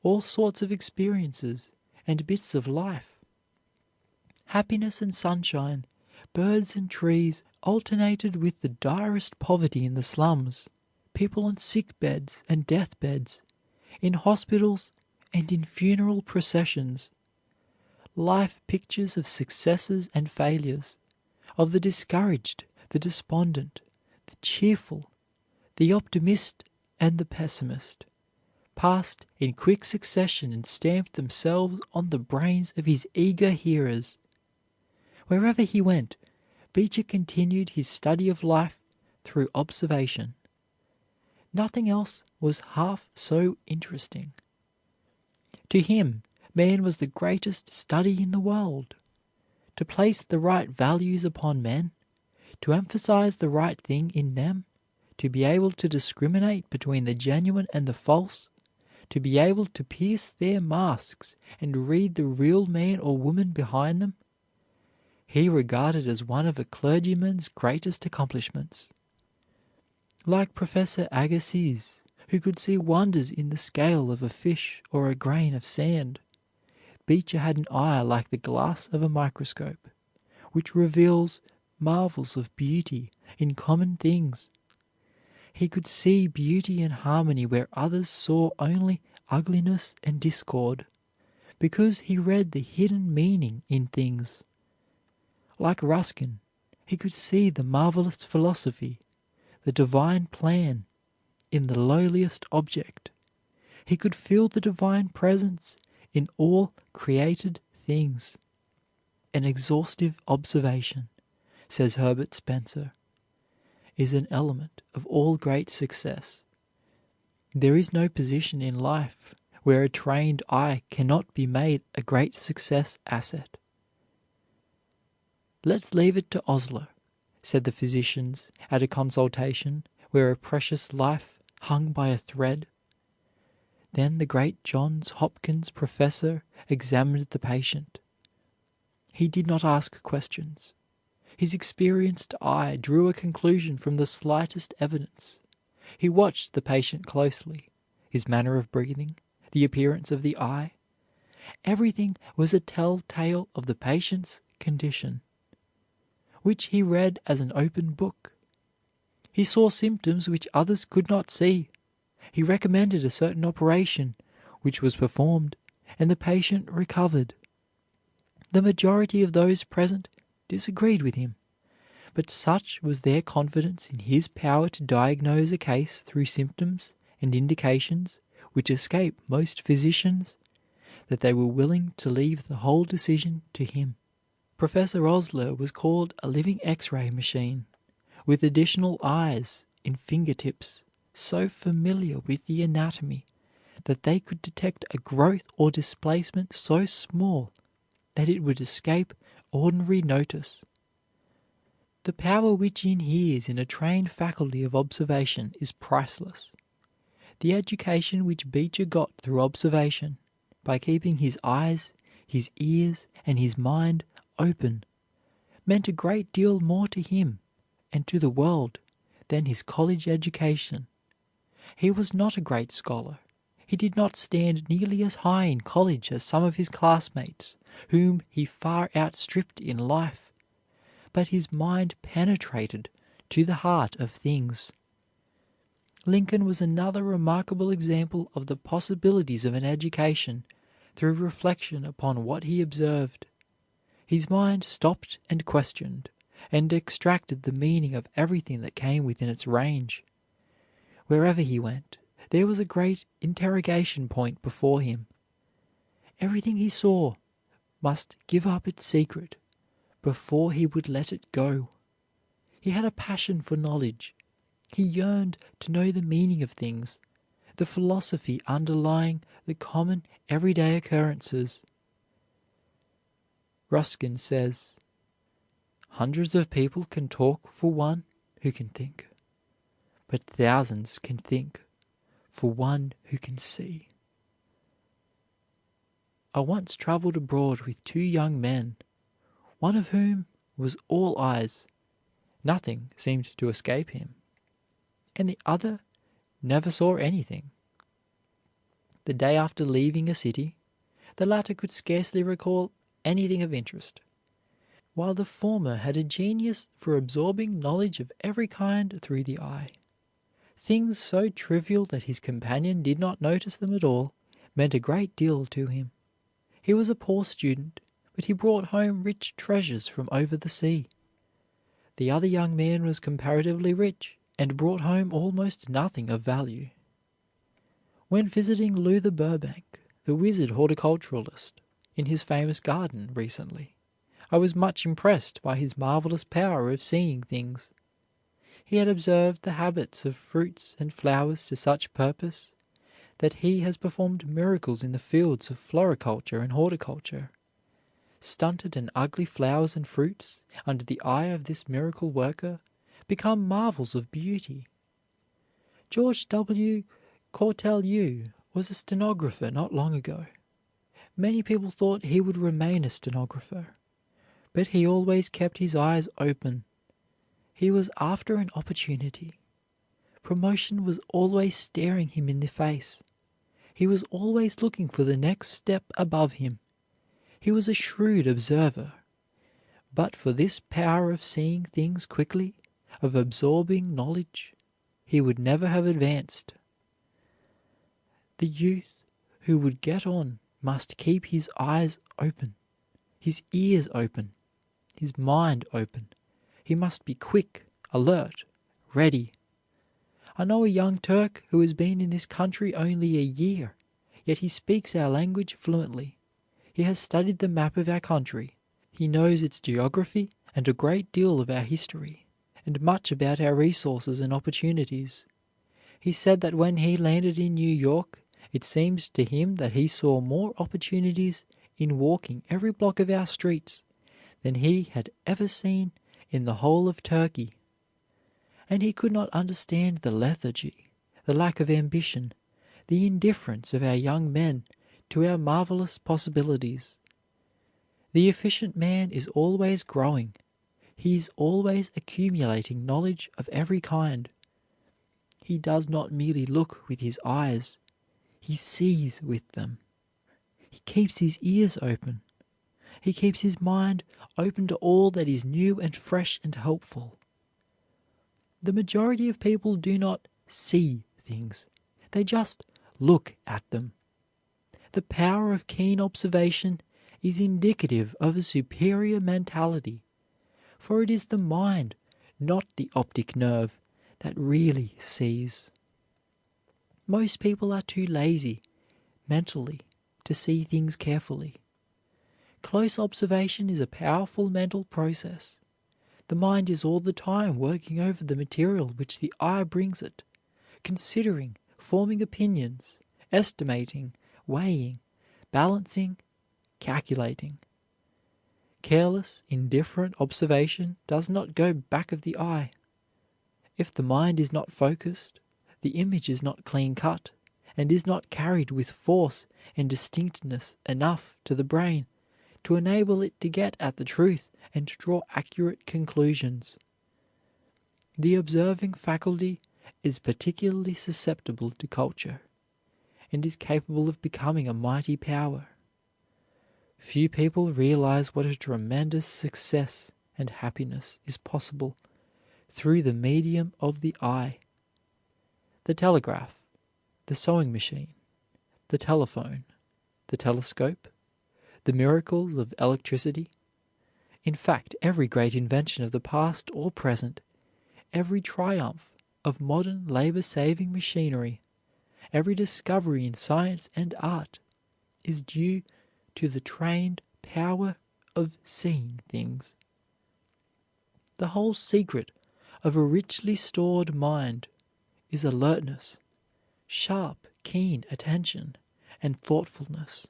all sorts of experiences and bits of life. Happiness and sunshine, birds and trees alternated with the direst poverty in the slums, people on sick beds and death beds, in hospitals and in funeral processions. Life pictures of successes and failures, of the discouraged, the despondent, the cheerful, the optimist, and the pessimist, passed in quick succession and stamped themselves on the brains of his eager hearers. Wherever he went, Beecher continued his study of life through observation. Nothing else was half so interesting. To him, man was the greatest study in the world. To place the right values upon men, to emphasize the right thing in them, to be able to discriminate between the genuine and the false, to be able to pierce their masks and read the real man or woman behind them, he regarded as one of a clergyman's greatest accomplishments. Like Professor Agassiz, who could see wonders in the scale of a fish or a grain of sand, Beecher had an eye like the glass of a microscope, which reveals marvels of beauty in common things. He could see beauty and harmony where others saw only ugliness and discord, because he read the hidden meaning in things. Like Ruskin, he could see the marvelous philosophy, the divine plan, in the lowliest object. He could feel the divine presence in all created things. An exhaustive observation, says Herbert Spencer, is an element of all great success. There is no position in life where a trained eye cannot be made a great success asset. "Let's leave it to Osler," said the physicians at a consultation where a precious life hung by a thread. Then the great Johns Hopkins professor examined the patient. He did not ask questions. His experienced eye drew a conclusion from the slightest evidence. He watched the patient closely, his manner of breathing, the appearance of the eye. Everything was a telltale of the patient's condition, which he read as an open book. He saw symptoms which others could not see. He recommended a certain operation, which was performed, and the patient recovered. The majority of those present disagreed with him, but such was their confidence in his power to diagnose a case through symptoms and indications which escape most physicians, that they were willing to leave the whole decision to him. Professor Osler was called a living X-ray machine, with additional eyes in fingertips so familiar with the anatomy that they could detect a growth or displacement so small that it would escape ordinary notice. The power which inheres in a trained faculty of observation is priceless. The education which Beecher got through observation, by keeping his eyes, his ears, and his mind open, meant a great deal more to him and to the world than his college education. He was not a great scholar. He did not stand nearly as high in college as some of his classmates, whom he far outstripped in life, but his mind penetrated to the heart of things. Lincoln was another remarkable example of the possibilities of an education through reflection upon what he observed. His mind stopped and questioned, and extracted the meaning of everything that came within its range. Wherever he went, there was a great interrogation point before him. Everything he saw must give up its secret before he would let it go. He had a passion for knowledge. He yearned to know the meaning of things, the philosophy underlying the common everyday occurrences. Ruskin says, "Hundreds of people can talk for one who can think, but thousands can think for one who can see." I once traveled abroad with two young men, one of whom was all eyes. Nothing seemed to escape him, and the other never saw anything. The day after leaving a city, the latter could scarcely recall anything of interest, while the former had a genius for absorbing knowledge of every kind through the eye. Things so trivial that his companion did not notice them at all meant a great deal to him. He was a poor student, but he brought home rich treasures from over the sea. The other young man was comparatively rich, and brought home almost nothing of value. When visiting Luther Burbank, the wizard horticulturalist, in his famous garden recently, I was much impressed by his marvelous power of seeing things. He had observed the habits of fruits and flowers to such purpose that he has performed miracles in the fields of floriculture and horticulture. Stunted and ugly flowers and fruits, under the eye of this miracle worker, become marvels of beauty. George W. Cortelyou was a stenographer not long ago. Many people thought he would remain a stenographer, but he always kept his eyes open. He was after an opportunity. Promotion was always staring him in the face. He was always looking for the next step above him. He was a shrewd observer. But for this power of seeing things quickly, of absorbing knowledge, he would never have advanced. The youth who would get on must keep his eyes open, his ears open, his mind open. He must be quick, alert, ready. I know a young Turk who has been in this country only a year, yet he speaks our language fluently. He has studied the map of our country. He knows its geography and a great deal of our history, and much about our resources and opportunities. He said that when he landed in New York, it seemed to him that he saw more opportunities in walking every block of our streets than he had ever seen in the whole of Turkey. And he could not understand the lethargy, the lack of ambition, the indifference of our young men to our marvelous possibilities. The efficient man is always growing. He is always accumulating knowledge of every kind. He does not merely look with his eyes, he sees with them. He keeps his ears open. He keeps his mind open to all that is new and fresh and helpful. The majority of people do not see things. They just look at them. The power of keen observation is indicative of a superior mentality, for it is the mind, not the optic nerve, that really sees. Most people are too lazy, mentally, to see things carefully. Close observation is a powerful mental process. The mind is all the time working over the material which the eye brings it, considering, forming opinions, estimating, weighing, balancing, calculating. Careless, indifferent observation does not go back of the eye. If the mind is not focused, the image is not clean cut, and is not carried with force and distinctness enough to the brain to enable it to get at the truth and to draw accurate conclusions. The observing faculty is particularly susceptible to culture, and is capable of becoming a mighty power. Few people realize what a tremendous success and happiness is possible through the medium of the eye. The telegraph, the sewing machine, the telephone, the telescope, the miracles of electricity, in fact, every great invention of the past or present, every triumph of modern labor-saving machinery, every discovery in science and art is due to the trained power of seeing things. The whole secret of a richly stored mind is alertness, sharp, keen attention, and thoughtfulness.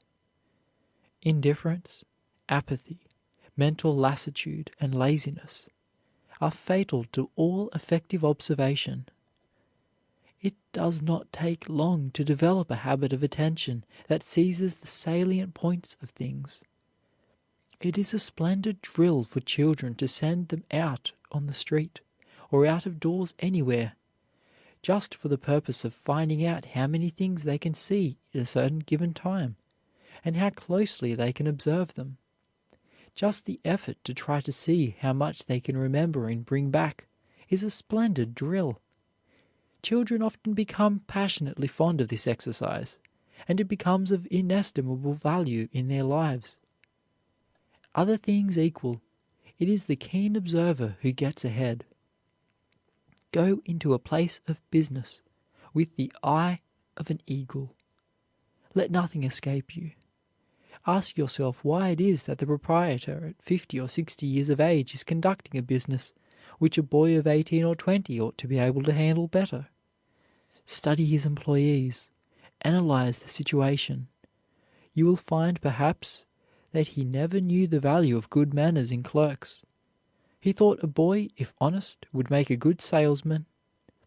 Indifference, apathy, mental lassitude, and laziness are fatal to all effective observation. It does not take long to develop a habit of attention that seizes the salient points of things. It is a splendid drill for children to send them out on the street or out of doors anywhere, just for the purpose of finding out how many things they can see at a certain given time, and how closely they can observe them. Just the effort to try to see how much they can remember and bring back is a splendid drill. Children often become passionately fond of this exercise, and it becomes of inestimable value in their lives. Other things equal, it is the keen observer who gets ahead. Go into a place of business with the eye of an eagle. Let nothing escape you. Ask yourself why it is that the proprietor at 50 or 60 years of age is conducting a business which a boy of 18 or 20 ought to be able to handle better. Study his employees. Analyze the situation. You will find perhaps that he never knew the value of good manners in clerks. He thought a boy, if honest, would make a good salesman,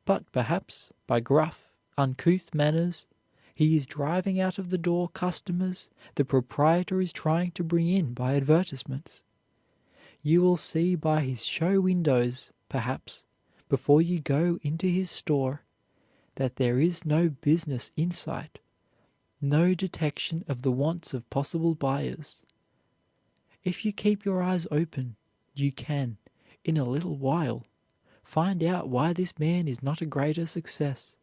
but perhaps by gruff, uncouth manners He is driving out of the door customers the proprietor is trying to bring in by advertisements. You will see by his show windows, perhaps, before you go into his store, that there is no business insight, no detection of the wants of possible buyers. If you keep your eyes open, you can, in a little while, find out why this man is not a greater success.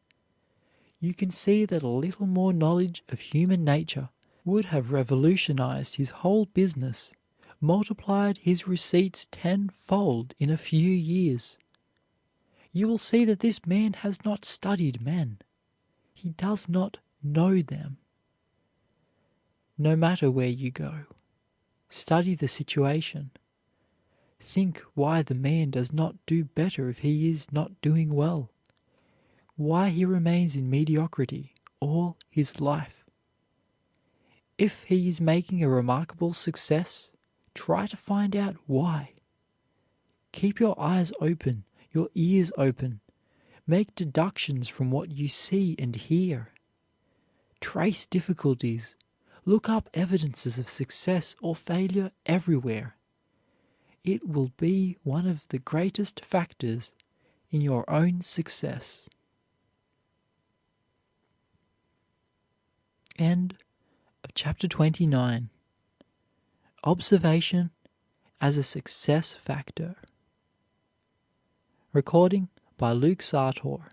You can see that a little more knowledge of human nature would have revolutionized his whole business, multiplied his receipts tenfold in a few years. You will see that this man has not studied men. He does not know them. No matter where you go, study the situation. Think why the man does not do better if he is not doing well, why he remains in mediocrity all his life. If he is making a remarkable success, try to find out why. Keep your eyes open, your ears open. Make deductions from what you see and hear. Trace difficulties. Look up evidences of success or failure everywhere. It will be one of the greatest factors in your own success. End of chapter 29. Observation as a success factor. Recording by Luke Sartor,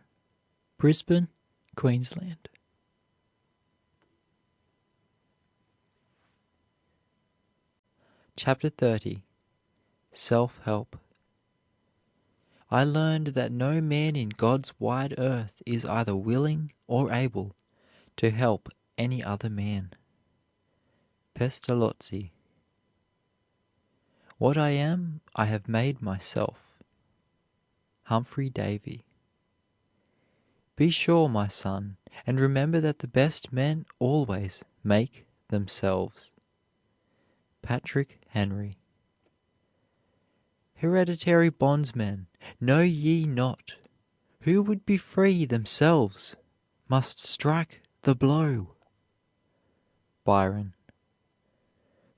Brisbane, Queensland. Chapter 30. Self-help. I learned that no man in God's wide earth is either willing or able to help any other man. Pestalozzi. What I am, I have made myself. Humphrey Davy. Be sure, my son, and remember that the best men always make themselves. Patrick Henry. Hereditary bondsmen, know ye not, who would be free themselves must strike the blow. Byron.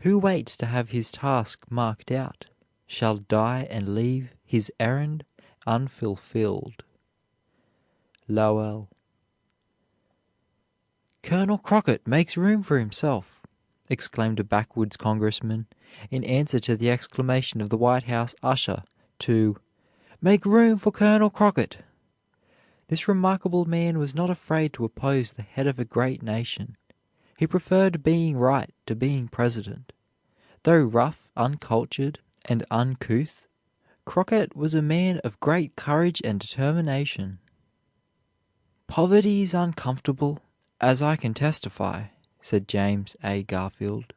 Who waits to have his task marked out shall die and leave his errand unfulfilled. Lowell. Colonel Crockett makes room for himself, exclaimed a backwoods congressman in answer to the exclamation of the White House usher to "Make room for Colonel Crockett." This remarkable man was not afraid to oppose the head of a great nation. He preferred being right to being president. Though rough, uncultured, and uncouth, Crockett was a man of great courage and determination. "Poverty is uncomfortable, as I can testify," said James A. Garfield.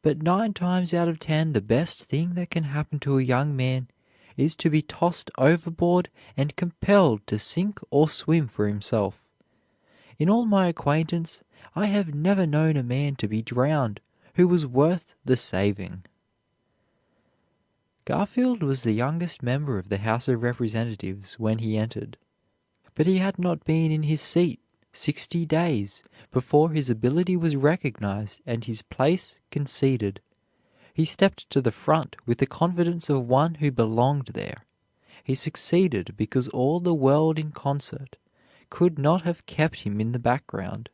"But 9 times out of 10 the best thing that can happen to a young man is to be tossed overboard and compelled to sink or swim for himself. In all my acquaintance I have never known a man to be drowned who was worth the saving." Garfield was the youngest member of the House of Representatives when he entered, but he had not been in his seat 60 days before his ability was recognized and his place conceded. He stepped to the front with the confidence of one who belonged there. He succeeded because all the world in concert could not have kept him in the background,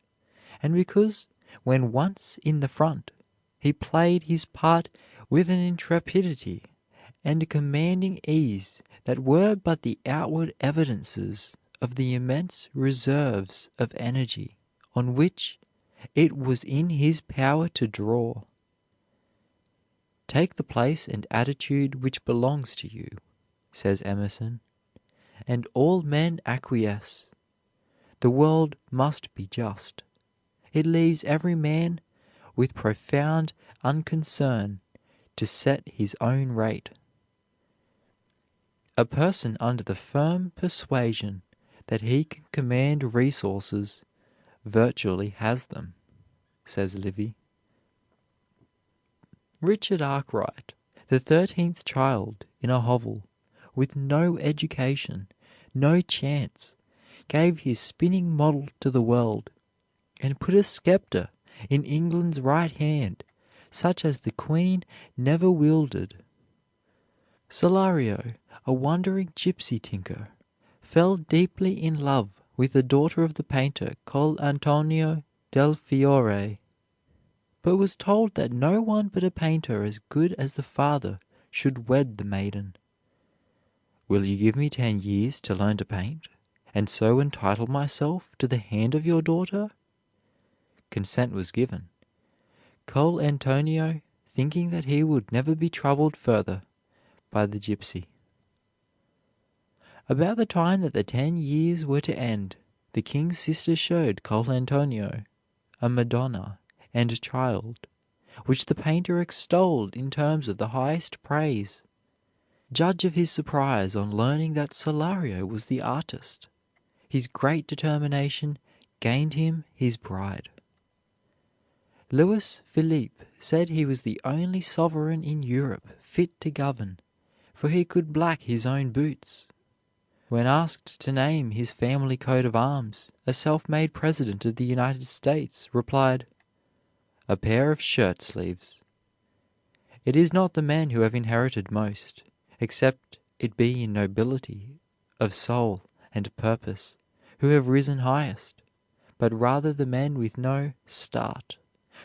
and because, when once in the front, he played his part with an intrepidity and a commanding ease that were but the outward evidences of the immense reserves of energy on which it was in his power to draw. "Take the place and attitude which belongs to you," says Emerson, "and all men acquiesce. The world must be just. It leaves every man with profound unconcern to set his own rate. A person under the firm persuasion that he can command resources virtually has them," says Livy. Richard Arkwright, the 13th child in a hovel, with no education, no chance, gave his spinning model to the world. and put a scepter in England's right hand, such as the Queen never wielded. Solario, a wandering gypsy tinker, fell deeply in love with the daughter of the painter Col Antonio del Fiore, but was told that no one but a painter as good as the father should wed the maiden. "Will you give me 10 years to learn to paint, and so entitle myself to the hand of your daughter?" Consent was given, Col Antonio thinking that he would never be troubled further by the gypsy. About the time that the 10 years were to end, the king's sister showed Col Antonio a Madonna and Child, which the painter extolled in terms of the highest praise. Judge of his surprise on learning that Solario was the artist. His great determination gained him his bride. Louis Philippe said he was the only sovereign in Europe fit to govern, for he could black his own boots. When asked to name his family coat of arms, a self-made president of the United States replied, "A pair of shirt sleeves." It is not the men who have inherited most, except it be in nobility of soul and purpose, who have risen highest, but rather the men with no start,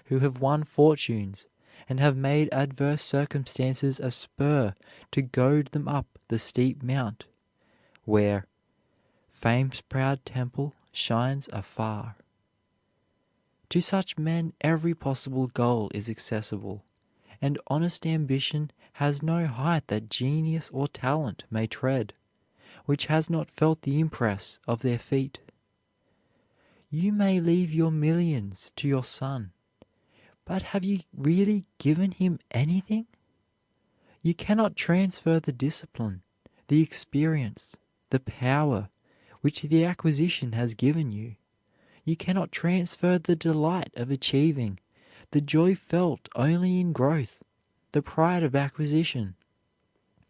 who have won fortunes and have made adverse circumstances a spur to goad them up the steep mount, where fame's proud temple shines afar. To such men every possible goal is accessible, and honest ambition has no height that genius or talent may tread, which has not felt the impress of their feet. You may leave your millions to your son, but have you really given him anything? You cannot transfer the discipline, the experience, the power which the acquisition has given you. You cannot transfer the delight of achieving, the joy felt only in growth, the pride of acquisition,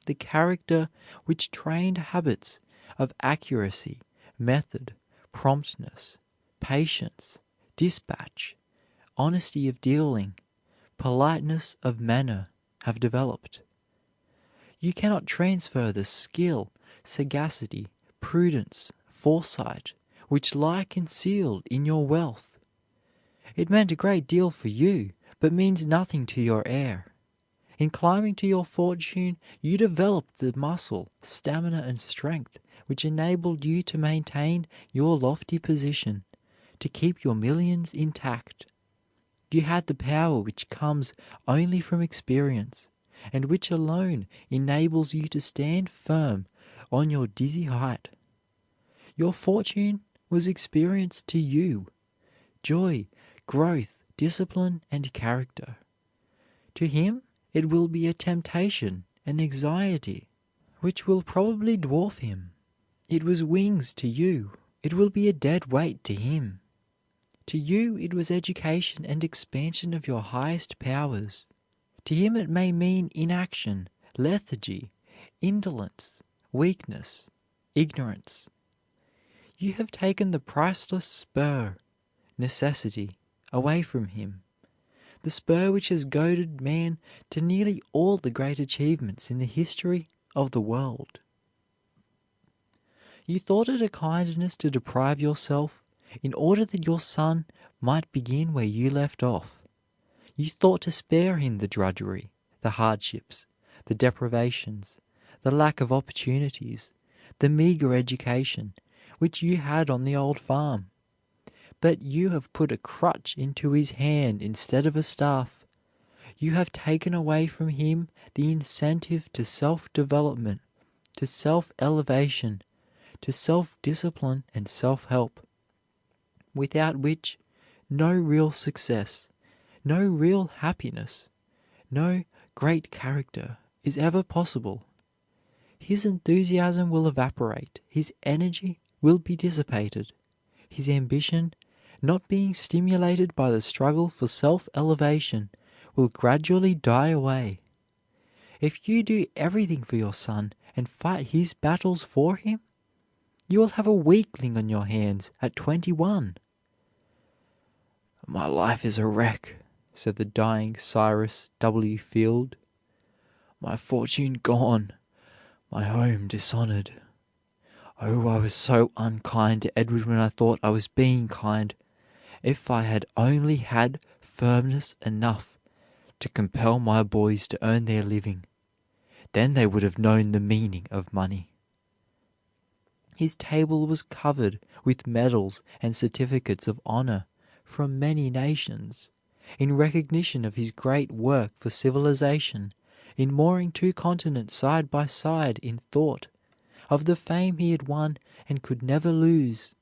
the character which trained habits of accuracy, method, promptness, patience, dispatch, honesty of dealing, politeness of manner have developed. You cannot transfer the skill, sagacity, prudence, foresight, which lie concealed in your wealth. It meant a great deal for you, but means nothing to your heir. In climbing to your fortune, you developed the muscle, stamina, and strength which enabled you to maintain your lofty position, to keep your millions intact. You had the power which comes only from experience, and which alone enables you to stand firm on your dizzy height. Your fortune was experience to you, joy, growth, discipline, and character. To him it will be a temptation, an anxiety, which will probably dwarf him. It was wings to you. It will be a dead weight to him. To you it was education and expansion of your highest powers. To him it may mean inaction, lethargy, indolence, weakness, ignorance. You have taken the priceless spur, necessity, away from him, the spur which has goaded man to nearly all the great achievements in the history of the world. You thought it a kindness to deprive yourself in order that your son might begin where you left off. You thought to spare him the drudgery, the hardships, the deprivations, the lack of opportunities, the meager education which you had on the old farm. But you have put a crutch into his hand instead of a staff. You have taken away from him the incentive to self-development, to self-elevation, to self-discipline and self-help, without which no real success, no real happiness, no great character is ever possible. His enthusiasm will evaporate, his energy will be dissipated, his ambition, not being stimulated by the struggle for self-elevation, will gradually die away. If you do everything for your son and fight his battles for him, you will have a weakling on your hands at 21. "My life is a wreck," said the dying Cyrus W. Field. "My fortune gone, my home dishonored. Oh, I was so unkind to Edward when I thought I was being kind. If I had only had firmness enough to compel my boys to earn their living, then they would have known the meaning of money." His table was covered with medals and certificates of honor from many nations, in recognition of his great work for civilization in mooring two continents side by side in thought, of the fame he had won and could never lose.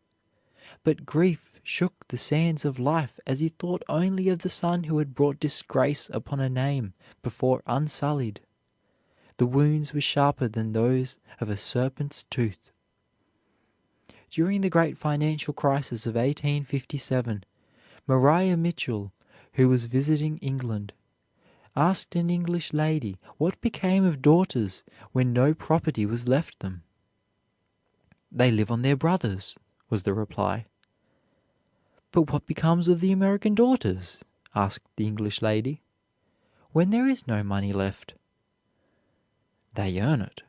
But grief shook the sands of life as he thought only of the son who had brought disgrace upon a name before unsullied. The wounds were sharper than those of a serpent's tooth. During the great financial crisis of 1857, Maria Mitchell, who was visiting England, asked an English lady what became of daughters when no property was left them. "They live on their brothers," was the reply. "But what becomes of the American daughters?" asked the English lady, "when there is no money left?" "They earn it,"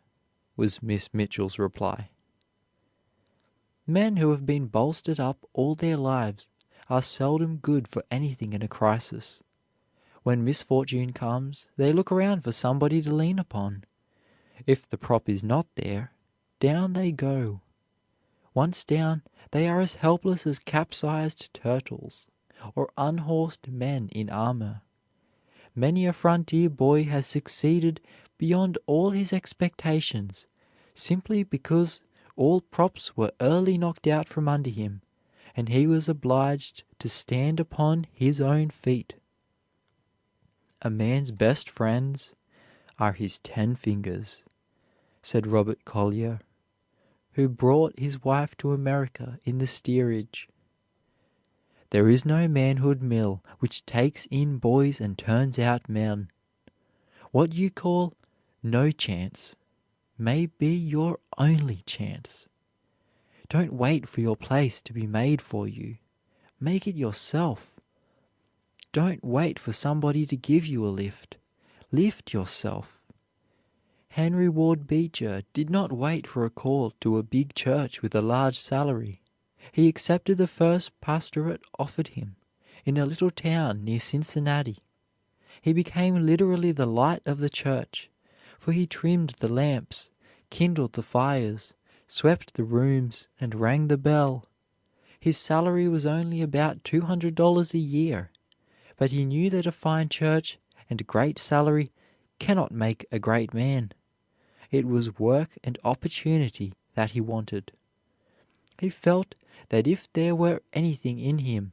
was Miss Mitchell's reply. Men who have been bolstered up all their lives are seldom good for anything in a crisis. When misfortune comes, they look around for somebody to lean upon. If the prop is not there, down they go. Once down, they are as helpless as capsized turtles, or unhorsed men in armor. Many a frontier boy has succeeded beyond all his expectations, simply because all props were early knocked out from under him, and he was obliged to stand upon his own feet. "A man's best friends are his 10 fingers," said Robert Collier, who brought his wife to America in the steerage. "There is no manhood mill which takes in boys and turns out men. What you call 'no chance' may be your only chance. Don't wait for your place to be made for you. Make it yourself. Don't wait for somebody to give you a lift. Lift yourself. Henry Ward Beecher did not wait for a call to a big church with a large salary. He accepted the first pastorate offered him in a little town near Cincinnati. He became literally the light of the church, for he trimmed the lamps, kindled the fires, swept the rooms, and rang the bell. His salary was only about $200 a year, but he knew that a fine church and great salary cannot make a great man. It was work and opportunity that he wanted. He felt that if there were anything in him,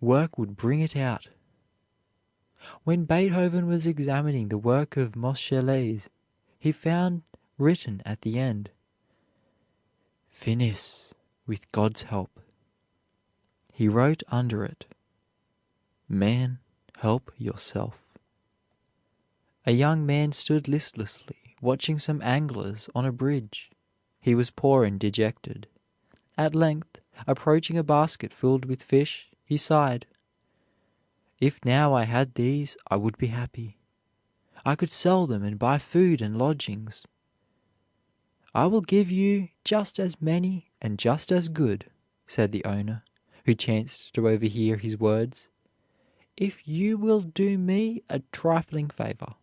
work would bring it out. When Beethoven was examining the work of Moscheles, he found written at the end, "Finis, with God's help." He wrote under it, "Man, help yourself." A young man stood listlessly watching some anglers on a bridge. He was poor and dejected. At length, approaching a basket filled with fish, he sighed, "If now I had these, I would be happy. I could sell them and buy food and lodgings." "I will give you just as many and just as good," said the owner, who chanced to overhear his words, "if you will do me a trifling favor."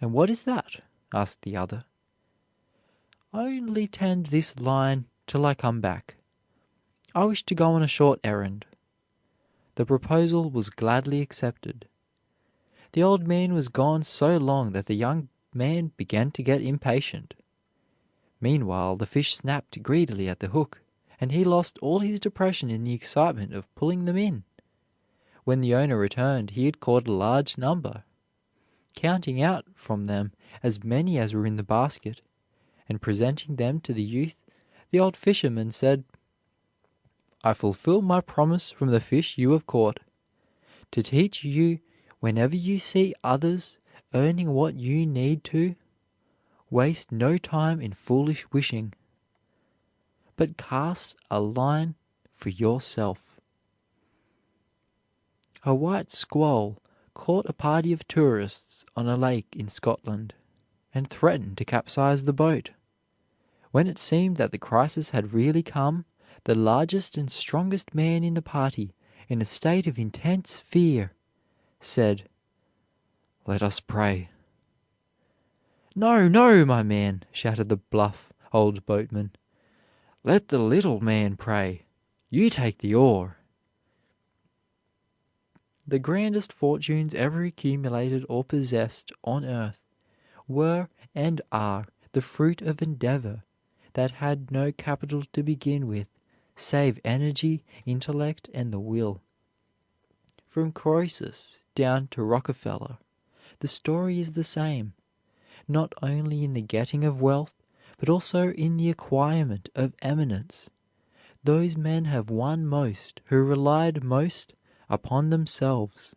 "And what is that?" asked the other. "Only tend this line till I come back. I wish to go on a short errand." The proposal was gladly accepted. The old man was gone so long that the young man began to get impatient. Meanwhile the fish snapped greedily at the hook, and he lost all his depression in the excitement of pulling them in. When the owner returned he had caught a large number. Counting out from them as many as were in the basket, and presenting them to the youth, the old fisherman said, "I fulfill my promise from the fish you have caught, to teach you whenever you see others earning what you need to, waste no time in foolish wishing, but cast a line for yourself." A white squall caught a party of tourists on a lake in Scotland, and threatened to capsize the boat. When it seemed that the crisis had really come, the largest and strongest man in the party, in a state of intense fear, said, "Let us pray." "No, no, my man," shouted the bluff old boatman. "Let the little man pray. You take the oar." The grandest fortunes ever accumulated or possessed on earth were and are the fruit of endeavor that had no capital to begin with save energy, intellect, and the will. From Croesus down to Rockefeller, the story is the same, not only in the getting of wealth, but also in the acquirement of eminence. Those men have won most who relied most upon themselves.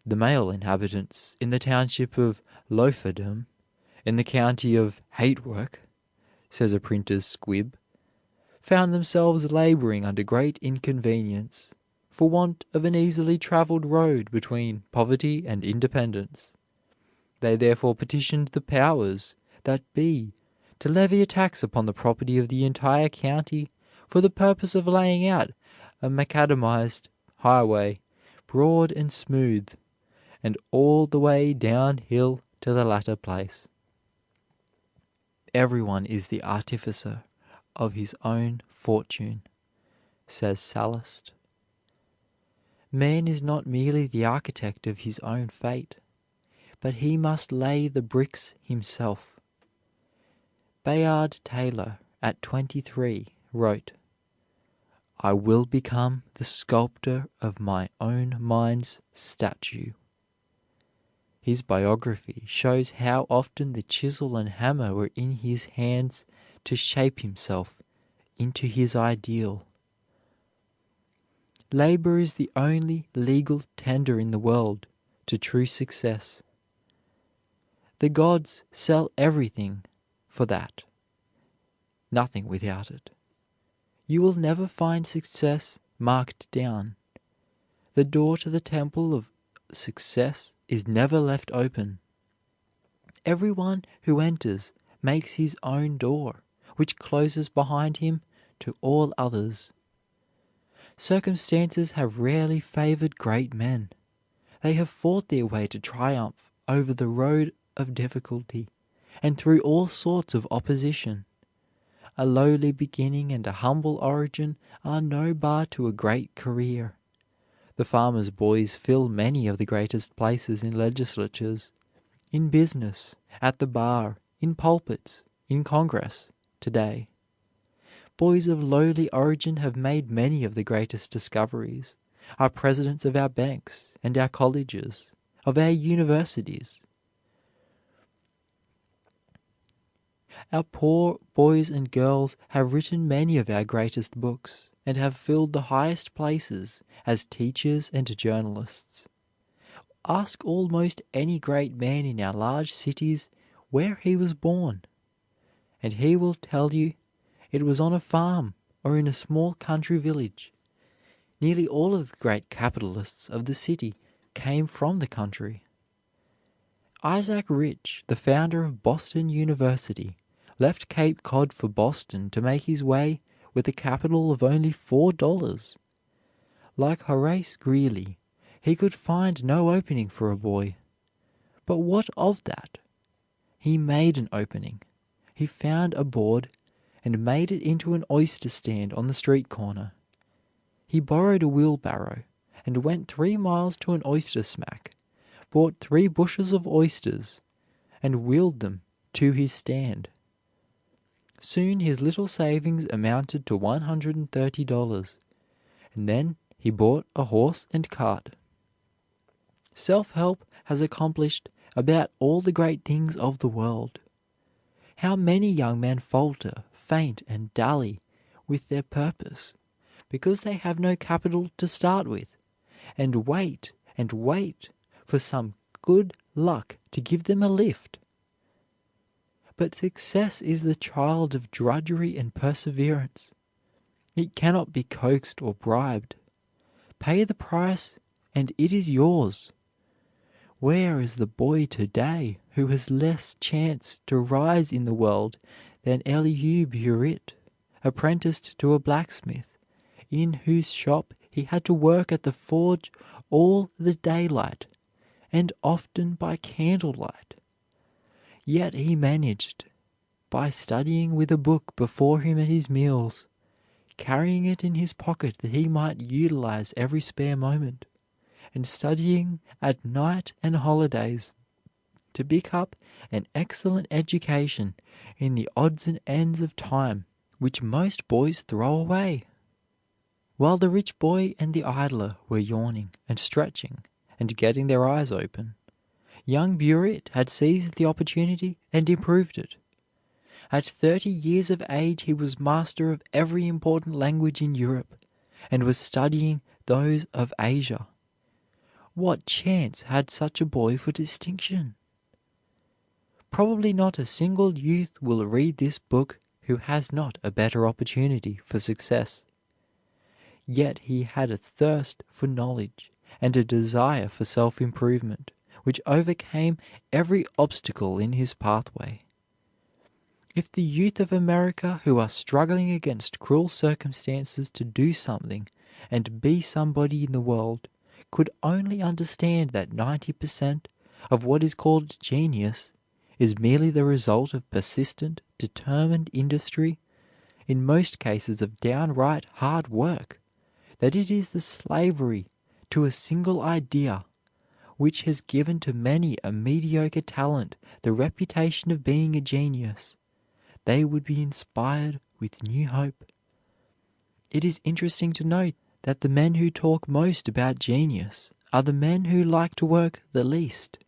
The male inhabitants in the township of Loaferdom, in the county of Hatework, says a printer's squib, found themselves laboring under great inconvenience, for want of an easily traveled road between poverty and independence. They therefore petitioned the powers that be to levy a tax upon the property of the entire county for the purpose of laying out a macadamized highway, broad and smooth, and all the way downhill to the latter place. Everyone is the artificer of his own fortune, says Sallust. Man is not merely the architect of his own fate, but he must lay the bricks himself. Bayard Taylor, at 23, wrote, "I will become the sculptor of my own mind's statue." His biography shows how often the chisel and hammer were in his hands to shape himself into his ideal. Labor is the only legal tender in the world to true success. The gods sell everything for that, nothing without it. You will never find success marked down. The door to the temple of success is never left open. Everyone who enters makes his own door, which closes behind him to all others. Circumstances have rarely favored great men. They have fought their way to triumph over the road of difficulty and through all sorts of opposition. A lowly beginning and a humble origin are no bar to a great career. The farmers' boys fill many of the greatest places in legislatures, in business, at the bar, in pulpits, in Congress, today. Boys of lowly origin have made many of the greatest discoveries, are presidents of our banks and our colleges, of our universities. Our poor boys and girls have written many of our greatest books, and have filled the highest places as teachers and journalists. Ask almost any great man in our large cities where he was born, and he will tell you it was on a farm or in a small country village. Nearly all of the great capitalists of the city came from the country. Isaac Rich, the founder of Boston University, left Cape Cod for Boston to make his way with a capital of only $4. Like Horace Greeley, he could find no opening for a boy. But what of that? He made an opening. He found a board and made it into an oyster stand on the street corner. He borrowed a wheelbarrow and went 3 miles to an oyster smack, bought 3 bushels of oysters, and wheeled them to his stand. Soon his little savings amounted to $130, and then he bought a horse and cart. Self-help has accomplished about all the great things of the world. How many young men falter, faint, and dally with their purpose because they have no capital to start with, and wait for some good luck to give them a lift. But success is the child of drudgery and perseverance. It cannot be coaxed or bribed. Pay the price, and it is yours. Where is the boy today who has less chance to rise in the world than Elihu Burritt, apprenticed to a blacksmith, in whose shop he had to work at the forge all the daylight, and often by candlelight? Yet he managed, by studying with a book before him at his meals, carrying it in his pocket that he might utilize every spare moment, and studying at night and holidays, to pick up an excellent education in the odds and ends of time which most boys throw away. While the rich boy and the idler were yawning and stretching and getting their eyes open, young Burritt had seized the opportunity and improved it. At 30 years of age he was master of every important language in Europe, and was studying those of Asia. What chance had such a boy for distinction? Probably not a single youth will read this book who has not a better opportunity for success. Yet he had a thirst for knowledge and a desire for self-improvement which overcame every obstacle in his pathway. If the youth of America who are struggling against cruel circumstances to do something and be somebody in the world could only understand that 90% of what is called genius is merely the result of persistent, determined industry, in most cases of downright hard work, that it is the slavery to a single idea which has given to many a mediocre talent the reputation of being a genius, they would be inspired with new hope. It is interesting to note that the men who talk most about genius are the men who like to work the least.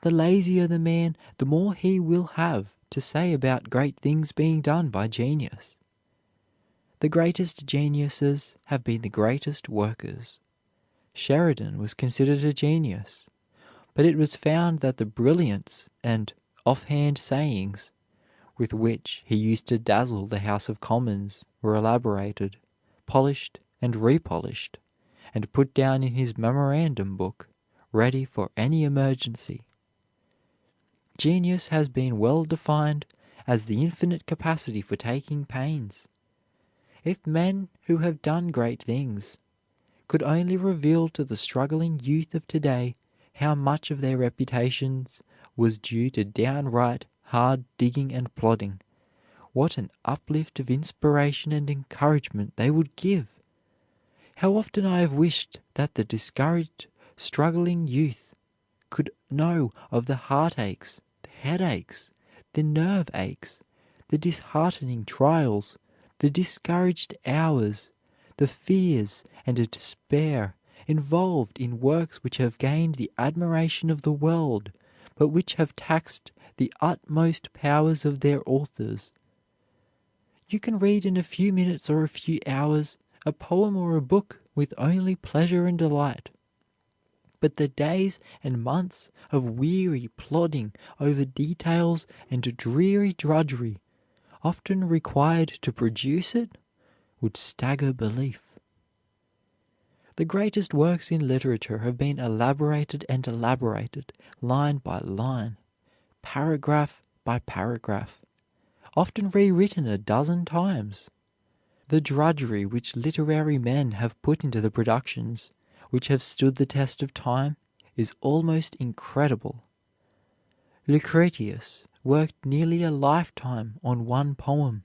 The lazier the man, the more he will have to say about great things being done by genius. The greatest geniuses have been the greatest workers. Sheridan was considered a genius, but it was found that the brilliance and offhand sayings with which he used to dazzle the House of Commons were elaborated, polished, and repolished, and put down in his memorandum book, ready for any emergency. Genius has been well defined as the infinite capacity for taking pains. If men who have done great things could only reveal to the struggling youth of today how much of their reputations was due to downright hard digging and plodding, what an uplift of inspiration and encouragement they would give! How often I have wished that the discouraged, struggling youth could know of the heartaches, the headaches, the nerve aches, the disheartening trials, the discouraged hours, the fears and the despair involved in works which have gained the admiration of the world, but which have taxed the utmost powers of their authors. You can read in a few minutes or a few hours a poem or a book with only pleasure and delight. But the days and months of weary plodding over details and dreary drudgery often required to produce it would stagger belief. The greatest works in literature have been elaborated and elaborated, line by line, paragraph by paragraph, often rewritten a dozen times. The drudgery which literary men have put into the productions which have stood the test of time is almost incredible. Lucretius worked nearly a lifetime on one poem.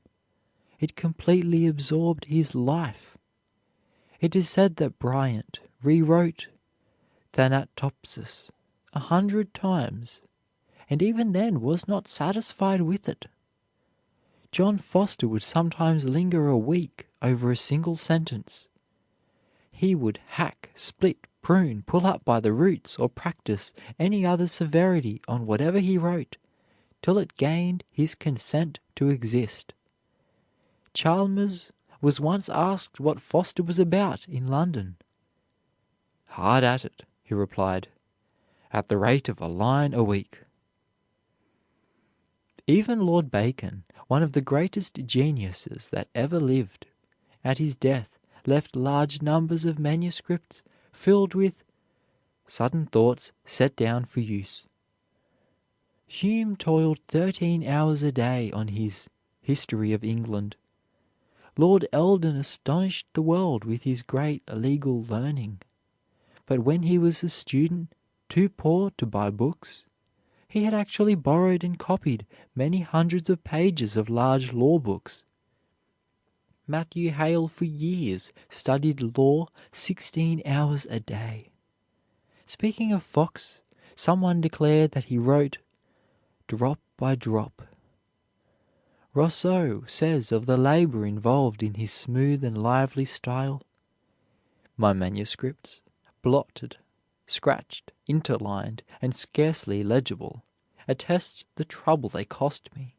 It completely absorbed his life. It is said that Bryant rewrote Thanatopsis 100 times, and even then was not satisfied with it. John Foster would sometimes linger a week over a single sentence. He would hack, split, prune, pull up by the roots, or practice any other severity on whatever he wrote, till it gained his consent to exist. Chalmers was once asked what Foster was about in London. "Hard at it," he replied, "at the rate of a line a week." Even Lord Bacon, one of the greatest geniuses that ever lived, at his death left large numbers of manuscripts filled with sudden thoughts set down for use. Hume toiled 13 hours a day on his History of England. Lord Eldon astonished the world with his great legal learning. But when he was a student, too poor to buy books, he had actually borrowed and copied many hundreds of pages of large law books. Matthew Hale for years studied law 16 hours a day. Speaking of Fox, someone declared that he wrote drop by drop. Rousseau says of the labor involved in his smooth and lively style, "My manuscripts, blotted, scratched, interlined, and scarcely legible, attest the trouble they cost me.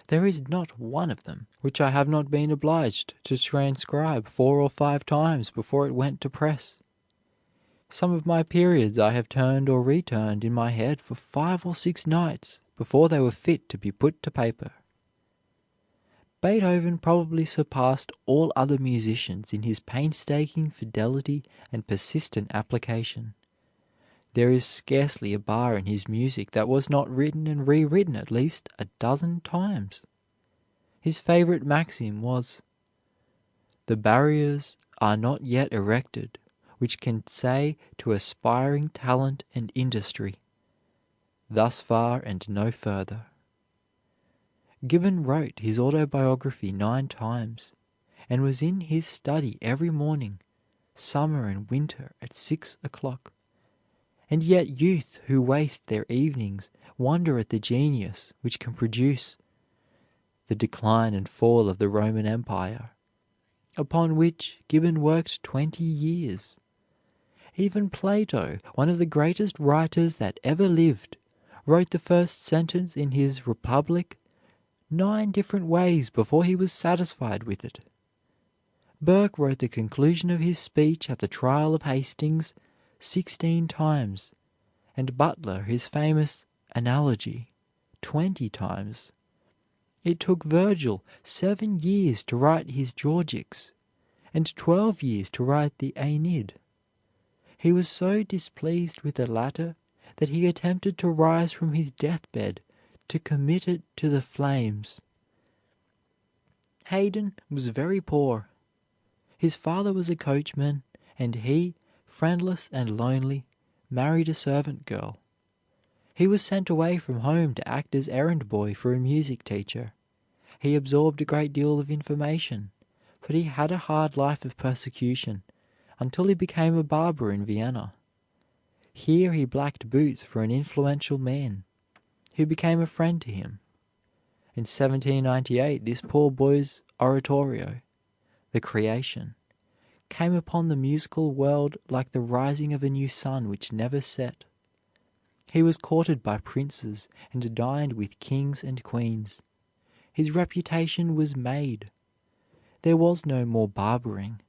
There is not one of them which I have not been obliged to transcribe 4 or 5 times before it went to press. Some of my periods I have turned or returned in my head for 5 or 6 nights before they were fit to be put to paper." Beethoven probably surpassed all other musicians in his painstaking fidelity and persistent application. There is scarcely a bar in his music that was not written and rewritten at least a dozen times. His favorite maxim was, "The barriers are not yet erected which can say to aspiring talent and industry, 'Thus far and no further.'" Gibbon wrote his autobiography 9 times, and was in his study every morning, summer and winter, at 6 o'clock. And yet youth who waste their evenings wonder at the genius which can produce "The Decline and Fall of the Roman Empire," upon which Gibbon worked 20 years. Even Plato, one of the greatest writers that ever lived, wrote the first sentence in his Republic 9 different ways before he was satisfied with it. Burke wrote the conclusion of his speech at the trial of Hastings 16 times, and Butler his famous Analogy 20 times. It took Virgil 7 years to write his Georgics, and 12 years to write the Aeneid. He was so displeased with the latter that he attempted to rise from his deathbed to commit it to the flames. Haydn was very poor. His father was a coachman, and he, friendless and lonely, married a servant girl. He was sent away from home to act as errand boy for a music teacher. He absorbed a great deal of information, but he had a hard life of persecution until he became a barber in Vienna. Here he blacked boots for an influential man, who became a friend to him. In 1798 this poor boy's oratorio, "The Creation," came upon the musical world like the rising of a new sun which never set. He was courted by princes and dined with kings and queens. His reputation was made. There was no more barbering,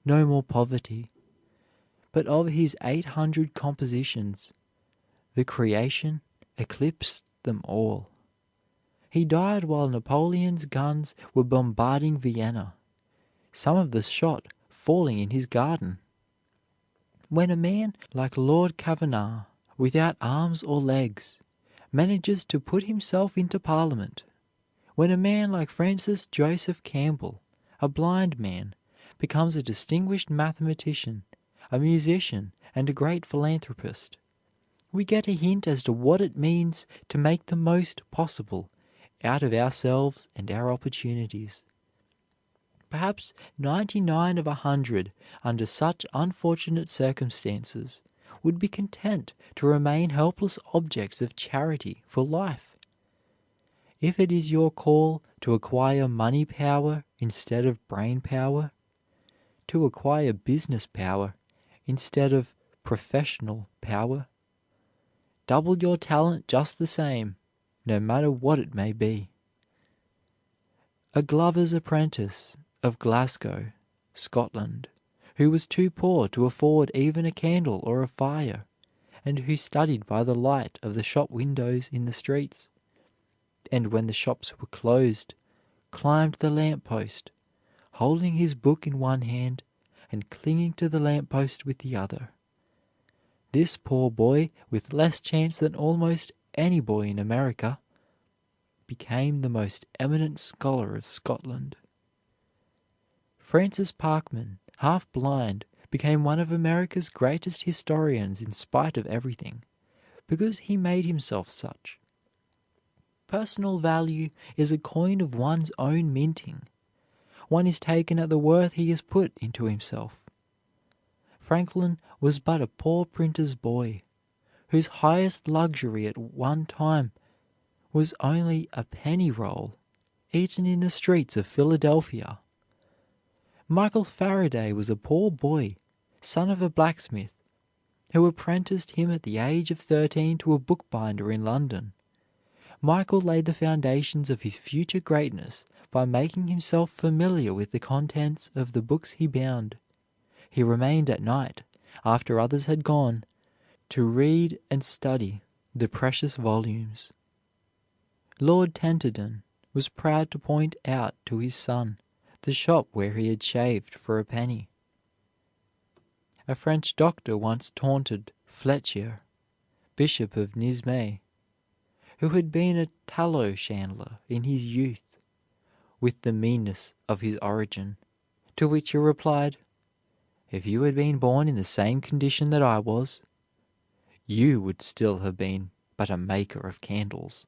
no more poverty. But of his 800 compositions, "The Creation" eclipsed them all. He died while Napoleon's guns were bombarding Vienna, some of the shot falling in his garden. When a man like Lord Cavanagh, without arms or legs, manages to put himself into Parliament, when a man like Francis Joseph Campbell, a blind man, becomes a distinguished mathematician, a musician, and a great philanthropist, we get a hint as to what it means to make the most possible out of ourselves and our opportunities. Perhaps 99 of 100 under such unfortunate circumstances would be content to remain helpless objects of charity for life. If it is your call to acquire money power instead of brain power, to acquire business power instead of professional power, double your talent just the same, no matter what it may be. A glover's apprentice of Glasgow, Scotland, who was too poor to afford even a candle or a fire, and who studied by the light of the shop windows in the streets, and when the shops were closed, climbed the lamp post, holding his book in one hand and clinging to the lamppost with the other. This poor boy, with less chance than almost any boy in America, became the most eminent scholar of Scotland. Francis Parkman, half blind, became one of America's greatest historians in spite of everything, because he made himself such. Personal value is a coin of one's own minting. One is taken at the worth he has put into himself. Franklin was but a poor printer's boy, whose highest luxury at one time was only a penny roll eaten in the streets of Philadelphia. Michael Faraday was a poor boy, son of a blacksmith, who apprenticed him at the age of 13 to a bookbinder in London. Michael laid the foundations of his future greatness by making himself familiar with the contents of the books he bound. He remained at night, after others had gone, to read and study the precious volumes. Lord Tenterden was proud to point out to his son the shop where he had shaved for a penny. A French doctor once taunted Fletcher, Bishop of Nismes, who had been a tallow chandler in his youth, with the meanness of his origin, to which he replied, "If you had been born in the same condition that I was, you would still have been but a maker of candles."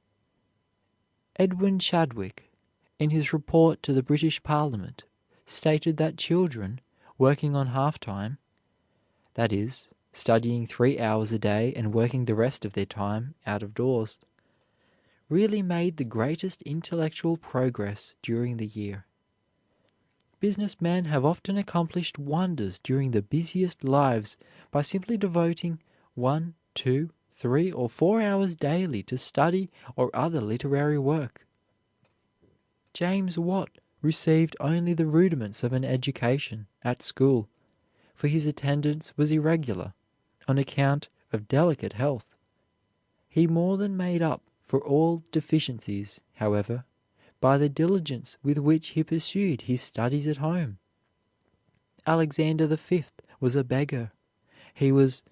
Edwin Chadwick, in his report to the British Parliament, stated that children working on half-time, that is, studying 3 hours a day and working the rest of their time out of doors, really made the greatest intellectual progress during the year. Business men have often accomplished wonders during the busiest lives by simply devoting 1, 2, 3, or 4 hours daily to study or other literary work. James Watt received only the rudiments of an education at school, for his attendance was irregular on account of delicate health. He more than made up for all deficiencies, however, by the diligence with which he pursued his studies at home. Alexander V was a beggar. He was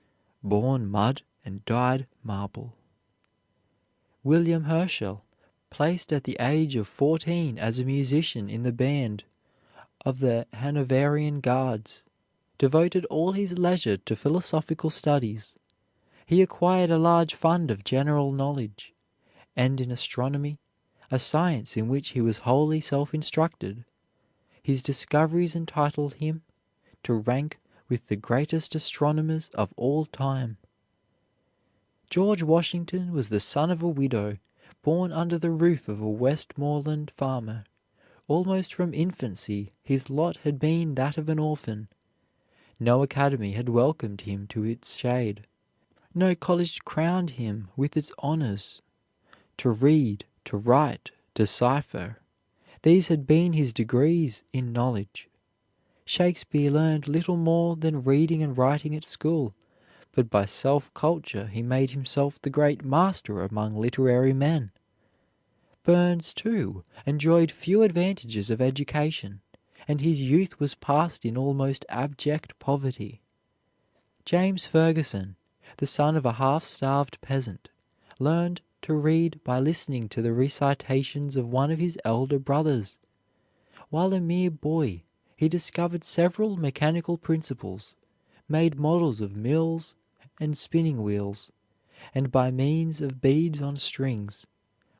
"born mud and died marble." William Herschel, placed at the age of 14 as a musician in the band of the Hanoverian Guards, devoted all his leisure to philosophical studies. He acquired a large fund of general knowledge, and in astronomy, a science in which he was wholly self-instructed, his discoveries entitled him to rank with the greatest astronomers of all time. George Washington was the son of a widow, born under the roof of a Westmoreland farmer. Almost from infancy his lot had been that of an orphan. No academy had welcomed him to its shade. No college crowned him with its honors. To read, to write, decipher, these had been his degrees in knowledge. Shakespeare learned little more than reading and writing at school, but by self-culture he made himself the great master among literary men. Burns, too, enjoyed few advantages of education, and his youth was passed in almost abject poverty. James Ferguson, the son of a half-starved peasant, learned to read by listening to the recitations of one of his elder brothers. While a mere boy, he discovered several mechanical principles, made models of mills and spinning wheels, and by means of beads on strings,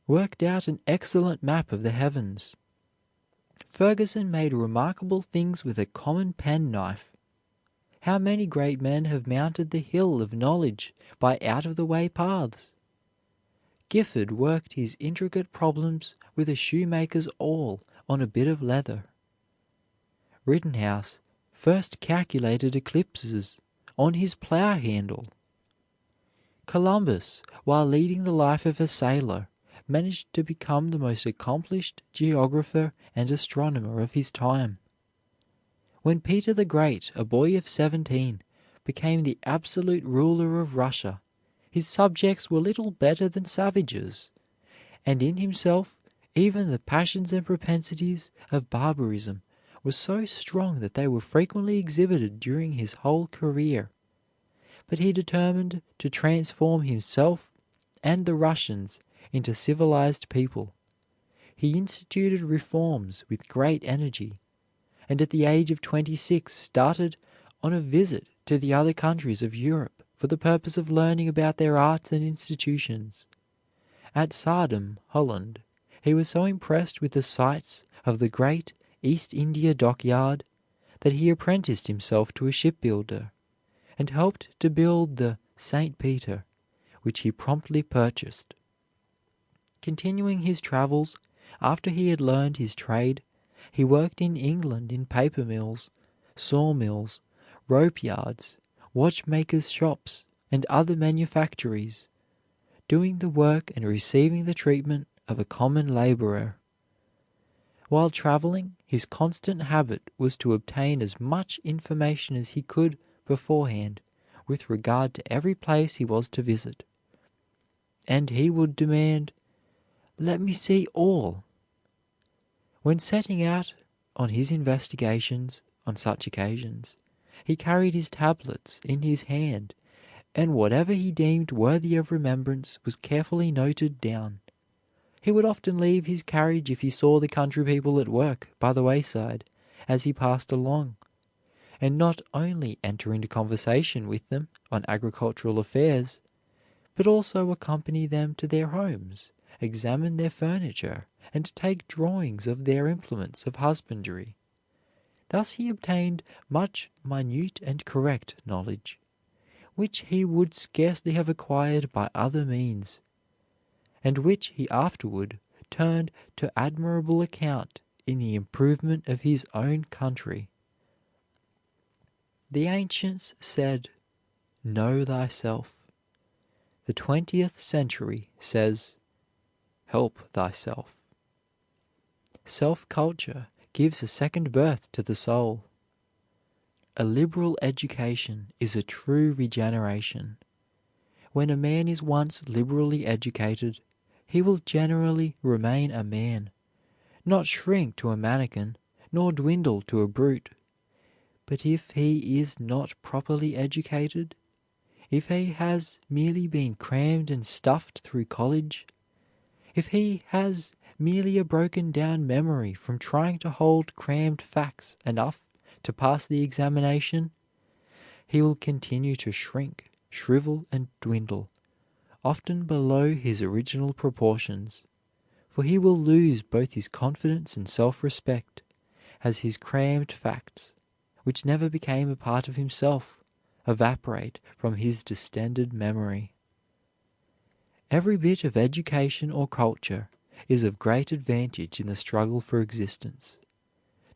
worked out an excellent map of the heavens. Ferguson made remarkable things with a common penknife. How many great men have mounted the hill of knowledge by out-of-the-way paths? Gifford worked his intricate problems with a shoemaker's awl on a bit of leather. Rittenhouse first calculated eclipses on his plow handle. Columbus, while leading the life of a sailor, managed to become the most accomplished geographer and astronomer of his time. When Peter the Great, a boy of 17, became the absolute ruler of Russia, his subjects were little better than savages, and in himself even the passions and propensities of barbarism was so strong that they were frequently exhibited during his whole career. But he determined to transform himself and the Russians into civilized people. He instituted reforms with great energy, and at the age of 26 started on a visit to the other countries of Europe for the purpose of learning about their arts and institutions. At Saardam, Holland, he was so impressed with the sights of the great East India dockyard that he apprenticed himself to a shipbuilder, and helped to build the St. Peter, which he promptly purchased. Continuing his travels, after he had learned his trade, he worked in England in paper mills, sawmills, rope yards, watchmakers' shops, and other manufactories, doing the work and receiving the treatment of a common laborer. While traveling, his constant habit was to obtain as much information as he could beforehand with regard to every place he was to visit, and he would demand, "Let me see all." When setting out on his investigations on such occasions, he carried his tablets in his hand, and whatever he deemed worthy of remembrance was carefully noted down. He would often leave his carriage if he saw the country people at work by the wayside as he passed along, and not only enter into conversation with them on agricultural affairs, but also accompany them to their homes, examine their furniture, and take drawings of their implements of husbandry. Thus he obtained much minute and correct knowledge, which he would scarcely have acquired by other means, and which he afterward turned to admirable account in the improvement of his own country. The ancients said, "Know thyself." The 20th century says, "Help thyself." Self-culture gives a second birth to the soul. A liberal education is a true regeneration. When a man is once liberally educated, he will generally remain a man, not shrink to a mannequin, nor dwindle to a brute. But if he is not properly educated, if he has merely been crammed and stuffed through college, if he has merely a broken down memory from trying to hold crammed facts enough to pass the examination, he will continue to shrink, shrivel, and dwindle, often below his original proportions, for he will lose both his confidence and self-respect, as his crammed facts, which never became a part of himself, evaporate from his distended memory. Every bit of education or culture is of great advantage in the struggle for existence.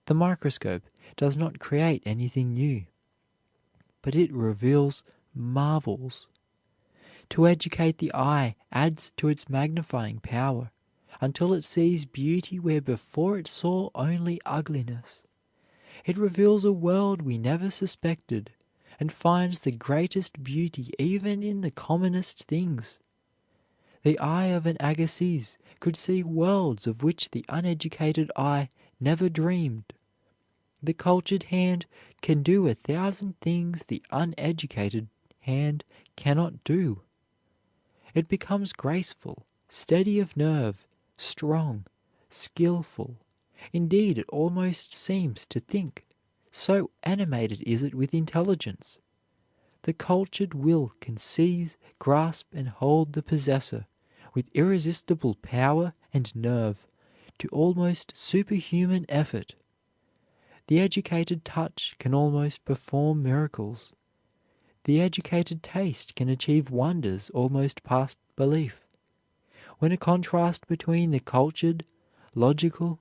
The microscope does not create anything new, but it reveals marvels. To educate the eye adds to its magnifying power until it sees beauty where before it saw only ugliness. It reveals a world we never suspected, and finds the greatest beauty even in the commonest things. The eye of an Agassiz could see worlds of which the uneducated eye never dreamed. The cultured hand can do 1,000 things the uneducated hand cannot do. It becomes graceful, steady of nerve, strong, skillful. Indeed, it almost seems to think, so animated is it with intelligence. The cultured will can seize, grasp, and hold the possessor with irresistible power and nerve to almost superhuman effort. The educated touch can almost perform miracles. The educated taste can achieve wonders almost past belief. When a contrast between the cultured, logical,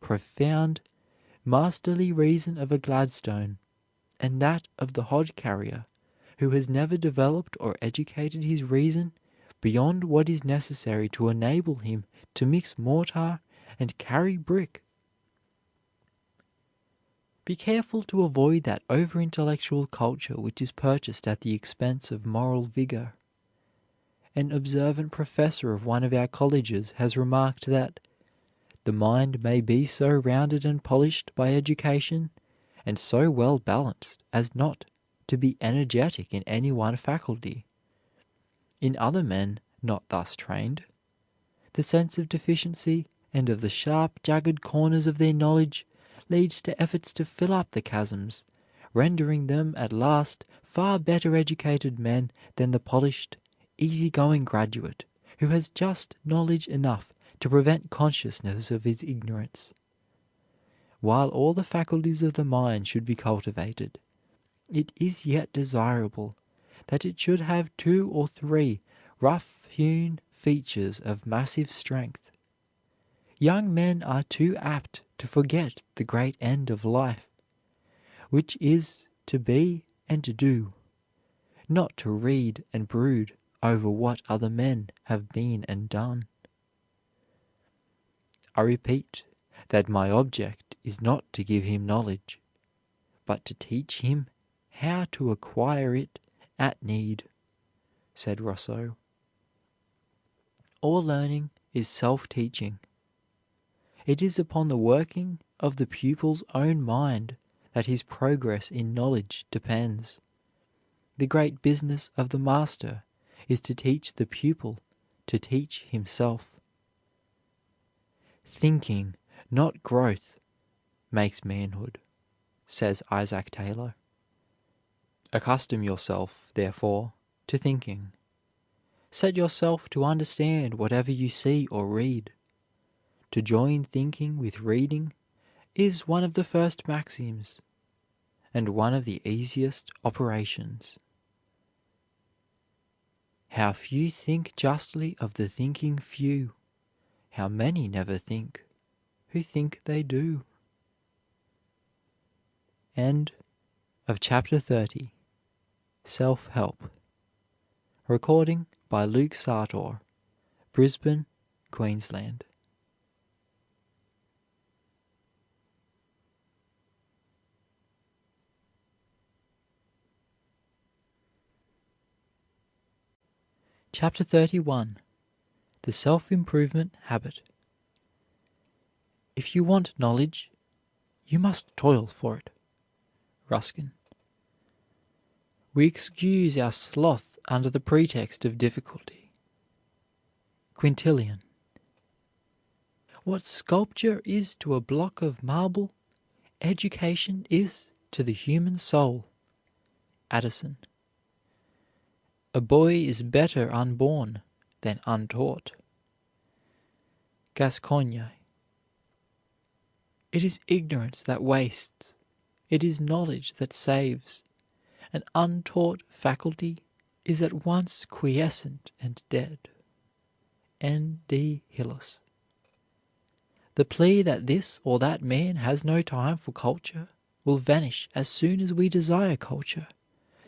profound, masterly reason of a Gladstone and that of the hod carrier, who has never developed or educated his reason beyond what is necessary to enable him to mix mortar and carry brick. Be careful to avoid that over-intellectual culture which is purchased at the expense of moral vigor. An observant professor of one of our colleges has remarked that The mind may be so rounded and polished by education, and so well balanced as not to be energetic in any one faculty. In other men not thus trained, the sense of deficiency and of the sharp, jagged corners of their knowledge leads to efforts to fill up the chasms, rendering them at last far better educated men than the polished, easy-going graduate who has just knowledge enough to prevent consciousness of his ignorance. While all the faculties of the mind should be cultivated, it is yet desirable that it should have 2 or 3 rough-hewn features of massive strength. Young men are too apt to forget the great end of life, which is to be and to do, not to read and brood over what other men have been and done. I repeat that my object is not to give him knowledge, but to teach him how to acquire it at need," said Rousseau. All learning is self-teaching. It is upon the working of the pupil's own mind that his progress in knowledge depends. The great business of the master is to teach the pupil to teach himself. "Thinking, not growth, makes manhood," says Isaac Taylor. Accustom yourself, therefore, to thinking. Set yourself to understand whatever you see or read. To join thinking with reading is one of the first maxims, and one of the easiest operations. How few think justly of the thinking few, how many never think, who think they do. End of chapter 30. Self-Help. Recording by Luke Sartor, Brisbane, Queensland. Chapter 31. The Self-Improvement Habit. If you want knowledge, you must toil for it. Ruskin. We excuse our sloth under the pretext of difficulty. Quintilian. What sculpture is to a block of marble, education is to the human soul. Addison. A boy is better unborn than untaught. Gascoigne. It is ignorance that wastes, it is knowledge that saves. An untaught faculty is at once quiescent and dead. N. D. Hillis. The plea that this or that man has no time for culture will vanish as soon as we desire culture,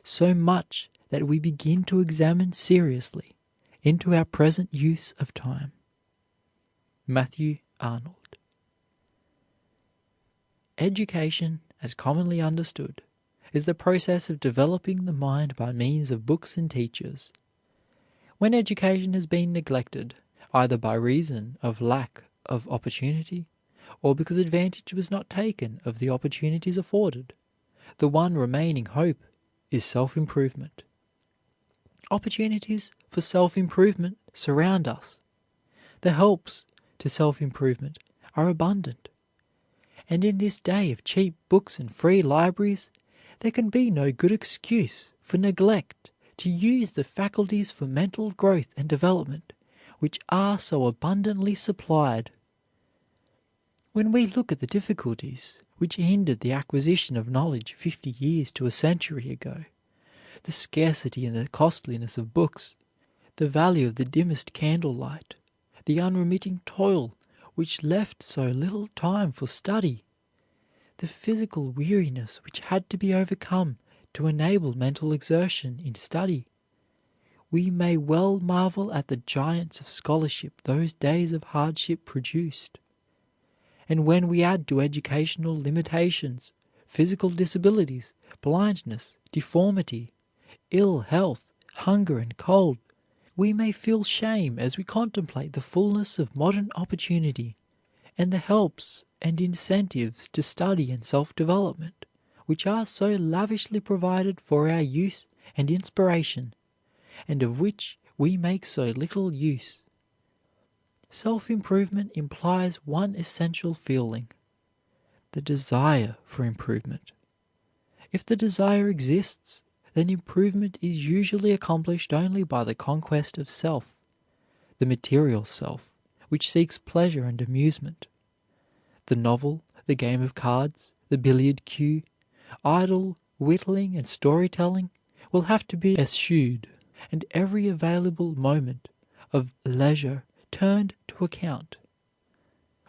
so much that we begin to examine seriously into our present use of time. Matthew Arnold. Education, as commonly understood, is the process of developing the mind by means of books and teachers. When education has been neglected, either by reason of lack of opportunity or because advantage was not taken of the opportunities afforded, the one remaining hope is self-improvement. Opportunities for self-improvement surround us. The helps to self-improvement are abundant. And in this day of cheap books and free libraries, there can be no good excuse for neglect to use the faculties for mental growth and development which are so abundantly supplied. When we look at the difficulties which hindered the acquisition of knowledge 50 years to a century ago, the scarcity and the costliness of books, the value of the dimmest candlelight, the unremitting toil which left so little time for study, the physical weariness which had to be overcome to enable mental exertion in study, we may well marvel at the giants of scholarship those days of hardship produced. And when we add to educational limitations, physical disabilities, blindness, deformity, ill health, hunger, and cold, we may feel shame as we contemplate the fullness of modern opportunity, and the helps and incentives to study and self-development, which are so lavishly provided for our use and inspiration, and of which we make so little use. Self-improvement implies one essential feeling, the desire for improvement. If the desire exists, then improvement is usually accomplished only by the conquest of self, the material self, which seeks pleasure and amusement. The novel, the game of cards, the billiard cue, idle whittling and storytelling will have to be eschewed, and every available moment of leisure turned to account.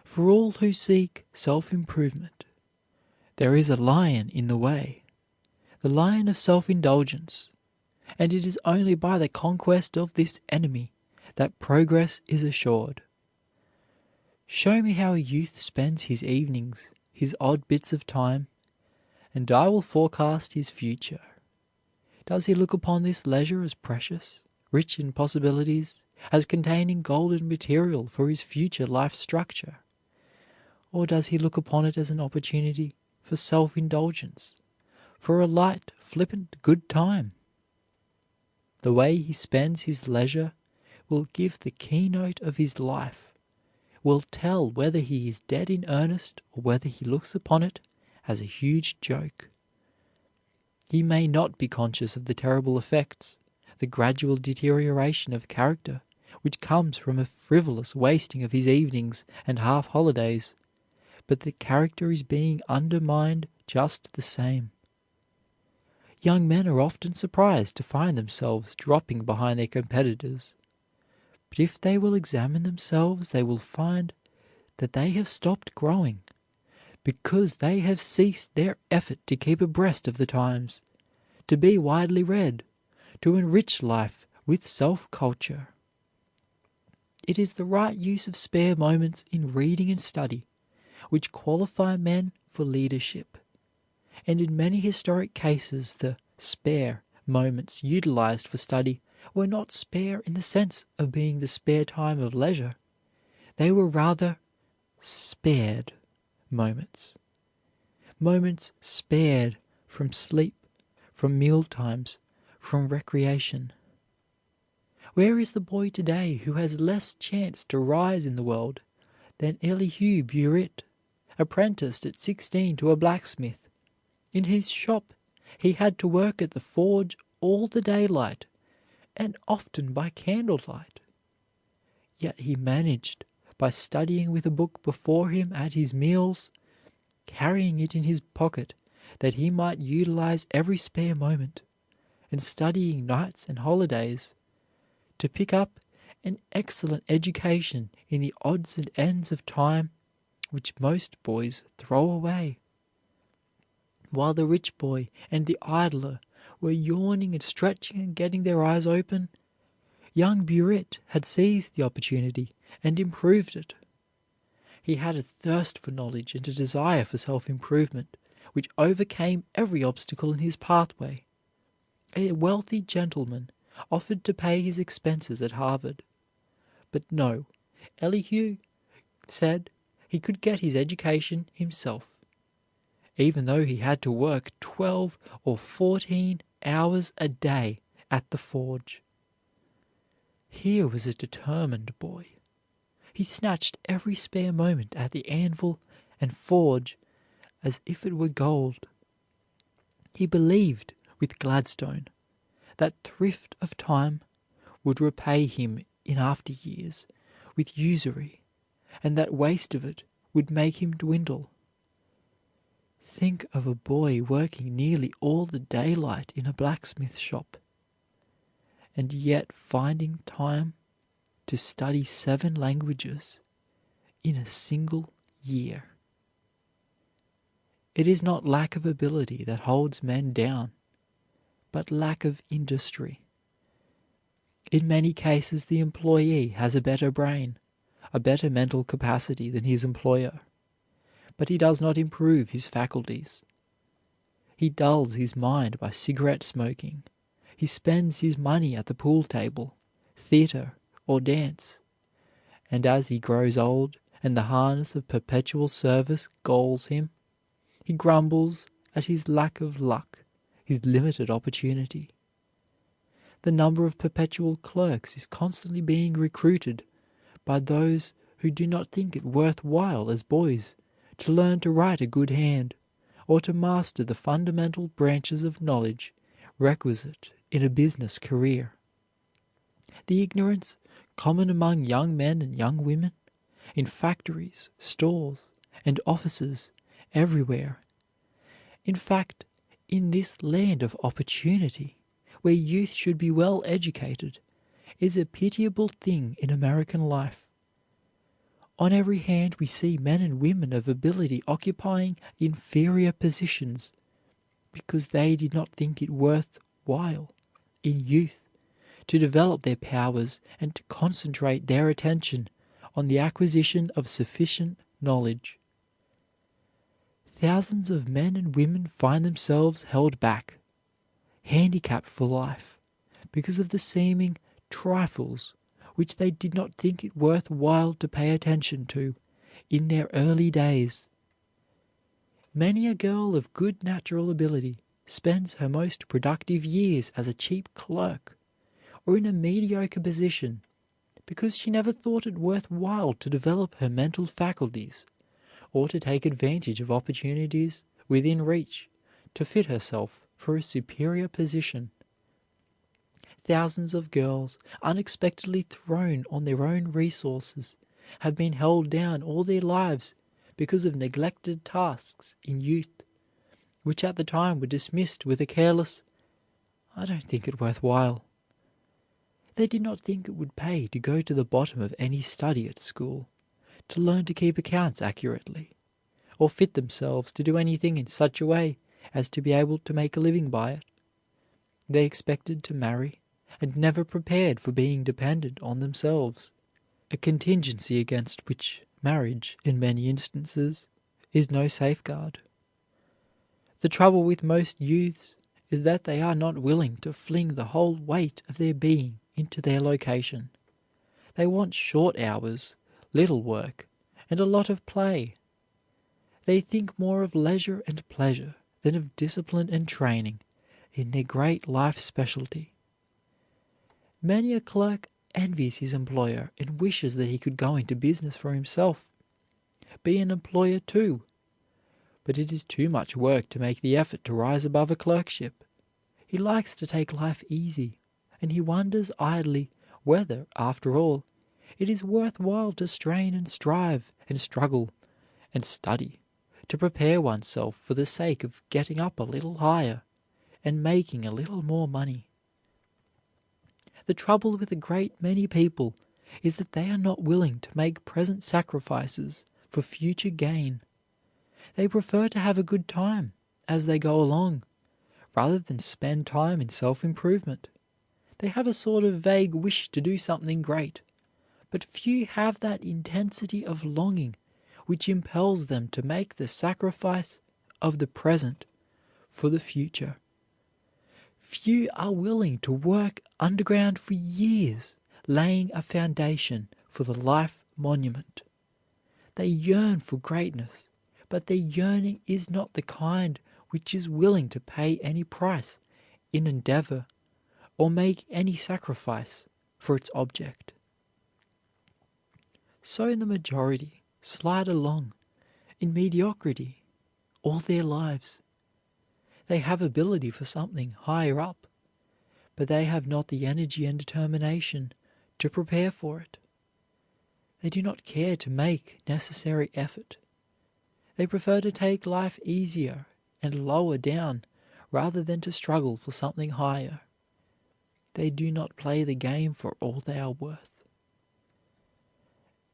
For all who seek self-improvement, there is a lion in the way, the lion of self-indulgence, and it is only by the conquest of this enemy that progress is assured. Show me how a youth spends his evenings, his odd bits of time, and I will forecast his future. Does he look upon this leisure as precious, rich in possibilities, as containing golden material for his future life structure? Or does he look upon it as an opportunity for self-indulgence, for a light, flippant good time? The way he spends his leisure will give the keynote of his life, will tell whether he is dead in earnest or whether he looks upon it as a huge joke. He may not be conscious of the terrible effects, the gradual deterioration of character which comes from a frivolous wasting of his evenings and half holidays, but the character is being undermined just the same. Young men are often surprised to find themselves dropping behind their competitors, but if they will examine themselves they will find that they have stopped growing, because they have ceased their effort to keep abreast of the times, to be widely read, to enrich life with self-culture. It is the right use of spare moments in reading and study which qualify men for leadership, and in many historic cases the spare moments utilized for study were not spare in the sense of being the spare time of leisure. They were rather spared moments. Moments spared from sleep, from meal times, from recreation. Where is the boy today who has less chance to rise in the world than Elihu Burritt, apprenticed at 16 to a blacksmith? In his shop he had to work at the forge all the daylight, and often by candlelight. Yet he managed, by studying with a book before him at his meals, carrying it in his pocket that he might utilize every spare moment, and studying nights and holidays, to pick up an excellent education in the odds and ends of time which most boys throw away. While the rich boy and the idler were yawning and stretching and getting their eyes open, young Burritt had seized the opportunity and improved it. He had a thirst for knowledge and a desire for self-improvement which overcame every obstacle in his pathway. A wealthy gentleman offered to pay his expenses at Harvard, but no, Elihu said he could get his education himself, even though he had to work 12 or 14 hours a day at the forge. Here was a determined boy. He snatched every spare moment at the anvil and forge as if it were gold. He believed, with Gladstone, that thrift of time would repay him in after years with usury, and that waste of it would make him dwindle. Think of a boy working nearly all the daylight in a blacksmith shop, and yet finding time to study 7 languages in a single year. It is not lack of ability that holds men down, but lack of industry. In many cases the employee has a better brain, a better mental capacity than his employer, but he does not improve his faculties. He dulls his mind by cigarette smoking. He spends his money at the pool table, theater, or dance, and as he grows old and the harness of perpetual service galls him, he grumbles at his lack of luck, his limited opportunity. The number of perpetual clerks is constantly being recruited by those who do not think it worth while as boys to learn to write a good hand, or to master the fundamental branches of knowledge requisite in a business career. The ignorance common among young men and young women, in factories, stores, and offices everywhere. In fact, in this land of opportunity, where youth should be well educated, is a pitiable thing in American life. On every hand we see men and women of ability occupying inferior positions because they did not think it worth while in youth to develop their powers and to concentrate their attention on the acquisition of sufficient knowledge. Thousands of men and women find themselves held back, handicapped for life, because of the seeming trifles which they did not think it worth while to pay attention to in their early days. Many a girl of good natural ability spends her most productive years as a cheap clerk or in a mediocre position because she never thought it worth while to develop her mental faculties or to take advantage of opportunities within reach to fit herself for a superior position. Thousands of girls, unexpectedly thrown on their own resources, have been held down all their lives because of neglected tasks in youth, which at the time were dismissed with a careless, "I don't think it worth while." They did not think it would pay to go to the bottom of any study at school, to learn to keep accounts accurately, or fit themselves to do anything in such a way as to be able to make a living by it. They expected to marry, and never prepared for being dependent on themselves, a contingency against which marriage, in many instances, is no safeguard. The trouble with most youths is that they are not willing to fling the whole weight of their being into their location. They want short hours, little work, and a lot of play. They think more of leisure and pleasure than of discipline and training in their great life specialty. Many a clerk envies his employer and wishes that he could go into business for himself, be an employer too, but it is too much work to make the effort to rise above a clerkship. He likes to take life easy, and he wonders idly whether, after all, it is worth while to strain and strive and struggle and study to prepare oneself for the sake of getting up a little higher and making a little more money. The trouble with a great many people is that they are not willing to make present sacrifices for future gain. They prefer to have a good time as they go along, rather than spend time in self-improvement. They have a sort of vague wish to do something great, but few have that intensity of longing which impels them to make the sacrifice of the present for the future. Few are willing to work underground for years, laying a foundation for the life monument. They yearn for greatness, but their yearning is not the kind which is willing to pay any price in endeavor or make any sacrifice for its object. So the majority slide along in mediocrity all their lives. They have ability for something higher up, but they have not the energy and determination to prepare for it. They do not care to make necessary effort. They prefer to take life easier and lower down rather than to struggle for something higher. They do not play the game for all they are worth.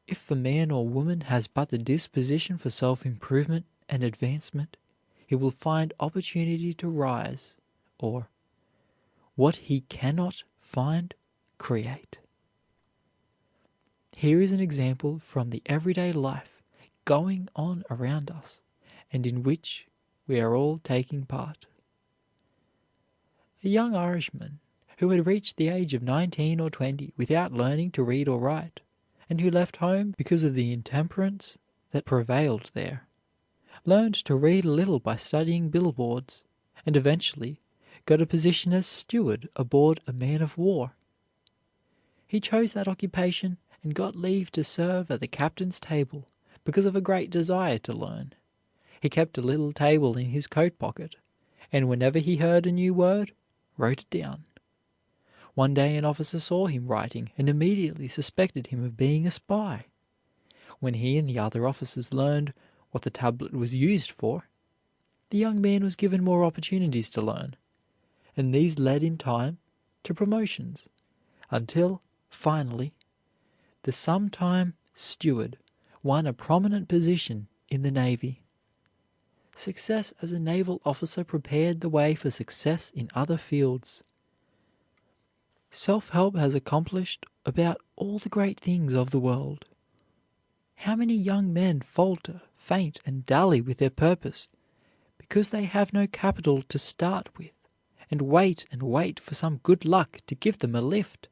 If a man or woman has but the disposition for self-improvement and advancement, he will find opportunity to rise, or, what he cannot find, create. Here is an example from the everyday life going on around us, and in which we are all taking part. A young Irishman who had reached the age of 19 or 20 without learning to read or write, and who left home because of the intemperance that prevailed there, learned to read a little by studying billboards, and eventually got a position as steward aboard a man of war. He chose that occupation and got leave to serve at the captain's table because of a great desire to learn. He kept a little table in his coat pocket, and whenever he heard a new word, wrote it down. One day an officer saw him writing and immediately suspected him of being a spy. When he and the other officers learned what the tablet was used for, the young man was given more opportunities to learn, and these led in time to promotions, until, finally, the sometime steward won a prominent position in the Navy. Success as a naval officer prepared the way for success in other fields. Self-help has accomplished about all the great things of the world. How many young men falter, faint, and dally with their purpose because they have no capital to start with, and wait for some good luck to give them a lift?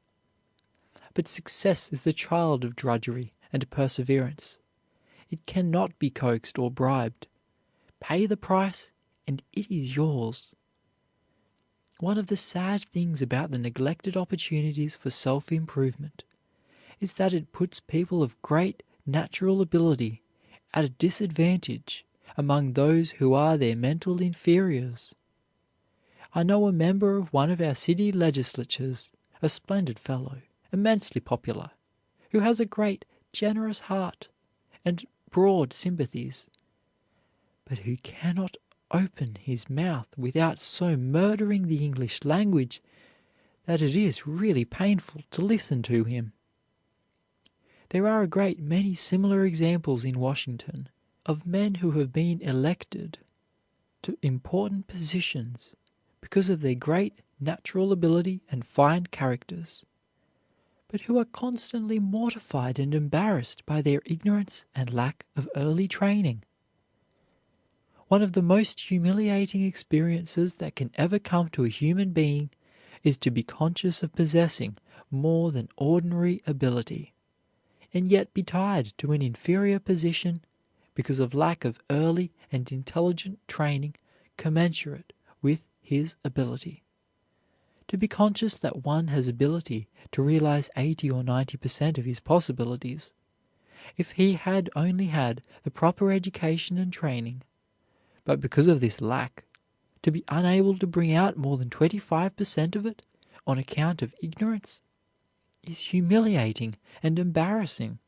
But success is the child of drudgery and perseverance. It cannot be coaxed or bribed. Pay the price, and it is yours. One of the sad things about the neglected opportunities for self-improvement is that it puts people of great natural ability at a disadvantage among those who are their mental inferiors. I know a member of one of our city legislatures, a splendid fellow, immensely popular, who has a great, generous heart and broad sympathies, but who cannot open his mouth without so murdering the English language that it is really painful to listen to him. There are a great many similar examples in Washington of men who have been elected to important positions because of their great natural ability and fine characters, but who are constantly mortified and embarrassed by their ignorance and lack of early training. One of the most humiliating experiences that can ever come to a human being is to be conscious of possessing more than ordinary ability, and yet be tied to an inferior position because of lack of early and intelligent training commensurate with his ability. To be conscious that one has ability to realize 80 or 90% of his possibilities, if he had only had the proper education and training, but because of this lack, to be unable to bring out more than 25% of it on account of ignorance, is humiliating and embarrassing.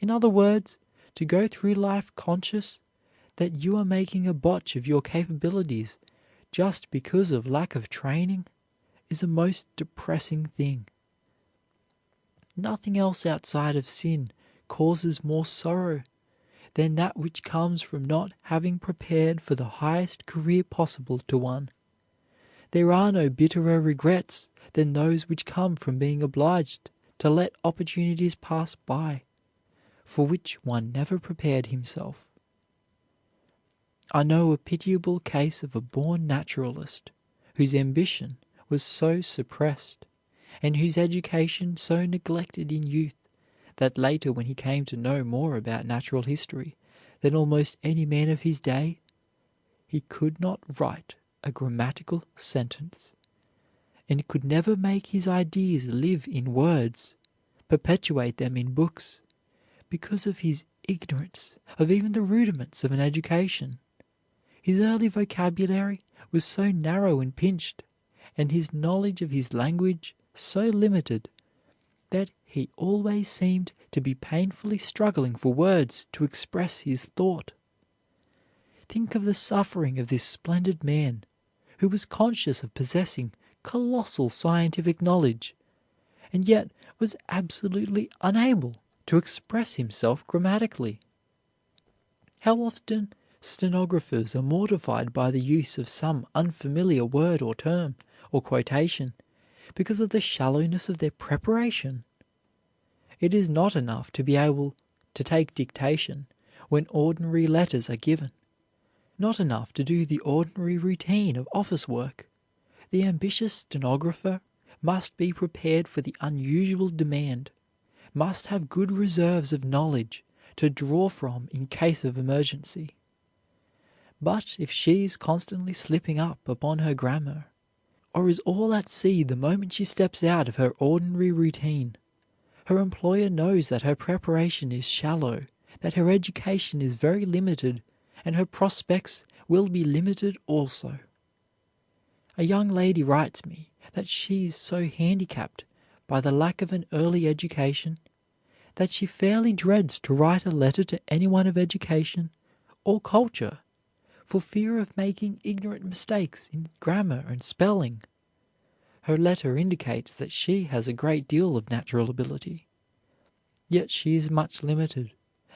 In other words, to go through life conscious that you are making a botch of your capabilities just because of lack of training is a most depressing thing. Nothing else outside of sin causes more sorrow than that which comes from not having prepared for the highest career possible to one. There are no bitterer regrets than those which come from being obliged to let opportunities pass by, for which one never prepared himself. I know a pitiable case of a born naturalist whose ambition was so suppressed, and whose education so neglected in youth, that later when he came to know more about natural history than almost any man of his day, he could not write a grammatical sentence, and could never make his ideas live in words, perpetuate them in books, because of his ignorance of even the rudiments of an education. His early vocabulary was so narrow and pinched, and his knowledge of his language so limited, that he always seemed to be painfully struggling for words to express his thought. Think of the suffering of this splendid man, who was conscious of possessing colossal scientific knowledge, and yet was absolutely unable to express himself grammatically. How often stenographers are mortified by the use of some unfamiliar word or term or quotation because of the shallowness of their preparation. It is not enough to be able to take dictation when ordinary letters are given, not enough to do the ordinary routine of office work. The ambitious stenographer must be prepared for the unusual demand, must have good reserves of knowledge to draw from in case of emergency. But if she is constantly slipping up upon her grammar, or is all at sea the moment she steps out of her ordinary routine, her employer knows that her preparation is shallow, that her education is very limited, and her prospects will be limited also. A young lady writes me that she is so handicapped by the lack of an early education that she fairly dreads to write a letter to anyone of education or culture for fear of making ignorant mistakes in grammar and spelling. Her letter indicates that she has a great deal of natural ability, yet she is much limited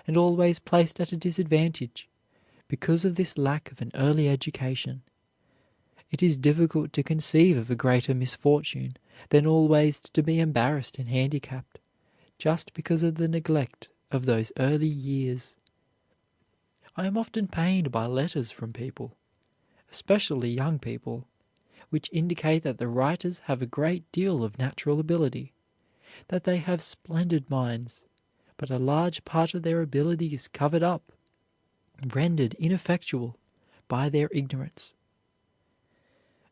and always placed at a disadvantage because of this lack of an early education. It is difficult to conceive of a greater misfortune than always to be embarrassed and handicapped just because of the neglect of those early years. I am often pained by letters from people, especially young people, which indicate that the writers have a great deal of natural ability, that they have splendid minds, but a large part of their ability is covered up, rendered ineffectual by their ignorance.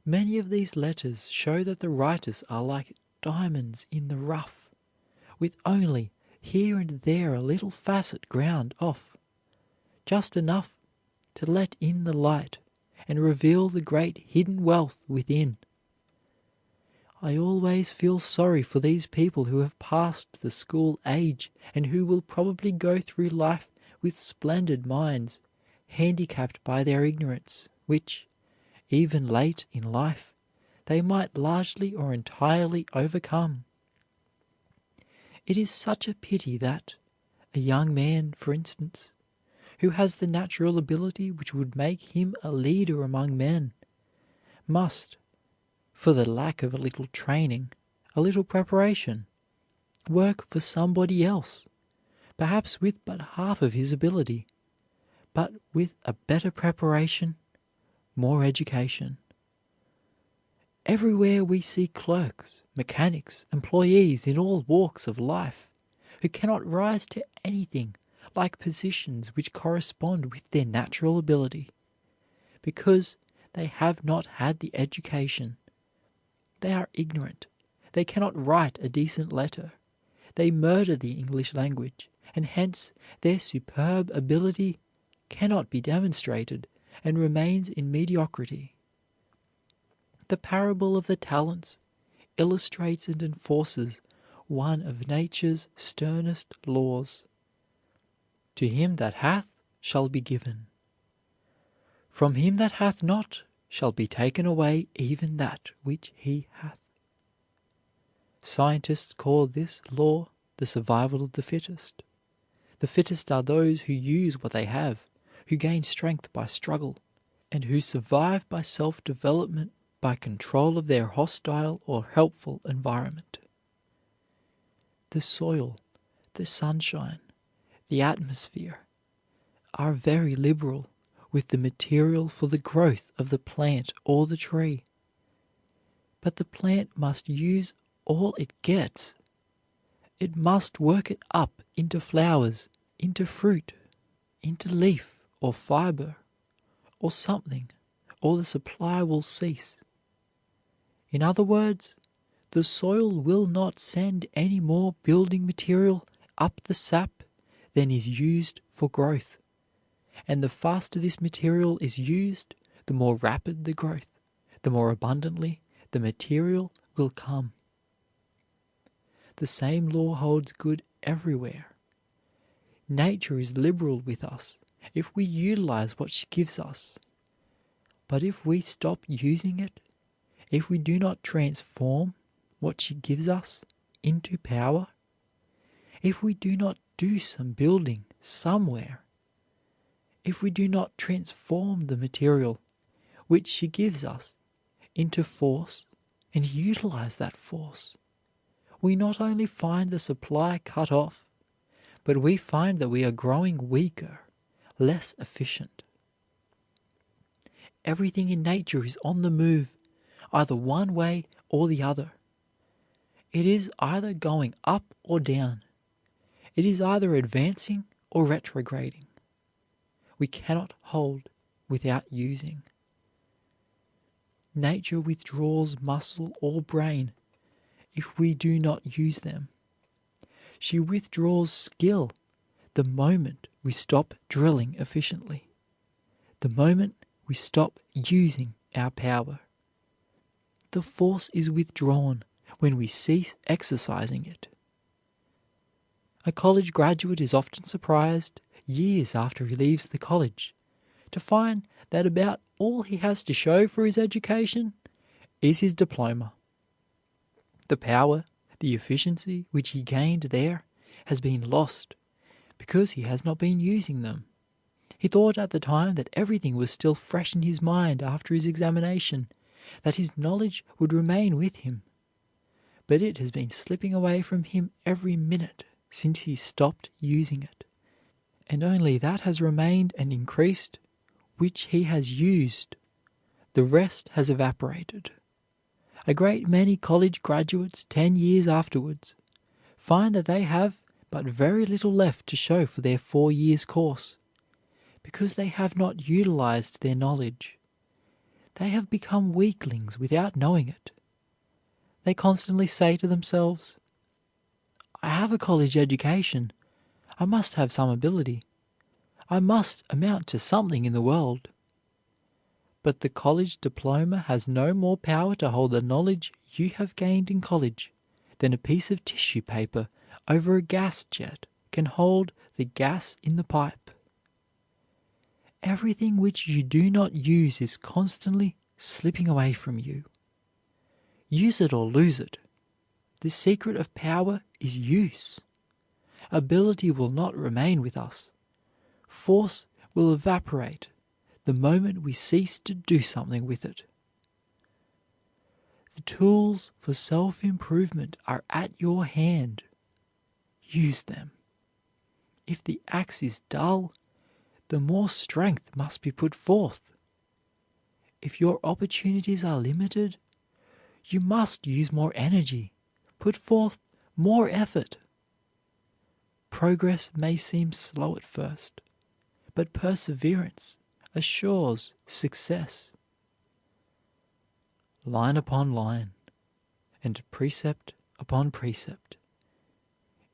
Many of these letters show that the writers are like diamonds in the rough, with only here and there a little facet ground off, just enough to let in the light and reveal the great hidden wealth within. I always feel sorry for these people who have passed the school age and who will probably go through life with splendid minds, handicapped by their ignorance, which, even late in life, they might largely or entirely overcome. It is such a pity that a young man, for instance, who has the natural ability which would make him a leader among men, must, for the lack of a little training, a little preparation, work for somebody else, perhaps with but half of his ability, but with a better preparation, more education. Everywhere we see clerks, mechanics, employees in all walks of life, who cannot rise to anything like positions which correspond with their natural ability, because they have not had the education. They are ignorant. They cannot write a decent letter. They murder the English language, and hence their superb ability cannot be demonstrated and remains in mediocrity. The parable of the talents illustrates and enforces one of nature's sternest laws. To him that hath shall be given. From him that hath not shall be taken away even that which he hath. Scientists call this law the survival of the fittest. The fittest are those who use what they have, who gain strength by struggle, and who survive by self-development, by control of their hostile or helpful environment. The soil, the sunshine, the atmosphere are very liberal with the material for the growth of the plant or the tree. But the plant must use all it gets. It must work it up into flowers, into fruit, into leaf or fiber or something, or the supply will cease. In other words, the soil will not send any more building material up the sap than is used for growth, and the faster this material is used, the more rapid the growth, the more abundantly the material will come. The same law holds good everywhere. Nature is liberal with us if we utilize what she gives us. But if we stop using it, if we do not transform what she gives us into power, if we do not do some building somewhere, if we do not transform the material which she gives us into force and utilize that force, we not only find the supply cut off, but we find that we are growing weaker, less efficient. Everything in nature is on the move, either one way or the other. It is either going up or down, It is either advancing or retrograding. We cannot hold without using. Nature withdraws muscle or brain if we do not use them. She withdraws skill the moment we stop drilling efficiently, the moment we stop using our power. The force is withdrawn when we cease exercising it. A college graduate is often surprised, years after he leaves the college, to find that about all he has to show for his education is his diploma. The power, the efficiency which he gained there has been lost because he has not been using them. He thought at the time that everything was still fresh in his mind after his examination, that his knowledge would remain with him. But it has been slipping away from him every minute since he stopped using it, and only that has remained and increased which he has used. The rest has evaporated. A great many college graduates 10 years afterwards find that they have but very little left to show for their 4 years' course, because they have not utilized their knowledge. They have become weaklings without knowing it. They constantly say to themselves, "I have a college education. I must have some ability. I must amount to something in the world." But the college diploma has no more power to hold the knowledge you have gained in college than a piece of tissue paper over a gas jet can hold the gas in the pipe. Everything which you do not use is constantly slipping away from you. Use it or lose it. The secret of power is use. Ability will not remain with us. Force will evaporate the moment we cease to do something with it. The tools for self-improvement are at your hand. Use them. If the axe is dull, the more strength must be put forth. If your opportunities are limited, you must use more energy, put forth more effort. Progress may seem slow at first, but perseverance assures success. Line upon line, and precept upon precept,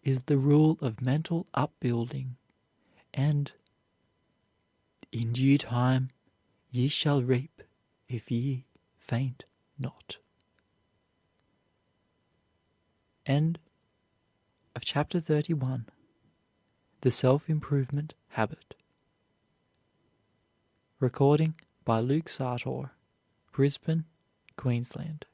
is the rule of mental upbuilding, and "in due time ye shall reap if ye faint not." End of chapter 31. The Self-Improvement Habit. Recording by Luke Sartor, Brisbane, Queensland.